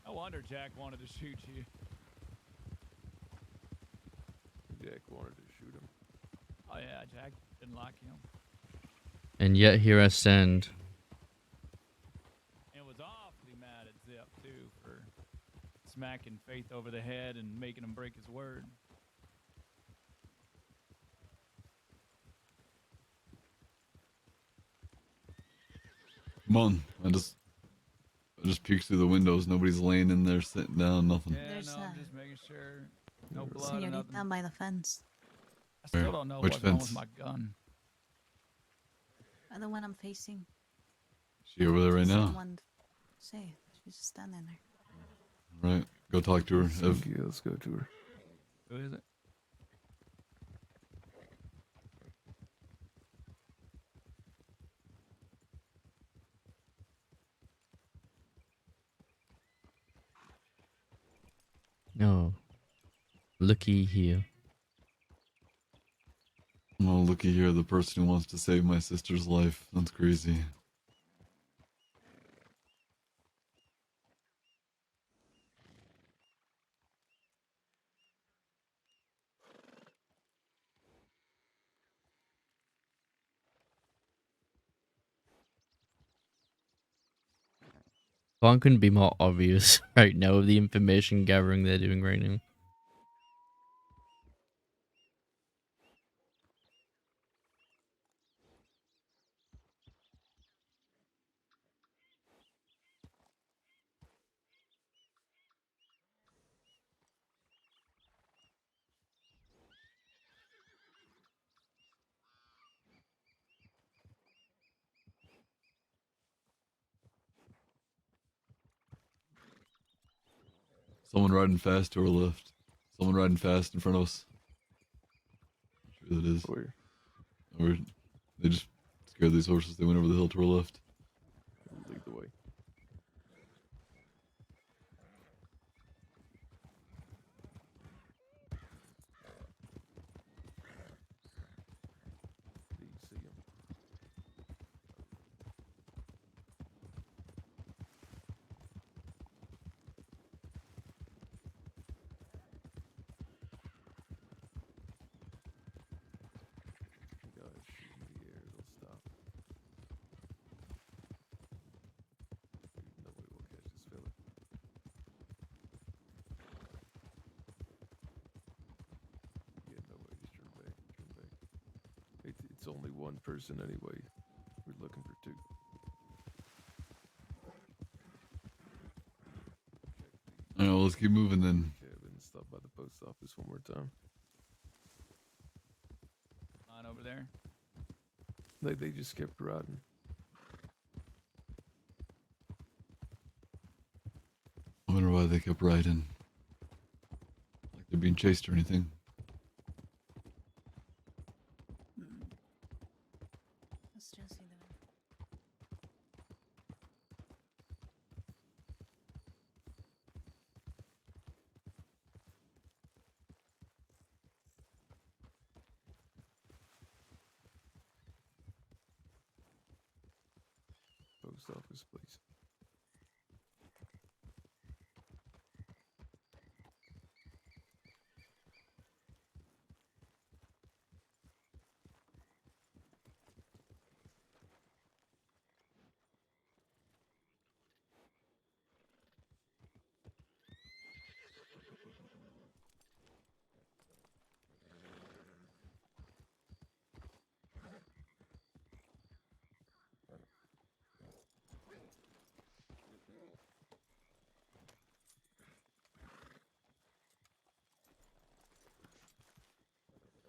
B: No wonder Jack wanted to shoot you.
F: Jack wanted to shoot him.
B: Oh yeah, Jack didn't like him.
D: And yet here I stand.
B: And was awfully mad at Zip too for smacking Faith over the head and making him break his word.
G: Come on, I just peeked through the windows. Nobody's laying in there, sitting down, nothing.
B: Yeah,
L: There's
B: no, I'm just making sure. No blood or
L: Senorita
B: nothing.
L: by the fence.
B: I still don't know
G: Which
B: what's wrong
G: fence?
B: with my gun.
L: The one I'm facing.
G: She over there right now.
L: Someone say she's just standing there.
G: Right, go talk to her. Ev.
F: Yeah, let's go to her.
B: Who is it?
D: Oh. Looky here.
G: Oh, looky here, the person who wants to save my sister's life. That's crazy.
D: Fawn couldn't be more obvious right now of the information gathering they're doing right now.
G: Someone riding fast to our left. Someone riding fast in front of us. I'm sure that is.
F: Where?
G: Or they just scared these horses. They went over the hill to our left.
F: Lead the way. Do you see him? Guys, shoot in the air, they'll stop. Nobody will catch this fella. Yeah, nobody, just turn back, turn back. It's only one person anyway. We're looking for 2.
G: Alright, well, let's keep moving then.
F: Cabin, stop by the post office one more time.
B: On over there.
F: They just kept riding.
G: I wonder why they kept riding. Like they're being chased or anything.
L: That's Jesse there.
F: Post office, please.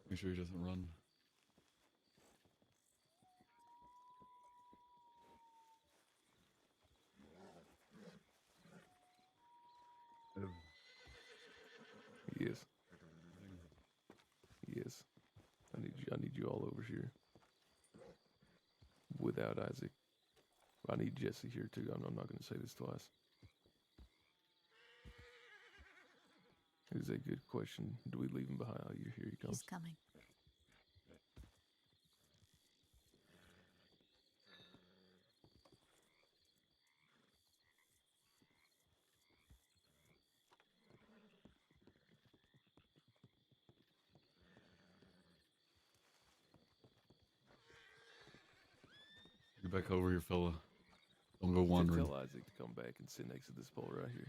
G: Make sure he doesn't run.
F: need you all over here. Without Isaac. I need Jesse here too. I'm not going to say this twice. It is a good question. Do we leave him behind? Oh, here he comes.
L: He's coming.
G: Get back over here, fella. Don't go wandering.
F: Tell Isaac to come back and sit next to this pole right here.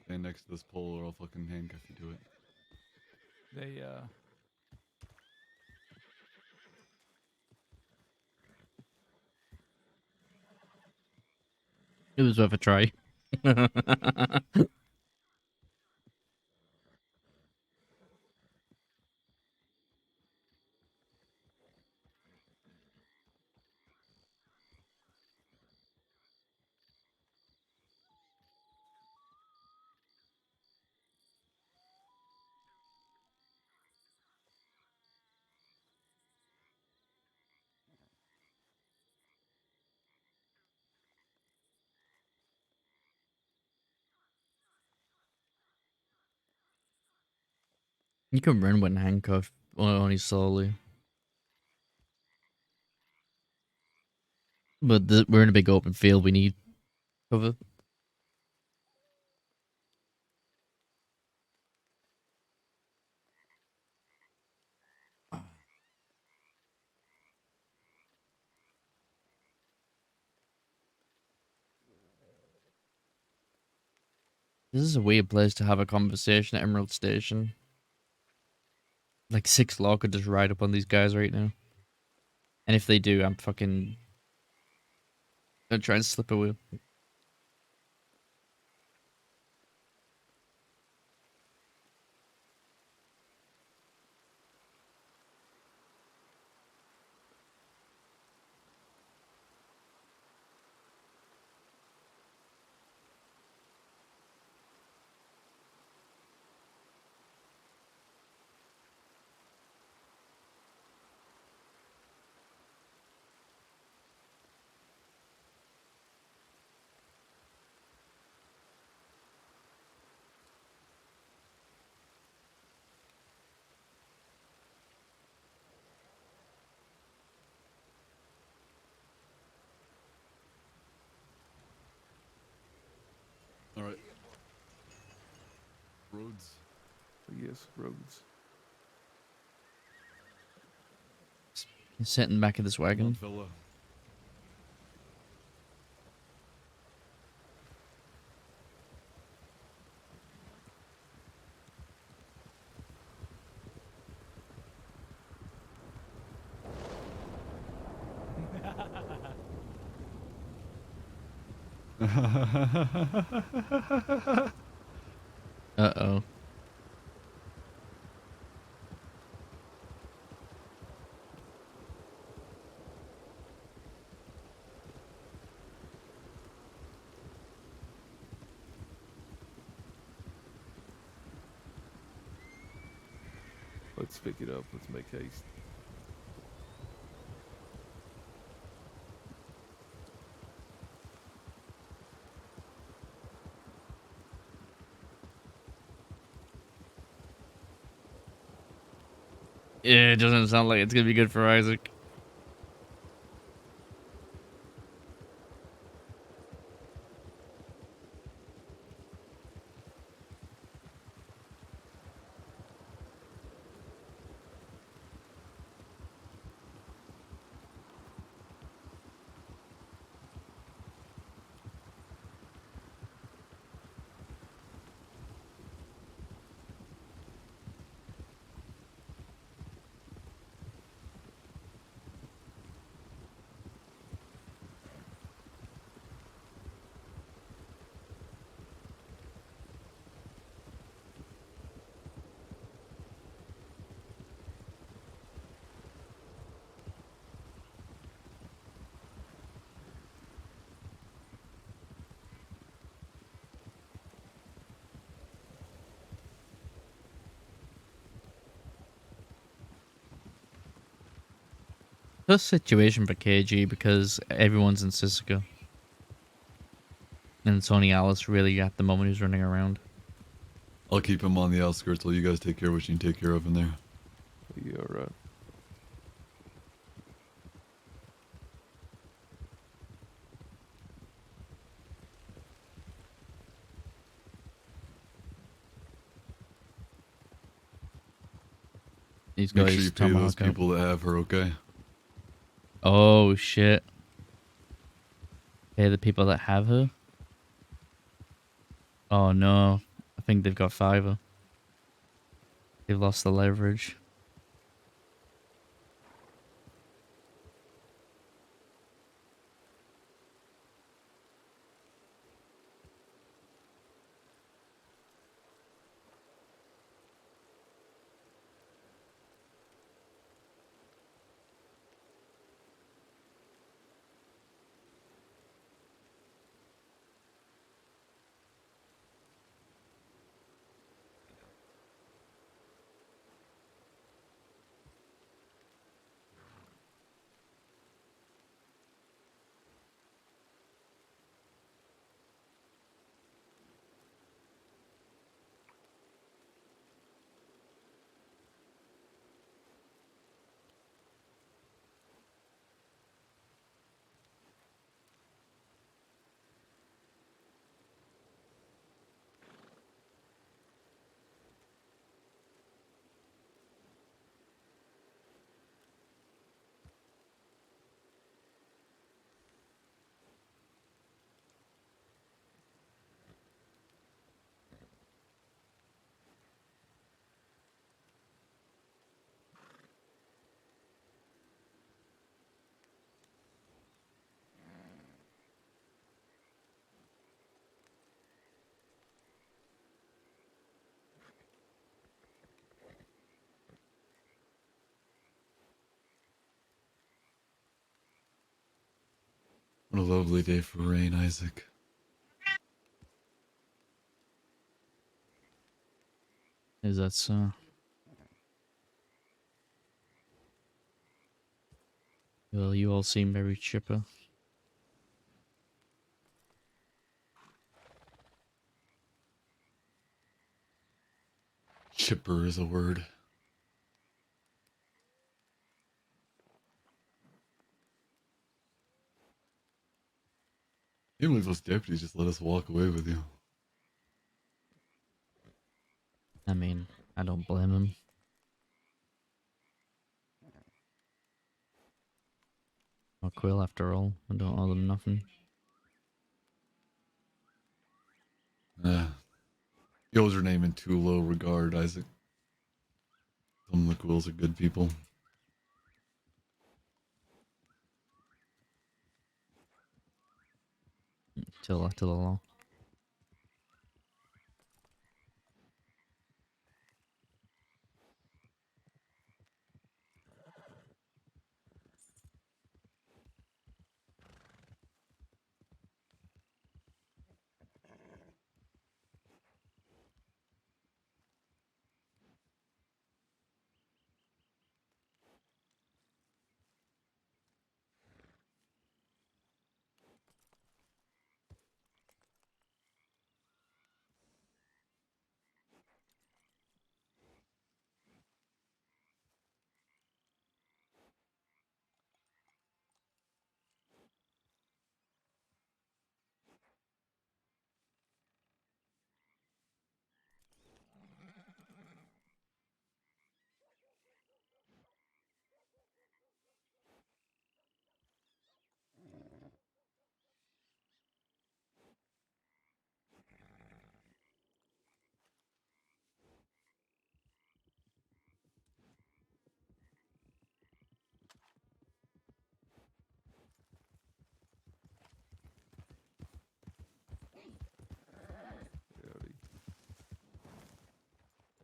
G: Stand next to this pole or I'll fucking handcuff you to it.
B: They,
D: It was worth a try. You can run when handcuffed, only slowly. But we're in a big open field. We need cover. This is a weird place to have a conversation at Emerald Station. Like 6 Law could just ride up on these guys right now. And if they do, I'm fucking gonna try and slip away.
G: All right. Roads.
F: Yes, roads.
D: Sit in the back of this wagon.
G: Fella.
D: Uh-oh.
F: Let's pick it up. Let's make haste.
D: Yeah, it doesn't sound like it's gonna be good for Isaac. tough situation for KG because everyone's in Sisika. And it's only Alice really at the moment who's running around.
G: I'll keep him on the outskirts while you guys take care of what you can take care of in there.
F: Yeah, right.
D: These
G: Make
D: guys
G: sure you pay those
D: tomahawk out.
G: people that have her, okay?
D: Oh shit. Pay the people that have her? Oh no. I think they've got fiver. They've lost the leverage.
G: What a lovely day for rain, Isaac.
D: Is that so? Well, you all seem very chipper.
G: Chipper is a word. Can't believe those deputies just let us walk away with you.
D: I mean, I don't blame him. Or Quil, after all. I don't owe them nothing.
G: You hold your name in too low regard, Isaac. Some of the Quills are good people.
D: Till the law.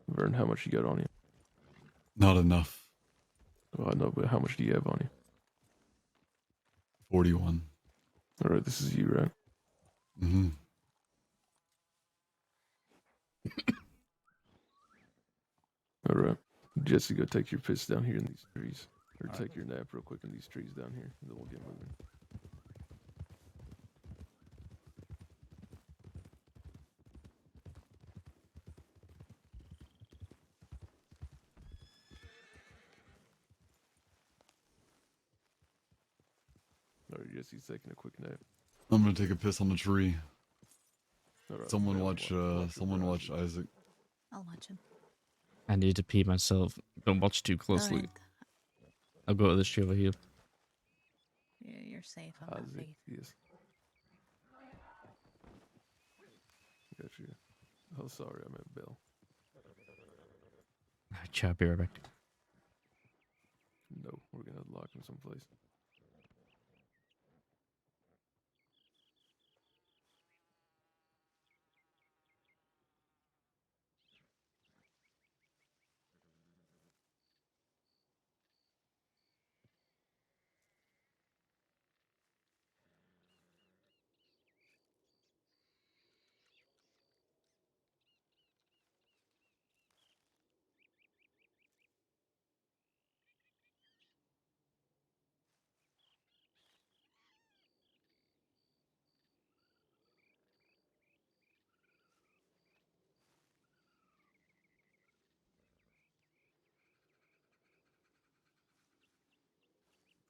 F: Vern, how much you got on you?
G: Not enough.
F: Well, I know, but how much do you have on you?
G: 41.
F: Alright, this is you, right?
G: Mm-hmm.
F: Alright. Jesse, go take your piss down here in these trees. Or
B: All
F: take
B: right.
F: your nap real quick in these trees down here, and then we'll get moving. Alright, Jesse's taking a quick nap.
G: I'm gonna take a piss on the tree.
F: Alright,
G: Someone
F: Bella,
G: watch,
F: your
G: someone watch
F: horizon.
G: Isaac.
L: I'll watch him.
D: I need to pee myself. Don't watch too closely.
L: Alright.
D: I'll go to this tree over here.
L: You're safe. I'm not
F: Isaac,
L: faith.
F: yes. Got you. Oh, sorry, I meant Bill.
D: Ciao, I'll be right back.
F: No, we're gonna lock him someplace.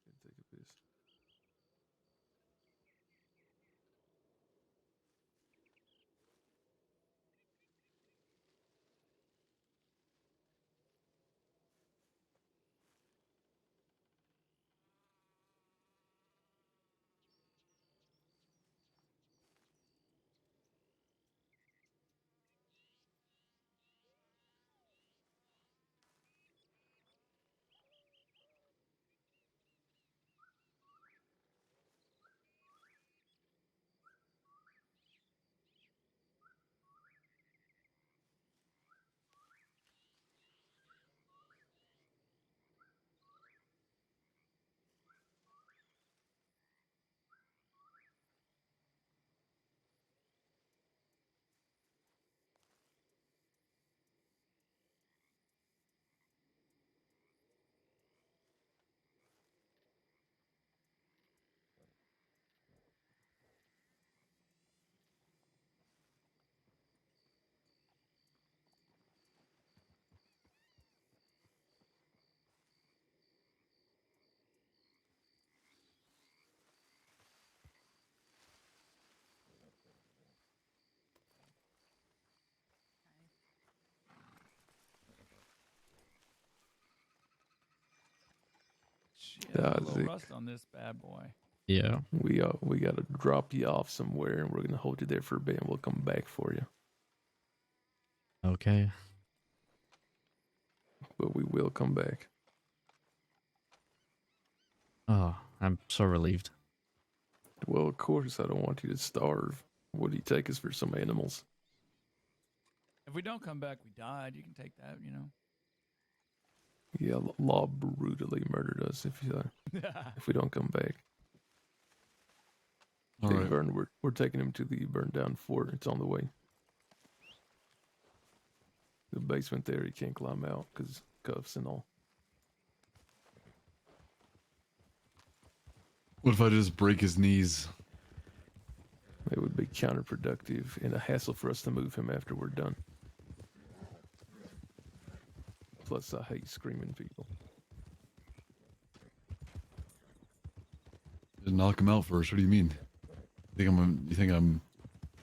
F: Gonna take a piss.
B: Shit, a little
F: Isaac.
B: rust on this bad boy.
D: Yeah.
F: We gotta drop you off somewhere, and we're gonna hold you there for a bit, and we'll come back for you.
D: Okay.
F: But we will come back.
D: Oh, I'm so relieved.
F: Well, of course, I don't want you to starve. What do you take us for some animals?
B: If we don't come back, we died. You can take that, you know.
F: Yeah, law brutally murdered us if we don't come back.
G: All
F: Hey,
G: right.
F: Vern, we're taking him to the burned down fort. It's on the way. The basement there, he can't climb out because cuffs and all.
G: What if I just break his knees?
F: It would be counterproductive and a hassle for us to move him after we're done. Plus, I hate screaming people.
G: Just knock him out first. What do you mean? You think I'm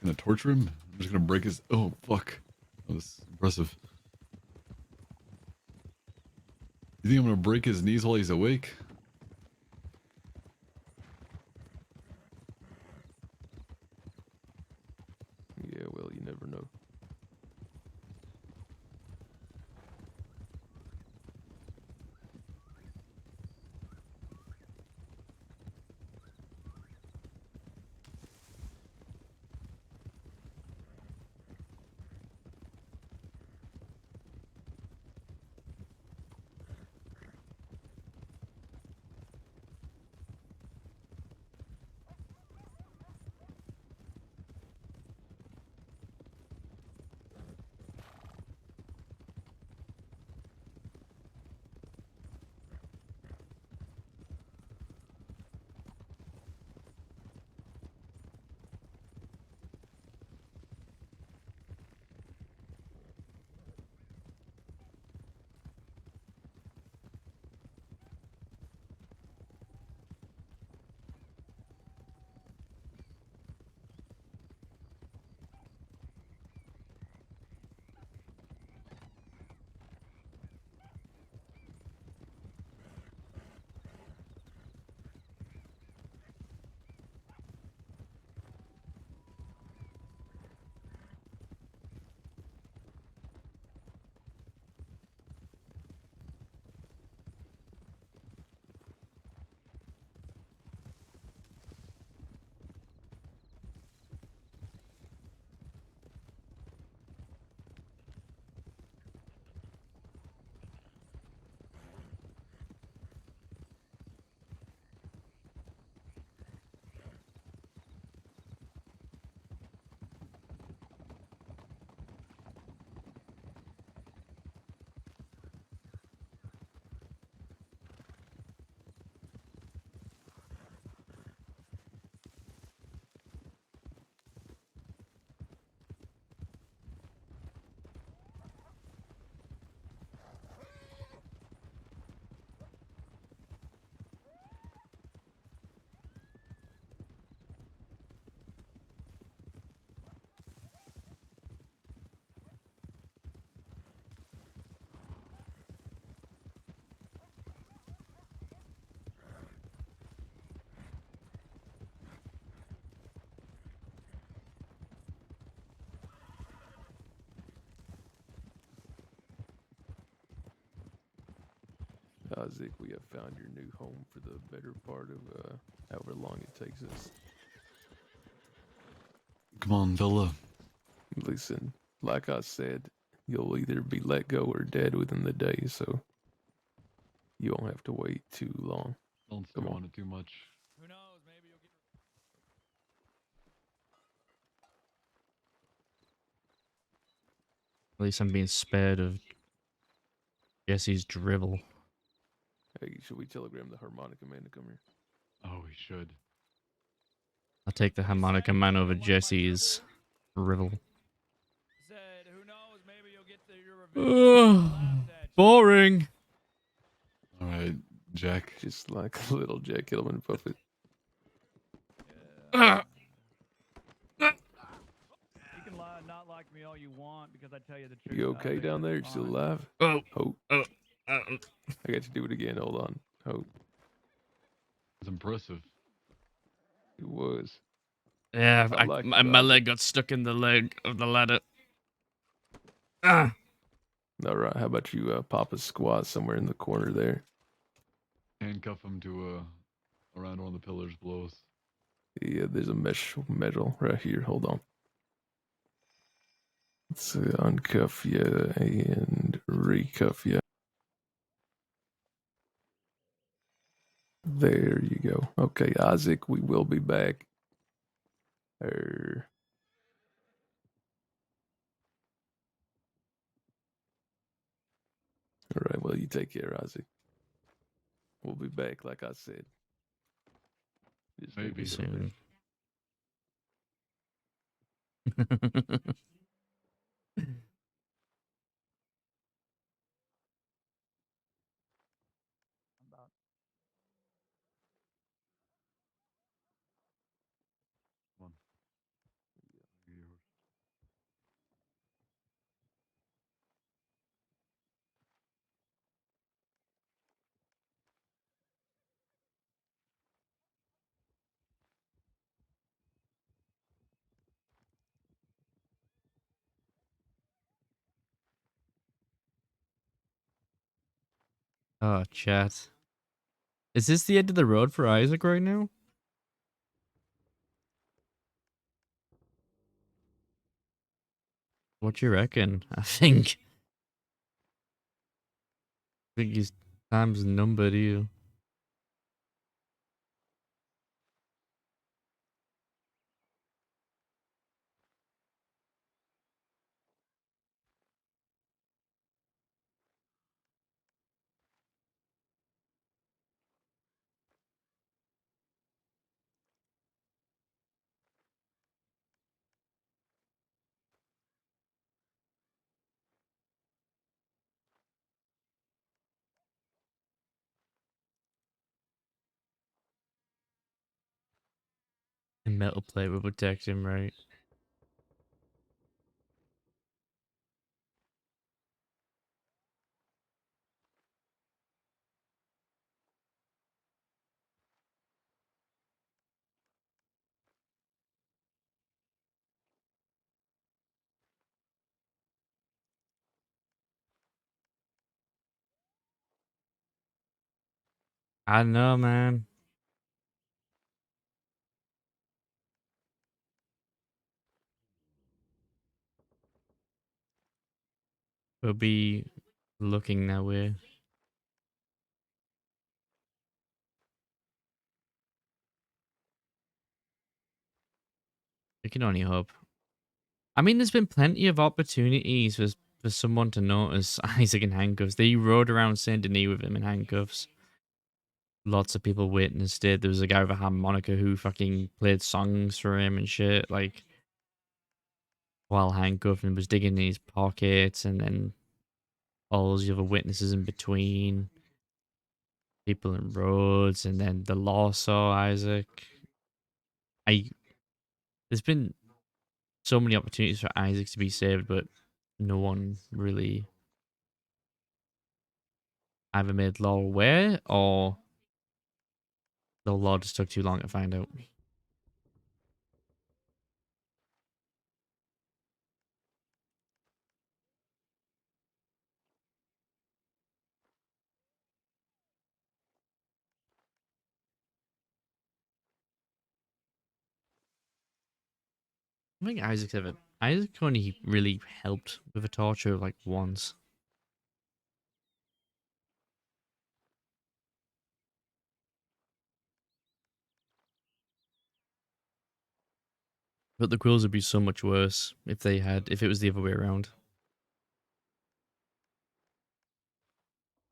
G: gonna torture him? I'm just gonna break his. Oh fuck! That was impressive. You think I'm gonna break his knees while he's awake?
F: Yeah, well, you never know. Isaac, we have found your new home for the better part of however long it takes us.
G: Come on, fella.
F: Listen, like I said, you'll either be let go or dead within the day, so you won't have to wait too long.
G: Don't
F: Come
G: stew
F: on.
G: on it too much.
B: Who knows? Maybe you'll get.
D: At least I'm being spared of Jesse's drivel.
F: Hey, should we telegram the harmonica man to come here?
G: Oh, we should.
D: I'll take the harmonica man over Jesse's drivel.
B: Said, who knows? Maybe you'll get your revenge.
D: Boring.
G: All right, Jack.
F: Just like a little Jack Gilman puppet.
B: You can lie, not like me all you want because I tell you the truth.
F: You okay
B: Isaac,
F: down there? You
B: that's
F: still
B: fine.
F: alive?
D: Oh.
F: Hope.
D: Oh.
F: I got to do it again. Hold on. Hope.
G: It's impressive.
F: It was.
D: Yeah,
F: I like
D: my
F: you, Isaac.
D: leg got stuck in the leg of the ladder. Ah.
F: All right. How about you pop a squat somewhere in the corner there?
G: Handcuff him to around one of the pillars below us.
F: Yeah, there's a metal right here. Hold on. Let's uncuff you and recuff you. There you go. Okay, Isaac, we will be back. All right, well, you take care, Isaac. We'll be back, like I said. Just
G: Maybe
D: soon.
G: Come on.
D: Oh, chat. Is this the end of the road for Isaac right now? What do you reckon? I think his time's numbered here. A metal plate will protect him, right? I know, man. We'll be looking that way. We can only hope. I mean, there's been plenty of opportunities for someone to notice Isaac in handcuffs. They rode around Saint Denis with him in handcuffs. Lots of people witnessed it. There was a guy with a harmonica who fucking played songs for him and shit, like, while handcuffed, and was digging in his pockets, and then all those other witnesses in between. People in roads, and then the law saw Isaac. There's been so many opportunities for Isaac to be saved, but no one really either made law aware or the law just took too long to find out. I think Isaac only really helped with a torture like once. But the Quills would be so much worse if it was the other way around.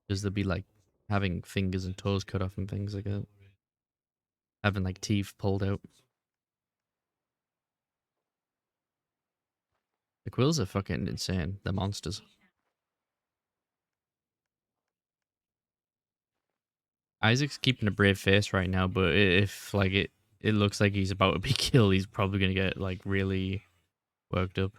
D: Because they'd be like having fingers and toes cut off and things like that. Having like teeth pulled out. The Quills are fucking insane. They're monsters. Isaac's keeping a brave face right now, but if like it looks like he's about to be killed, he's probably gonna get like really worked up.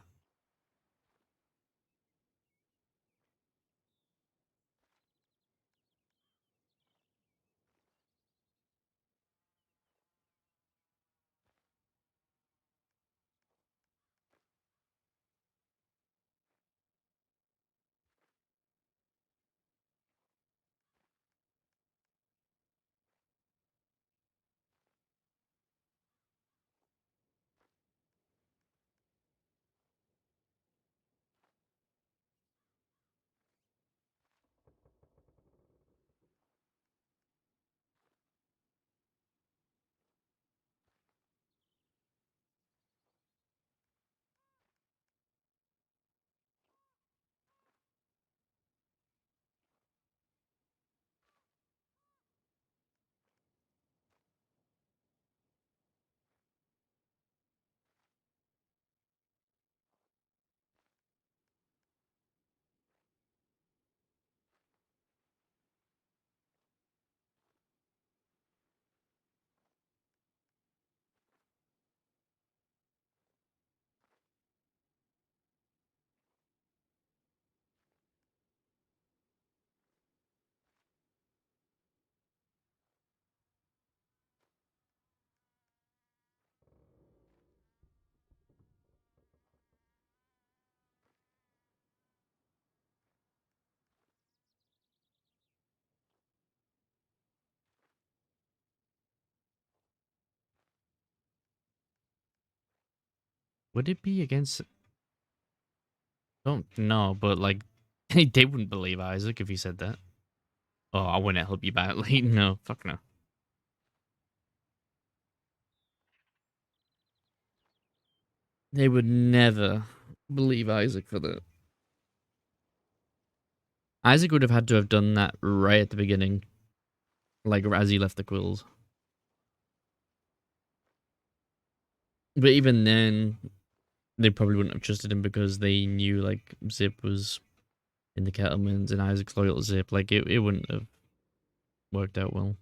D: Would it be against? Don't know, but like they wouldn't believe Isaac if he said that. Oh, I wouldn't help you badly. No, fuck no. They would never believe Isaac for that. Isaac would have had to have done that right at the beginning, like as he left the Quills. But even then, they probably wouldn't have trusted him because they knew like Zip was in the Kettlemans and Isaac's loyal to Zip. Like it wouldn't have worked out well.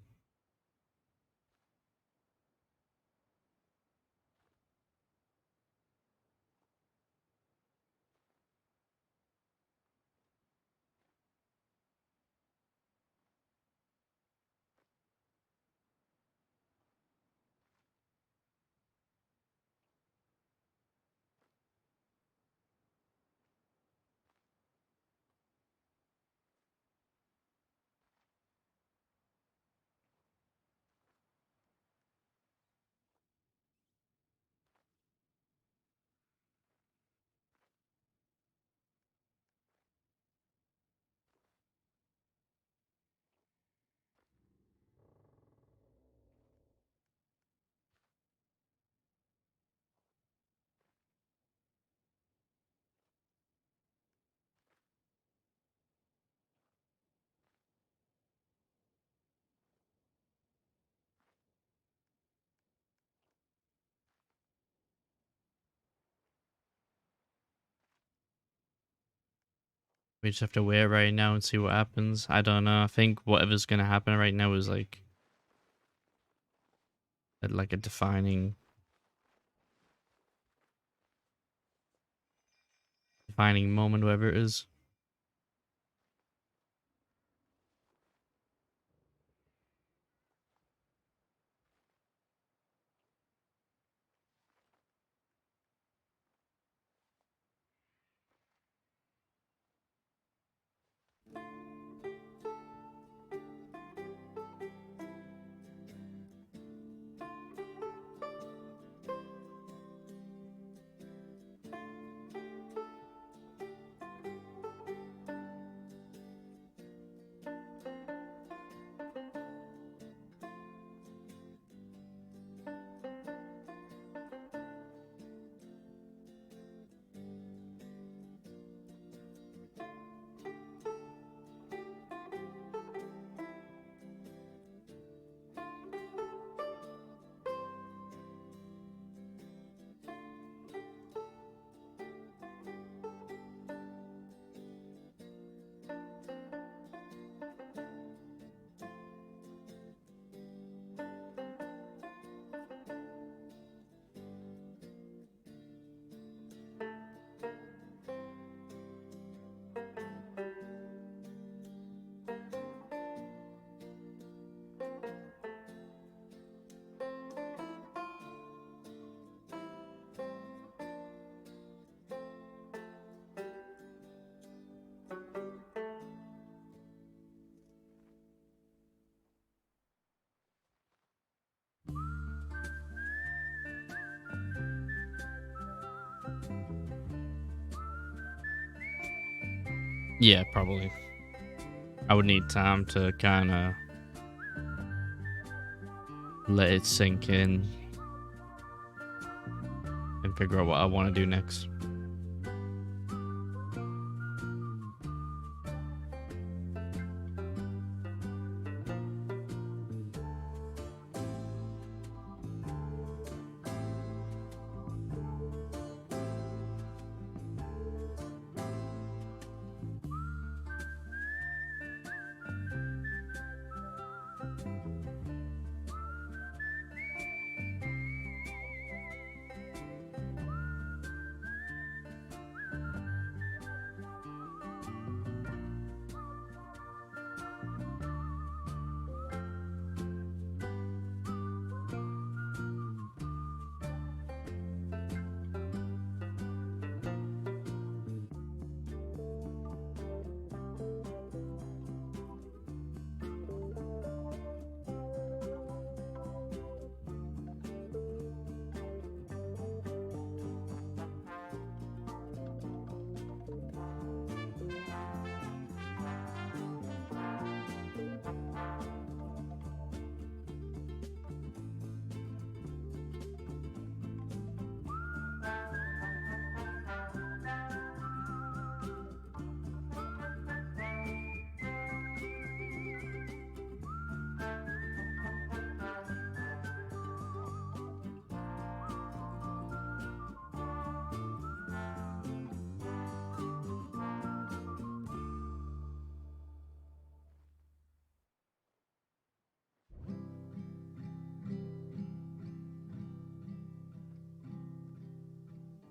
D: We just have to wait right now and see what happens. I don't know. I think whatever's gonna happen right now is like a defining moment, whatever it is. Yeah, probably. I would need time to kind of let it sink in and figure out what I want to do next.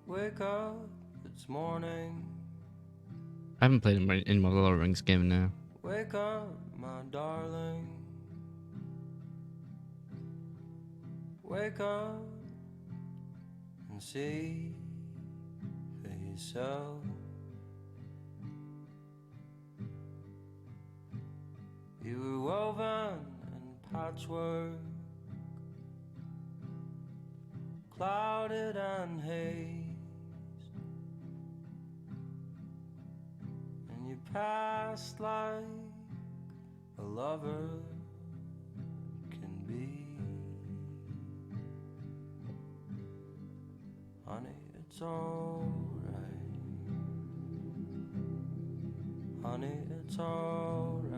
A: Wake up, it's morning.
D: I haven't played in my Lord of the Rings game now.
A: Wake up, my darling. Wake up and see for yourself. You were woven in patchwork, clouded and haze, and you passed like a lover can be. Honey, it's alright. Honey, it's alright.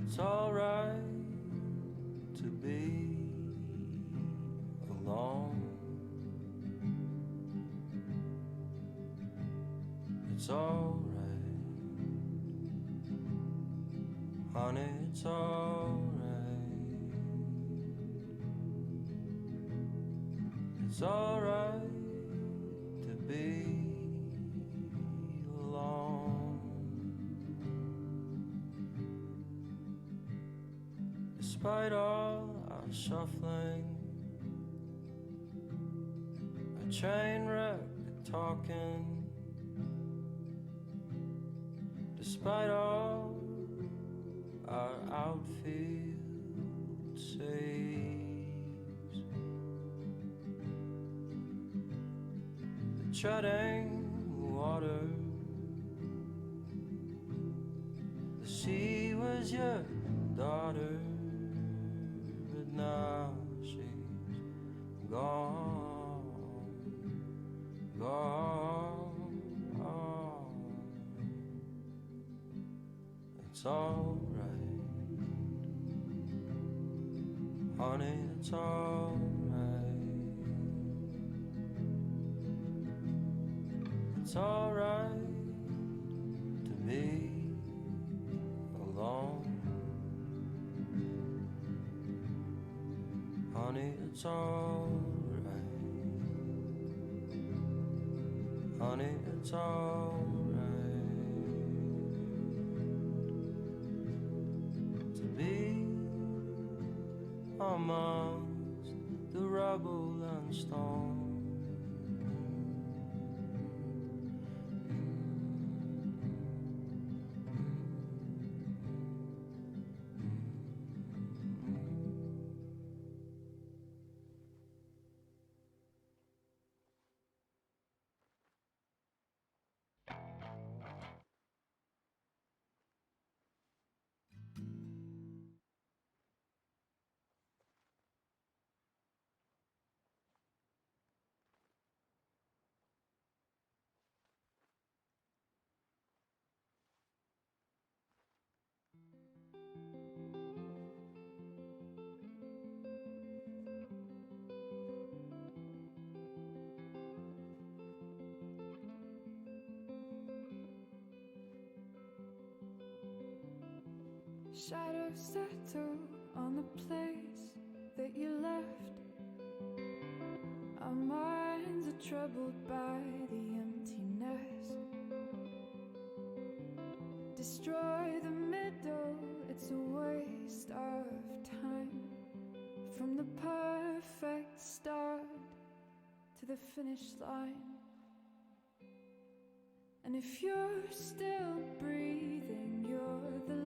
A: It's alright to be alone. It's alright. Honey, it's alright. It's alright to be alone. Despite all our shuffling, a train wreck talking. Despite all our outfield saves, the treading water, the sea was your daughter, but now she's gone, gone. It's alright, honey, it's alright. It's alright to be alone. Honey, it's alright. Honey, it's alright to be amongst the rubble and stone. Shadows settle on the place that you left. Our minds are troubled by the emptiness. Destroy the middle, it's a waste of time. From the perfect start to the finish line. And if you're still breathing, you're the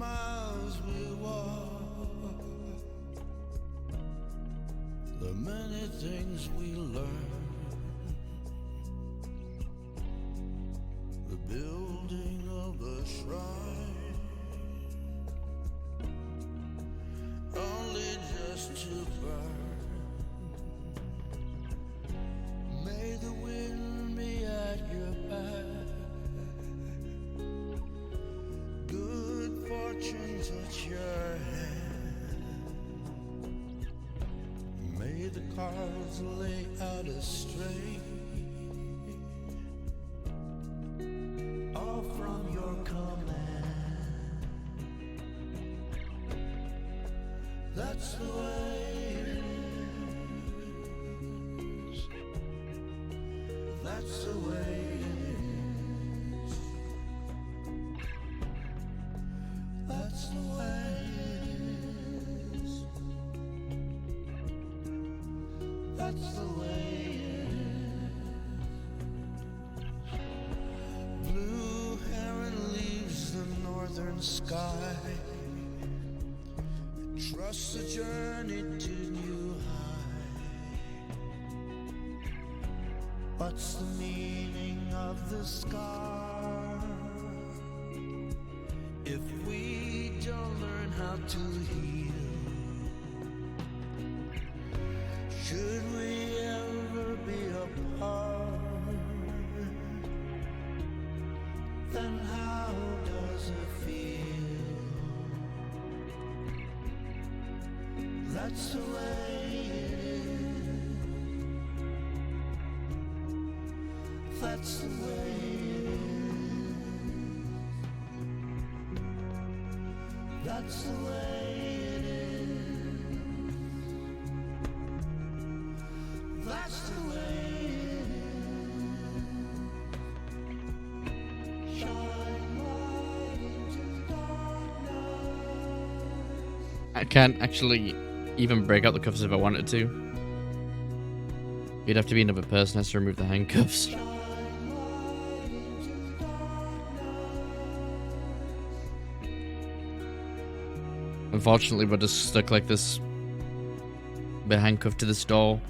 C: miles we walk, the many things we learn, the building of a shrine, only just to burn. May the wind be at your back, good fortune touch your hand, may the cards lay out astray, all from your command. That's the way it is. That's the way it is. That's the way it is. That's the way it is. Blue heron leaves the northern sky, trust the journey to new high. What's the meaning of the scar if we don't learn how to heal? Should we ever be apart, then how does it feel? That's the way it is. That's the way it is. That's the way it is. That's the way it is. Shine light into darkness.
D: I can't actually even break out the cuffs if I wanted to. You'd have to be another person has to remove the handcuffs. Unfortunately, we're just stuck like this. We're handcuffed to this door.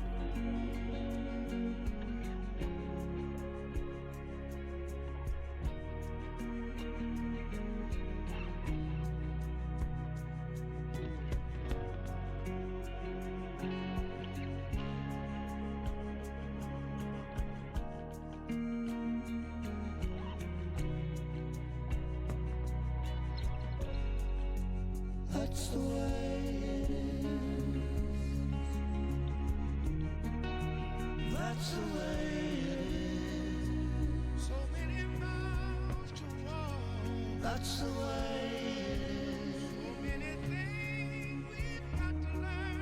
C: That's the way it is. That's the way it is. So many miles to walk. That's the way it is. So many things we've got to learn.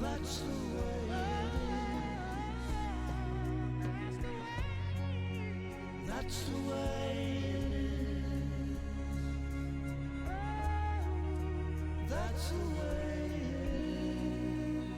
C: That's the way it is. That's the way it is. That's the way it is.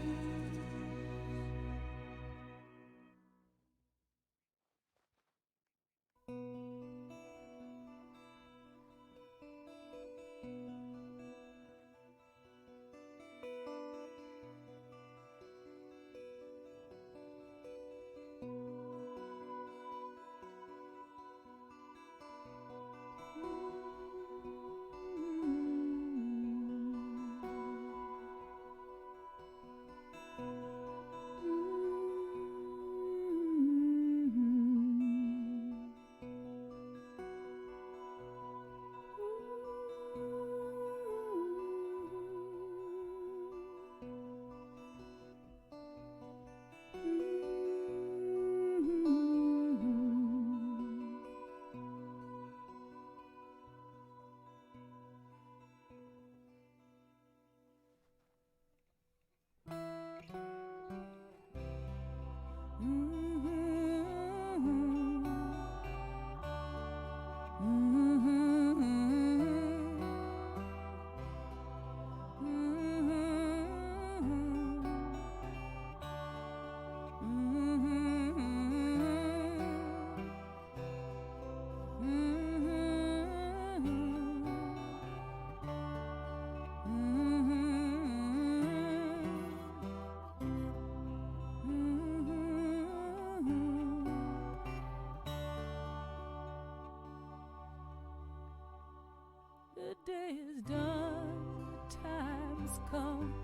A: done, the time has come.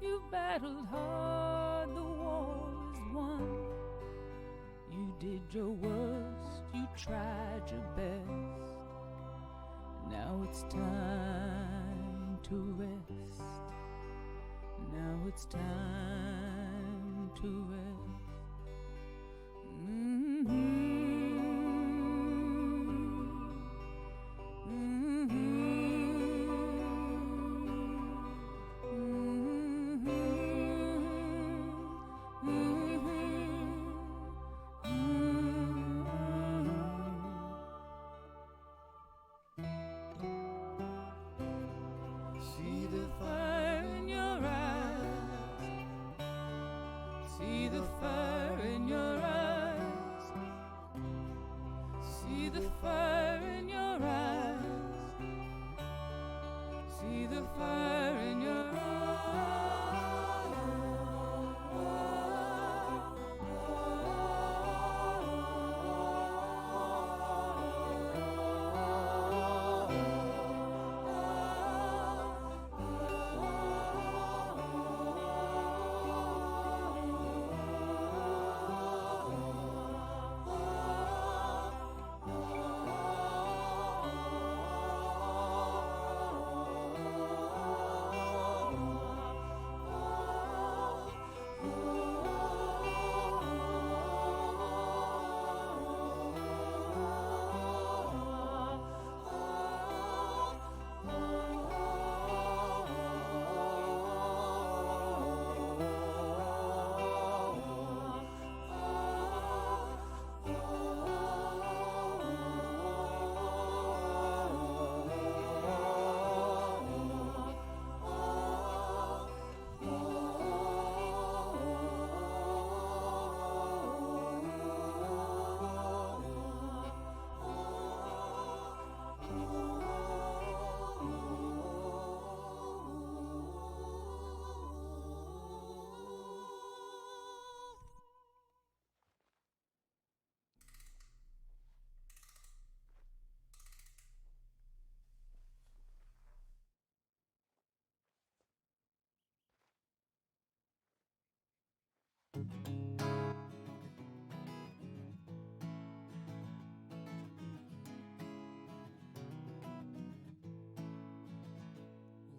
A: You battled hard, the war is won. You did your worst, you tried your best. Now it's time to rest. Now it's time to rest. See the fire in your eyes. See the fire in your eyes. See the fire in your eyes. See the fire in your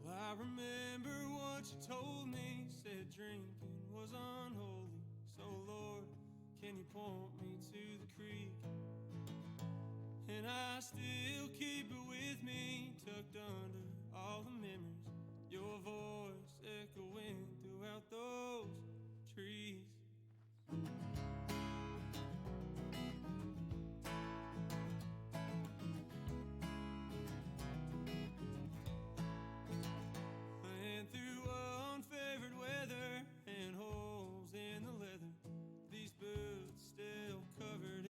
A: Well, I remember what you told me. Said drinking was unholy. So, Lord, can you point me to the creek? And I still keep it with me, tucked under all the memories. Your voice echoing throughout those trees. And through unfavored weather and holes in the leather, these boots still covered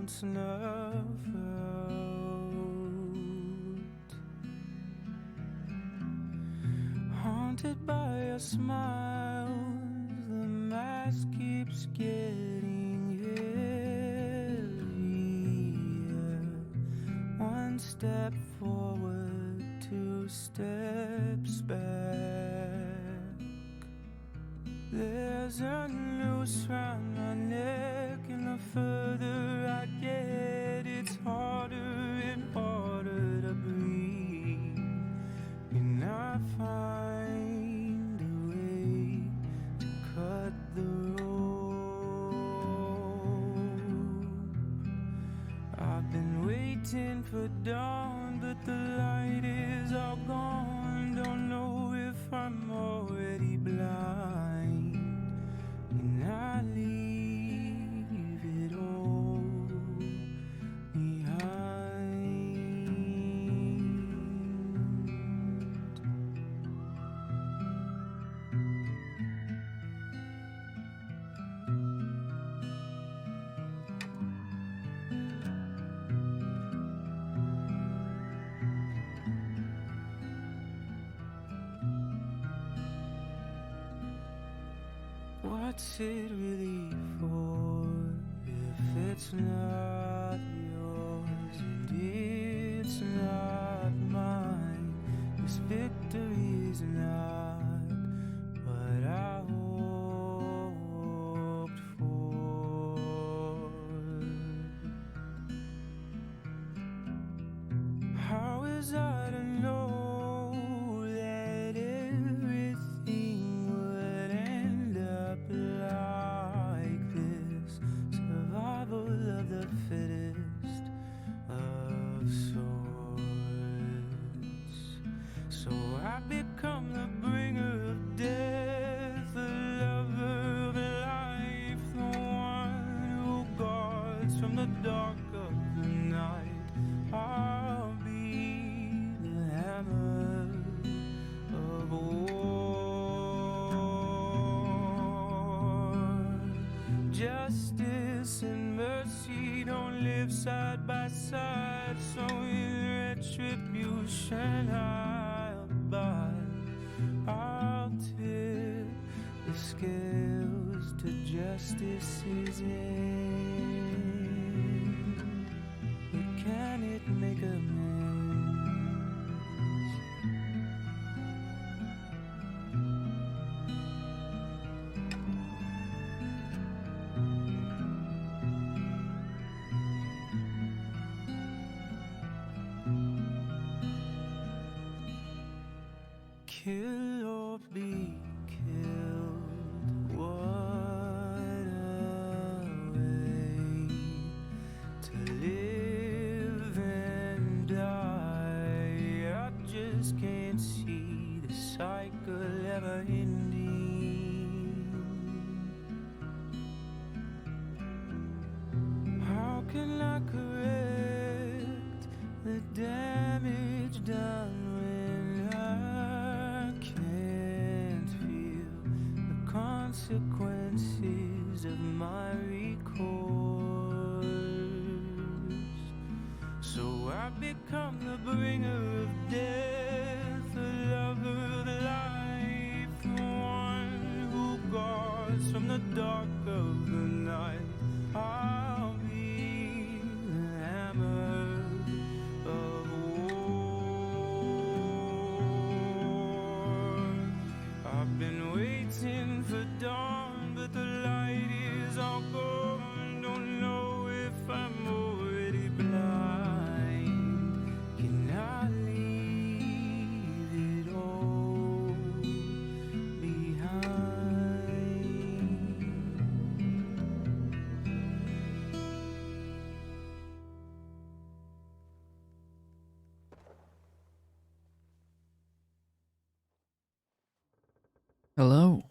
A: won't snuff out. Haunted by your smiles, the mask keeps getting heavier. One step forward, two steps back. There's a noose round my neck, and the further I get, it's harder and harder to breathe. And I find a way to cut the rope. I've been waiting for dawn, but the light is all gone. Don't know if I'm already blind. And I leave it all behind. What's it really for if it's not yours and it's not mine? This victory is not what I hoped for. How is I to know that everything would end up like this? Survival of the fittest of sorts. So I've become the bringer of death, the lover of life, the one who guards from the dark of the night. I'll be the hammer of war. Justice and mercy don't live side by side, so in retribution I'll abide. I'll tip the scales to justice's end. But can it make amends? Kill or be killed, what a way to live and die. I just can't see the cycle ever ending. How can I correct the damage done when I can't feel the consequences of my recourse? So I've become the bringer of death, the lover of life, the one who guards from the dark of the night. I'll be the hammer of war. I've been waiting for dawn, but the light is all gone. Don't know if I'm already blind. Can I leave it all behind?
D: Hello.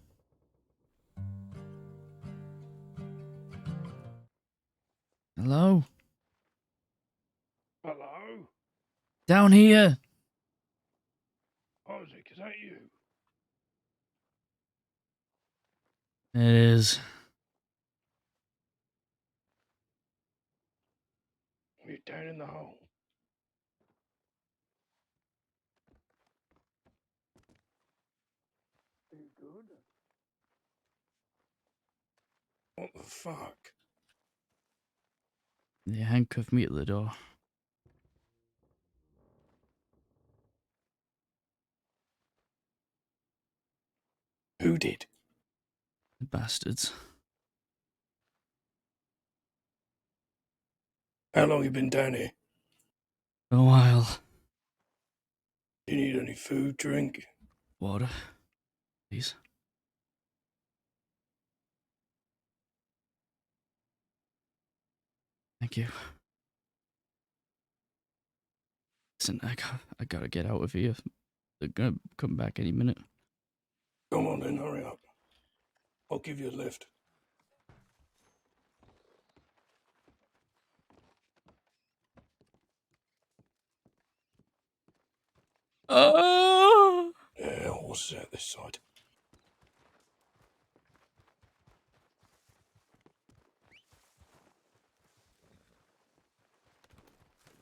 D: Hello.
K: Hello?
D: Down here.
K: Isaac, is that you?
D: It is.
F: You're down in the hole. You good? What the fuck?
D: They handcuffed me at the door.
F: Who did?
D: The bastards.
F: How long you been down here?
D: A while.
F: Do you need any food, drink?
D: Water, please. Thank you. Listen, I gotta get out of here. They're gonna come back any minute.
F: Come on then, hurry up. I'll give you a lift.
D: Oh!
F: Yeah, horses out this side.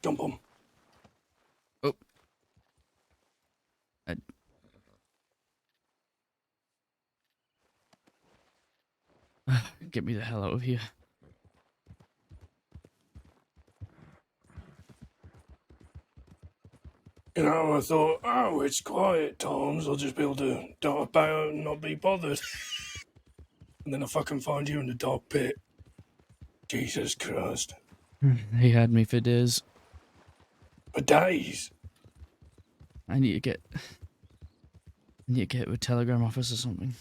F: Jump on.
D: Oh. Get me the hell out of here.
F: You know, I thought, oh, it's quiet times. I'll just be able to dart about and not be bothered. And then I fucking find you in the dark pit. Jesus Christ.
D: They had me for days.
F: For days?
D: I need to get to a telegram office or something.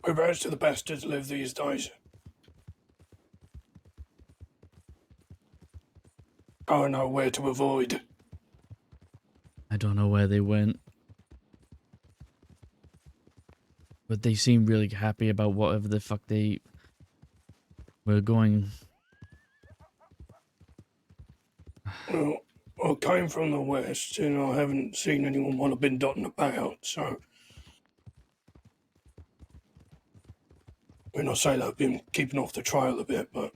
F: Whereabouts do the bastards live these days? I know where to avoid.
D: I don't know where they went. But they seem really happy about whatever the fuck they were going.
F: Well, I came from the west and I haven't seen anyone while I've been dotting about, so... When I say that, I've been keeping off the trail a bit, but...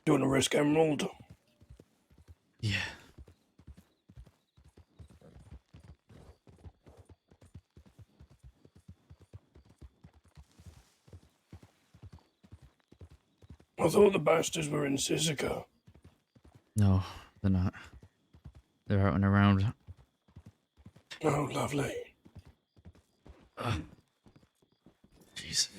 F: Do you want to risk Emerald?
D: Yeah.
F: I thought the bastards were in Sisika.
D: No, they're not. They're out and around.
F: Oh, lovely.
D: Jeez.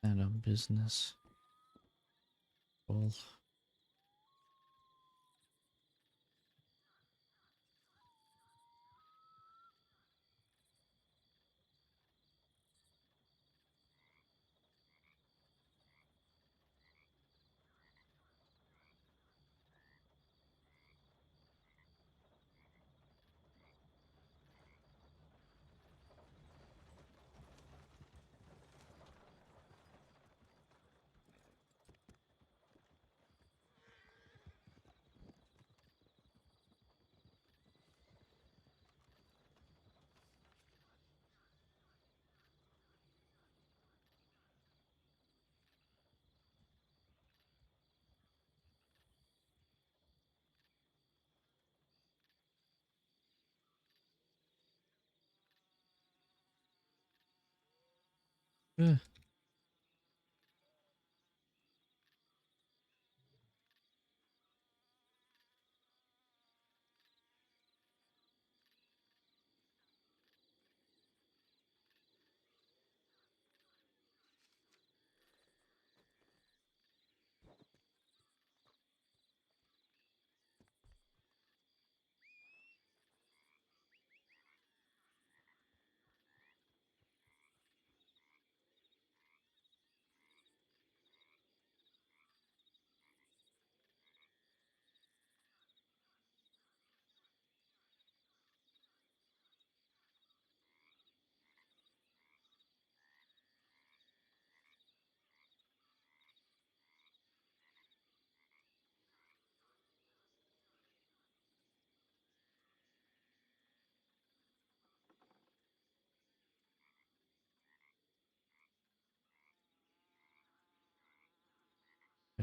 D: And on business. Well. Yeah.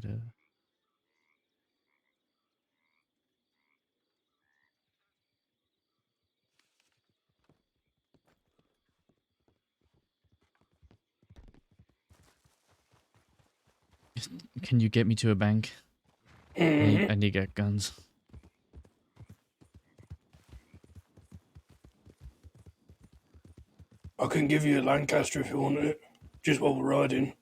D: gotta. Can you get me to a bank? I need to get guns.
S: I can give you a Lancaster if you want it, just while we're riding.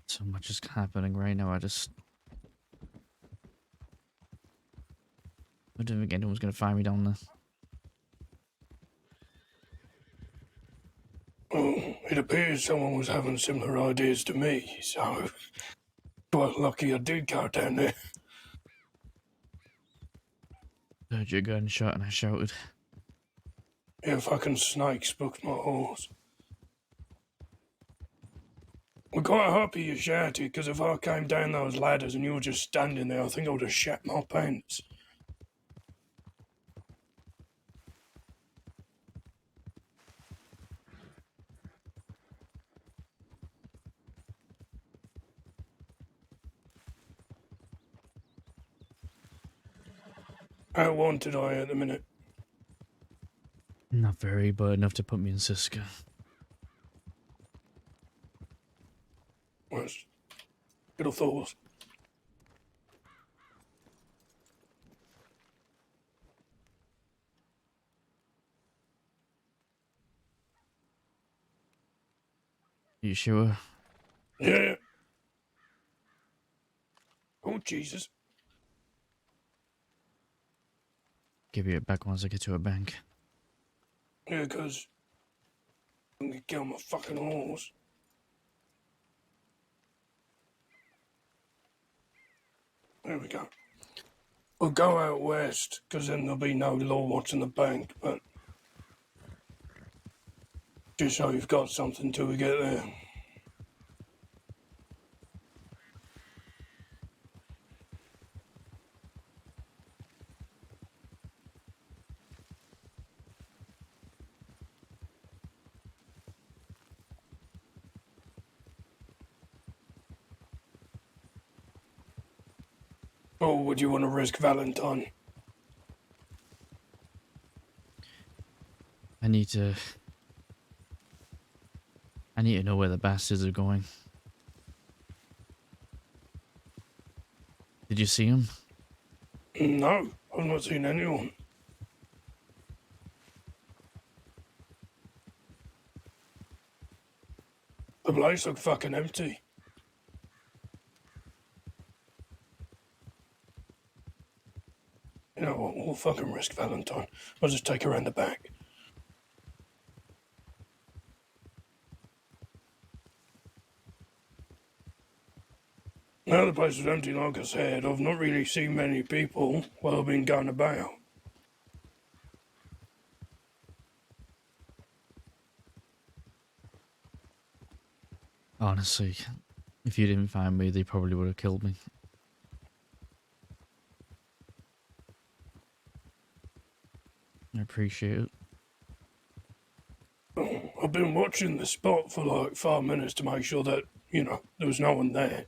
D: So much is happening right now. I didn't think anyone was gonna find me down there.
S: Well, it appears someone was having similar ideas to me, so quite lucky I did go down there.
D: Heard your gunshot and I shouted.
S: Yeah, fucking snakes booked my horse. We're quite happy you shouted, because if I came down those ladders and you were just standing there, I think I would have shat my pants. How wanted I at the minute?
D: Not very, but enough to put me in Siska.
S: Well, good thoughts.
D: You sure?
S: Yeah. Oh, Jesus.
D: Give you it back once I get to a bank.
S: Yeah, because I'm going to kill my fucking horse. There we go. We'll go out west, because then there'll be no law watching the bank, but just so you've got something till we get there. Or would you want to risk Valentine?
D: I need to know where the bastards are going. Did you see him?
S: No, I've not seen anyone. The place looked fucking empty. You know what, we'll fucking risk Valentine. I'll just take her around the back. Now the place is empty, like I said. I've not really seen many people while I've been going about.
D: Honestly, if you didn't find me, they probably would have killed me. I appreciate it.
S: I've been watching the spot for like 5 minutes to make sure that, there was no one there.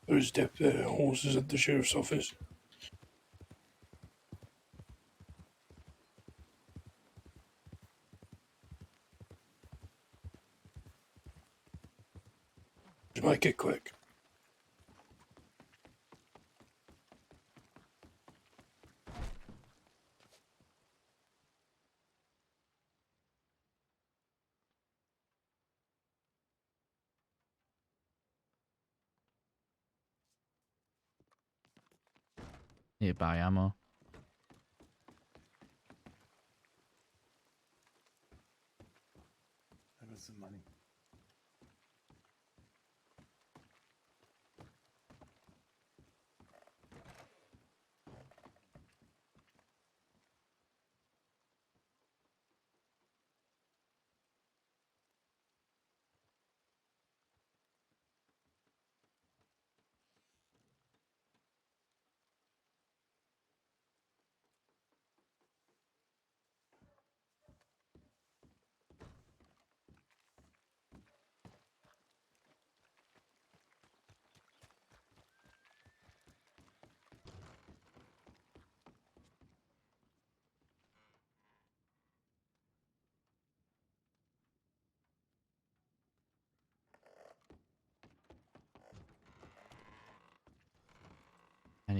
S: There's horses at the sheriff's office. Just make it quick.
D: Need to buy ammo.
S: I got some money.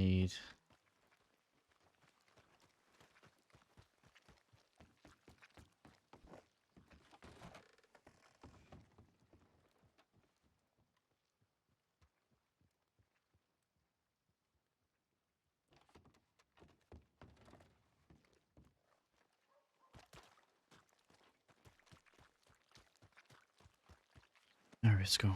D: need. All right, let's go.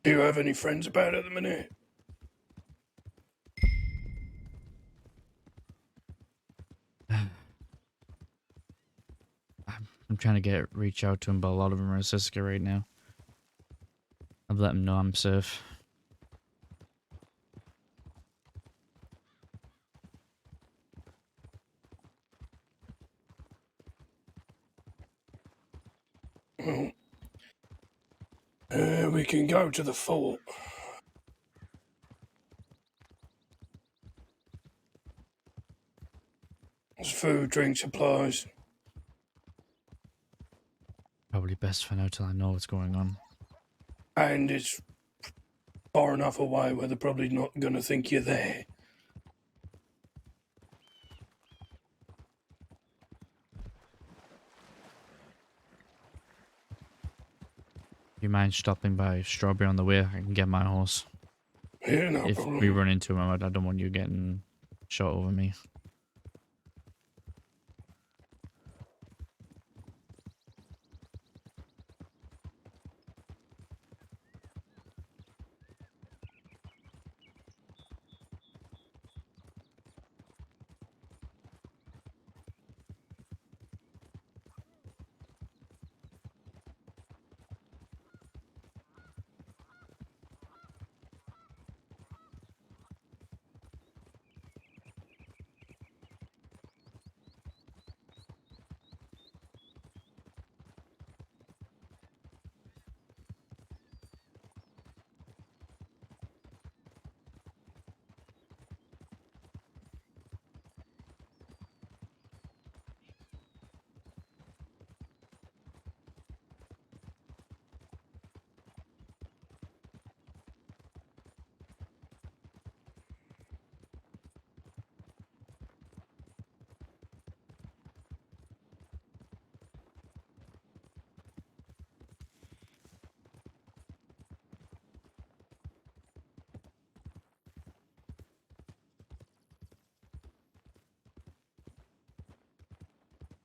S: Do you have any friends about at the minute?
D: I'm trying to reach out to him, but a lot of them are in Siska right now. I've let him know I'm safe.
S: Well, we can go to the fort. There's food, drink, supplies.
D: Probably best for now till I know what's going on.
S: And it's far enough away where they're probably not going to think you're there.
D: Do you mind stopping by Strawberry on the way? I can get my horse.
S: Yeah, no
D: if
S: problem.
D: we run into him, I don't want you getting shot over me.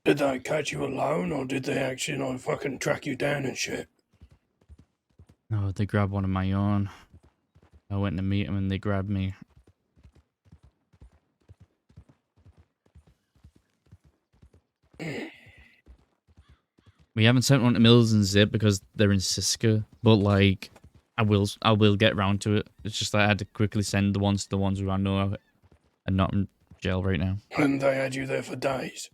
S: Did they catch you alone, or did they actually, fucking track you down and shit?
D: No, they grabbed one of my own. I went to meet him and they grabbed me. We haven't sent one to Mills and Zip because they're in Siska, but like, I will get round to it. It's just that I had to quickly send the ones who I know are not in jail right now.
S: And they had you there for days.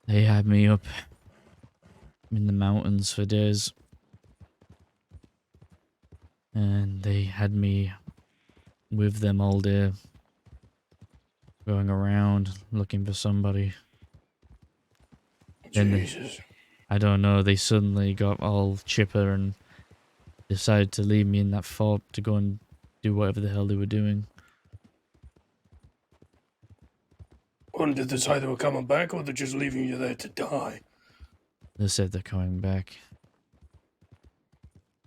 D: They had me up in the mountains for days. And they had me with them all day, going around looking for somebody.
S: Jesus.
D: I don't know, they suddenly got all chipper and decided to leave me in that fort to go and do whatever the hell they were doing.
S: When did they say they were coming back, or they're just leaving you there to die?
D: They said they're coming back.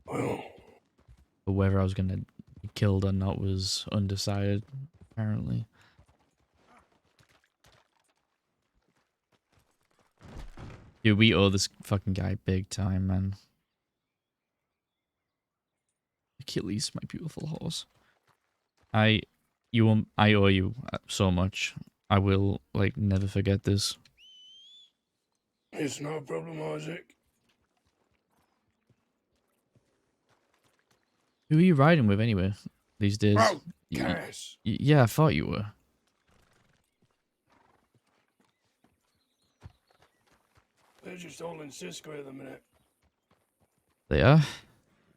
S: Well,
D: but whether I was going to be killed or not was undecided, apparently. Dude, we owe this fucking guy big time, man. Achilles, my beautiful horse. I owe you so much. I will, like, never forget this.
S: it's no problem, Isaac.
D: Who are you riding with anyway, these days?
S: Oh, Cass.
D: Yeah, I thought you were.
S: They're just all in Cisco at the minute.
D: They are?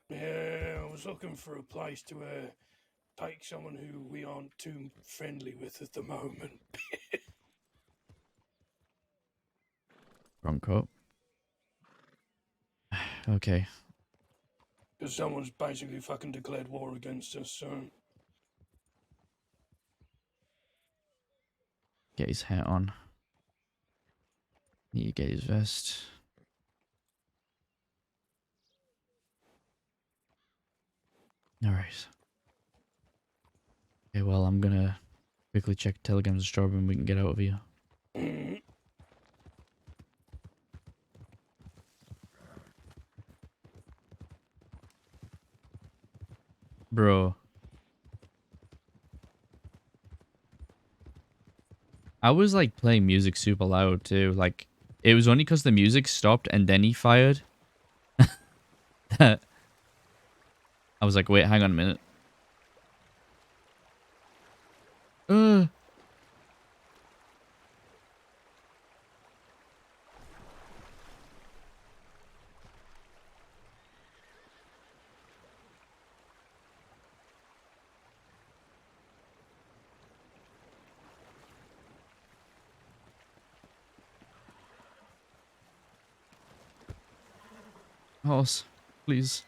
S: Yeah, I was was looking for a place to take someone who we aren't too friendly with at the moment.
D: Wrong coat. Okay.
S: Because someone's basically fucking declared war against us, so...
D: Get his hat on. Need to get his vest. Alright. Okay, well, I'm gonna quickly check telegrams and Strawberry and we can get out of here. Bro. I was like playing music super loud too. Like, it was only because the music stopped and then he fired. That I was like, wait, hang on a minute. Horse, please.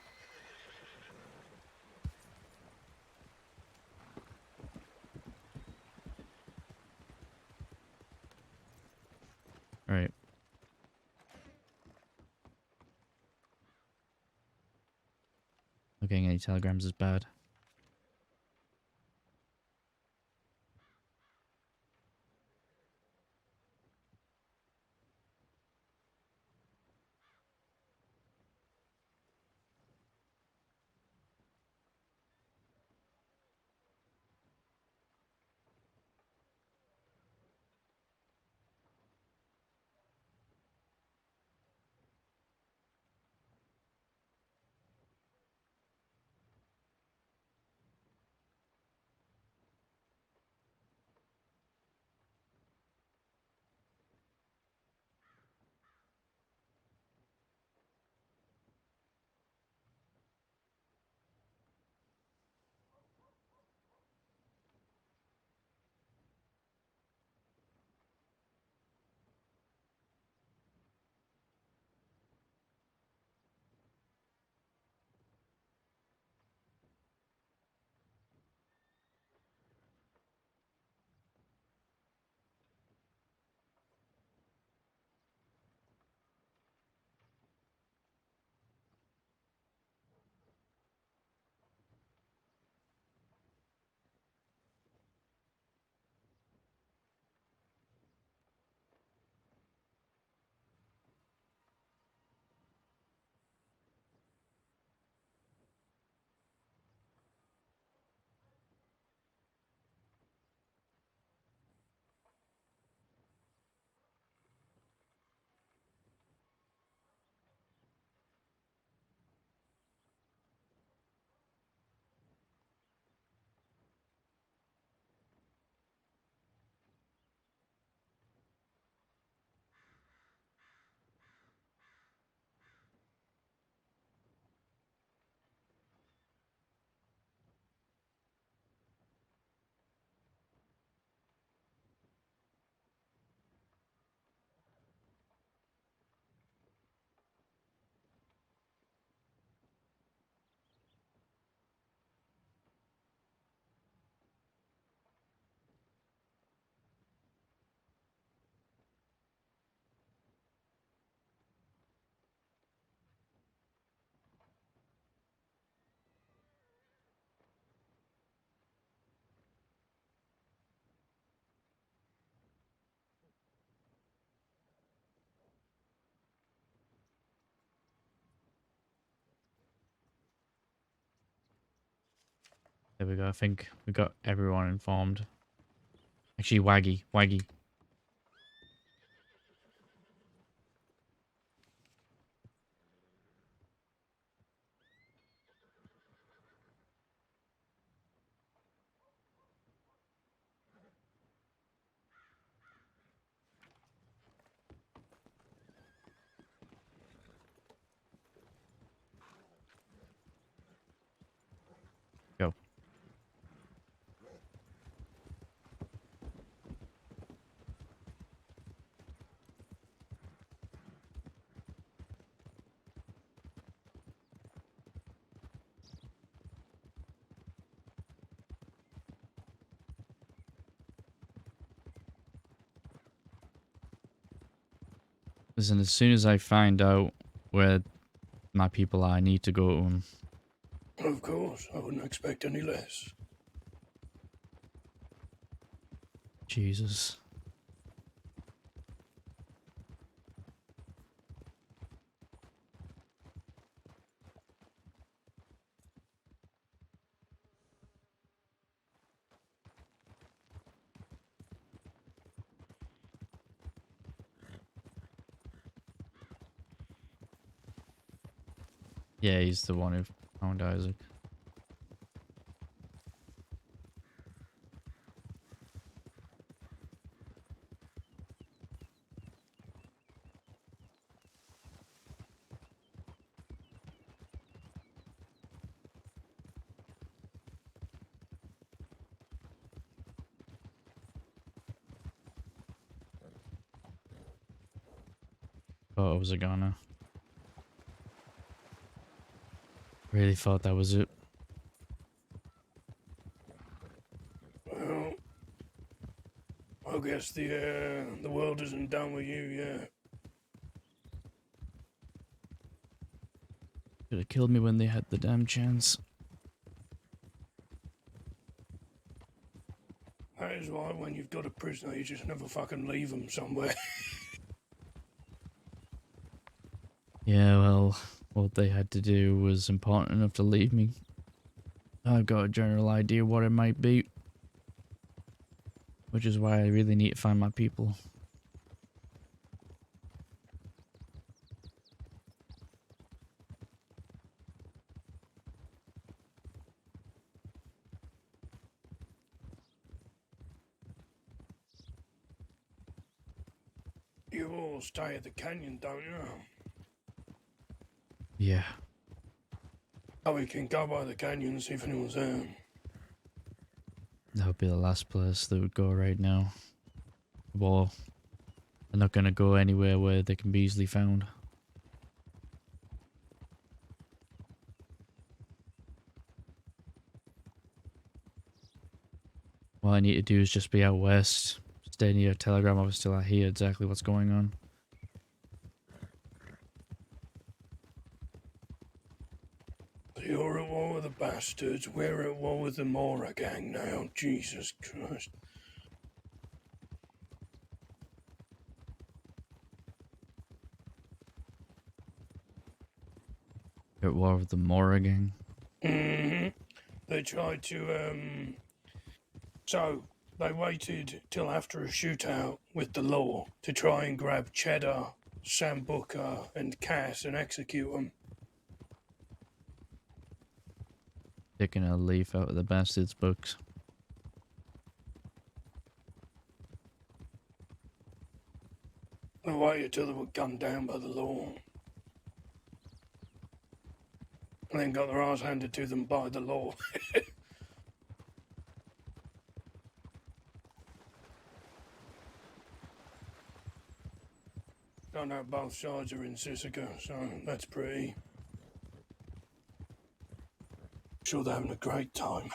D: Alright. Not getting any telegrams is bad. There we go. I think we got everyone informed. Actually, Waggy. Listen, as soon as I find out where my people are, I need to go to them.
S: Of course, I wouldn't expect any less.
D: Jesus. Yeah, he's the one who found Isaac. Thought it was a goner. Really thought that was it.
S: Well, I guess the world isn't done with you yet.
D: Could have killed me when they had the damn chance.
S: That is why when you've got a prisoner, you just never fucking leave them somewhere.
D: Yeah, well, what they had to do was important enough to leave me. I've got a general idea what it might be. Which is why I really need to find my people.
S: You all stay at the canyon, don't you?
D: Yeah.
S: Oh, we can go by the canyon and see if anyone's there.
D: That would be the last place that would go right now. Well, they're not going to go anywhere where they can be easily found. All I need to do is just be out west, stay near a telegram office till I hear exactly what's going on.
S: You're at war with the bastards, we're at war with the Mora gang now. Jesus Christ.
D: You're at war with the Mora gang.
S: Mm-hmm. They tried to, So, they waited till after a shootout with the law to try and grab Cheddar, Sambuca, and Cass and execute them.
D: Taking a leaf out of the bastard's books.
S: They waited till they were gunned down by the law. And then got their arse handed to them by the law. I know both sides are in Sisika, so that's pretty. Sure they're having a great time.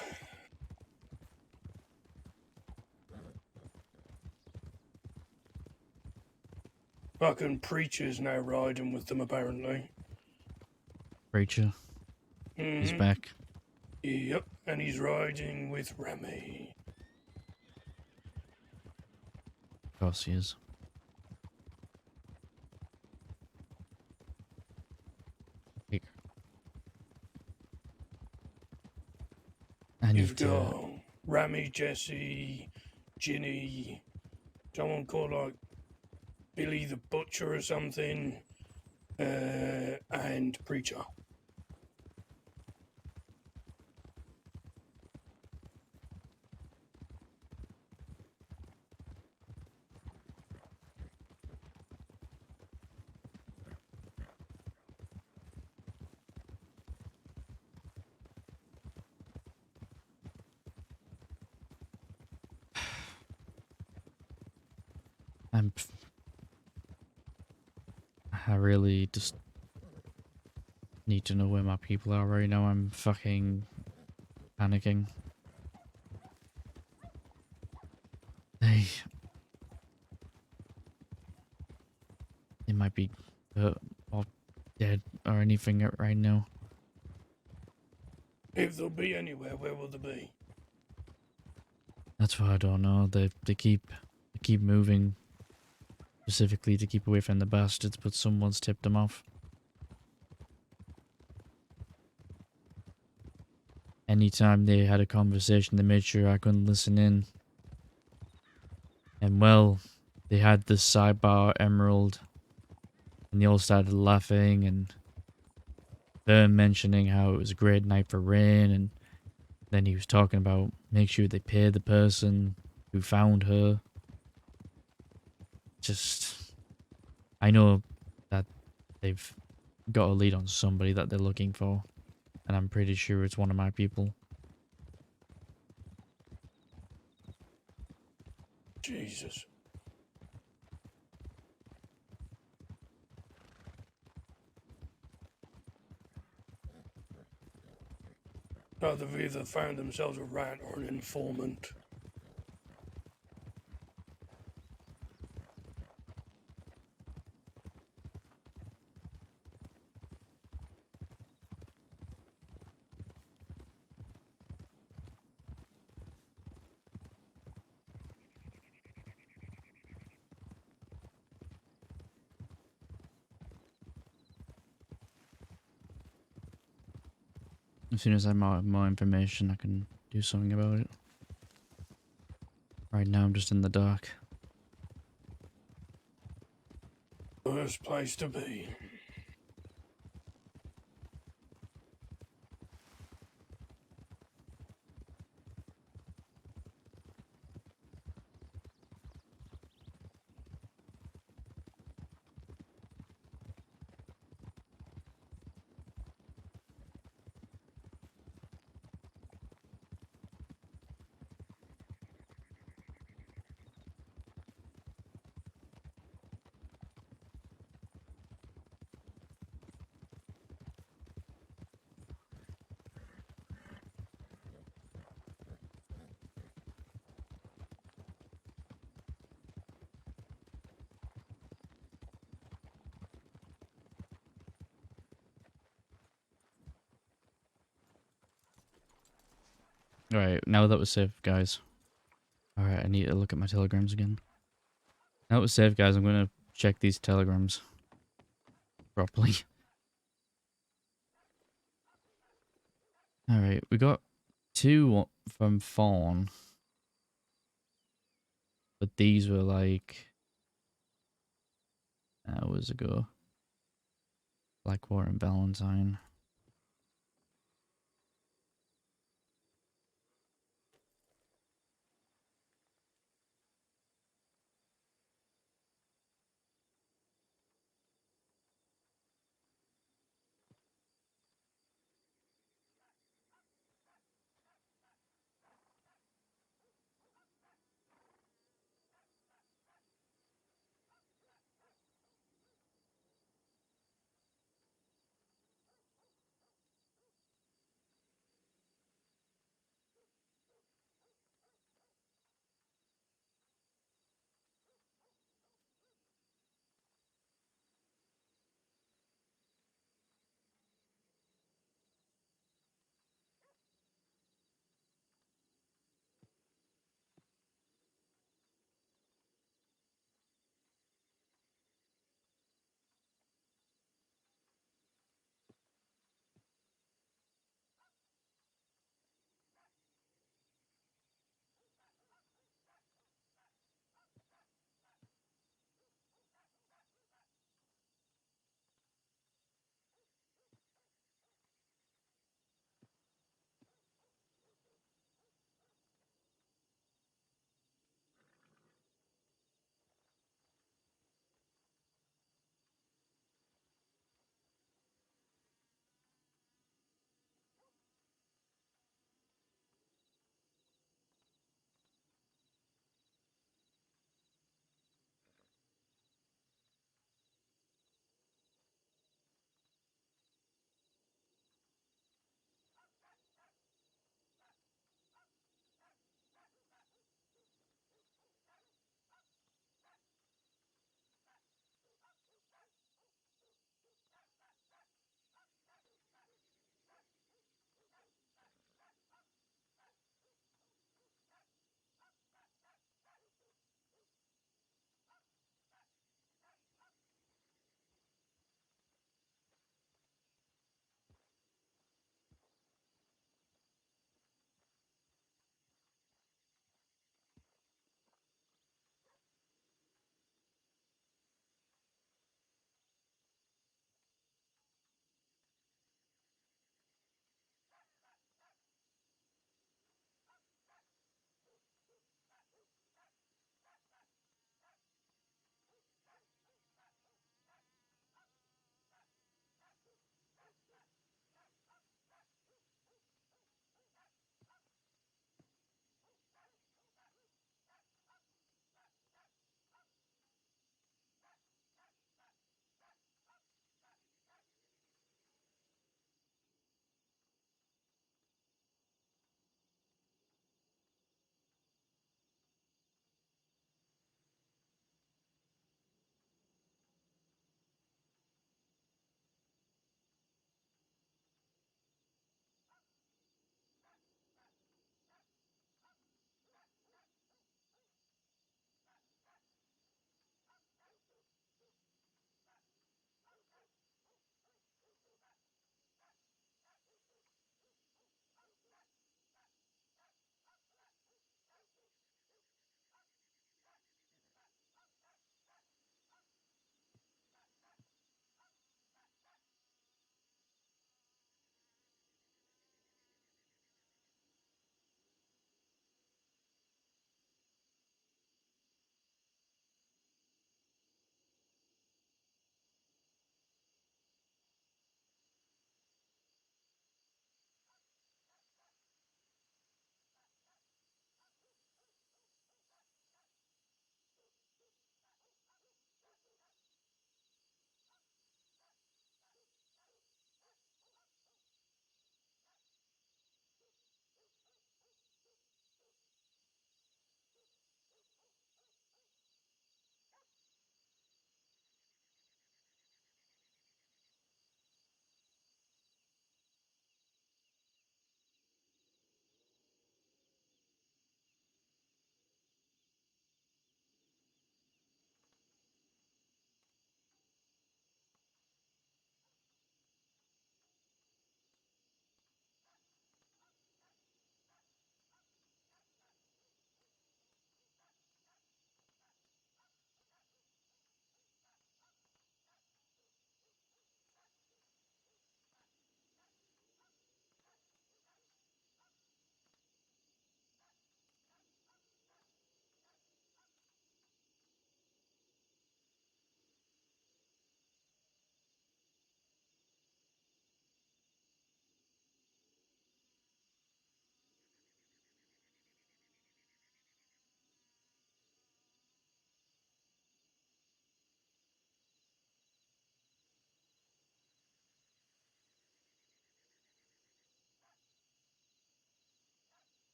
S: Fucking Preacher's now riding with them, apparently.
D: Preacher. He's back.
S: Yep, and he's riding with Remy.
D: Of course he is. Here. I
S: You've
D: need to...
S: got Remy, Jesse, Ginny, someone called like Billy the Butcher or something, and Preacher.
D: I really just need to know where my people are right now. I'm fucking panicking. They might be hurt or dead or anything right now.
S: If they'll be anywhere, where will they be?
D: That's what I don't know. They keep moving, specifically to keep away from the bastards, but someone's tipped them off. Anytime they had a conversation, they made sure I couldn't listen in. And well, they had this sidebar emerald, and they all started laughing, and her mentioning how it was a great night for rain, and then he was talking about make sure they pay the person who found her. Just, I know that they've got a lead on somebody that they're looking for, and I'm pretty sure it's one of my people.
S: Jesus. Oh, they've either found themselves a rat or an informant.
D: As soon as I have more information, I can do something about it. Right now, I'm just in the dark.
S: Worst place to be.
D: Alright, now that was safe, guys. Alright, I need to look at my telegrams again. Now that was safe, guys, I'm gonna check these telegrams properly. Alright, we got 2 from Fawn. But these were like hours ago. Blackwater and Valentine.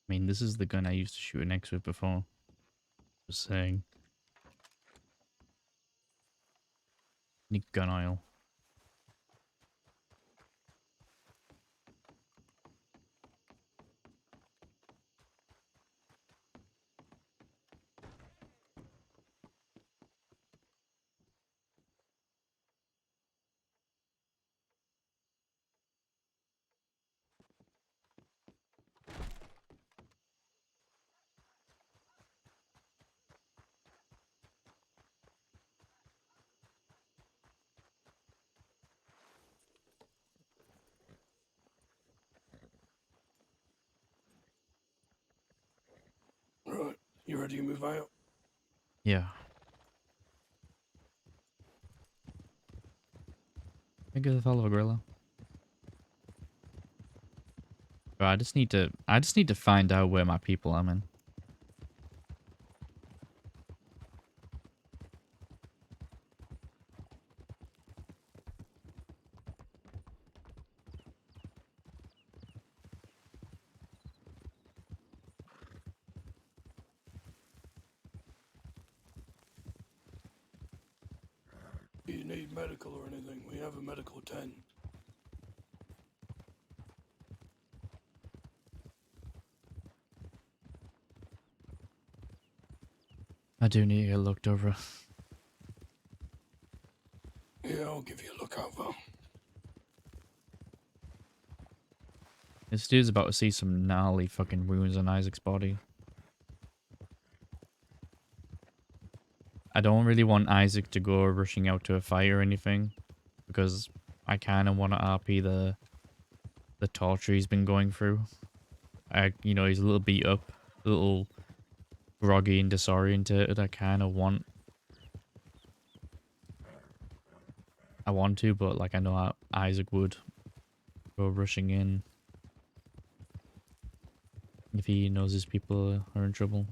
D: I mean, this is the gun I used to shoot an X with before. Just saying. Need gun oil.
S: Right, you ready to move out?
D: Yeah. I guess follow a gorilla. Bro, I just need to find out where my people are, man.
S: Do you need medical or anything? We have a medical tent.
D: I do need to get looked over.
S: Yeah, I'll give you a look over.
D: This dude's about to see some gnarly fucking wounds on Isaac's body. I don't really want Isaac to go rushing out to a fight or anything, because I kind of want to RP the torture he's been going through. You know, he's a little beat up, a little groggy and disoriented. I kind of want to, but like I know Isaac would go rushing in if he knows his people are in trouble.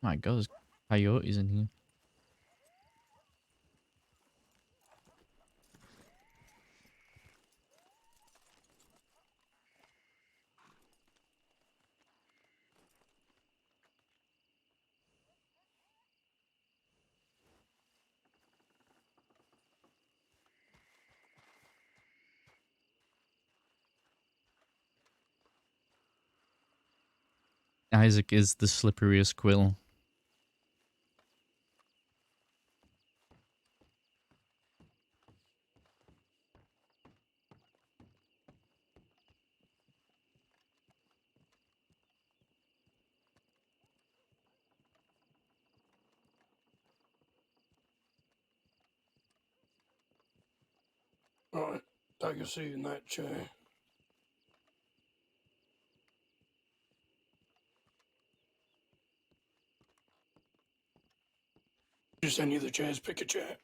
D: My God, there's coyotes in here. Isaac is the slipperiest Quil.
S: Right, take a seat in that chair. Just any of the chairs, pick a chair.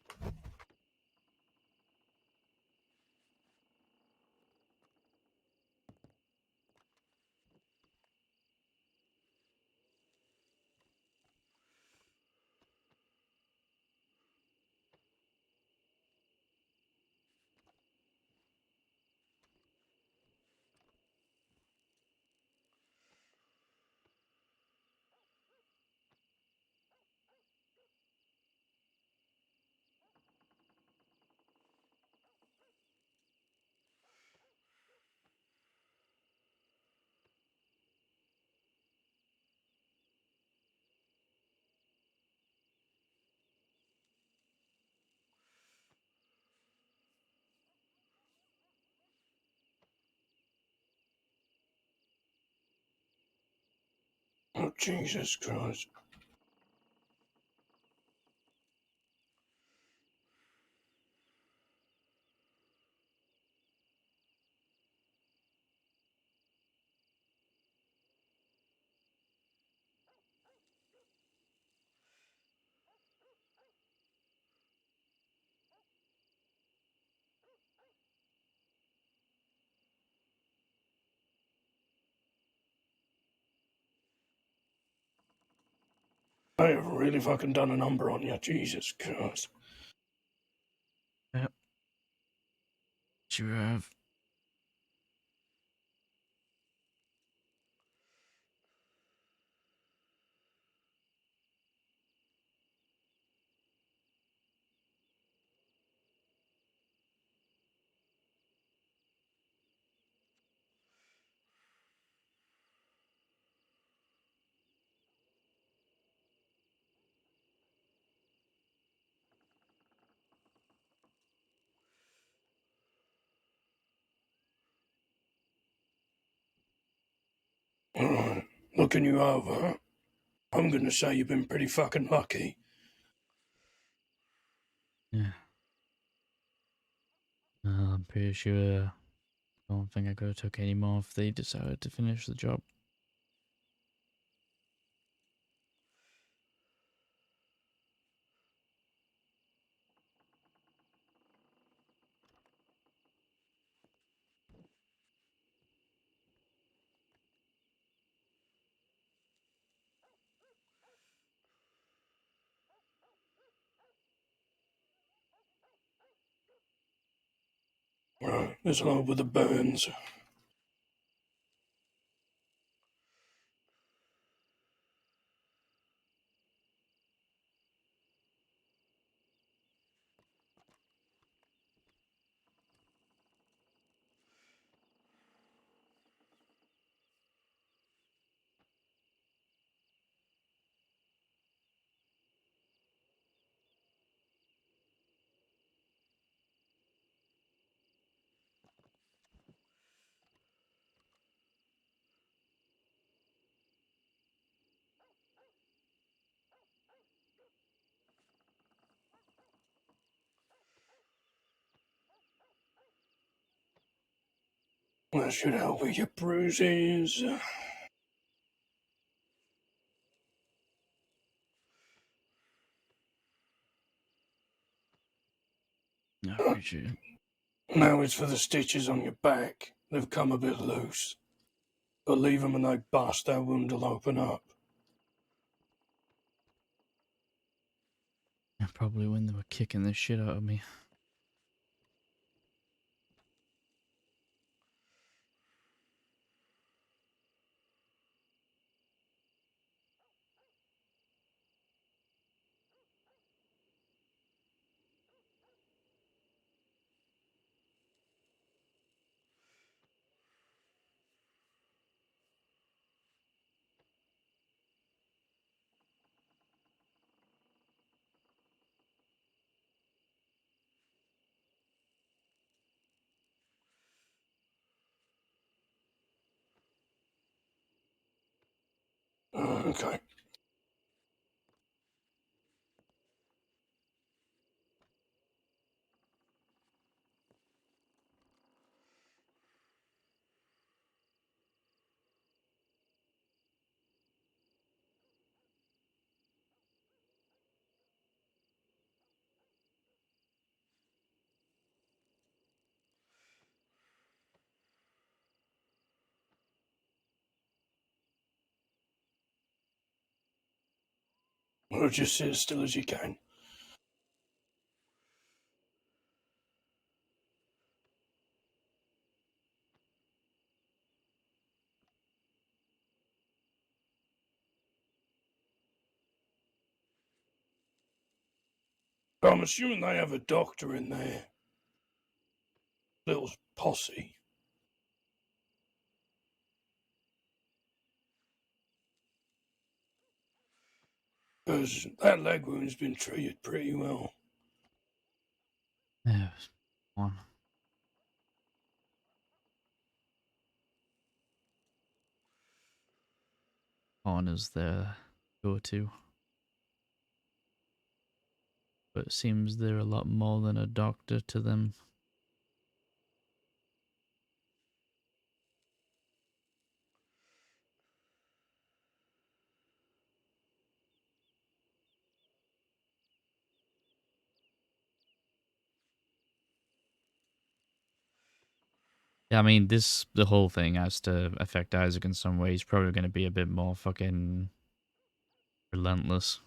S: Oh, Jesus Christ. I have really fucking done a number on you, Jesus Christ.
D: Yep. Sure have.
S: Alright, looking you over, I'm gonna say you've been pretty fucking lucky.
D: Yeah. I'm pretty sure. I don't think I could have took any more if they decided to finish the job.
S: Right, let's over the burns. That should help with your bruises.
D: I appreciate it.
S: Now it's for the stitches on your back. They've come a bit loose. But leave them and they bust, that wound will open up.
D: Yeah, probably when they were kicking the shit out of me.
S: Okay. Or just sit as still as you can. I'm assuming they have a doctor in there. Little posse. Because that leg wound's been treated pretty well.
D: Yeah, one. Coroner's their go-to. But it seems they're a lot more than a doctor to them. Yeah, I mean, the whole thing has to affect Isaac in some way. He's probably going to be a bit more fucking relentless.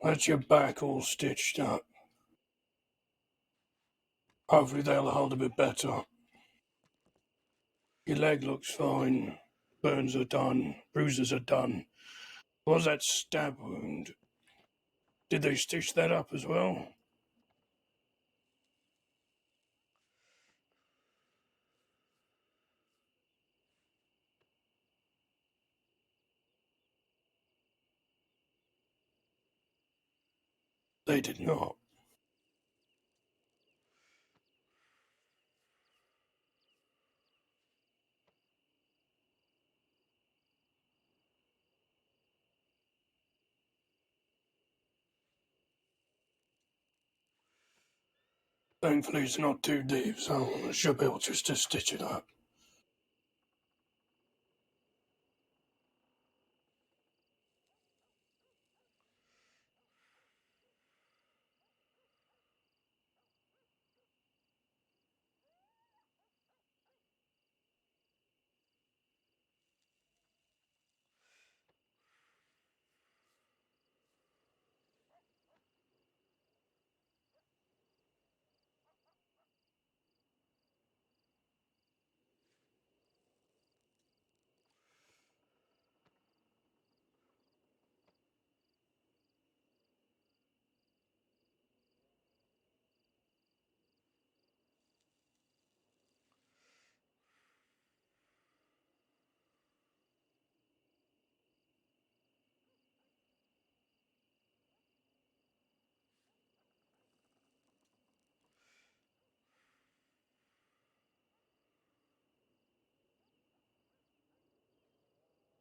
S: That's your back all stitched up. Hopefully they'll hold a bit better. Your leg looks fine. Burns are done. Bruises are done. What was that stab wound? Did they stitch that up as well? They did not. Thankfully it's not too deep, so I should be able just to stitch it up.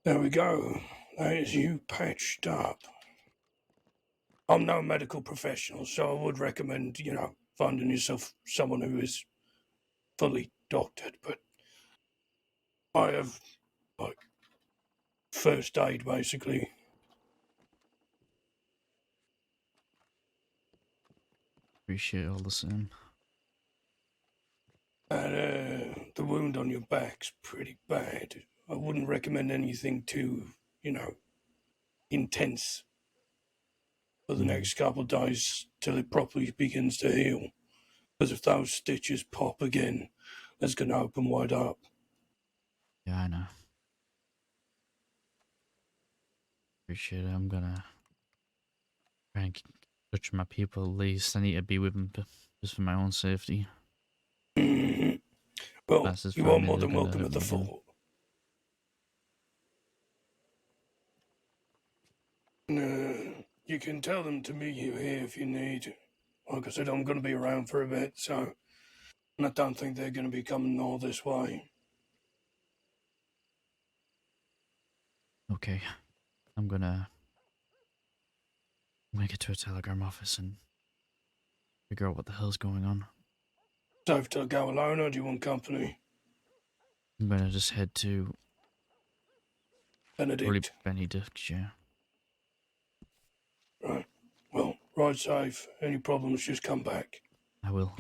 S: There we go. That is you patched up. I'm no medical professional, so I would recommend, finding yourself someone who is fully doctored, but I have, first aid, basically.
D: Appreciate all the same.
S: And the wound on your back's pretty bad. I wouldn't recommend anything too, intense for the next couple of days till it properly begins to heal. Because if those stitches pop again, that's going to open wide up.
D: Yeah, I know. Appreciate it. I'm gonna try and touch my people at least. I need to be with them just for my own safety.
S: Well, you are more than welcome at the fort. You can tell them to meet you here if you need. Like I said, I'm going to be around for a bit, so I don't think they're going to be coming all this way.
D: Okay, I'm gonna get to a telegram office and figure out what the hell's going on.
S: Safe to go alone, or do you want company?
D: I'm gonna just head to
S: Benedict.
D: Benedict, yeah.
S: Right. Well, ride safe. Any problems, just come back.
D: I will.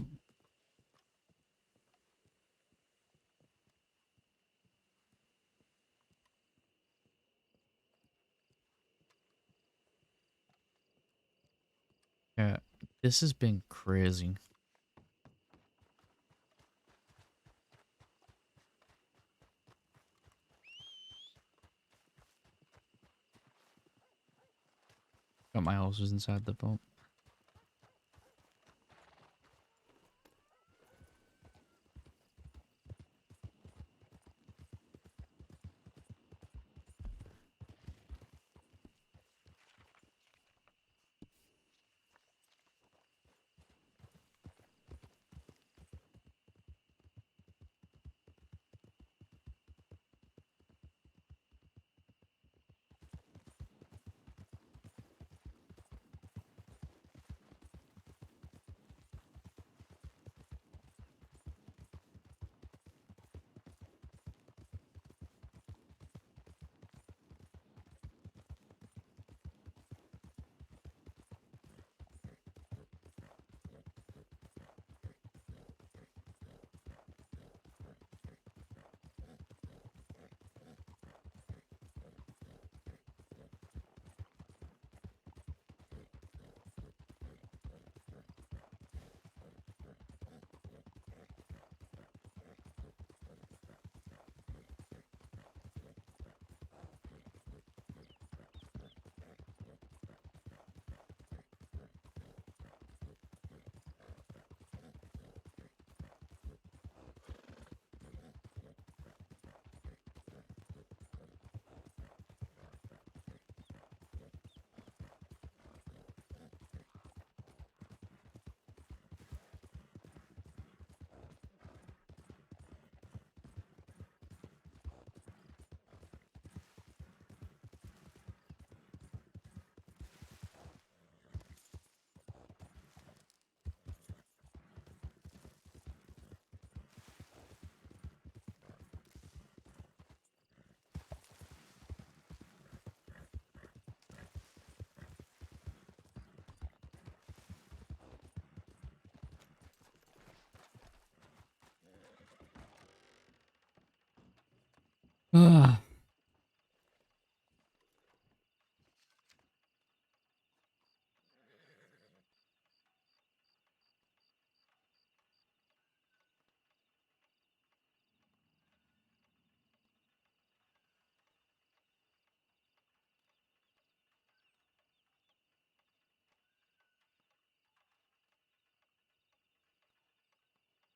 D: Yeah, this has been crazy. Got my horses inside the boat.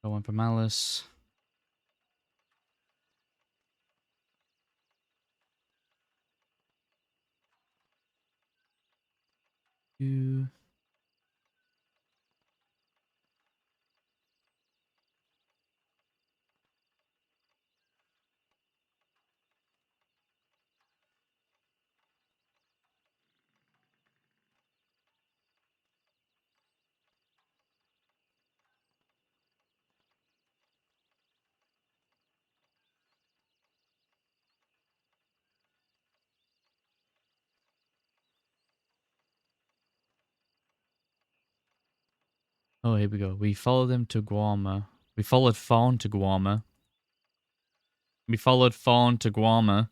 D: Got one from Alice. Two. Oh, here we go. We followed him to Guarma. We followed Fawn to Guarma. We followed Fawn to Guarma.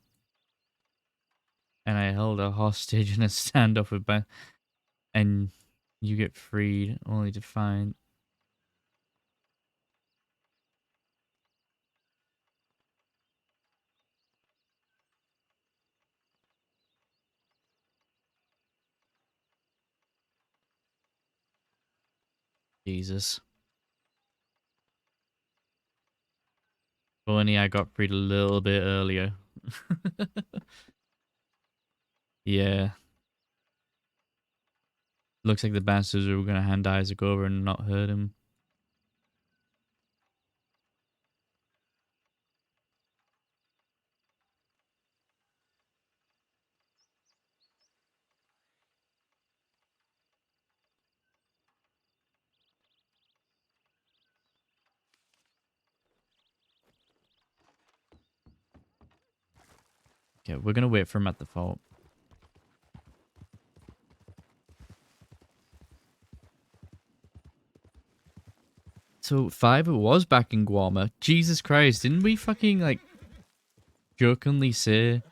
D: And I held a hostage in a standoff with Ben. And you get freed, only to find... Jesus. If only I got freed a little bit earlier. Yeah. Looks like the bastards were going to hand Isaac over and not hurt him. Okay, we're going to wait for him at the fort. So 5 it was back in Guarma. Jesus Christ, didn't we fucking like jokingly say,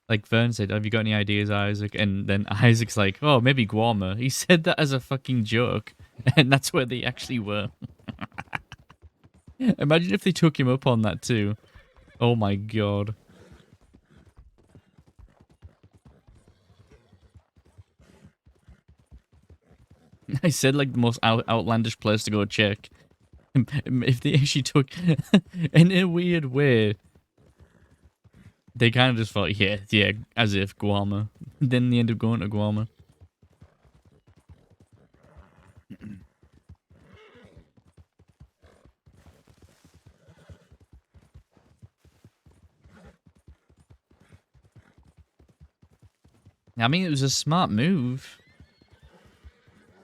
D: like Vern said, have you got any ideas, Isaac? And then Isaac's like, oh, maybe Guarma. He said that as a fucking joke, and that's where they actually were. Imagine if they took him up on that too. Oh my god. I said like the most outlandish place to go check. If they actually took, in a weird way, they kind of just thought, yeah, as if Guarma. Then they end up going to Guarma. I mean, it was a smart move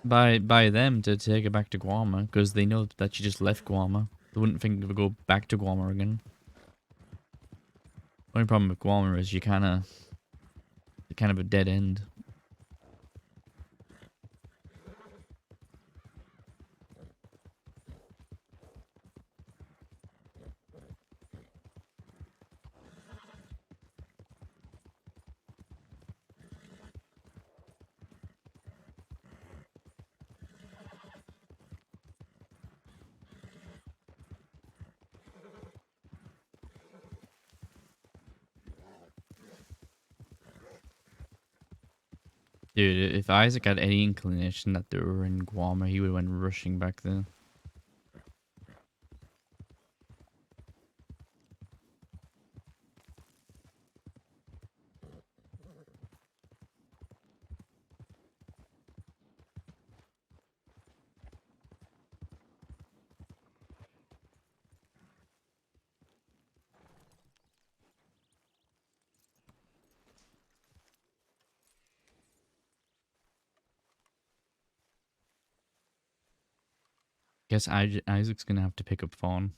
D: by them to take it back to Guarma, because they know that you just left Guarma. They wouldn't think they would go back to Guarma again. Only problem with Guarma is you're kind of a dead end. Dude, if Isaac had any inclination that they were in Guarma, he would have went rushing back there. Guess Isaac's gonna have to pick up Fawn.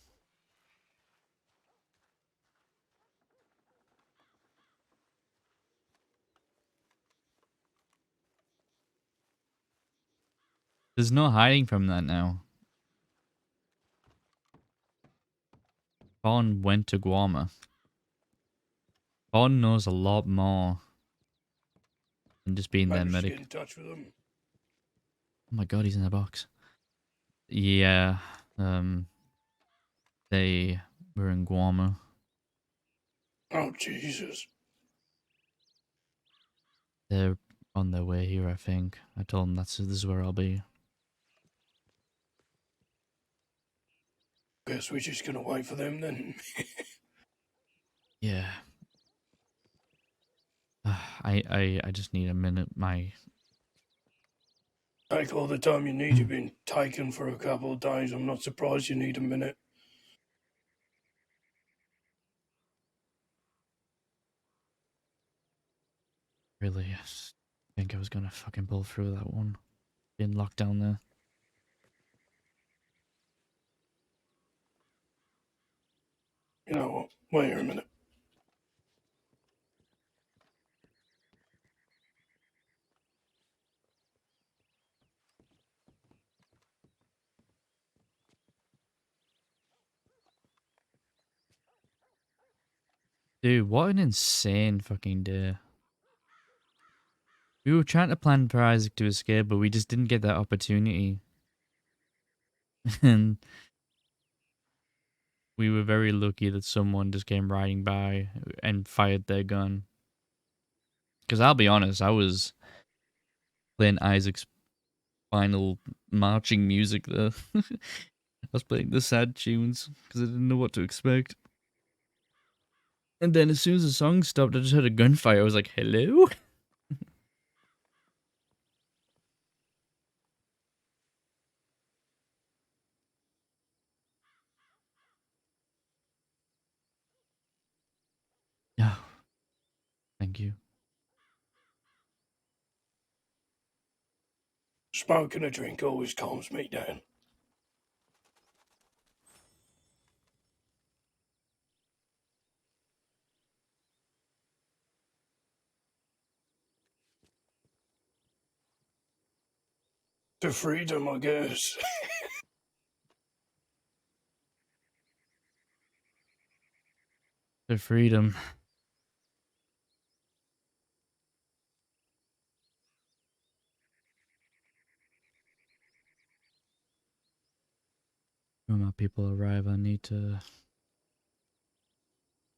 D: There's no hiding from that now. Fawn went to Guarma. Fawn knows a lot more than just being their
S: Managed to
O: medic.
S: get in touch with them.
O: Oh my god, he's in the box. Yeah, they were in Guarma.
S: Oh, Jesus.
O: They're on their way here, I think. I told them this is where I'll be.
S: guess we're just gonna wait for them then.
D: Yeah. I just need a minute.
S: Take all the time you need. You've been taken for a couple of days. I'm not surprised you need a minute.
D: Really, I think I was gonna fucking pull through that one. Being locked down there.
S: You know what? Wait here a minute.
D: Dude, what an insane fucking day. We were trying to plan for Isaac to escape, but we just didn't get that opportunity. And we were very lucky that someone just came riding by and fired their gun. Because I'll be honest, I was playing Isaac's final marching music there. I was playing the sad tunes because I didn't know what to expect. And then as soon as the song stopped, I just heard a gunfire. I was like, hello? Oh, thank you.
S: Smoking a drink always calms me down. To freedom, I guess.
D: The freedom. When my people arrive, I need to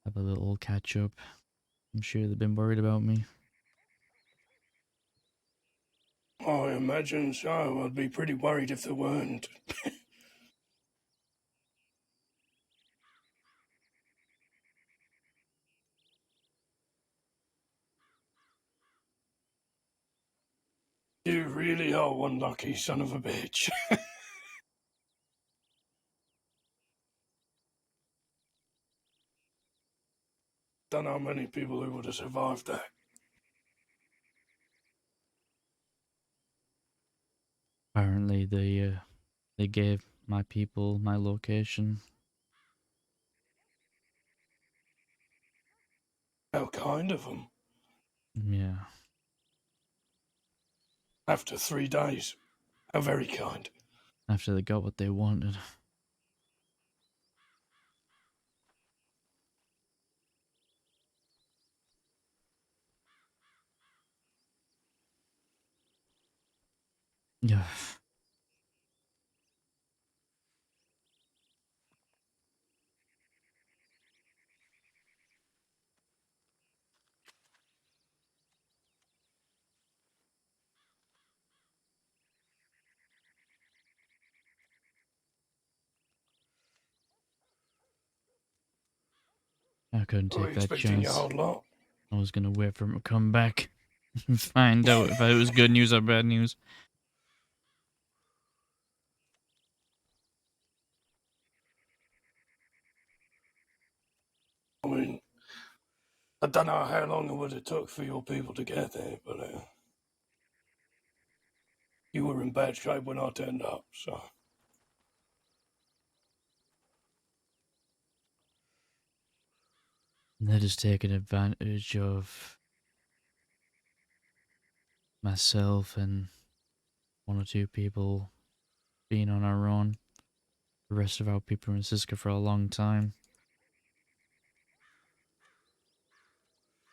D: have a little catch up. I'm sure they've been worried about me.
S: I imagine so. I'd be pretty worried if they weren't. You really are one lucky son of a bitch. Don't know how many people who would have survived that.
D: Apparently, they gave my people my location.
S: How kind of them.
D: Yeah.
S: After 3 days. How very kind.
D: After they got what they wanted. Yeah. I couldn't
S: Were
D: take
S: you
D: that
S: expecting a
D: chance.
S: whole lot?
D: I was gonna wait for him to come back and find out if it was good news or bad news.
S: I mean, I don't know how long it would have took for your people to get there, but you were in bad shape when I turned up, so.
D: They're just taking advantage of myself and one or two people being on our own. The rest of our people are in Siska for a long time.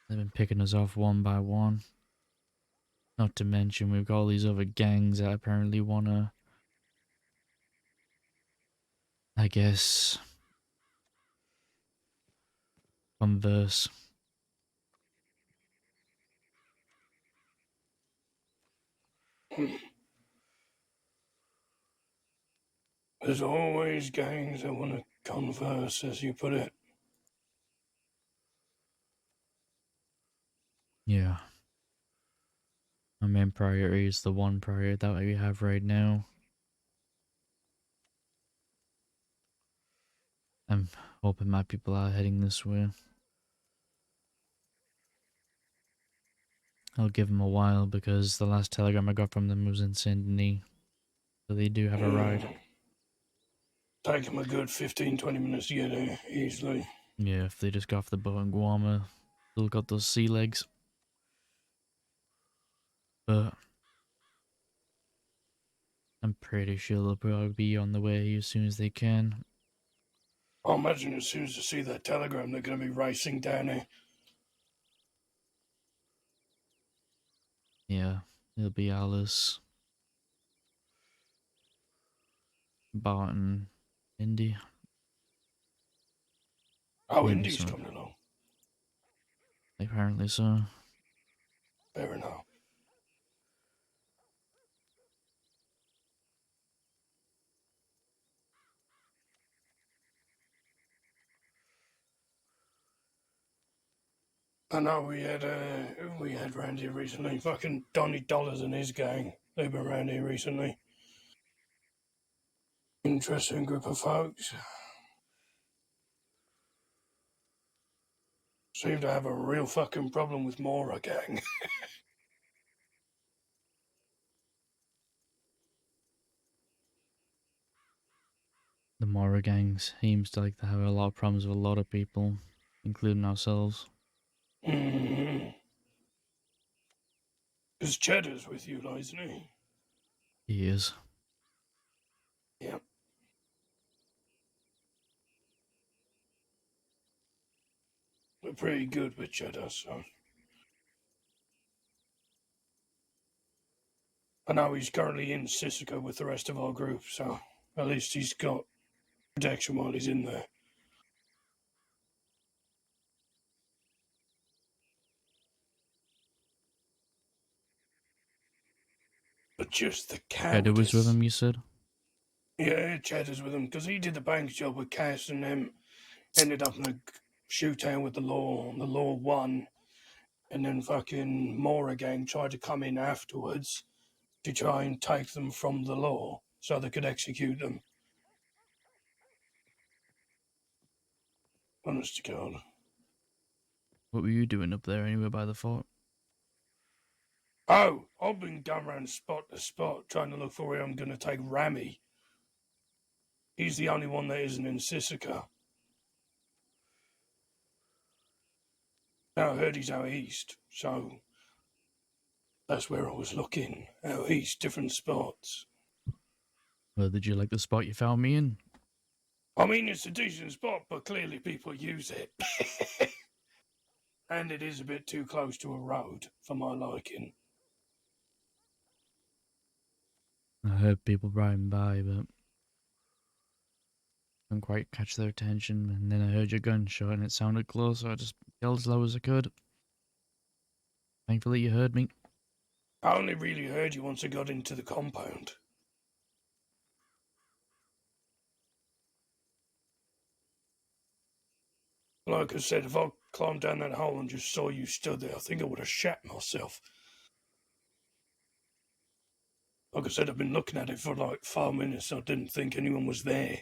D: They've been picking us off one by one. Not to mention we've got all these other gangs that apparently wanna, I guess, converse.
S: There's always gangs that want to converse, as you put it.
D: Yeah. My main priority is the one priority that we have right now. I'm hoping my people are heading this way. I'll give them a while because the last telegram I got from them was in Saint Denis. So they do have a ride.
S: Take them a good 15-20 minutes to get there, easily.
D: Yeah, if they just got off the boat in Guam, still got those sea legs. But I'm pretty sure they'll probably be on the way as soon as they can.
S: I imagine as soon as they see that telegram, they're going to be racing down here.
D: Yeah, it'll be Alice, Bart, and Indy.
S: Oh,
D: Maybe
S: Indy's
D: some.
S: coming along.
D: Apparently so.
S: Fair enough. I know we had around here recently. Fucking Donny Dollars and his gang. They've been around here recently. Interesting group of folks. Seem to have a real fucking problem with Mora gang.
D: The Mora gang seems to like to have a lot of problems with a lot of people, including ourselves.
S: Mm-hmm. Because Cheddar's with you, isn't he?
D: He is.
S: Yep. We're pretty good with Cheddar, so. I know he's currently in Sisika with the rest of our group, so at least he's got protection while he's in there. But just the cowardice.
D: Cheddar was with him, you said?
S: Yeah, Cheddar's with him, because he did the bank job with Cass and them. Ended up in a shootout with the law. The law won. And then fucking Mora gang tried to come in afterwards to try and take them from the law so they could execute them. Honest to God.
D: What were you doing up there anyway by the fort?
S: Oh, I've been going around spot to spot trying to look for where I'm going to take Rami. He's the only one that isn't in Sisika. Now I heard he's out east, so that's where I was looking. Out east, different spots.
D: Well, did you like the spot you found me in?
S: I mean, it's a decent spot, but clearly people use it. And it is a bit too close to a road for my liking.
D: I heard people riding by, but couldn't quite catch their attention. And then I heard your gunshot and it sounded close, so I just yelled as low as I could. Thankfully you heard me.
S: I only really heard you once I got into the compound. Like I said, if I climbed down that hole and just saw you stood there, I think I would have shat myself. Like I said, I've been looking at it for like 5 minutes. I didn't think anyone was there.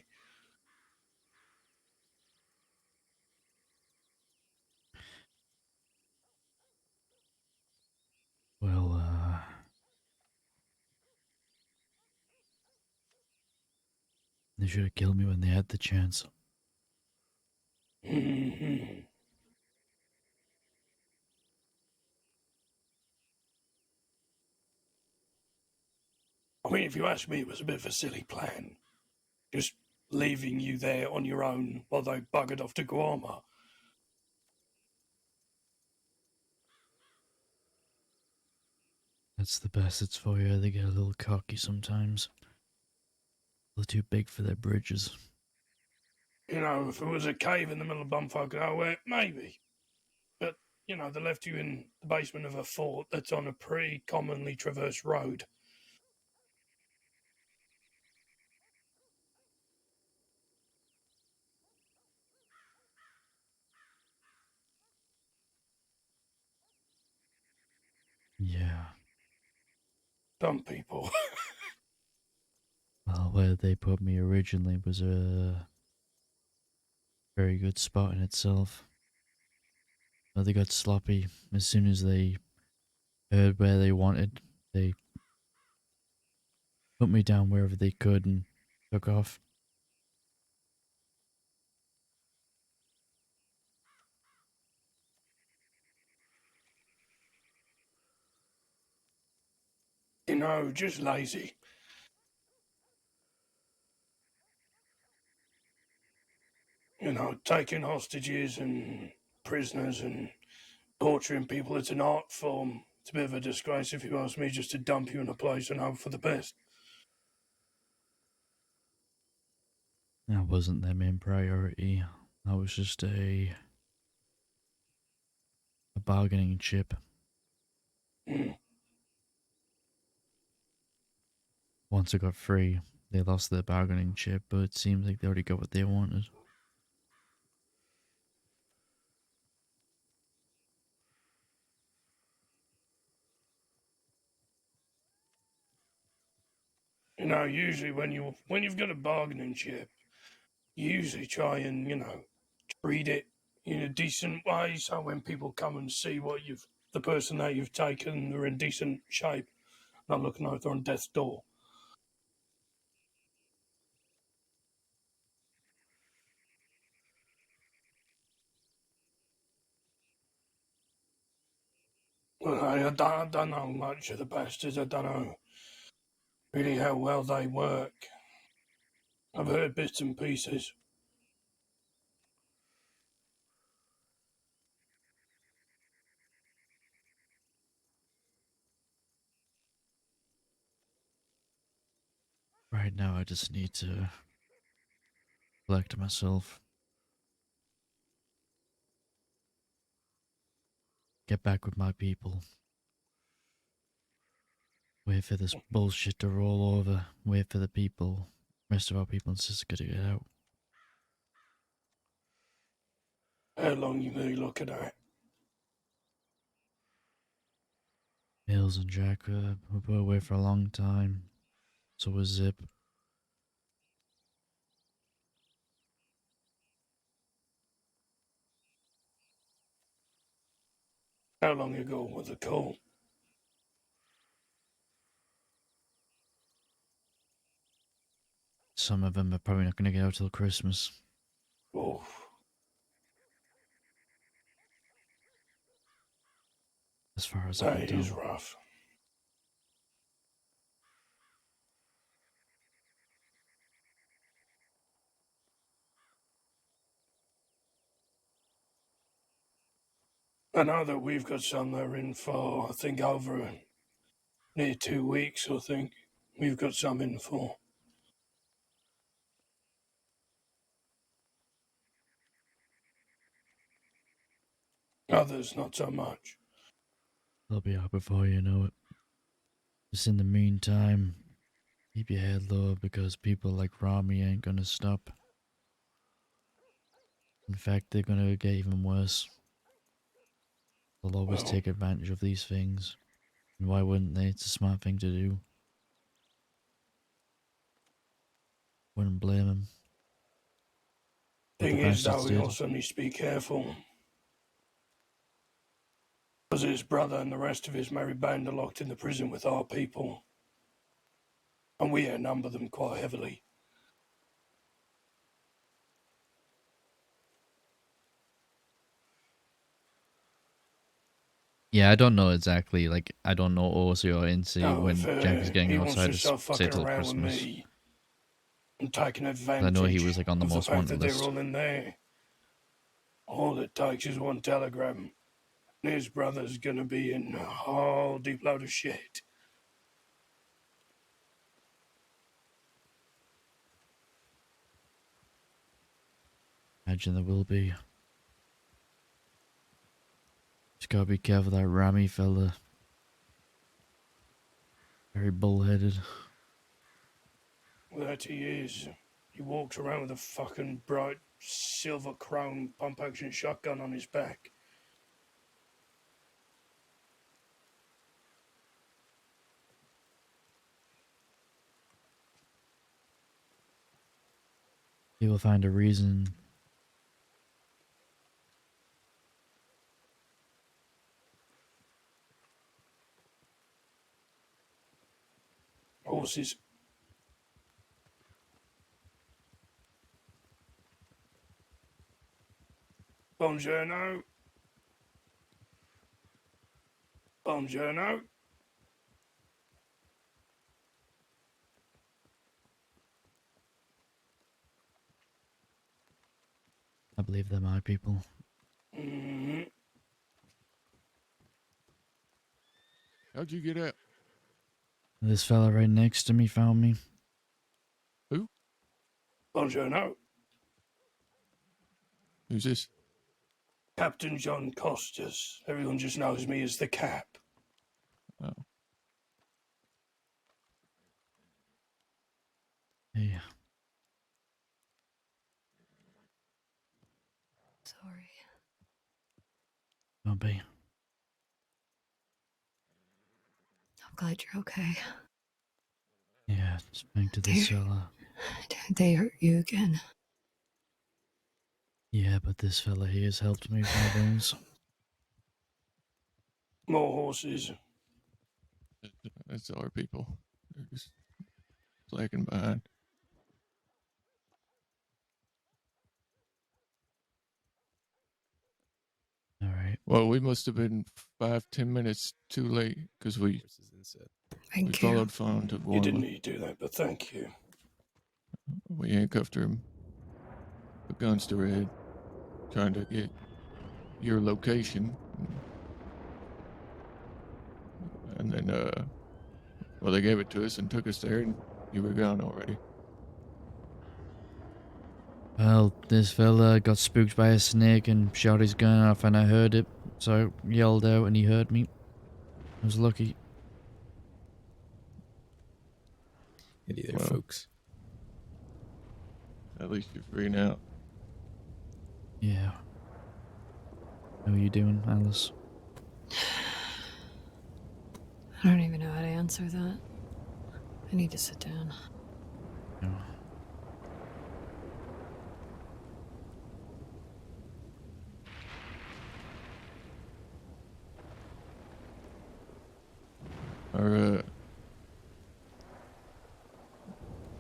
D: Well, they should have killed me when they had the chance.
S: Mm-hmm. I mean, if you ask me, it was a bit of a silly plan. Just leaving you there on your own while they buggered off to Guam.
D: That's the bastards for you. They get a little cocky sometimes. A little too big for their bridges.
S: You know, if it was a cave in the middle of Bumfuck nowhere, maybe. But, you know, they left you in the basement of a fort that's on a pretty commonly traversed road.
D: Yeah.
S: Dumb people.
D: Well, where they put me originally was a very good spot in itself. But they got sloppy as soon as they heard where they wanted. They put me down wherever they could and took off.
S: You know, just lazy. You know, taking hostages and prisoners and torturing people, it's an art form. It's a bit of a disgrace, if you ask me, just to dump you in a place and hope for the best.
D: That wasn't their main priority. That was just a bargaining chip. Once I got free, they lost their bargaining chip, but it seems like they already got what they wanted.
S: You know, usually when you've got a bargaining chip, you usually try and, you know, treat it in a decent way, so when people come and see the person that you've taken, they're in decent shape, not looking like they're on death's door. Well, I don't know much of the bastards. I don't know really how well they work. I've heard bits and pieces.
D: Right now, I just need to collect myself. Get back with my people. Wait for this bullshit to roll over. Wait for the people, rest of our people in Siska to get out.
S: How long you really looking at?
D: Mills and Jack were away for a long time. So was Zip.
S: How long ago was the call?
D: Some of them are probably not going to get out till Christmas.
S: Oh.
D: As far as I can
S: That
D: tell.
S: is rough. I know that we've got some that are in for, I think, over near 2 weeks, I think. We've got some in for. Others, not so much.
D: They'll be out before you know it. Just in the meantime, keep your head low because people like Rami ain't gonna stop. In fact, they're gonna get even worse. They'll always take advantage of these things. And why wouldn't they? It's a smart thing to do. Wouldn't blame them.
S: Thing is, though, we also need to be careful. Because his brother and the rest of his merry band are locked in the prison with our people. And we outnumber them quite heavily.
D: Yeah, I don't know exactly. Like, I don't know OC or NC
S: No,
D: when
S: if,
D: Jack is getting
S: he wants
D: outside
S: to start
D: say
S: fucking
D: till
S: around
D: Christmas.
S: with me and taking
D: I
S: advantage
D: know he was like on the
S: of the
D: most
S: fact
D: wanted
S: that they're
D: list.
S: all in there. All it takes is one telegram. And his brother's gonna be in a whole deep load of shit.
D: Imagine there will be. Just gotta be careful that Rami fella. Very bullheaded.
S: Well, that he is. He walks around with a fucking bright silver chrome pump action shotgun on his back.
D: He will find a reason.
S: Horses. Buongiorno. Buongiorno.
D: I believe they're my people.
S: Mm-hmm.
F: How'd you get out?
D: This fella right next to me found me.
F: Who?
S: Buongiorno.
F: Who's this?
S: Captain John Costas. Everyone just knows me as the Cap.
F: Oh.
D: Hey.
U: Sorry.
D: Don't be.
U: I'm glad you're okay.
D: Yeah, speak to this fella.
U: They hurt you again.
D: Yeah, but this fella here has helped me with my wounds.
S: More horses.
F: That's our people. They're just slacking behind.
D: All right.
F: Well, we must have been 5-10 minutes too late because we
U: Thank
F: followed Fawn to
S: You didn't
F: Guarma.
S: need to do that, but thank you.
F: We handcuffed him, put guns to her head, trying to get your location. And then, well, they gave it to us and took us there, and you were gone already.
D: Well, this fella got spooked by a snake and shot his gun off, and I heard it, so I yelled out and he heard me. I was lucky.
V: Hey there,
F: Well,
V: folks.
F: At least you're free now.
D: Yeah. How are you doing, Alice?
U: I don't even know how to answer that. I need to sit down.
D: No.
F: Are,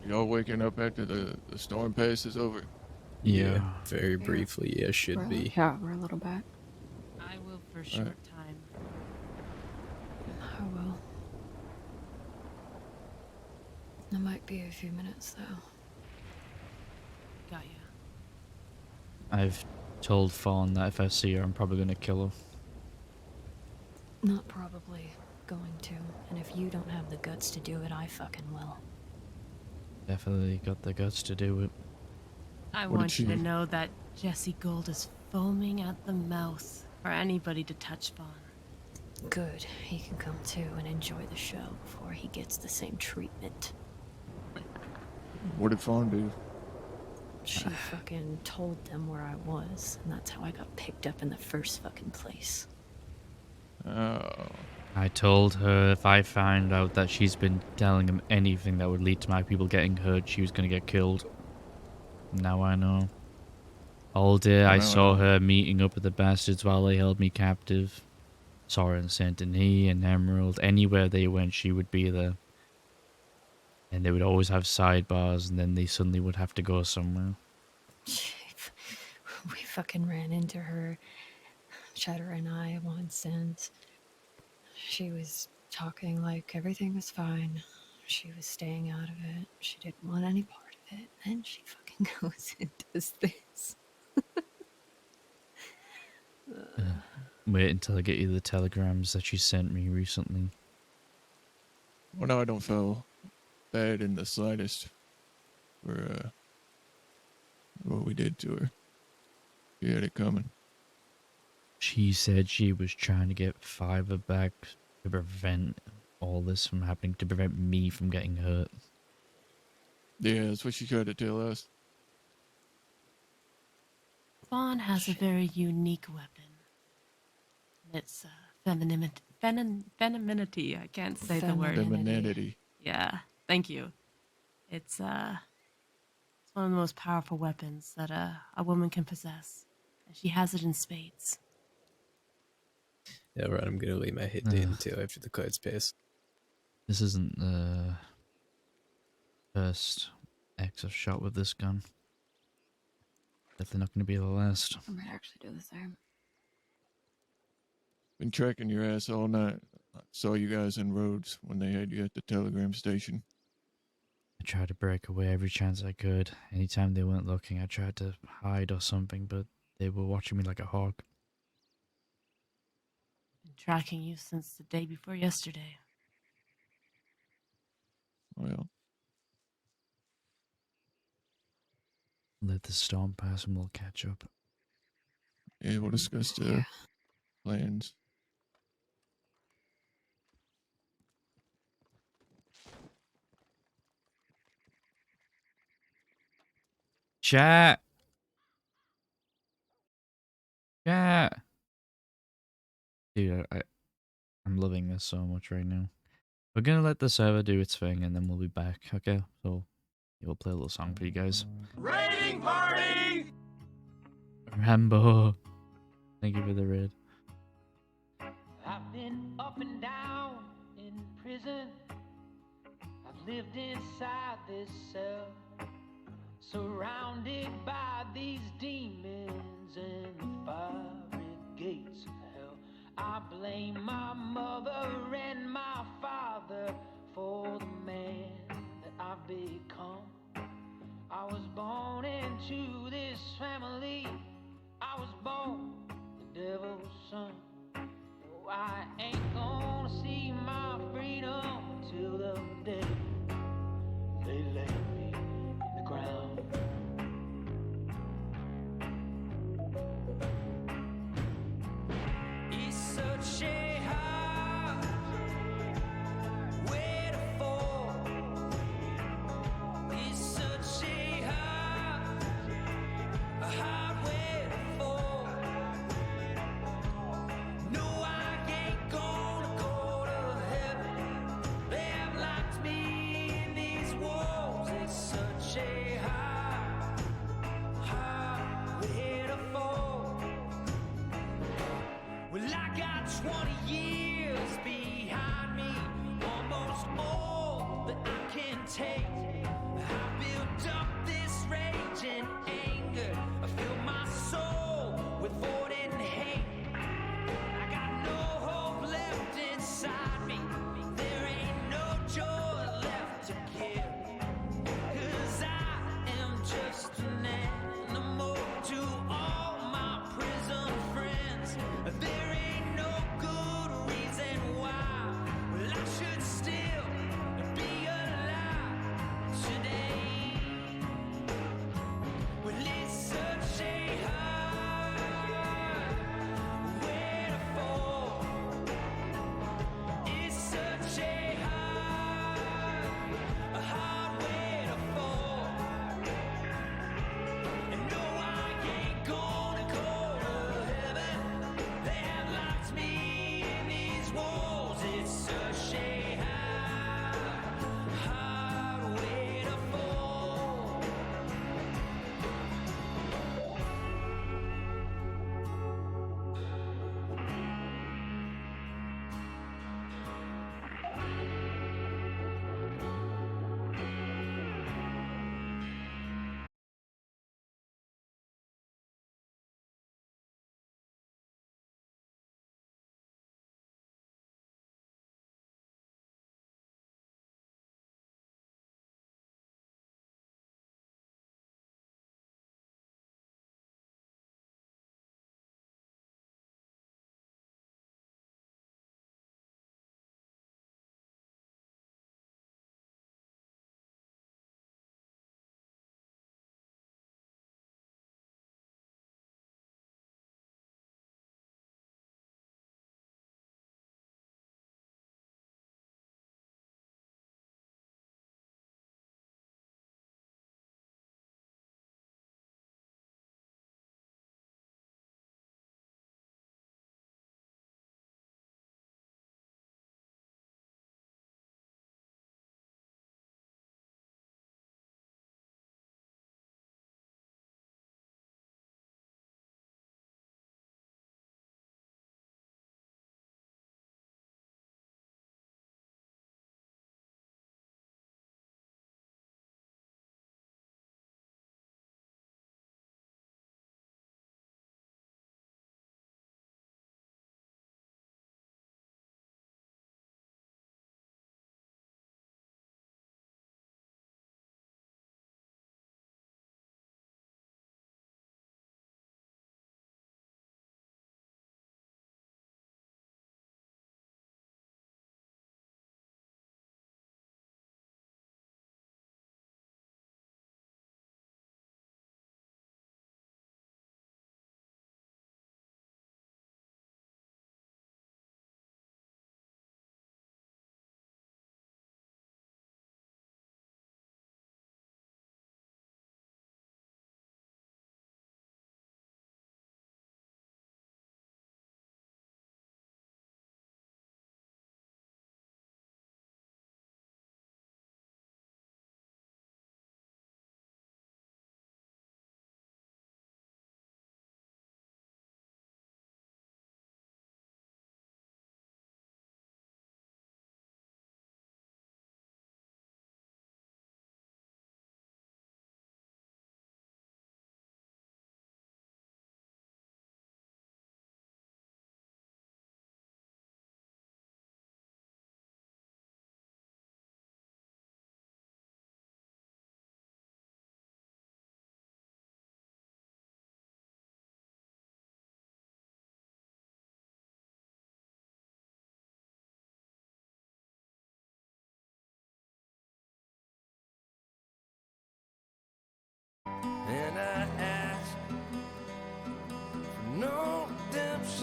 F: y'all waking up after the storm passes over?
D: Yeah.
V: Very briefly, yeah, should
U: We're-
V: be.
U: Yeah, we're a little back.
T: I will for a short time.
U: I will. It might be a few minutes, though.
T: Got ya.
D: I've told Fawn that if I see her, I'm probably going to kill her.
U: Not probably going to. And if you don't have the guts to do it, I fucking will.
D: Definitely got the guts to do it.
T: I
F: What did
T: want you to
F: she-
T: know that Jesse Gold is foaming at the mouth for anybody to touch Fawn.
U: Good. He can come too and enjoy the show before he gets the same treatment.
F: What did Fawn do?
U: She fucking told them where I was, and that's how I got picked up in the first fucking place.
F: Oh.
D: I told her if I found out that she's been telling him anything that would lead to my people getting hurt, she was going to get killed. Now I know. All day I
F: Now I
D: saw
F: know.
D: her meeting up with the bastards while they held me captive. Saw her in Saint Denis and Emerald. Anywhere they went, she would be there. And they would always have sidebars, and then they suddenly would have to go somewhere.
U: We fucking ran into her, Cheddar and I, once, and she was talking like everything was fine. She was staying out of it. She didn't want any part of it. And she fucking goes and does this.
D: Wait until I get you the telegrams that she sent me recently.
F: Well, no, I don't feel bad in the slightest for what we did to her. She had it coming.
D: She said she was trying to get Fiverr back to prevent all this from happening, to prevent me from getting hurt.
F: Yeah, that's what she tried to tell us.
T: Fawn has a very unique weapon. It's femininity. I can't say the word.
F: Femininity.
T: Yeah, thank you. It's
E: one of the most powerful weapons that a woman can possess. And she has it in spades.
V: Yeah, right. I'm gonna leave my hit in until after the cards pass.
D: This isn't the first X I've shot with this gun. Definitely not gonna be the last.
U: I might actually do the same.
I: Been tracking your ass all night. I saw you guys in Rhodes when they had you at the telegram station.
D: I tried to break away every chance I could. Anytime they weren't looking, I tried to hide or something, but they were watching me like a hawk.
E: Been tracking you since the day before yesterday.
I: Well,
D: let the storm pass and we'll catch up.
I: Yeah, we'll discuss the plans.
D: Chat. Chat. Dude, I'm loving this so much right now. We're gonna let the server do its thing and then we'll be back, okay? So we'll play a little song for you guys.
A: Raiding party!
D: Rambo. Thank you for the raid.
A: I've been up and down in prison. I've lived inside this cell, surrounded by these demons and the fiery gates of hell. I blame my mother and my father for the man that I've become. I was born into this family. I was born the devil's son. Oh, I ain't gonna see my freedom until the day they lay me in the ground. It's such a hard way to fall. It's such a hard way to fall. No, I ain't gonna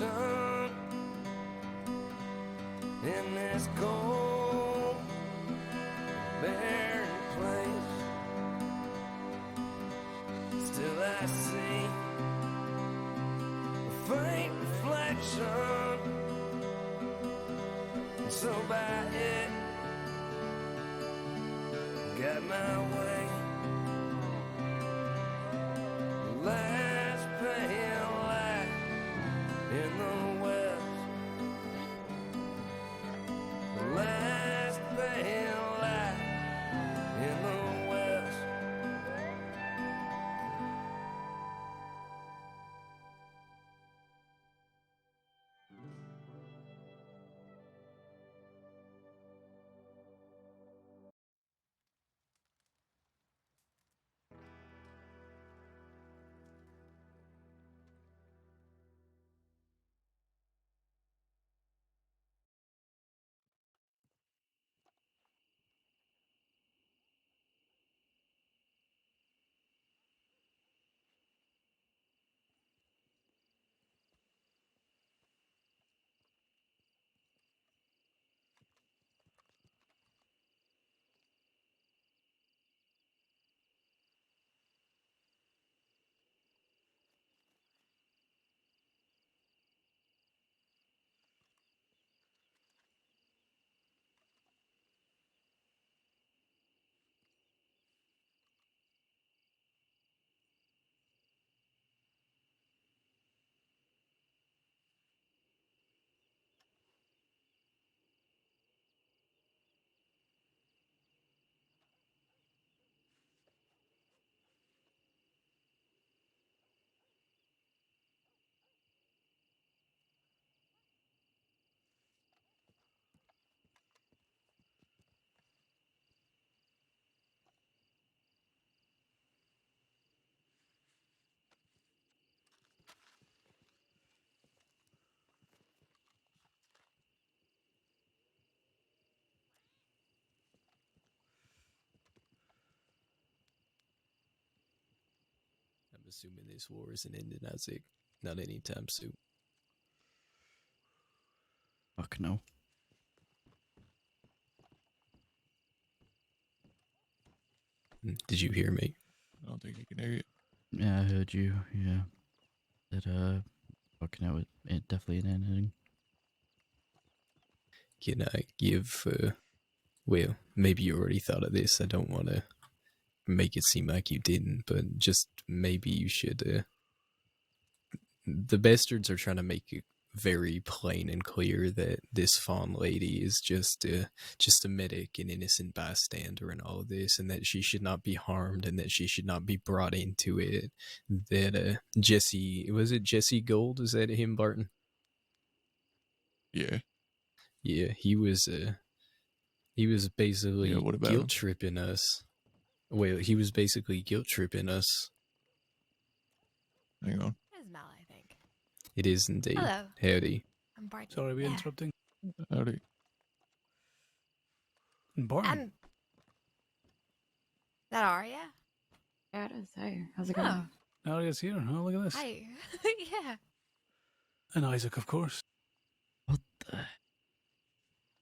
A: reflection in this cold, barren place. Still I see a faint reflection, and so by it got my way. The last pale light in the west. The last pale light in the west.
V: I'm assuming this war isn't ending, Isaac. Not anytime soon.
D: Fuck no.
V: Did you hear me?
I: I don't think you can hear it.
D: Yeah, I heard you. Yeah. That fucking hell, it definitely ain't ending.
V: Can I give, well, maybe you already thought of this. I don't want to make it seem like you didn't, but just maybe you should, the bastards are trying to make it very plain and clear that this fawn lady is just a medic, an innocent bystander in all of this, and that she should not be harmed and that she should not be brought into it. That Jesse, was it Jesse Gold? Is that him, Barton?
I: Yeah.
V: Yeah, he was basically
I: what about
V: guilt
I: him?
V: tripping us. Well, he was basically guilt tripping us.
I: Hang on.
U: It's Mal, I think.
V: It is indeed.
U: Hello.
V: Howdy.
U: I'm Barton.
J: Sorry, we
U: Yeah.
J: interrupting.
I: Howdy.
J: Barton.
U: And that Arya?
M: Yeah, it is. Hey, how's it going?
U: Oh,
J: Aria's here. Oh, look at this.
U: hi. Yeah.
J: And Isaac, of course.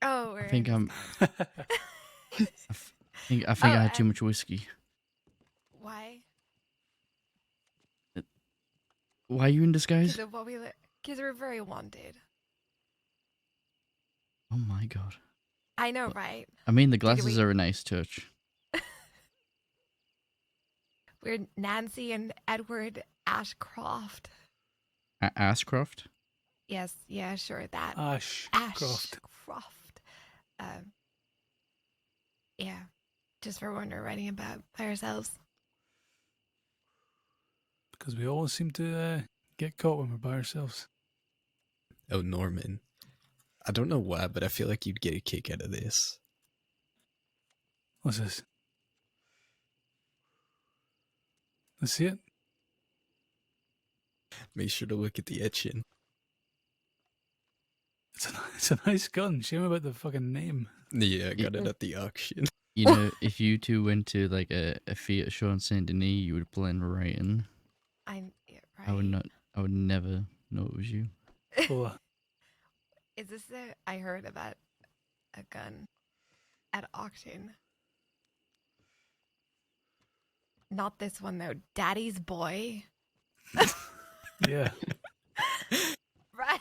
U: Oh, we're
D: I think
U: in
D: I'm. I think I had too
U: and
D: much whiskey.
U: why?
D: Why are you in disguise?
U: Because of what we because we're very wanted.
D: Oh my god.
U: I know, right?
D: I mean, the
U: Did
D: glasses
U: we-
D: are a nice touch.
U: We're Nancy and Edward Ashcroft.
D: Ashcroft?
U: Yes, yeah, sure, that.
J: Ashcroft.
U: Ashcroft. Yeah, just for when we're writing about by ourselves.
J: Because we always seem to get caught when we're by ourselves.
V: Oh, Norman. I don't know why, but I feel like you'd get a kick out of this.
J: What's this? Let's see it.
V: Make sure to look at the etching.
J: It's a nice gun. Shame about the fucking name.
V: Yeah, I got it at the auction.
D: You know, if you two went to like a theatre show in Saint Denis, you would blend right in.
U: Yeah, right.
D: I would not. I would never know it was you.
J: Lola.
M: Is this the? I heard about a gun at auction. Not this one though. Daddy's boy.
J: Yeah.
M: Right.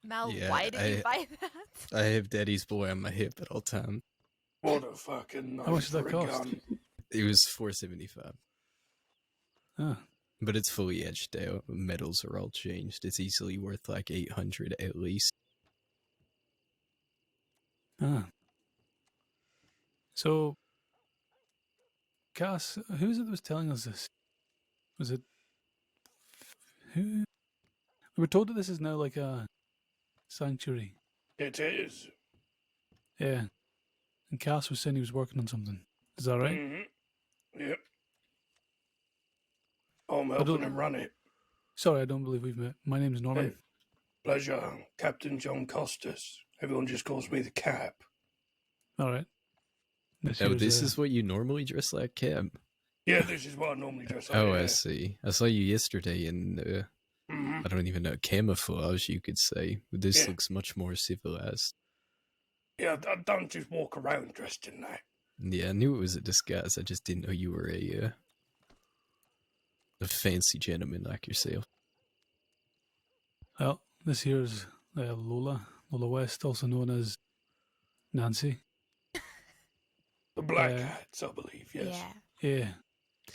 M: Mel,
V: Yeah,
M: why did you buy that?
V: I have Daddy's boy on my hip at all time.
S: What a fucking knife
J: How much does that
S: for a
J: cost?
S: gun.
V: It was $475.
J: Oh.
V: But it's fully edged out. Metals are all changed. It's easily worth like $800 at least.
J: Ah. So, Cass, who was it that was telling us this? Was it who? We were told that this is now like a sanctuary.
S: It is.
J: Yeah. And Cass was saying he was working on something. Is that right?
S: Mm-hmm. Yep. I'm
J: I
S: helping
J: don't-
S: him run it.
J: Sorry, I don't believe we've met. My name's Norman.
S: Hey, pleasure, Captain John Costas. Everyone just calls me the Cap.
J: All right.
V: Oh, this is what you normally dress like, Cam?
S: Yeah, this is what I normally dress like.
V: Oh,
S: yeah.
V: I see. I saw you yesterday in, I don't even know, camouflage, you could say. This
S: Yeah.
V: looks much more civilized.
S: Yeah, I don't just walk around dressed in that.
V: Yeah, I knew it was a disguise. I just didn't know you were a fancy gentleman like yourself.
J: Well, this here's Lola West, also known as Nancy.
S: The Black Hats, I believe, yes.
M: Yeah.
J: Yeah.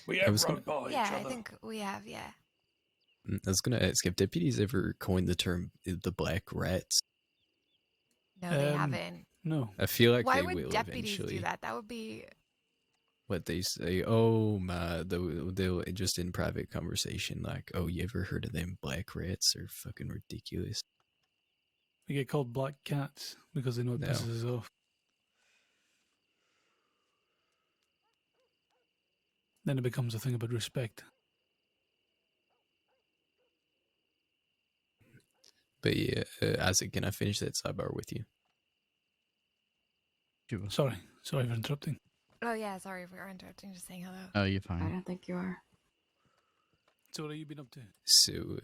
S: We
V: I
S: have
V: was
S: rode
V: gonna-
S: by
M: Yeah,
S: each
M: I
S: other.
M: think we have. Yeah.
V: I was gonna ask, have deputies ever coined the term the Black Rats?
M: No, they haven't.
J: No.
V: I feel like
M: Why
V: they
M: would
V: will
M: deputies
V: eventually.
M: do that? That would be.
V: What they say, oh my, they'll just in private conversation, like, oh, you ever heard of them Black Rats? They're fucking ridiculous.
J: We get called black cats because they know it
V: No.
J: pisses us off. Then it becomes a thing about respect.
V: But yeah, Isaac, can I finish that sidebar with you?
J: Sorry for interrupting.
M: Oh yeah, sorry for interrupting. Just saying hello.
O: Oh, you're fine.
M: I don't think you are.
J: So what have you been up to?
V: So,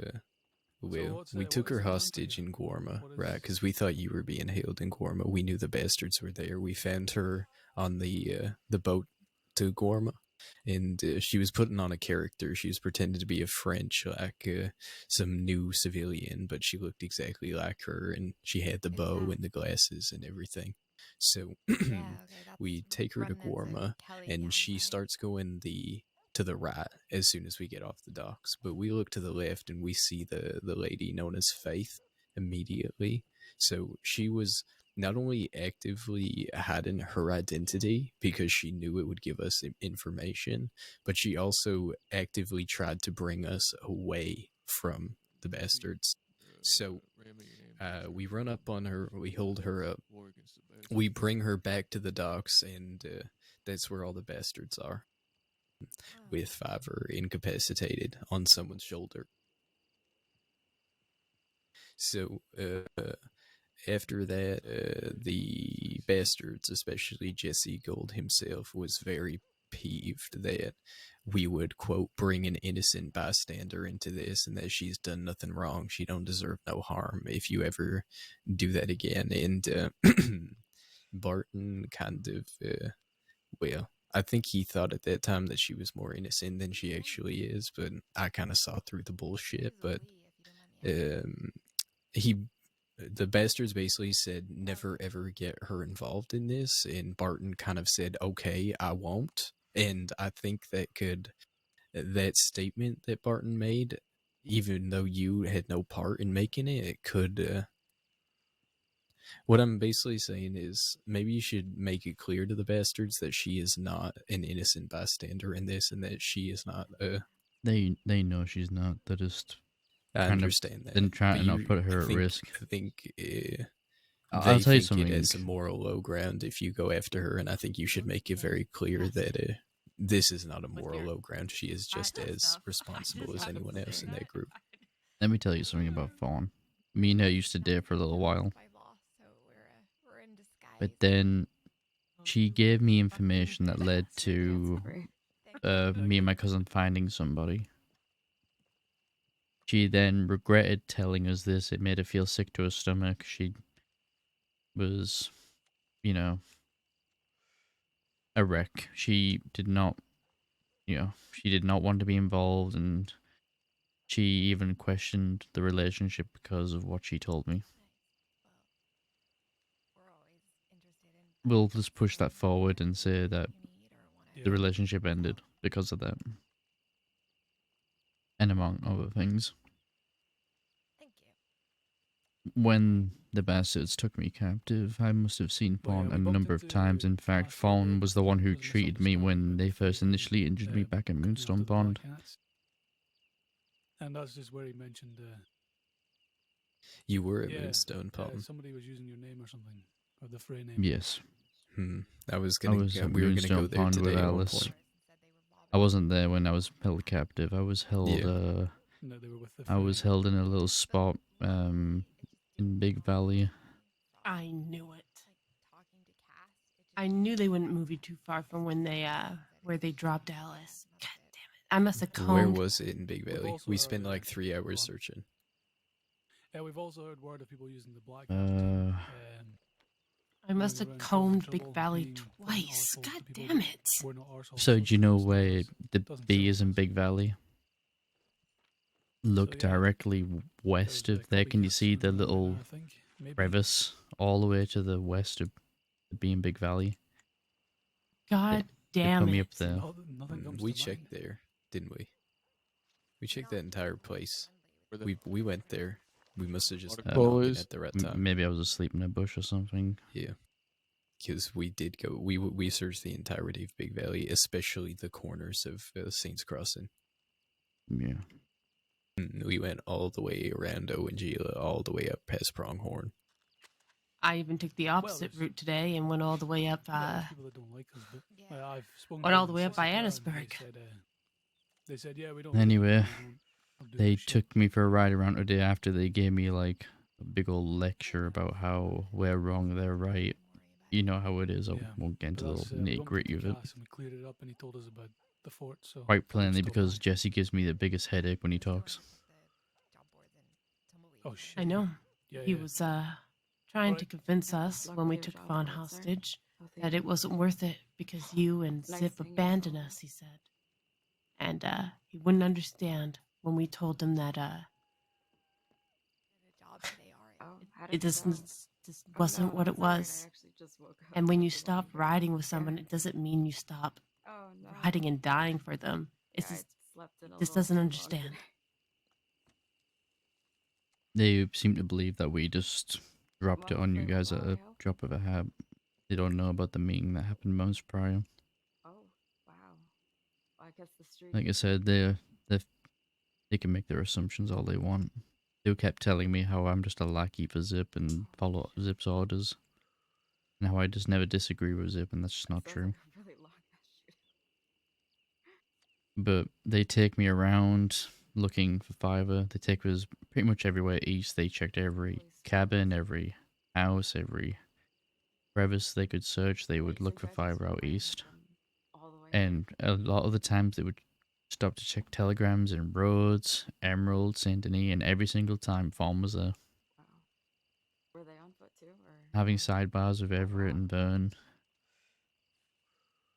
V: well,
J: what's
V: we
J: the-
V: took
J: what
V: her
J: is the plan for
V: hostage in Gorma,
J: What
V: right?
J: is-
V: Because we thought you were being held in Gorma. We knew the bastards were there. We found her on the boat to Gorma, and she was putting on a character. She was pretending to be a French, like some new civilian, but she looked exactly like her, and she had the bow and the glasses and everything. So we take her to Gorma, and she starts going to the right as soon as we get off the docks. But we look to the left, and we see the lady known as Faith immediately. So she was not only actively hiding her identity because she knew it would give us information, but she also actively tried to bring us away from the bastards. So we run up on her, we hold her up, we bring her back to the docks, and that's where all the bastards are, with Fiverr incapacitated on someone's shoulder. So after that, the bastards, especially Jesse Gold himself, was very peeved that we would, quote, bring an innocent bystander into this, and that she's done nothing wrong. She don't deserve no harm if you ever do that again. And Barton kind of, well, I think he thought at that time that she was more innocent than she actually is, but I kind of saw through the bullshit. But the bastards basically said never ever get her involved in this, and Barton kind of said, okay, I won't. And I think that statement that Barton made, even though you had no part in making it, it could what I'm basically saying is maybe you should make it clear to the bastards that she is not an innocent bystander in this, and that she is not
O: They know she's not. They're just
V: I
O: kind
V: understand
O: of,
V: that.
O: and trying to
V: but
O: not put her at
V: think,
O: risk.
V: I think
O: I'll tell you
V: think it
O: something.
V: as a moral low ground if you go after her, and I think you should make it very clear that this is not a moral low ground. She is just as responsible as anyone else in that group.
O: Let me tell you something about Fawn. Me and her used to date for a little while. But then she gave me information that led to me and my cousin finding somebody.
D: She then regretted telling us this. It made her feel sick to her stomach. She was, you know, a wreck. She did not, she did not want to be involved, and she even questioned the relationship because of what she told me. We'll just push that forward and say that the relationship ended because of that. And among other things. When the bastards took me captive, I must have seen Fawn a number of times. In fact, Fawn was the one who treated me when they first initially injured me back at Moonstone Pond.
J: And that's just where he mentioned.
V: You were at Moonstone Pond.
J: Somebody was using your name or something, or the Frey name.
D: Yes.
V: I was
D: I
V: gonna.
D: was at
V: We were gonna
D: Moonstone
V: go there
D: Pond
V: today
D: with
V: at one
D: Alice.
V: point.
D: I wasn't there when I was held captive. I was held.
V: Yeah.
J: No, they were with the
D: I was held in a little spot in Big Valley.
E: I knew it. I knew they wouldn't move you too far from when they where they dropped Alice. God damn it! I must have combed.
V: Where was it in Big Valley? We spent like 3 hours searching.
J: Yeah, we've also heard word of people using the black.
E: I must have combed Big Valley twice. God damn it!
D: So do you know where the B is in Big Valley? Look directly west of there. Can you see the little crevice all the way to the west of the B in Big Valley?
E: God
D: They
E: damn
D: put me
E: it!
D: up there.
V: We checked there, didn't we? We checked that entire place. We went there. We must have just not been at the right time.
D: Maybe I was asleep in a bush or something.
V: Yeah, because we did go. We searched the entirety of Big Valley, especially the corners of Saints Crossing.
D: Yeah.
V: We went all the way around Owangila, all the way up past Pronghorn.
E: I even took the opposite route today and went all the way up.
J: People that don't like us, but I've spoken
E: Went
J: to
E: all
J: them
E: the way
J: in
E: up by
J: Sisseton, and
E: Annisburg.
J: They said, yeah, we don't.
D: Anyway, they took me for a ride around today after they gave me like a big old lecture about how we're wrong, they're right. You know how it is. I won't get into the nitty gritty of it.
J: We cleared it up, and he told us about the fort. So
D: Quite plainly, because Jesse gives me the biggest headache when he talks.
J: Oh shit!
E: I know.
J: Yeah,
E: He
J: yeah.
E: was trying to convince us when we took Fawn hostage that it wasn't worth it because you and Zip abandoned us, he said. And he wouldn't understand when we told him that it just wasn't what it was. And when you stop riding with someone, it doesn't mean you stop riding and dying for them. It's just doesn't understand.
D: They seem to believe that we just dropped it on you guys at a drop of a hat. They don't know about the meeting that happened months prior. Like I said, they can make their assumptions all they want. They kept telling me how I'm just a lackey for Zip and follow Zip's orders. And how I just never disagree with Zip, and that's just not true. But they take me around looking for fiber. They take us pretty much everywhere east. They checked every cabin, every house, every crevice they could search. They would look for fiber out east. And a lot of the times they would stop to check telegrams and roads, Emerald, Saint Denis, and every single time Fawn was there.
H: Were they on foot too? Or?
D: Having sidebars with Everett and Vern.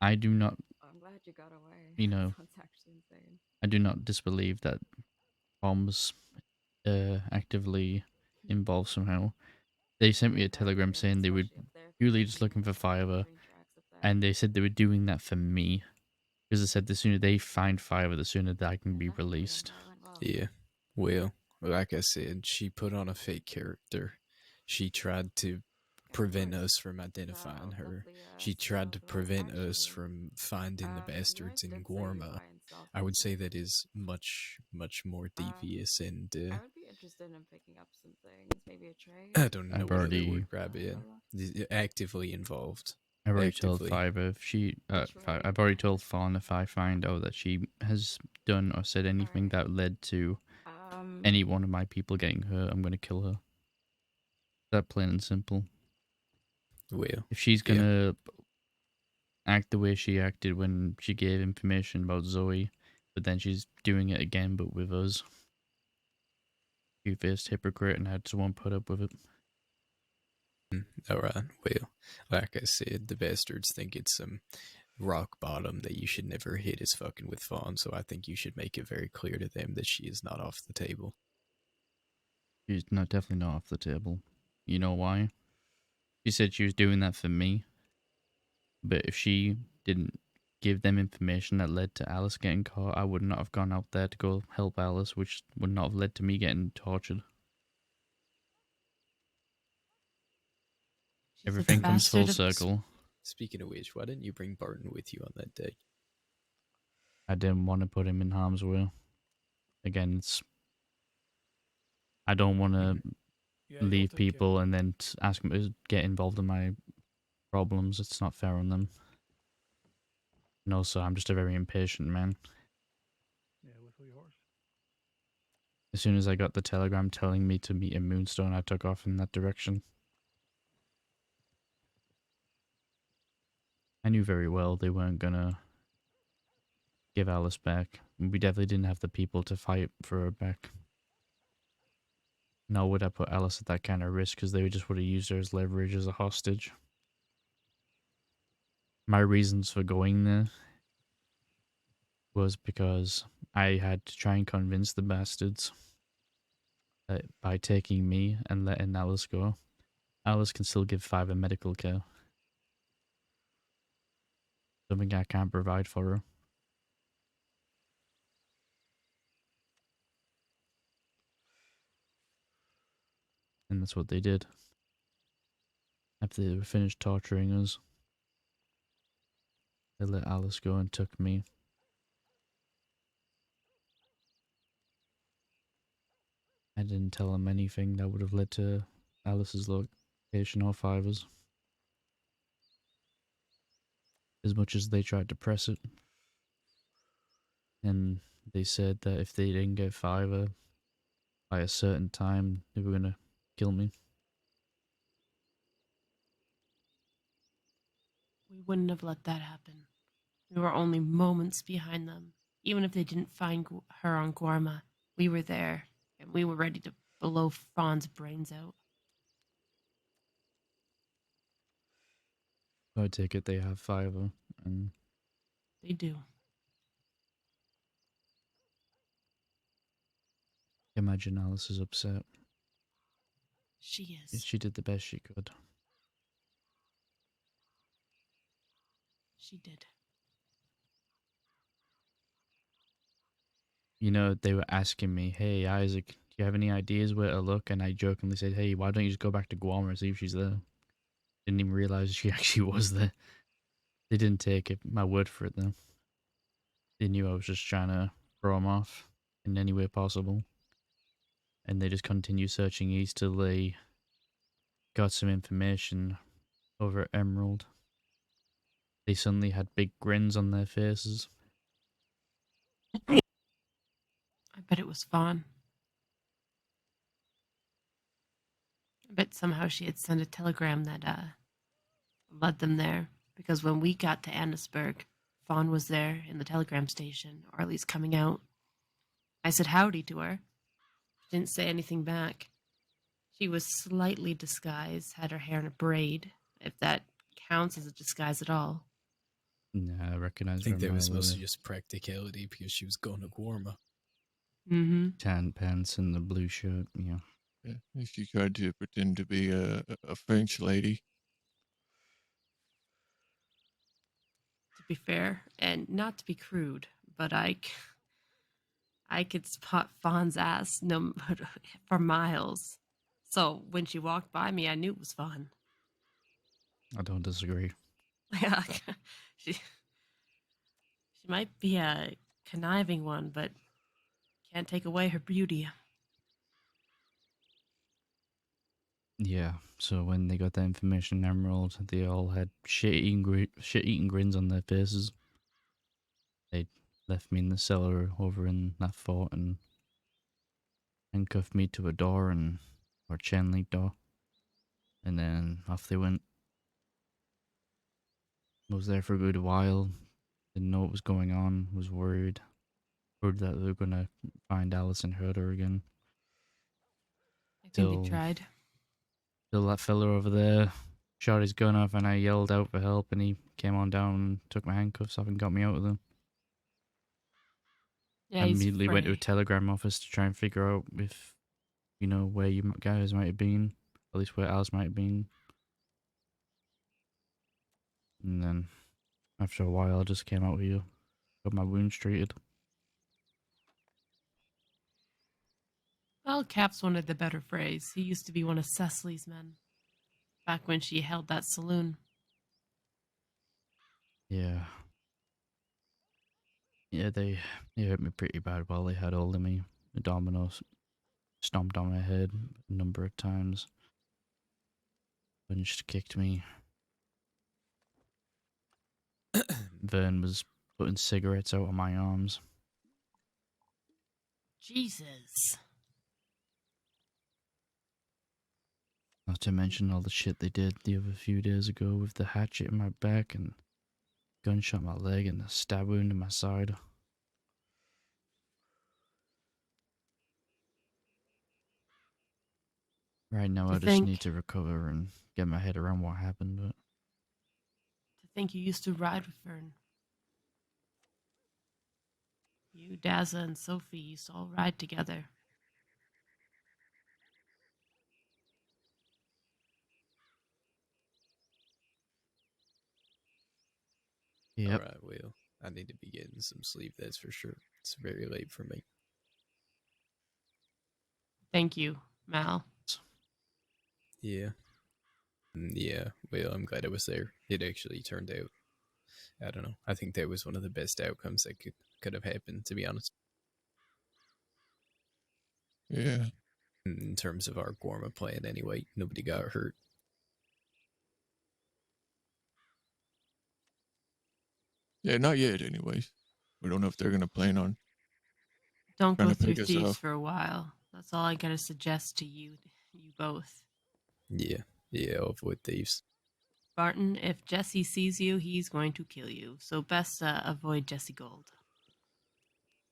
D: I do not.
H: I'm glad you got away.
D: You know,
H: That's actually insane.
D: I do not disbelieve that Fawn was actively involved somehow. They sent me a telegram saying they were purely just looking for fiber, and they said they were doing that for me. Because they said the sooner they find fiber, the sooner that I can be released.
V: Yeah. Well, like I said, she put on a fake character. She tried to prevent us from identifying her. She tried to prevent us from finding the bastards in Guarma. I would say that is much, much more devious and...
H: I would be interested in picking up some things, maybe a trade.
V: I don't know
D: I've
V: whether
D: already-
V: they would grab it. Actively involved.
D: I've already told Fiverr if she. I've already told Fawn if I find out that she has done or said anything that led to any one of my people getting hurt, I'm going to kill her. That plain and simple.
V: Well,
D: if she's gonna act the way she acted when she gave information about Zoe, but then she's doing it again, but with us. two-faced hypocrite and had someone put up with it.
V: Alright, well, like I said, the bastards think it's some rock bottom that you should never hit is fucking with Fawn, so I think you should make it very clear to them that she is not off the table.
D: She's not definitely not off the table. You know why? She said she was doing that for me. But if she didn't give them information that led to Alice getting caught, I would not have gone out there to go help Alice, which would not have led to me getting tortured. Everything comes full circle.
V: Speaking of which, why didn't you bring Barton with you on that day?
D: I didn't want to put him in harm's way. Again, I don't want to leave people and then ask them to get involved in my problems. It's not fair on them. And also, I'm just a very impatient man.
J: Yeah, with your horse.
D: As soon as I got the telegram telling me to meet in Moonstone, I took off in that direction. I knew very well they weren't gonna give Alice back. We definitely didn't have the people to fight for her back. Nor would I put Alice at that kind of risk, because they just would have used her as leverage as a hostage. My reasons for going there was because I had to try and convince the bastards that by taking me and letting Alice go, Alice can still give Fiver medical care. Something I can't provide for her. And that's what they did. After they were finished torturing us, they let Alice go and took me. I didn't tell them anything that would have led to Alice's location or Fiver's. As much as they tried to press it. And they said that if they didn't get Fiver by a certain time, they were gonna kill me.
E: We wouldn't have let that happen. We were only moments behind them. Even if they didn't find her on Guarma, we were there, and we were ready to blow Fawn's brains out.
D: I take it they have Fiver, and
E: They do.
D: imagine Alice is upset.
E: She is.
D: She did the best she could.
E: She did.
D: You know, they were asking me, hey, Isaac, do you have any ideas where to look? And I jokingly said, hey, why don't you just go back to Guam and see if she's there? Didn't even realize she actually was there. They didn't take it, my word for it, though. They knew I was just trying to throw them off in any way possible. And they just continued searching east till they got some information over at Emerald. They suddenly had big grins on their faces.
E: I bet it was Fawn. I bet somehow she had sent a telegram that led them there. Because when we got to Annisburg, Fawn was there in the telegram station, or at least coming out. I said howdy to her. She didn't say anything back. She was slightly disguised, had her hair in a braid, if that counts as a disguise at all.
D: Nah, I recognize
V: I think
D: her
V: that was
D: mile
V: mostly
D: away.
V: just practicality because she was going to Guarma.
E: Mm-hmm.
D: Tan pants and the blue shirt, yeah.
I: Yeah, she tried to pretend to be a French lady.
E: To be fair, and not to be crude, but I could spot Fawn's ass for miles. So when she walked by me, I knew it was Fawn.
D: I don't disagree.
E: Yeah, she might be a conniving one, but can't take away her beauty.
D: Yeah, so when they got that information in Emerald, they all had shit-eating grins on their faces. They left me in the cellar over in that fort and handcuffed me to a door or chain link door. And then off they went. Was there for a good while. Didn't know what was going on. Was worried. Heard that they were gonna find Alice and hurt her again.
E: I think they tried.
D: Till that fella over there shot his gun off and I yelled out for help and he came on down and took my handcuffs off and got me out of them.
E: Yeah,
D: I
E: he's
D: immediately went to a
E: Frey.
D: telegram office to try and figure out if, you know, where you guys might have been, at least where Alice might have been. And then after a while, I just came out here, got my wounds treated.
E: Well, Caps wanted the better phrase. He used to be one of Cecily's men back when she held that saloon.
D: Yeah. Yeah, they hurt me pretty bad while they had hold of me. The dominoes stomped on my head a number of times. Punched, kicked me. Vern was putting cigarettes out on my arms.
E: Jesus.
D: Not to mention all the shit they did the other few days ago with the hatchet in my back and gunshot in my leg and a stab wound in my side. Right now, I just need to recover and get my head around what happened, but...
E: To think you used to ride with Vern. You, Daza, and Sophie used to all ride together.
D: Yep.
V: Alright, well, I need to be getting some sleep, that's for sure. It's very late for me.
E: Thank you, Mal.
V: Yeah. Yeah, well, I'm glad I was there. It actually turned out, I don't know, I think that was one of the best outcomes that could have happened, to be honest.
I: Yeah.
V: In terms of our Gorma plan, anyway, nobody got hurt.
I: Yeah, not yet, anyways. We don't know if they're going to plan on
E: Don't
I: trying
E: go
I: to
E: through
I: pick us
E: thieves
I: off.
E: for a while. That's all I gotta suggest to you both.
V: Yeah, I'll avoid thieves.
E: Barton, if Jesse sees you, he's going to kill you. So best avoid Jesse Gold.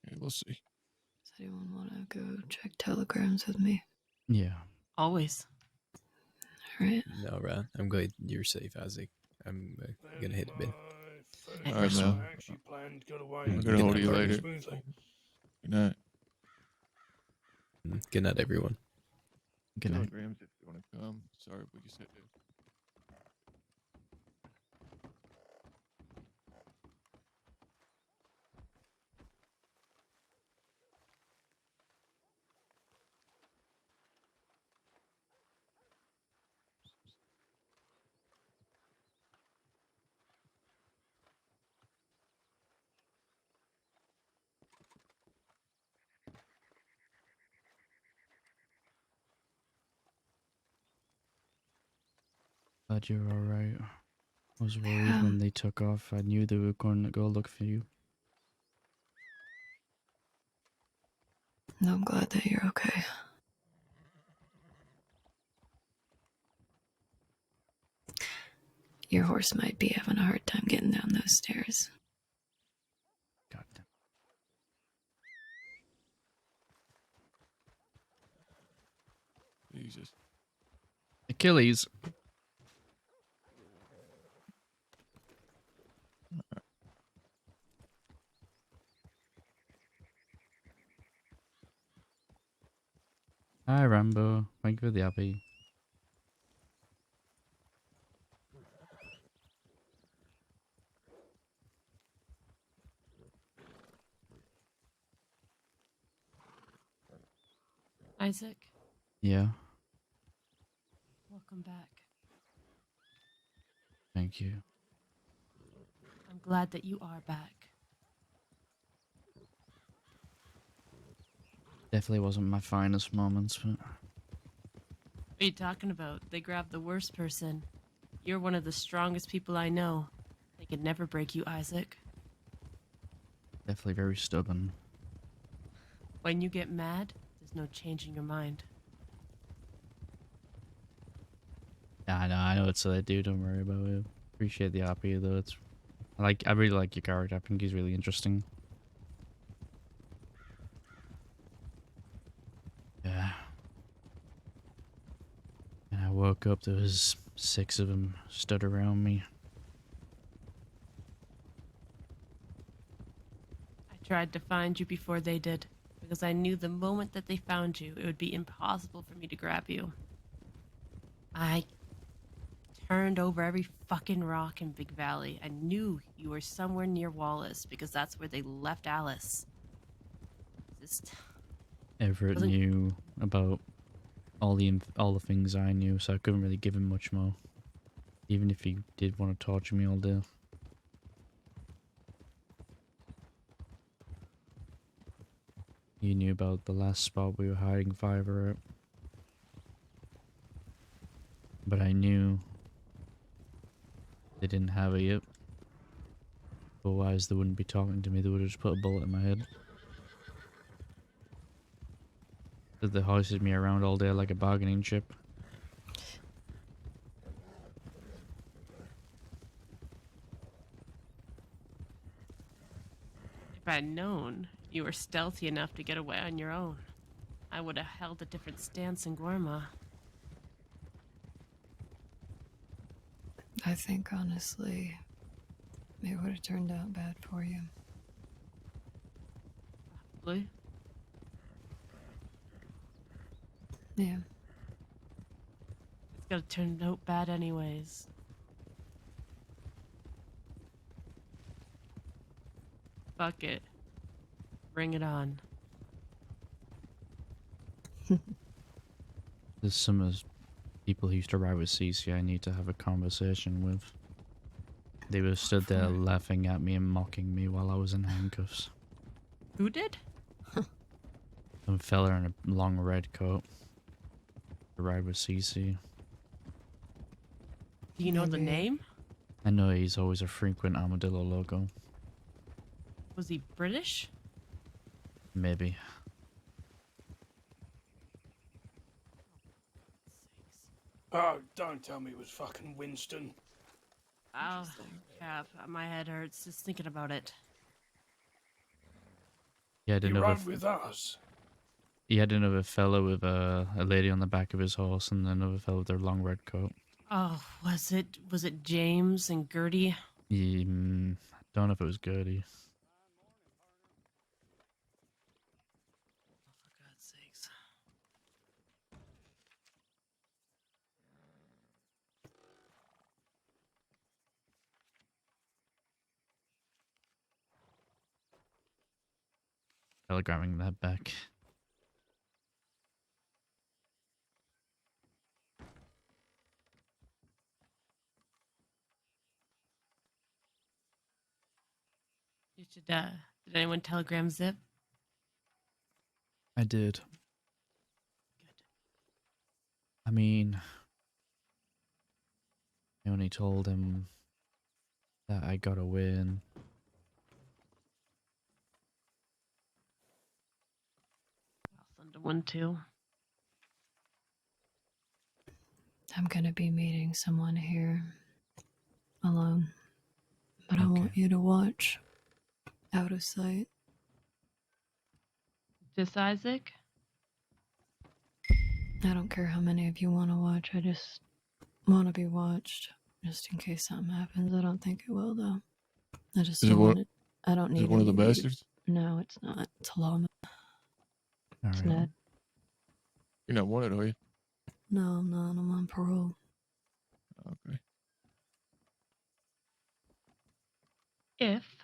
I: Yeah, we'll see.
U: Does anyone want to go check telegrams with me?
D: Yeah.
E: Always.
U: Alright.
V: Alright, I'm glad you're safe, Isaac. I'm gonna hit a bed.
I: Alright, Mel.
S: I actually planned to get away.
I: I'm going to hold you later.
S: Smoothly.
I: Good night.
V: Good night, everyone.
D: Good night.
I: Telegrams if you want to come. Sorry, we just had to.
D: Glad you're alright. I was worried when they took off. I knew they were going to go look for you.
U: No, I'm glad that you're okay. Your horse might be having a hard time getting down those stairs.
D: God damn.
I: Jesus.
D: Achilles. Hi, Rambo. Thank you for the happy.
E: Isaac,
D: Yeah,
E: welcome back.
D: thank you.
E: I'm glad that you are back.
D: Definitely wasn't my finest moments, but...
E: What are you talking about? They grabbed the worst person. You're one of the strongest people I know. They could never break you, Isaac.
D: Definitely very stubborn.
E: When you get mad, there's no changing your mind.
D: Yeah, I know it's what I do. Don't worry about it. Appreciate the RP though. It's I really like your character. I think he's really interesting. Yeah. woke up, there was 6 of them stood around me.
E: I tried to find you before they did, because I knew the moment that they found you, it would be impossible for me to grab you. I turned over every fucking rock in Big Valley. I knew you were somewhere near Wallace, because that's where they left Alice. Just...
D: Everett knew about all the things I knew, so I couldn't really give him much more. Even if he did want to torture me all day. He knew about the last spot we were hiding Fiverr at. But I knew they didn't have it yet. Otherwise they wouldn't be talking to me, they would have just put a bullet in my head. That they hoisted me around all day like a bargaining chip.
E: If I'd known you were stealthy enough to get away on your own, I would have held a different stance in Gorma.
U: I think, honestly, it would have turned out bad for you.
E: Probably.
U: Yeah.
E: It's gonna turn out bad anyways. Fuck it. Bring it on.
D: There's some of those people who used to ride with Cece I need to have a conversation with. They were stood there laughing at me and mocking me while I was in handcuffs.
E: Who did?
D: Some fella in a long red coat. To ride with Cece.
E: Do you know the name?
D: I know he's always a frequent Armadillo logo.
E: Was he British?
D: Maybe.
S: Oh, don't tell me it was fucking Winston.
E: Oh, Cap, my head hurts just thinking about it.
D: He had
S: You
D: another.
S: rode with us.
D: He had another fella with a lady on the back of his horse, and another fella with their long red coat.
E: Oh, was it James and Gertie?
D: I don't know if it was Gertie.
E: For God's sakes.
D: Telegramming that back.
E: You should, did anyone telegram Zip?
D: I did. I mean, I only told him that I got away and
E: I'll send him one too.
U: I'm gonna be meeting someone here alone. But I want you to watch out of sight.
E: Just Isaac?
U: I don't care how many of you want to watch. I just want to be watched. Just in case something happens. I don't think it will, though. I just don't want it. I don't need
I: Is it one of the
U: any you.
I: bastards?
U: No, it's not. It's a lawman. It's
D: Alright.
U: Ned.
I: You're not wanted, are you?
U: No, I'm not. I'm on parole.
I: Okay.
E: If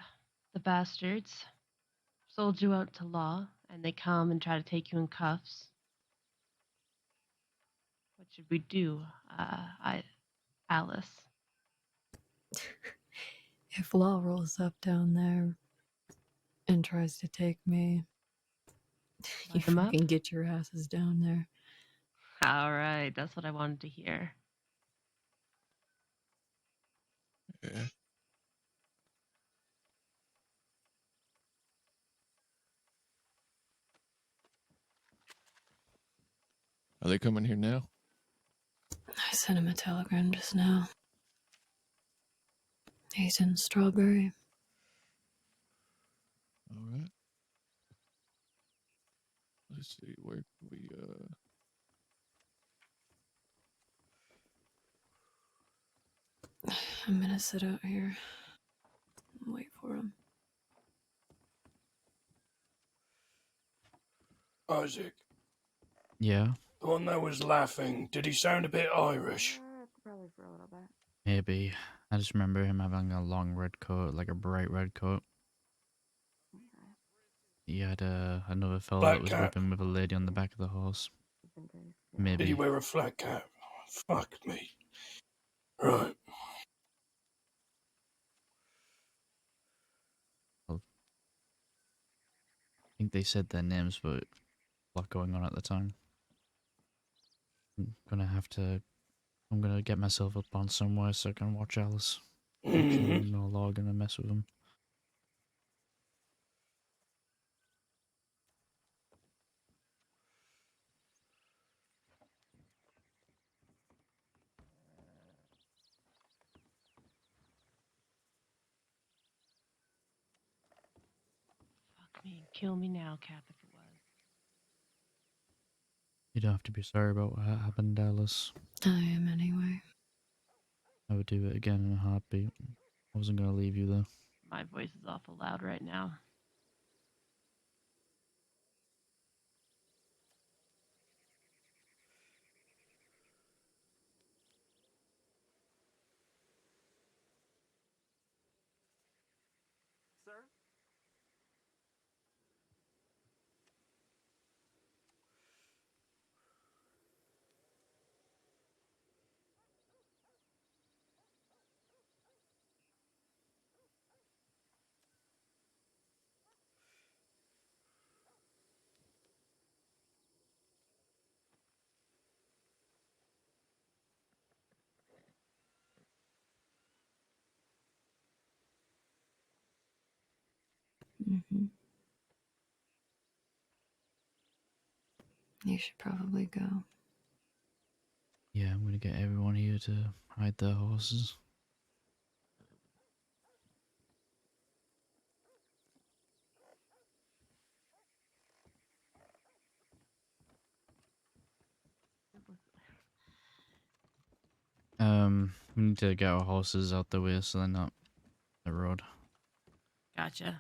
E: the bastards sold you out to law and they come and try to take you in cuffs, what should we do, Alice?
U: If law rolls up down there and tries to take me, you
E: them up?
U: fucking get your asses down there.
E: All right, that's what I wanted to hear.
I: Yeah. Are they coming here now?
U: I sent him a telegram just now. He's in Strawberry.
I: All right. Let's see where we
U: I'm gonna sit out here and wait for him.
S: Isaac,
D: Yeah,
S: the one that was laughing, did he sound a bit Irish?
H: Probably for a little bit.
D: maybe. I just remember him having a long red coat, like a bright red coat. He had another fellow
S: Black
D: that was
S: cap.
D: whipping with a lady on the back of the horse.
S: Did he
D: Maybe.
S: wear a flat cap? Fuck me. Right.
D: Well, I think they said their names, but a lot going on at the time. I'm gonna get myself up on somewhere so I can watch Alice. Make sure no law are gonna mess with him.
E: Fuck me and kill me now, Cap, if it was.
D: You don't have to be sorry about what happened, Alice.
U: I am anyway.
D: I would do it again in a heartbeat. I wasn't gonna leave you though.
E: My voice is awful loud right now.
A: Sir?
U: Mm-hmm. You should probably go.
D: Yeah, I'm gonna get everyone here to hide their horses. We need to get our horses out the way so they're not the road.
E: Gotcha.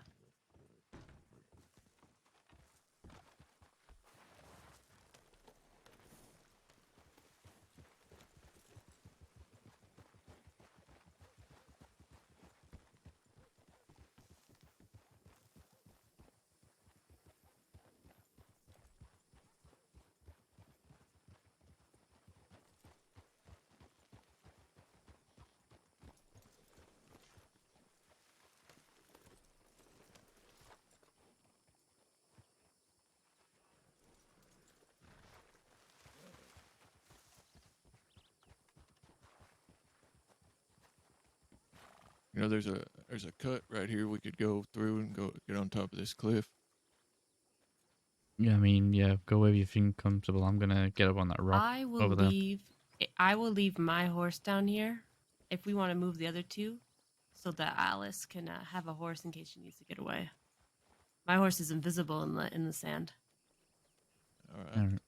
I: You know, there's a cut right here we could go through and go get on top of this cliff.
D: Yeah, I mean, yeah, go wherever you think comfortable. I'm gonna get up on that rock
E: I will
D: over there.
E: leave my horse down here if we want to move the other two so that Alice can have a horse in case she needs to get away. My horse is invisible in the sand.
I: All right.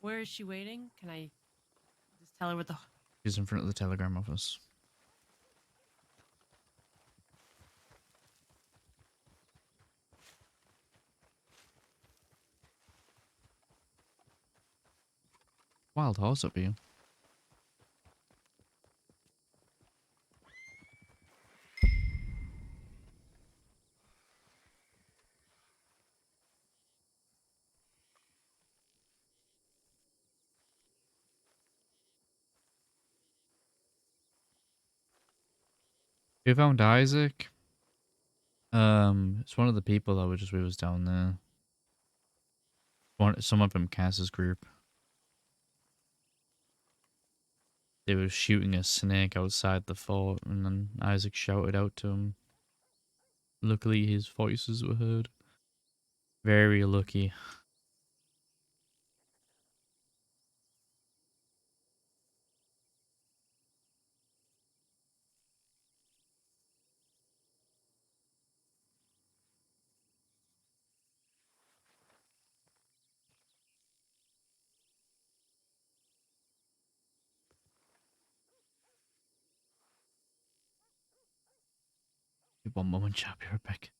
E: Where is she waiting? Can I just tell her what the...
D: She's in front of the telegram office. Wild horse up here. You found Isaac? It's one of the people that were just with us down there. Someone from Cass's group. They were shooting a snake outside the fort, and then Isaac shouted out to him. Luckily, his voices were heard. Very lucky.
O: One moment, chat. Be right back.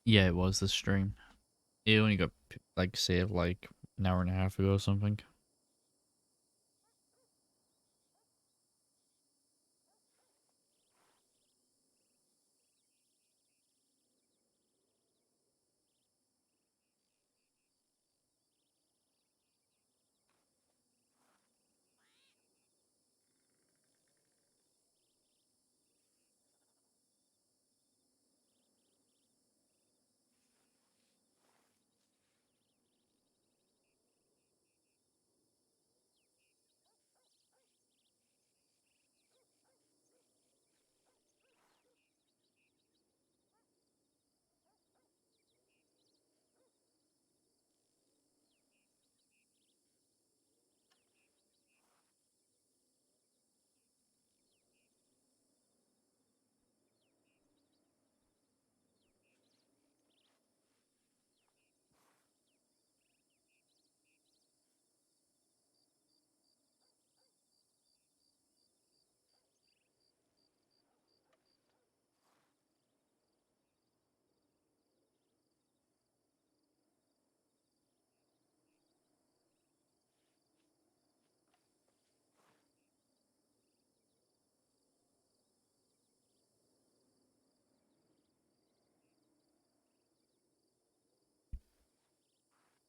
O: Yeah, it was the stream. It only got like saved like an hour and a half ago or something.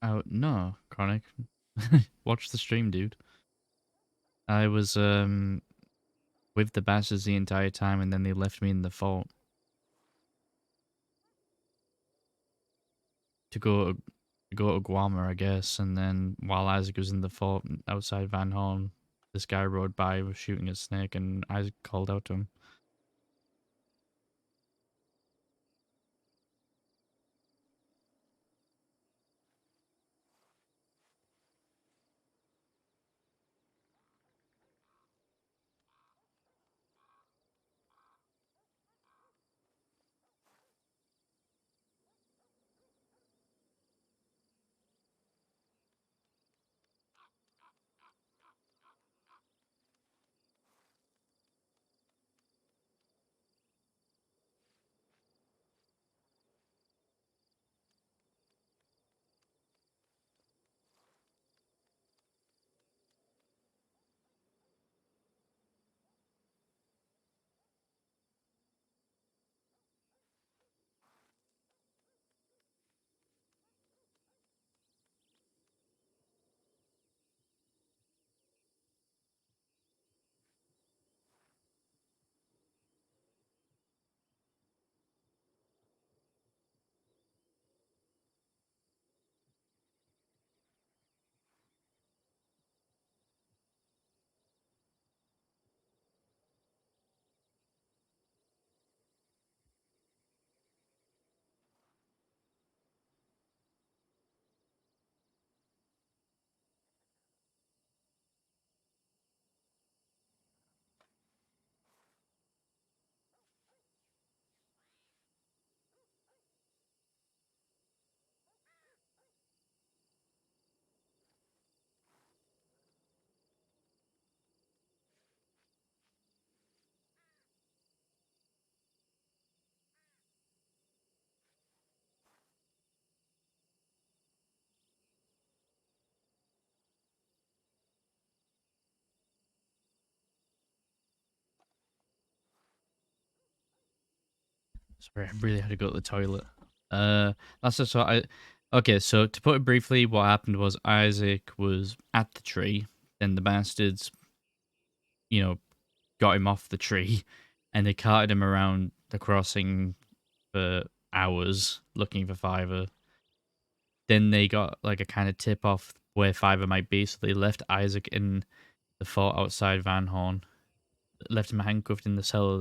O: Oh no, Chronic. Watch the stream, dude. I was with the bastards the entire time, and then they left me in the fort to go to Guam, I guess. And then while Isaac was in the fort outside Van Horn, this guy rode by, was shooting a snake, and Isaac called out to him. Sorry, I really had to go to the toilet. That's just what I. Okay, so to put it briefly, what happened was Isaac was at the tree, then the bastards, got him off the tree, and they carted him around the crossing for hours looking for Fiverr. Then they got like a kind of tip off where Fiverr might be, so they left Isaac in the fort outside Van Horn, left him handcuffed in the cellar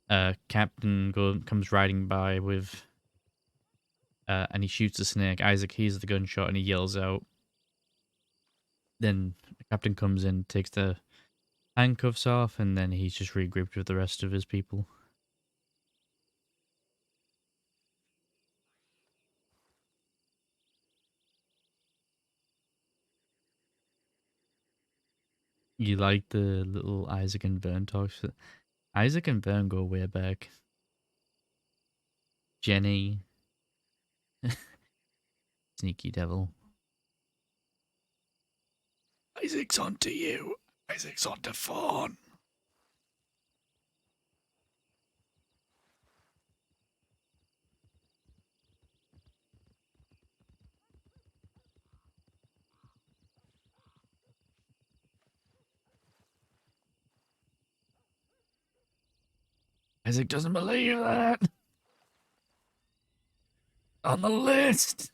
O: there. Captain comes riding by with, and he shoots the snake. Isaac hears the gunshot and he yells out. Then the captain comes in, takes the handcuffs off, and then he's just regrouped with the rest of his people. You like the little Isaac and Vern talks? Isaac and Vern go way back. Jenny. Sneaky devil.
B: Isaac's onto you. Isaac's onto Fawn. Isaac doesn't believe that. On the list.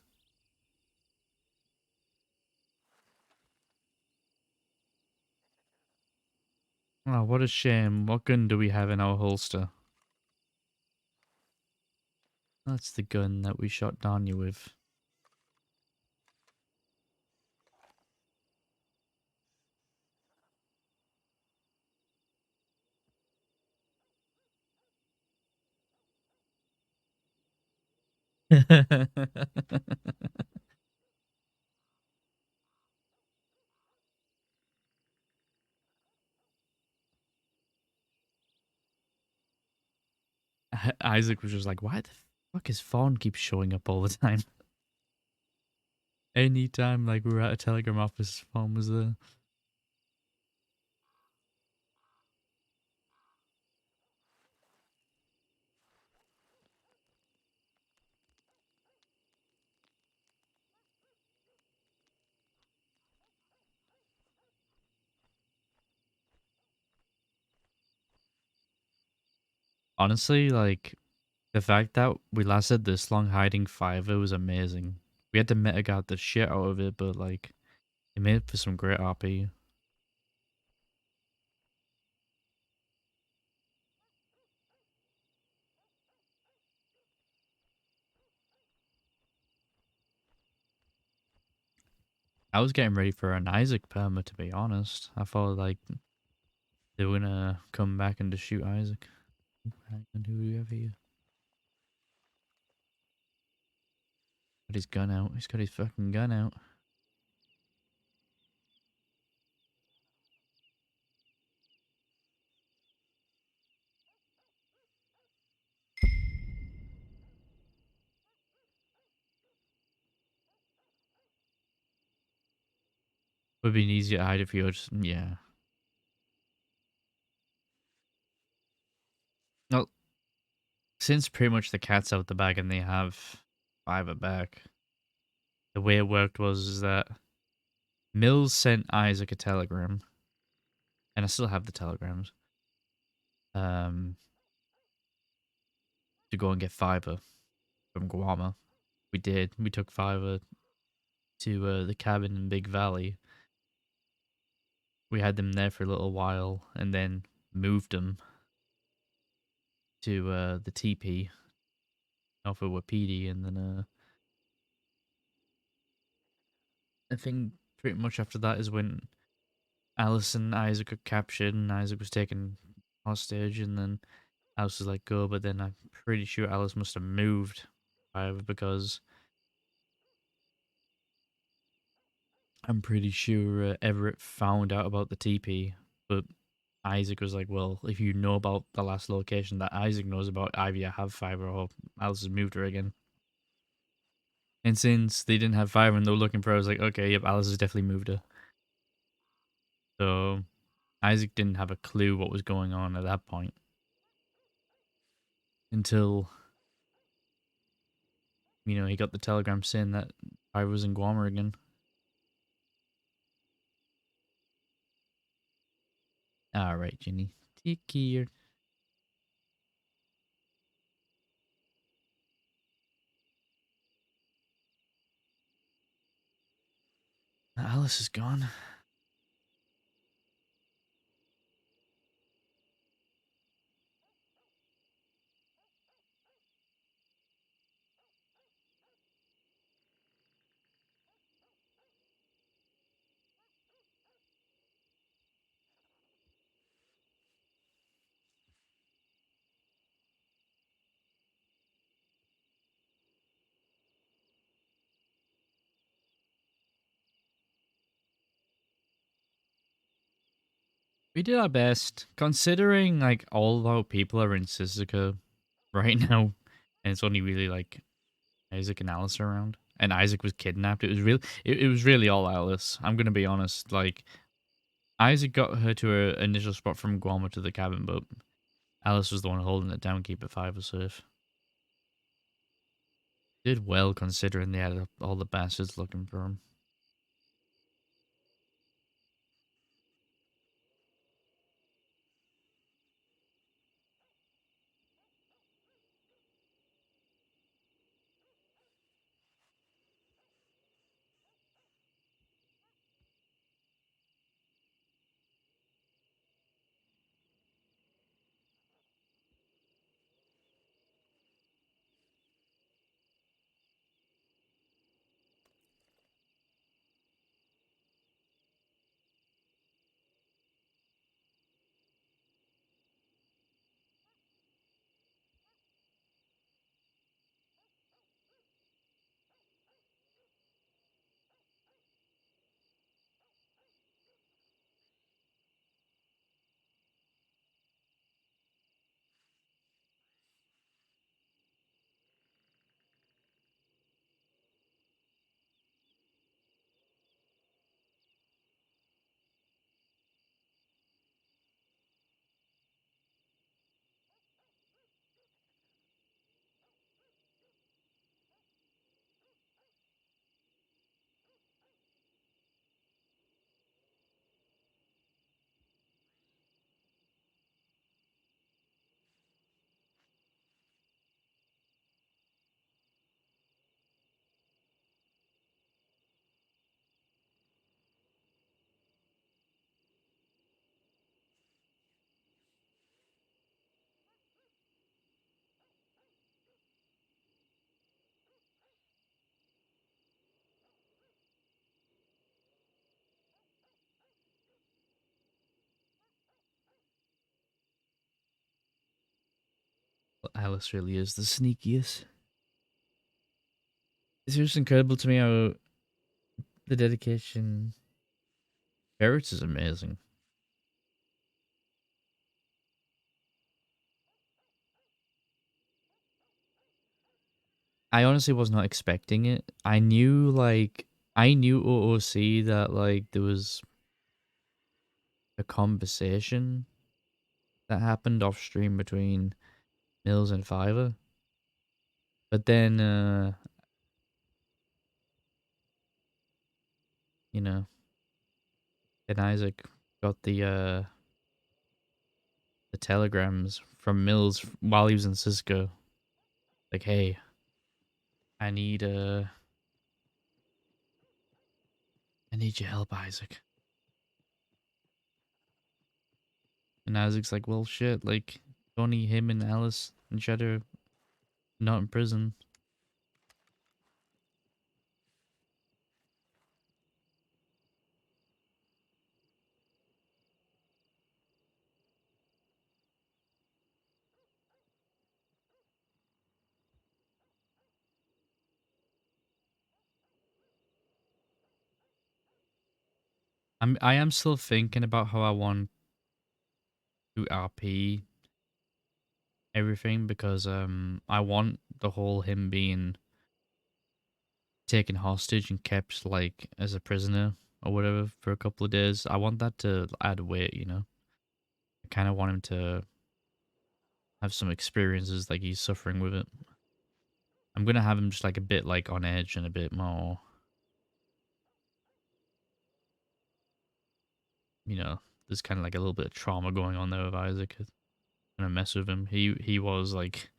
O: Oh, what a shame. What gun do we have in our holster? That's the gun that we shot Danya with. Isaac was just like, why the fuck is Fawn keep showing up all the time? Anytime like we were at a telegram office, Fawn was there. Honestly, like, the fact that we lasted this long hiding Fiverr was amazing. We had to meta the shit out of it, but like, it made for some great RP. I was getting ready for an Isaac perma, to be honest. I thought like they were gonna come back and just shoot Isaac. And who do we have here? Got his gun out. He's got his fucking gun out. Would have been easier to hide if you were just, yeah. Well, since pretty much the cat's out the bag and they have Fiverr back, the way it worked was that Mills sent Isaac a telegram, and I still have the telegrams, to go and get Fiverr from Guama. We did. We took Fiverr to the cabin in Big Valley. We had them there for a little while, and then moved them to the TP off of Wapiti, and then I think pretty much after that is when Alice and Isaac got captured, and Isaac was taken hostage, and then Alice was let go. But then I'm pretty sure Alice must have moved, because I'm pretty sure Everett found out about the TP, but Isaac was like, well, if you know about the last location that Isaac knows about, either you have Fiverr or Alice has moved her again. And since they didn't have Fiverr and they were looking for her, I was like, okay, yep, Alice has definitely moved her. So, Isaac didn't have a clue what was going on at that point. until, you know, he got the telegram saying that I was in Guam again. Alright, Jenny. Take care. Alice is gone. We did our best, considering like all of our people are in Sisika right now, and it's only really like Isaac and Alice around. And Isaac was kidnapped. It was really all Alice. I'm gonna be honest. Like Isaac got her to her initial spot from Guam to the cabin, but Alice was the one holding it down, keep it 5 was safe. Did well considering they had all the bastards looking for him. Alice really is the sneakiest. It's just incredible to me how the dedication. Barrett's is amazing. I honestly was not expecting it. I knew OOC that like there was a conversation that happened off stream between Mills and Fiverr. But then you know, then Isaac got the telegrams from Mills while he was in Cisco. Like, hey, I need your help, Isaac. And Isaac's like, well, shit, like, only him and Alice and Cheddar not in prison. I am still thinking about how I want to RP everything because I want the whole him being taken hostage and kept like as a prisoner or whatever for a couple of days. I want that to add weight, you know. I kind of want him to have some experiences like he's suffering with it. I'm gonna have him just like a bit like on edge and a bit more, you know, there's kind of like a little bit of trauma going on there with Isaac. It's gonna mess with him. He was like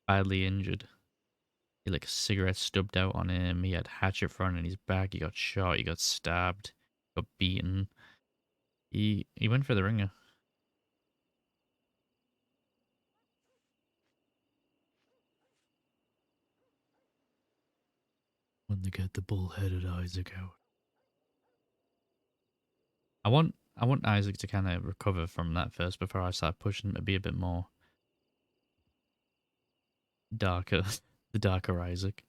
O: badly injured. He had like a cigarette stubbed out on him. He had hatchet thrown in his back. He got shot. He got stabbed. Got beaten. He went for the ringer. When they get the bull-headed Isaac out. I want Isaac to kind of recover from that first before I start pushing him to be a bit more darker, the darker Isaac.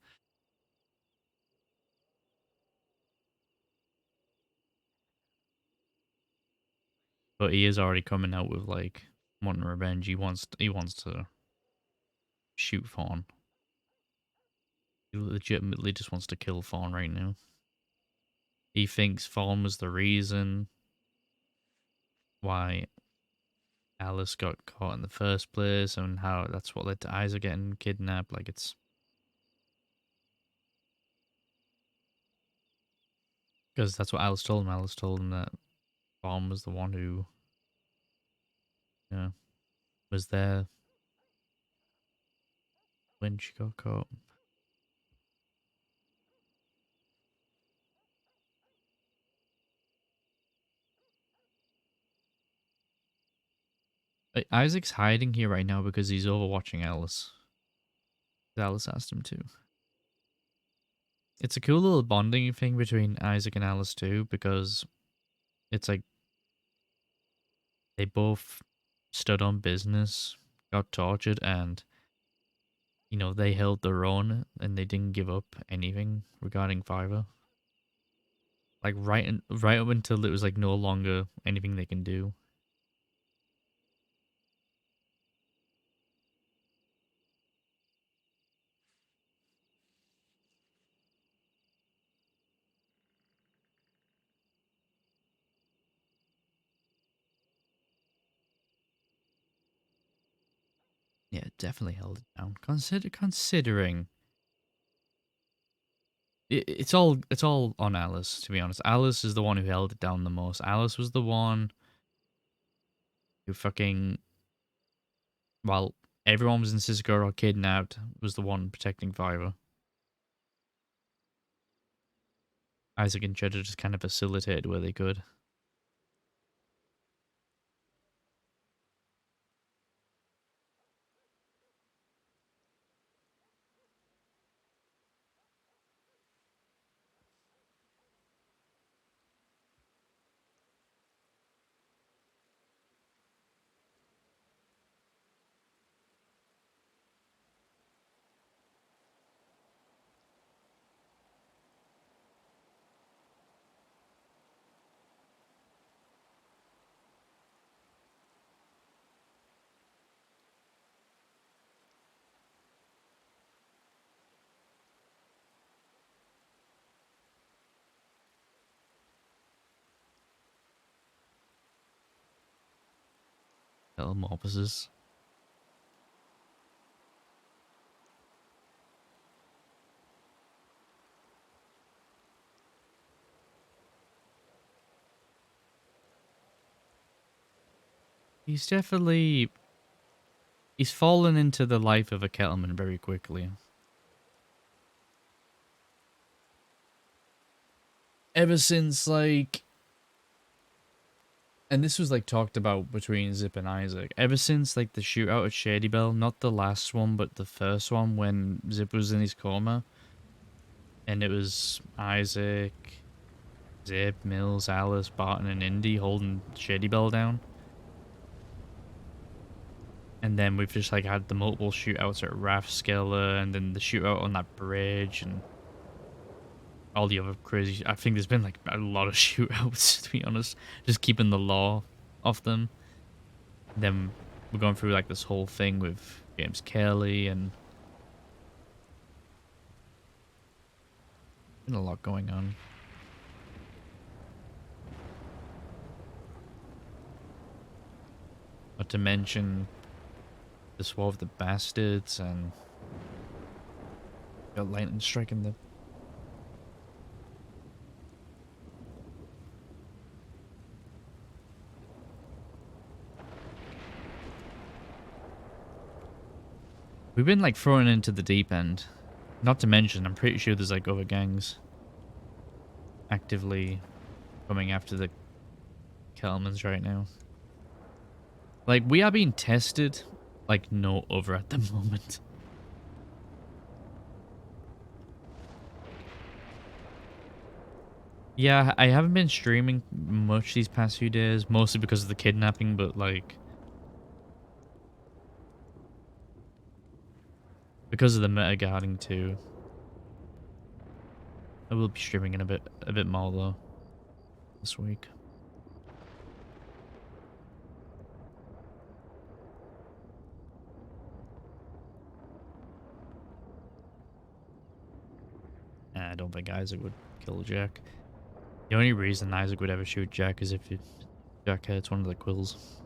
O: But he is already coming out with like wanting revenge. He wants to shoot Fawn. He legitimately just wants to kill Fawn right now. He thinks Fawn was the reason why Alice got caught in the first place, and how that's what led to Isaac getting kidnapped. Like, it's because that's what Alice told him. Alice told him that Fawn was the one who, was there when she got caught. Isaac's hiding here right now because he's overwatching Alice. Alice asked him to. It's a cool little bonding thing between Isaac and Alice too, because it's like they both stood on business, got tortured, and they held their own and they didn't give up anything regarding Fiverr. Like right up until it was like no longer anything they can do. Yeah, definitely held it down. Considering it's all on Alice, to be honest. Alice is the one who held it down the most. Alice was the one who fucking, while everyone was in Cisco or kidnapped, was the one protecting Fiverr. Isaac and Cheddar just kind of facilitated where they could. Metamorphosis. He's fallen into the life of a kettleman very quickly. Ever since, like, and this was like talked about between Zip and Isaac, ever since like the shootout at Shady Bell, not the last one, but the first one when Zip was in his coma, and it was Isaac, Zip, Mills, Alice, Barton, and Indy holding Shady Bell down. And then we've just like had the multiple shootouts at Rathskeller, and then the shootout on that bridge, and all the other crazy. I think there's been like a lot of shootouts, to be honest. Just keeping the law off them. And then we're going through like this whole thing with James Kelly, and been a lot going on. Not to mention to swerve the bastards and got lightning striking them. We've been like thrown into the deep end. Not to mention, I'm pretty sure there's like other gangs actively coming after the Kelmans right now. Like, we are being tested like no other at the moment. Yeah, I haven't been streaming much these past few days, mostly because of the kidnapping, but like because of the meta guarding too. I will be streaming in a bit more though this week. I don't think Isaac would kill Jack. The only reason Isaac would ever shoot Jack is if Jack hits one of the Quills.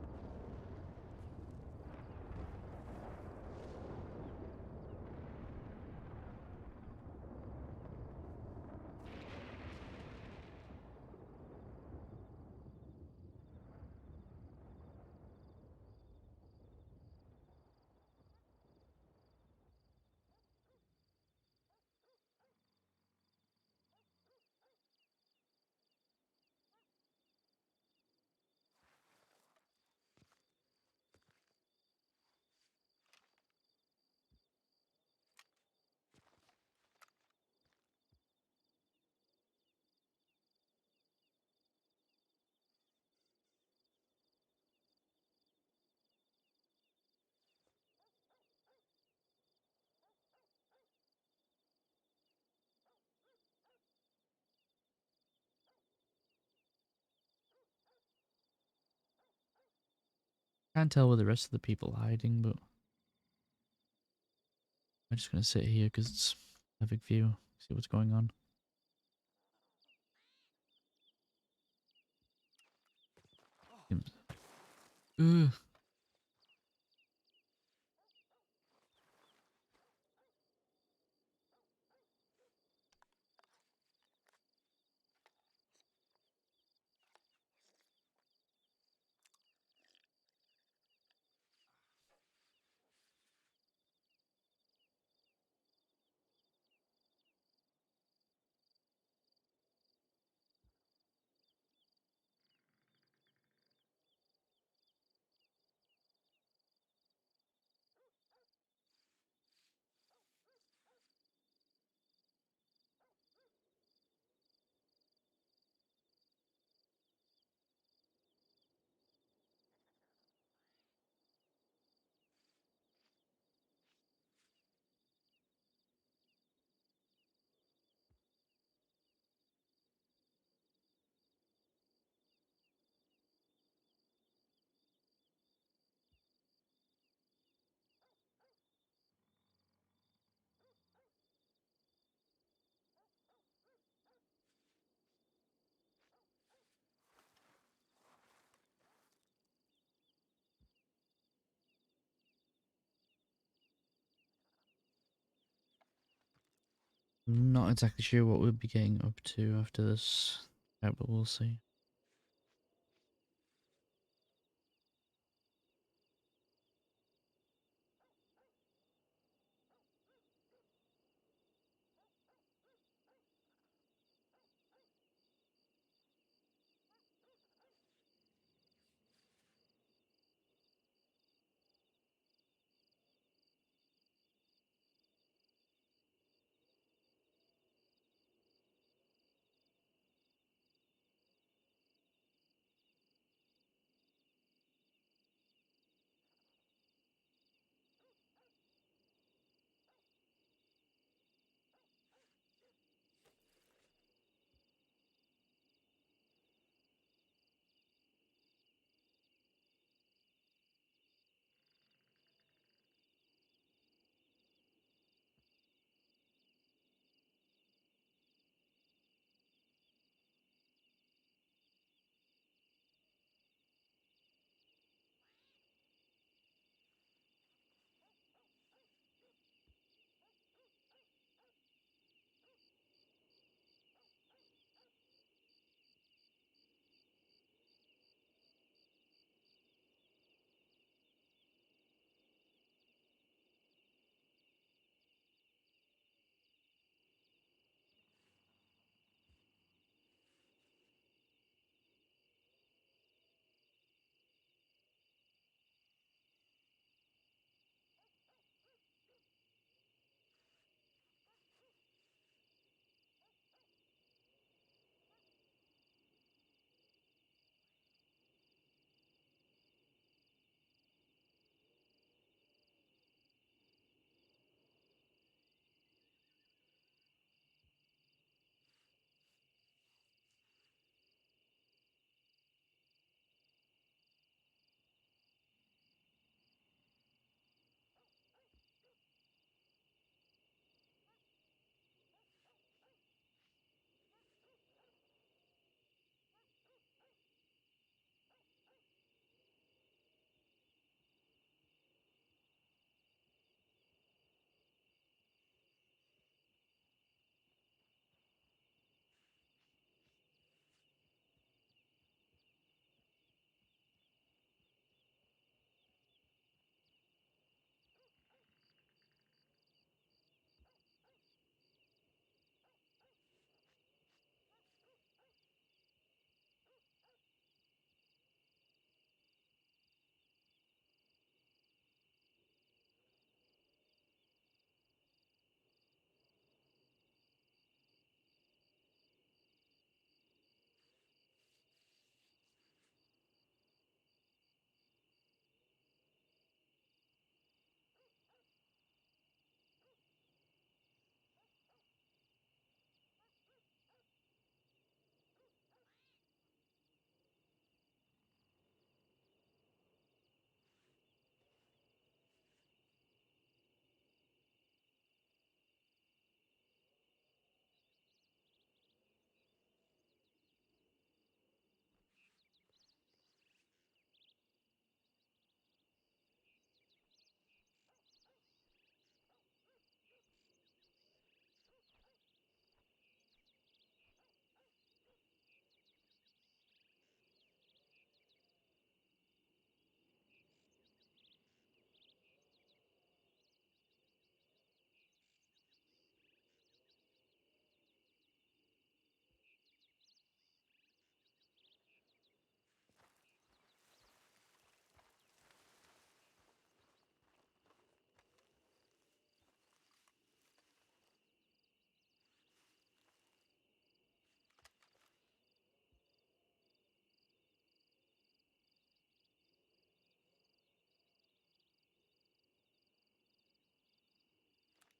O: Can't tell where the rest of the people are hiding, but I'm just gonna sit here because it's a big view. See what's going on. Ugh. Not exactly sure what we'll be getting up to after this, yeah, but we'll see.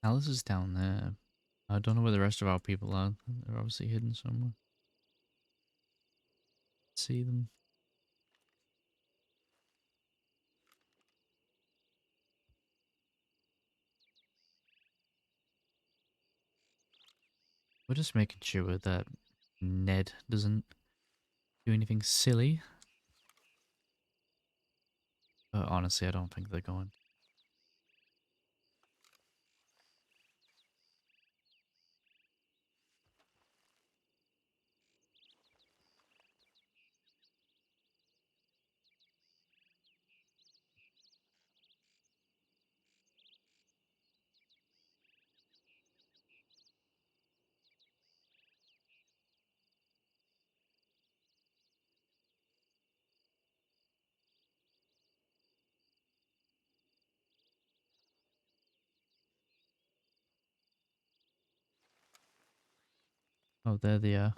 O: Alice is down there. I don't know where the rest of our people are. They're obviously hidden somewhere. See them. We're just making sure that Ned doesn't do anything silly. But honestly, I don't think they're going. Oh, there they are.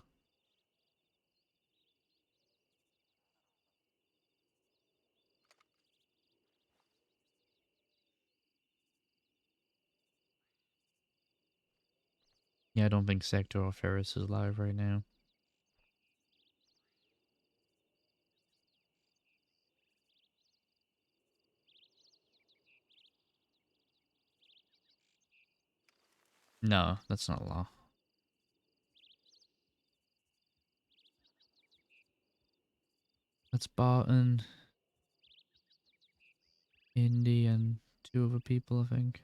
O: Yeah, I don't think Sector or Ferris is live right now. No, that's not law. That's Barton, Indy, and 2 other people, I think.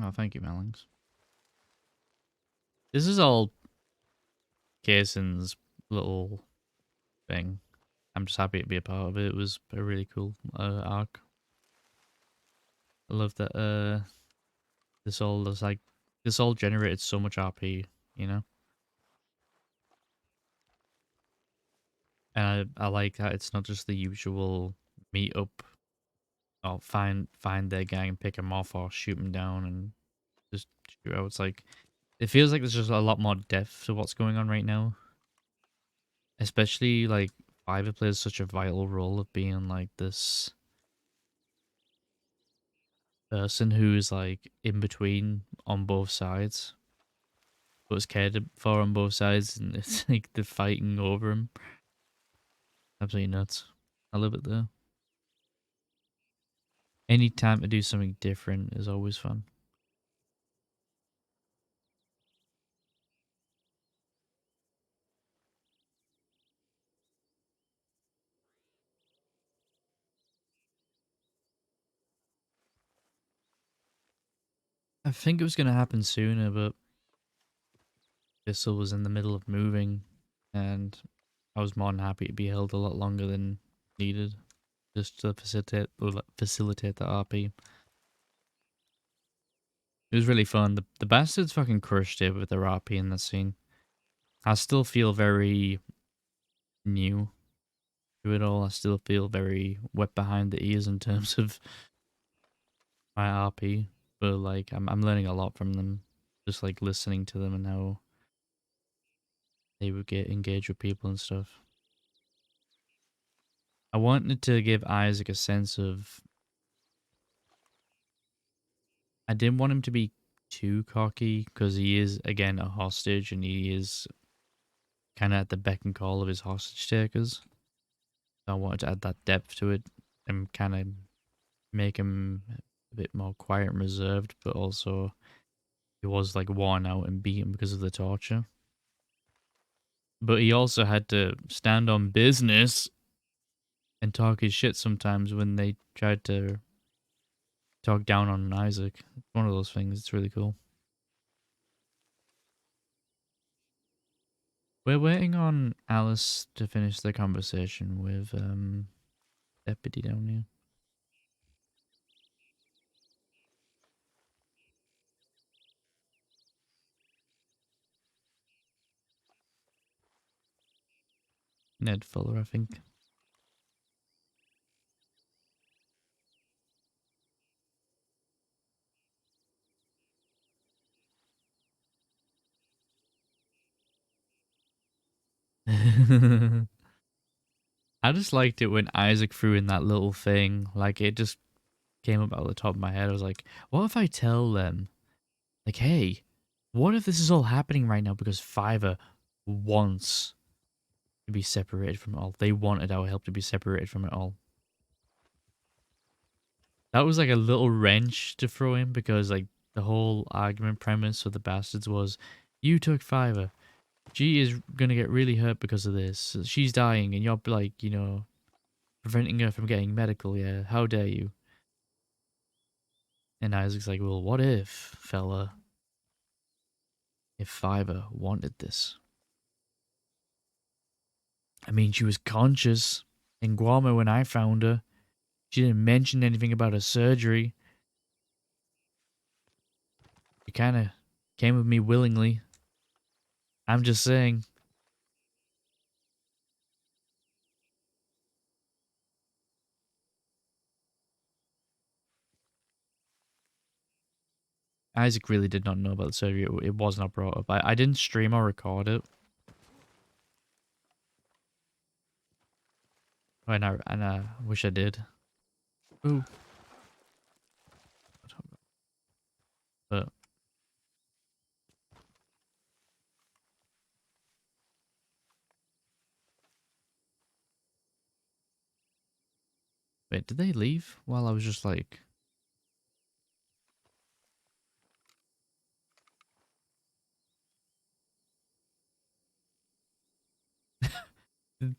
O: Oh, thank you, Melings. This is all Cason's little thing. I'm just happy to be a part of it. It was a really cool arc. I love that this all generated so much RP, you know? And I like that it's not just the usual meet up or find their gang and pick them off or shoot them down and just shoot out. It's like, it feels like there's just a lot more depth to what's going on right now. Especially like Fiverr plays such a vital role of being like this person who's like in between on both sides, but is cared for on both sides, and it's like they're fighting over him. Absolutely nuts. I love it though. Any time to do something different is always fun. I think it was going to happen sooner, but Bissell was in the middle of moving, and I was more than happy to be held a lot longer than needed, just to facilitate the RP. It was really fun. The bastards fucking crushed it with their RP in the scene. I still feel very new to it all. I still feel very wet behind the ears in terms of my RP, but like I'm learning a lot from them, just like listening to them and how they would get engaged with people and stuff. I wanted to give Isaac a sense of. I didn't want him to be too cocky because he is again a hostage and he is kind of at the beck and call of his hostage takers. So I wanted to add that depth to it and kind of make him a bit more quiet and reserved, but also he was like worn out and beaten because of the torture. But he also had to stand on business and talk his shit sometimes when they tried to talk down on Isaac. It's one of those things. It's really cool. We're waiting on Alice to finish the conversation with Deputy down here. Ned Fuller, I think. I just liked it when Isaac threw in that little thing. Like, it just came up out of the top of my head. I was like, what if I tell them, like, hey, what if this is all happening right now because Fiverr wants to be separated from it all? They wanted our help to be separated from it all. That was like a little wrench to throw in because, like, the whole argument premise of the bastards was, you took Fiverr. She is gonna get really hurt because of this. She's dying and you're, like, you know, preventing her from getting medical, yeah. How dare you? And Isaac's like, well, what if, fella? If Fiverr wanted this? I mean, she was conscious in Guam when I found her. She didn't mention anything about her surgery. She kind of came with me willingly. I'm just saying. Isaac really did not know about the surgery. It was not brought up. I didn't stream or record it. And I wish I did. Ooh. But wait, did they leave while I was just like...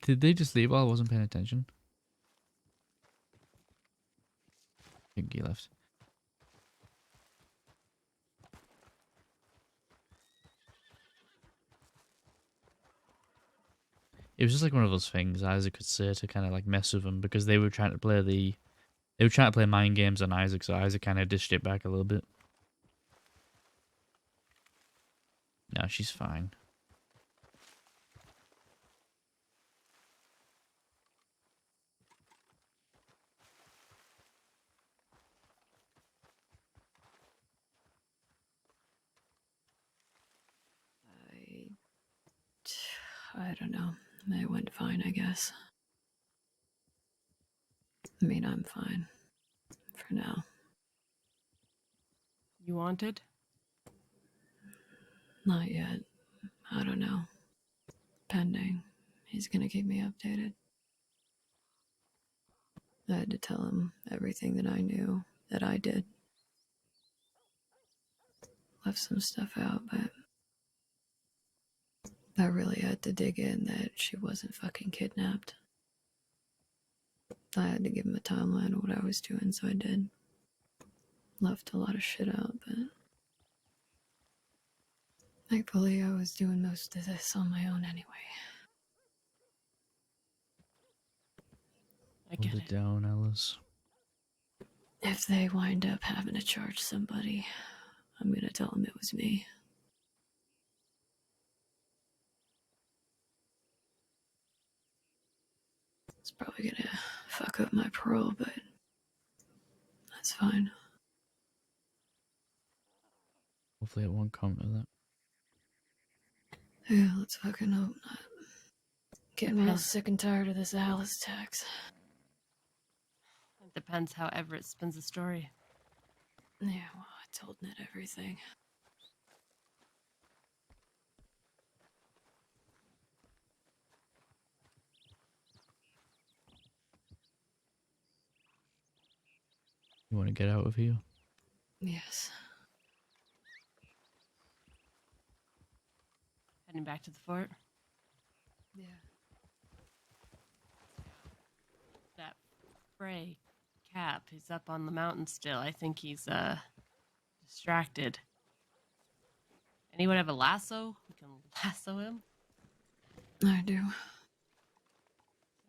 O: Did they just leave while I wasn't paying attention? I think he left. It was just like one of those things Isaac could say to kind of like mess with them because they were trying to play they were trying to play mind games on Isaac, so Isaac kind of dished it back a little bit. No, she's fine.
U: I don't know. It went fine, I guess. I mean, I'm fine. For now.
E: You wanted?
U: Not yet. I don't know. Pending. He's gonna keep me updated. I had to tell him everything that I knew that I did. Left some stuff out, but I really had to dig in that she wasn't fucking kidnapped. I had to give him a timeline of what I was doing, so I did. Left a lot of shit out, but thankfully I was doing most of this on my own anyway.
E: I get
O: Hold it down, Alice.
U: If they wind up having to charge somebody, I'm gonna tell them it was me. It's probably gonna fuck up my parole, but that's fine.
O: Hopefully it won't come to that.
U: Yeah, let's fucking hope not. Getting real sick and tired of this Alice tax.
E: It depends how Everett spins the story.
U: Yeah, well, I told Ned everything.
O: You want to get out of here?
U: Yes.
E: Heading back to the fort.
U: Yeah.
E: That Frey Cap, he's up on the mountain still. I think he's distracted. Anyone have a lasso? We can lasso him.
U: I do.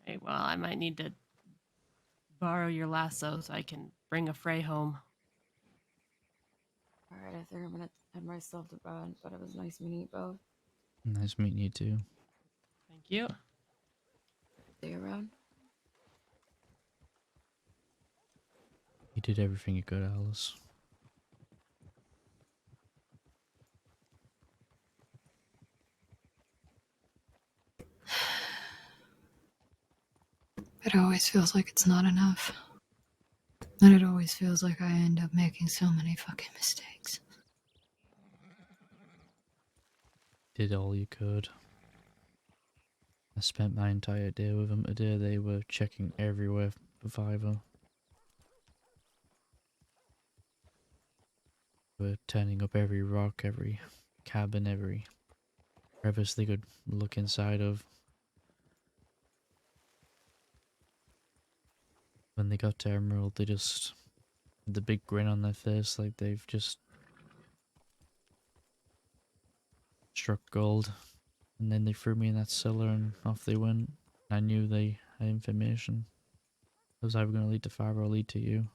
E: Okay, well, I might need to borrow your lasso so I can bring a Frey home.
H: Alright, I think I'm gonna head myself to bed, but it was nice meeting you both.
O: Nice meeting you too.
E: Thank you.
H: See you around.
O: You did everything you could, Alice.
U: It always feels like it's not enough. And it always feels like I end up making so many fucking mistakes.
O: Did all you could. I spent my entire day with them today. They were checking everywhere for Fiverr. We're turning up every rock, every cabin, every crevice they could look inside of. When they got to Emerald, they just had the big grin on their face like they've just struck gold. And then they threw me in that cellar and off they went. I knew they had information. It was either going to lead to Fiverr or lead to you.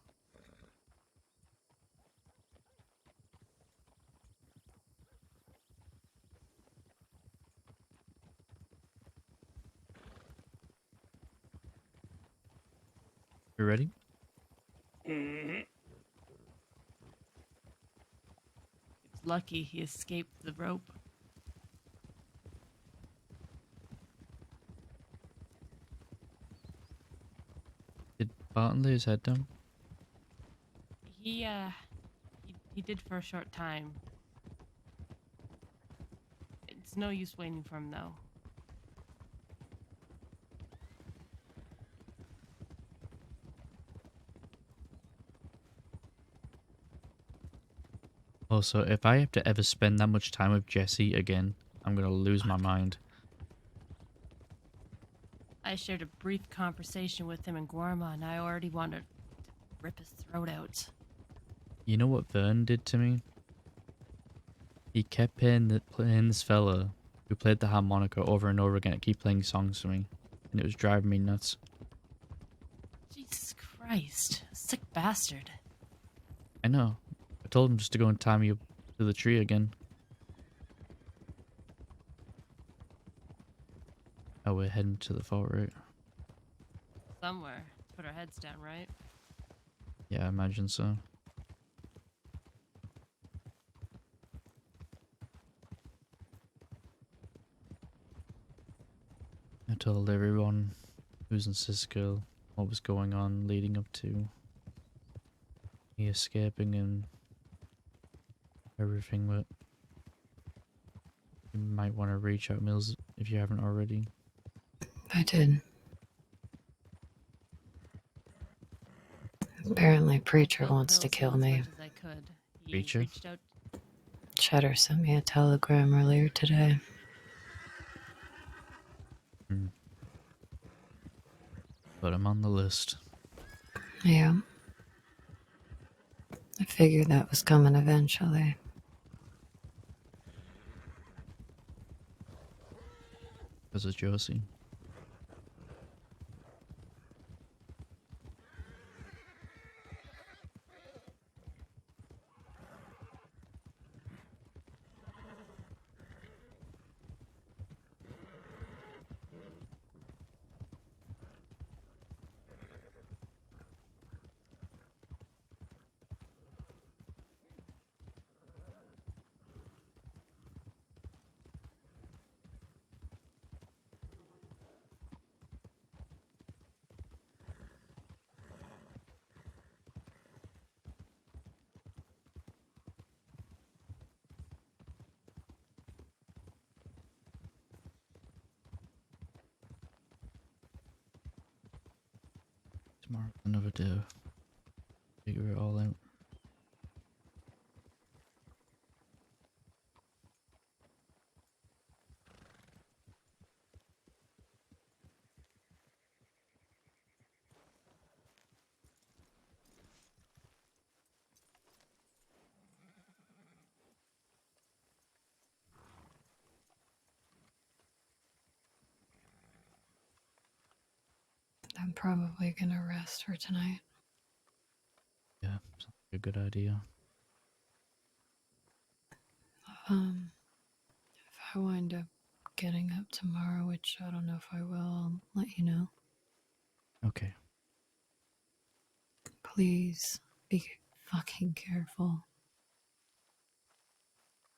O: You ready?
S: Mm-hmm.
E: It's lucky he escaped the rope.
O: Did Barton lay his head down?
E: He did for a short time. It's no use waiting for him, though.
O: Also, if I have to ever spend that much time with Jesse again, I'm going to lose my mind.
E: I shared a brief conversation with him in Guarma, and I already wanted to rip his throat out.
O: You know what Vern did to me? He kept playing this fella who played the harmonica over and over again to keep playing songs for me. And it was driving me nuts.
E: Jesus Christ. Sick bastard.
O: I know. I told him just to go and tie me up to the tree again. Oh, we're heading to the fort, right?
E: Somewhere. Put our heads down, right?
O: Yeah, I imagine so. I told everyone who's in Cisco what was going on leading up to me escaping and everything, but you might want to reach out, Mills, if you haven't already.
U: I did. Apparently, Preacher wants to kill me.
O: Preacher?
U: Cheddar sent me a telegram earlier today.
O: Put him on the list.
U: Yeah. I figured that was coming eventually.
O: Because of Josie. Tomorrow's another day. Figure it all out.
U: I'm probably gonna rest for tonight.
O: Yeah, sounds like a good idea.
U: If I wind up getting up tomorrow, which I don't know if I will, I'll let you know.
O: Okay.
U: Please be fucking careful.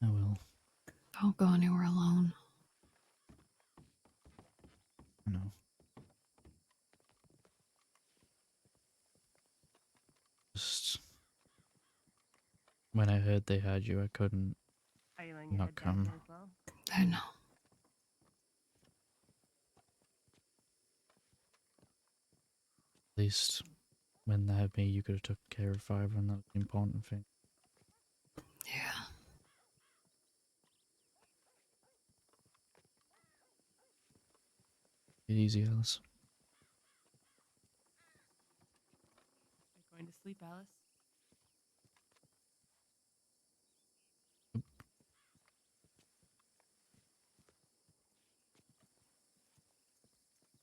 O: I will.
U: Don't go anywhere alone.
O: I know. Just when I heard they had you, I couldn't
E: Are you laying your
O: not
E: head down
O: come.
E: here as well?
U: I know.
O: At least when they had me, you could have took care of Fiverr, and that's the important thing.
U: Yeah.
O: Get easy, Alice.
E: Are you going to sleep, Alice?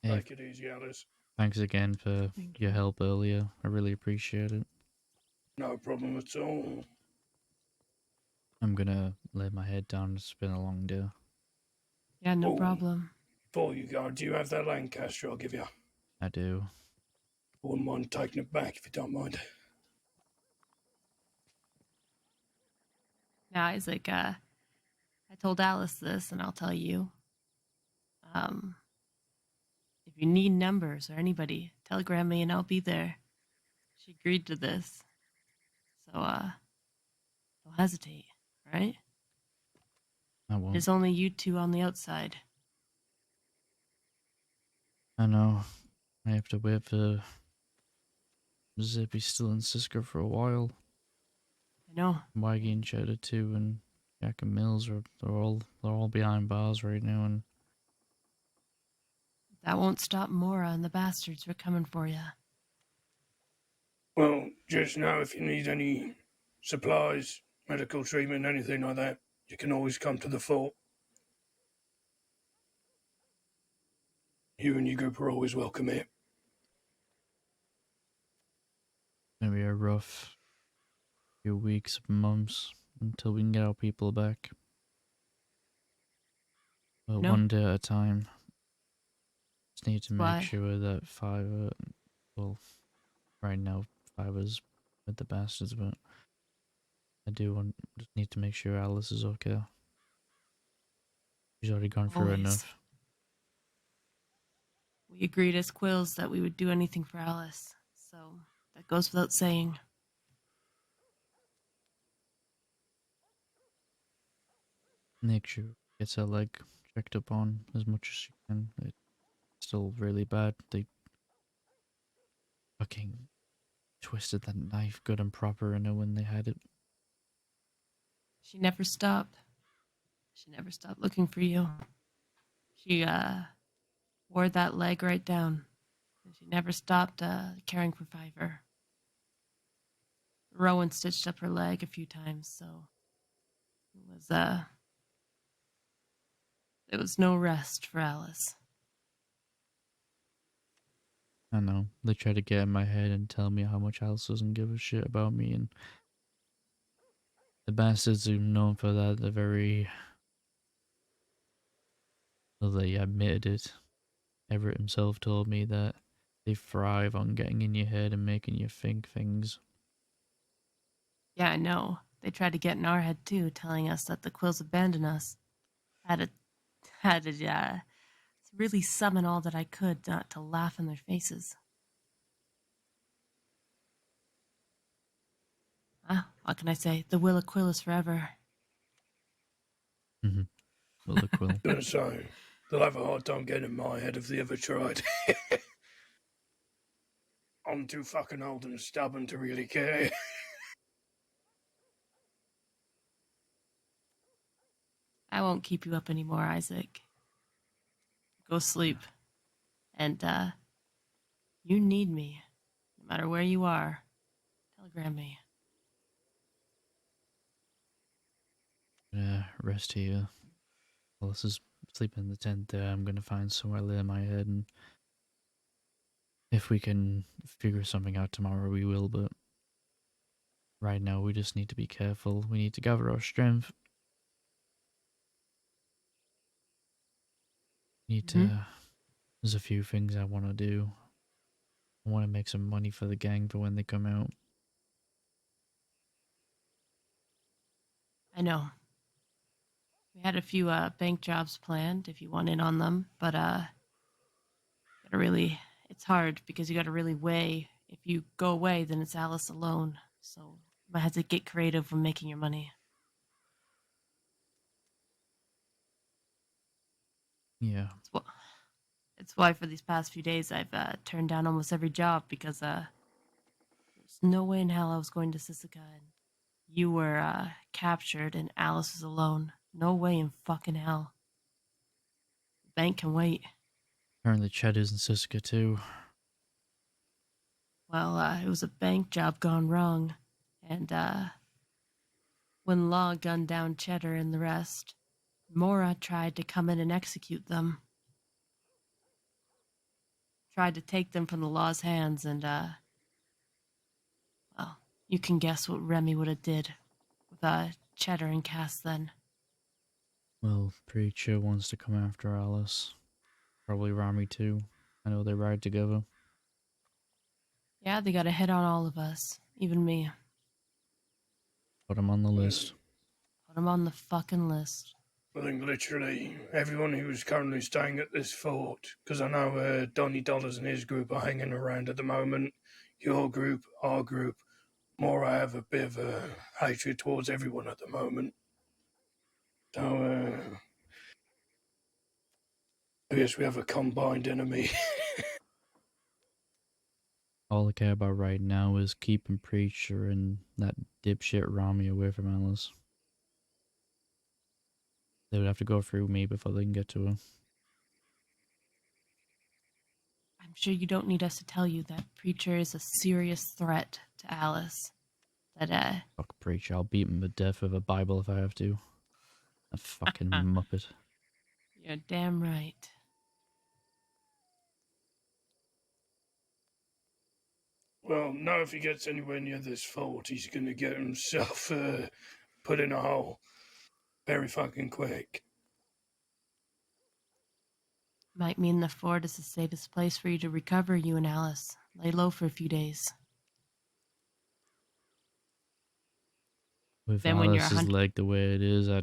O: Hey,
S: Take it easy, Alice.
O: thanks again for your help earlier. I really appreciate it.
S: No problem at all.
O: I'm gonna lay my head down. It's been a long day.
E: Yeah, no
S: Oh,
E: problem.
S: Before you go, do you have that Lancaster I'll give you?
O: I do.
S: I wouldn't mind taking it back if you don't mind.
E: Now, Isaac, I told Alice this, and I'll tell you. If you need numbers or anybody, telegram me and I'll be there. She agreed to this. So, don't hesitate, right?
O: I won't.
E: There's only you two on the outside.
O: I know. I have to wait for Zippy still in Cisco for a while.
E: I know.
O: Waggy and Cheddar too, and Jack and Mills they're all behind bars right now, and
E: That won't stop Mora and the bastards from coming for you.
S: Well, just know if you need any supplies, medical treatment, anything like that, you can always come to the fort. You and your group are always welcome here.
O: it's gonna be a rough few weeks, months until we can get our people back. But
E: No.
O: one day at a time. Just need to
E: That's
O: make
E: why.
O: sure that Fiverr, well, right now Fiverr's with the bastards, but I just need to make sure Alice is okay. She's already gone through
E: Always.
O: enough.
E: We agreed as Quills that we would do anything for Alice. So, that goes without saying.
O: Make sure gets her leg checked up on as much as she can. It's still really bad. They fucking twisted that knife good and proper in her when they had it.
E: She never stopped. She never stopped looking for you. She, wore that leg right down. And she never stopped, caring for Fiverr. Rowan stitched up her leg a few times, so it was no rest for Alice.
O: I know. They try to get in my head and tell me how much Alice doesn't give a shit about me, and the bastards who are known for that, they're very... Well, they admitted it. Everett himself told me that they thrive on getting in your head and making you think things.
E: Yeah, I know. They tried to get in our head too, telling us that the Quills abandoned us. Had to really summon all that I could not to laugh in their faces. What can I say? The will of Quill is forever.
O: Mm-hmm. Will of Quill.
S: Gonna say, they'll have a hard time getting in my head if they ever tried. I'm too fucking old and stubborn to really care.
E: I won't keep you up anymore, Isaac. Go sleep. And, you need me. No matter where you are, telegram me.
D: Rest here. Alice is sleeping in the tent there. I'm gonna find somewhere to lay my head, and if we can figure something out tomorrow, we will, but right now we just need to be careful. We need to gather our strength. There's a few things I want to do. I want to make some money for the gang for when they come out.
E: I know. We had a few bank jobs planned if you want in on them, but it's hard because you gotta really weigh. If you go away, then it's Alice alone. So you might have to get creative when making your money.
D: Yeah.
E: It's why for these past few days I've turned down almost every job because there's no way in hell I was going to Sisika and you were captured and Alice was alone. No way in fucking hell. The bank can wait.
D: Apparently Cheddar's in Siska too.
E: Well, it was a bank job gone wrong, and when Law gunned down Cheddar and the rest, Mora tried to come in and execute them. Tried to take them from the law's hands, and well, you can guess what Remy would have did with Cheddar and Cass then.
D: Well, Preacher wants to come after Alice. Probably Rami too. I know they ride together.
E: Yeah, they got a hit on all of us, even me.
D: Put him on the list.
E: Put him on the fucking list.
S: I think literally everyone who's currently staying at this fort, because I know Donny Dollars and his group are hanging around at the moment. Your group, our group. More, I have a bit of a hatred towards everyone at the moment. So, I guess we have a combined enemy.
D: All I care about right now is keeping Preacher and that dipshit Rami away from Alice. They would have to go through me before they can get to her.
E: I'm sure you don't need us to tell you that Preacher is a serious threat to Alice. That,
D: Fuck Preacher, I'll beat him to death with a Bible if I have to. A fucking muppet.
E: You're damn right.
S: Well, now if he gets anywhere near this fort, he's gonna get himself put in a hole very fucking quick.
E: Might mean the fort is the safest place for you to recover, you and Alice. Lay low for a few days.
D: With
E: Then when you're
D: Alice's leg the way it is, I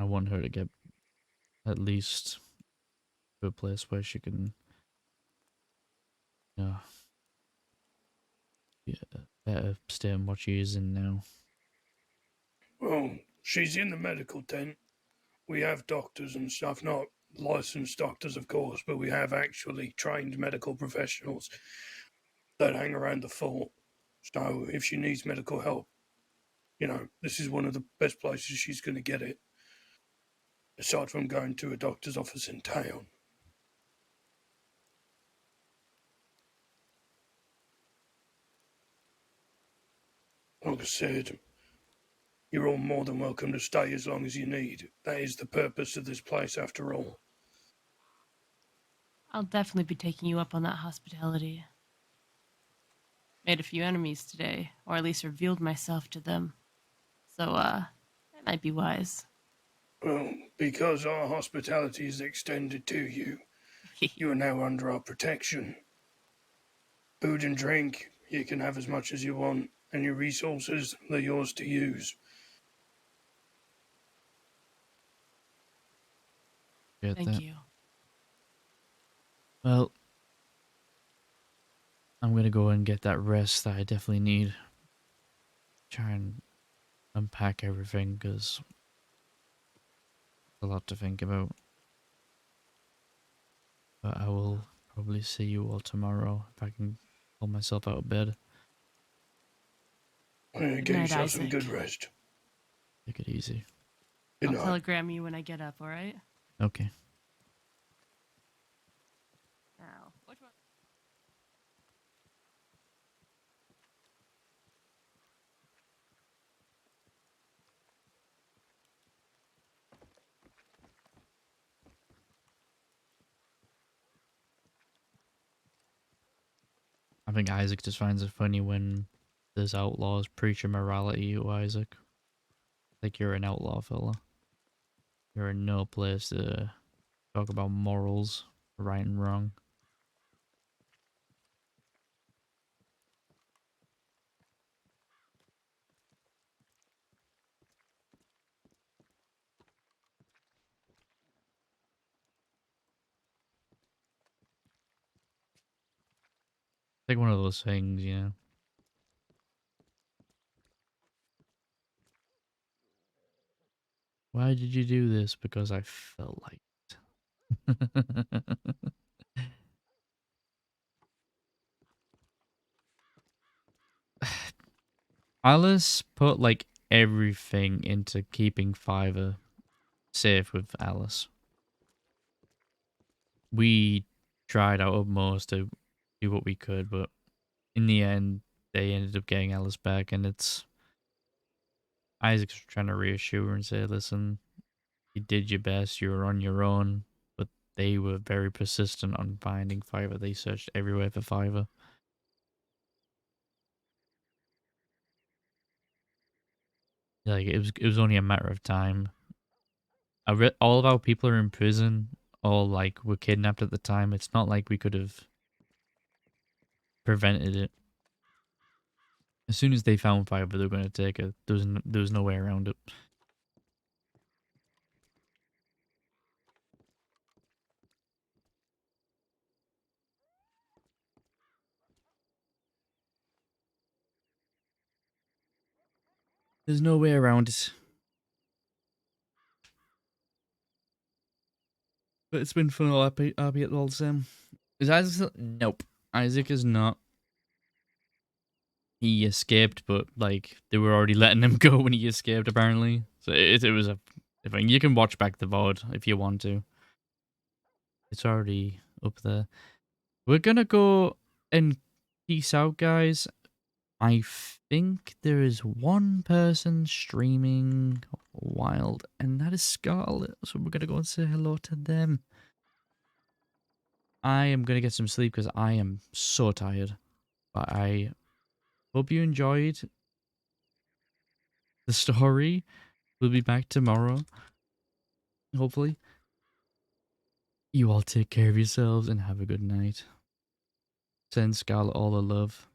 D: want her to get at least to a place where she can, better stay in what she is in now.
S: Well, she's in the medical tent. We have doctors and stuff, not licensed doctors, of course, but we have actually trained medical professionals that hang around the fort. So if she needs medical help, this is one of the best places she's going to get it, aside from going to a doctor's office in town. Like I said, you're all more than welcome to stay as long as you need. That is the purpose of this place, after all.
E: I'll definitely be taking you up on that hospitality. Made a few enemies today, or at least revealed myself to them. So, that might be wise.
S: Well, because our hospitality is extended to you, you are now under our protection. Food and drink, you can have as much as you want, and your resources, they're yours to use.
E: Thank you.
D: Well, I'm gonna go and get that rest that I definitely need. Try and unpack everything, because there's a lot to think about. But I will probably see you all tomorrow if I can pull myself out of bed.
S: Get
E: night,
S: yourself some
E: Isaac.
S: good rest.
D: Take it easy.
S: Good
E: I'll
S: night.
E: telegram you when I get up, alright?
D: Okay.
E: Now, which one?
D: I think Isaac just finds it funny when there's outlaws preaching morality to Isaac. Like you're an outlaw, fella. You're in no place to talk about morals, right and wrong. Like one of those things, you know. Why did you do this? Because I felt like it. Alice put like everything into keeping Fiverr safe with Alice. We tried our utmost to do what we could, but in the end, they ended up getting Alice back, and it's Isaac's trying to reassure her and say, "Listen, you did your best. You were on your own." But they were very persistent on finding Fiverr. They searched everywhere for Fiverr. Like it was only a matter of time. All of our people are in prison, or like were kidnapped at the time. It's not like we could have prevented it. As soon as they found Fiverr, they were going to take it. There was no way around it. There's no way around it. But it's been fun, albeit all the same. Is Isaac still? Nope. Isaac is not. He escaped, but like they were already letting him go when he escaped, apparently. So it was a thing. You can watch back the VOD if you want to. It's already up there. We're gonna go and peace out, guys. I think there is one person streaming Wild, and that is Scarlet. So we're gonna go and say hello to them. I am gonna get some sleep because I am so tired. But I hope you enjoyed the story. We'll be back tomorrow. Hopefully. You all take care of yourselves and have a good night. Send Scarlet all the love.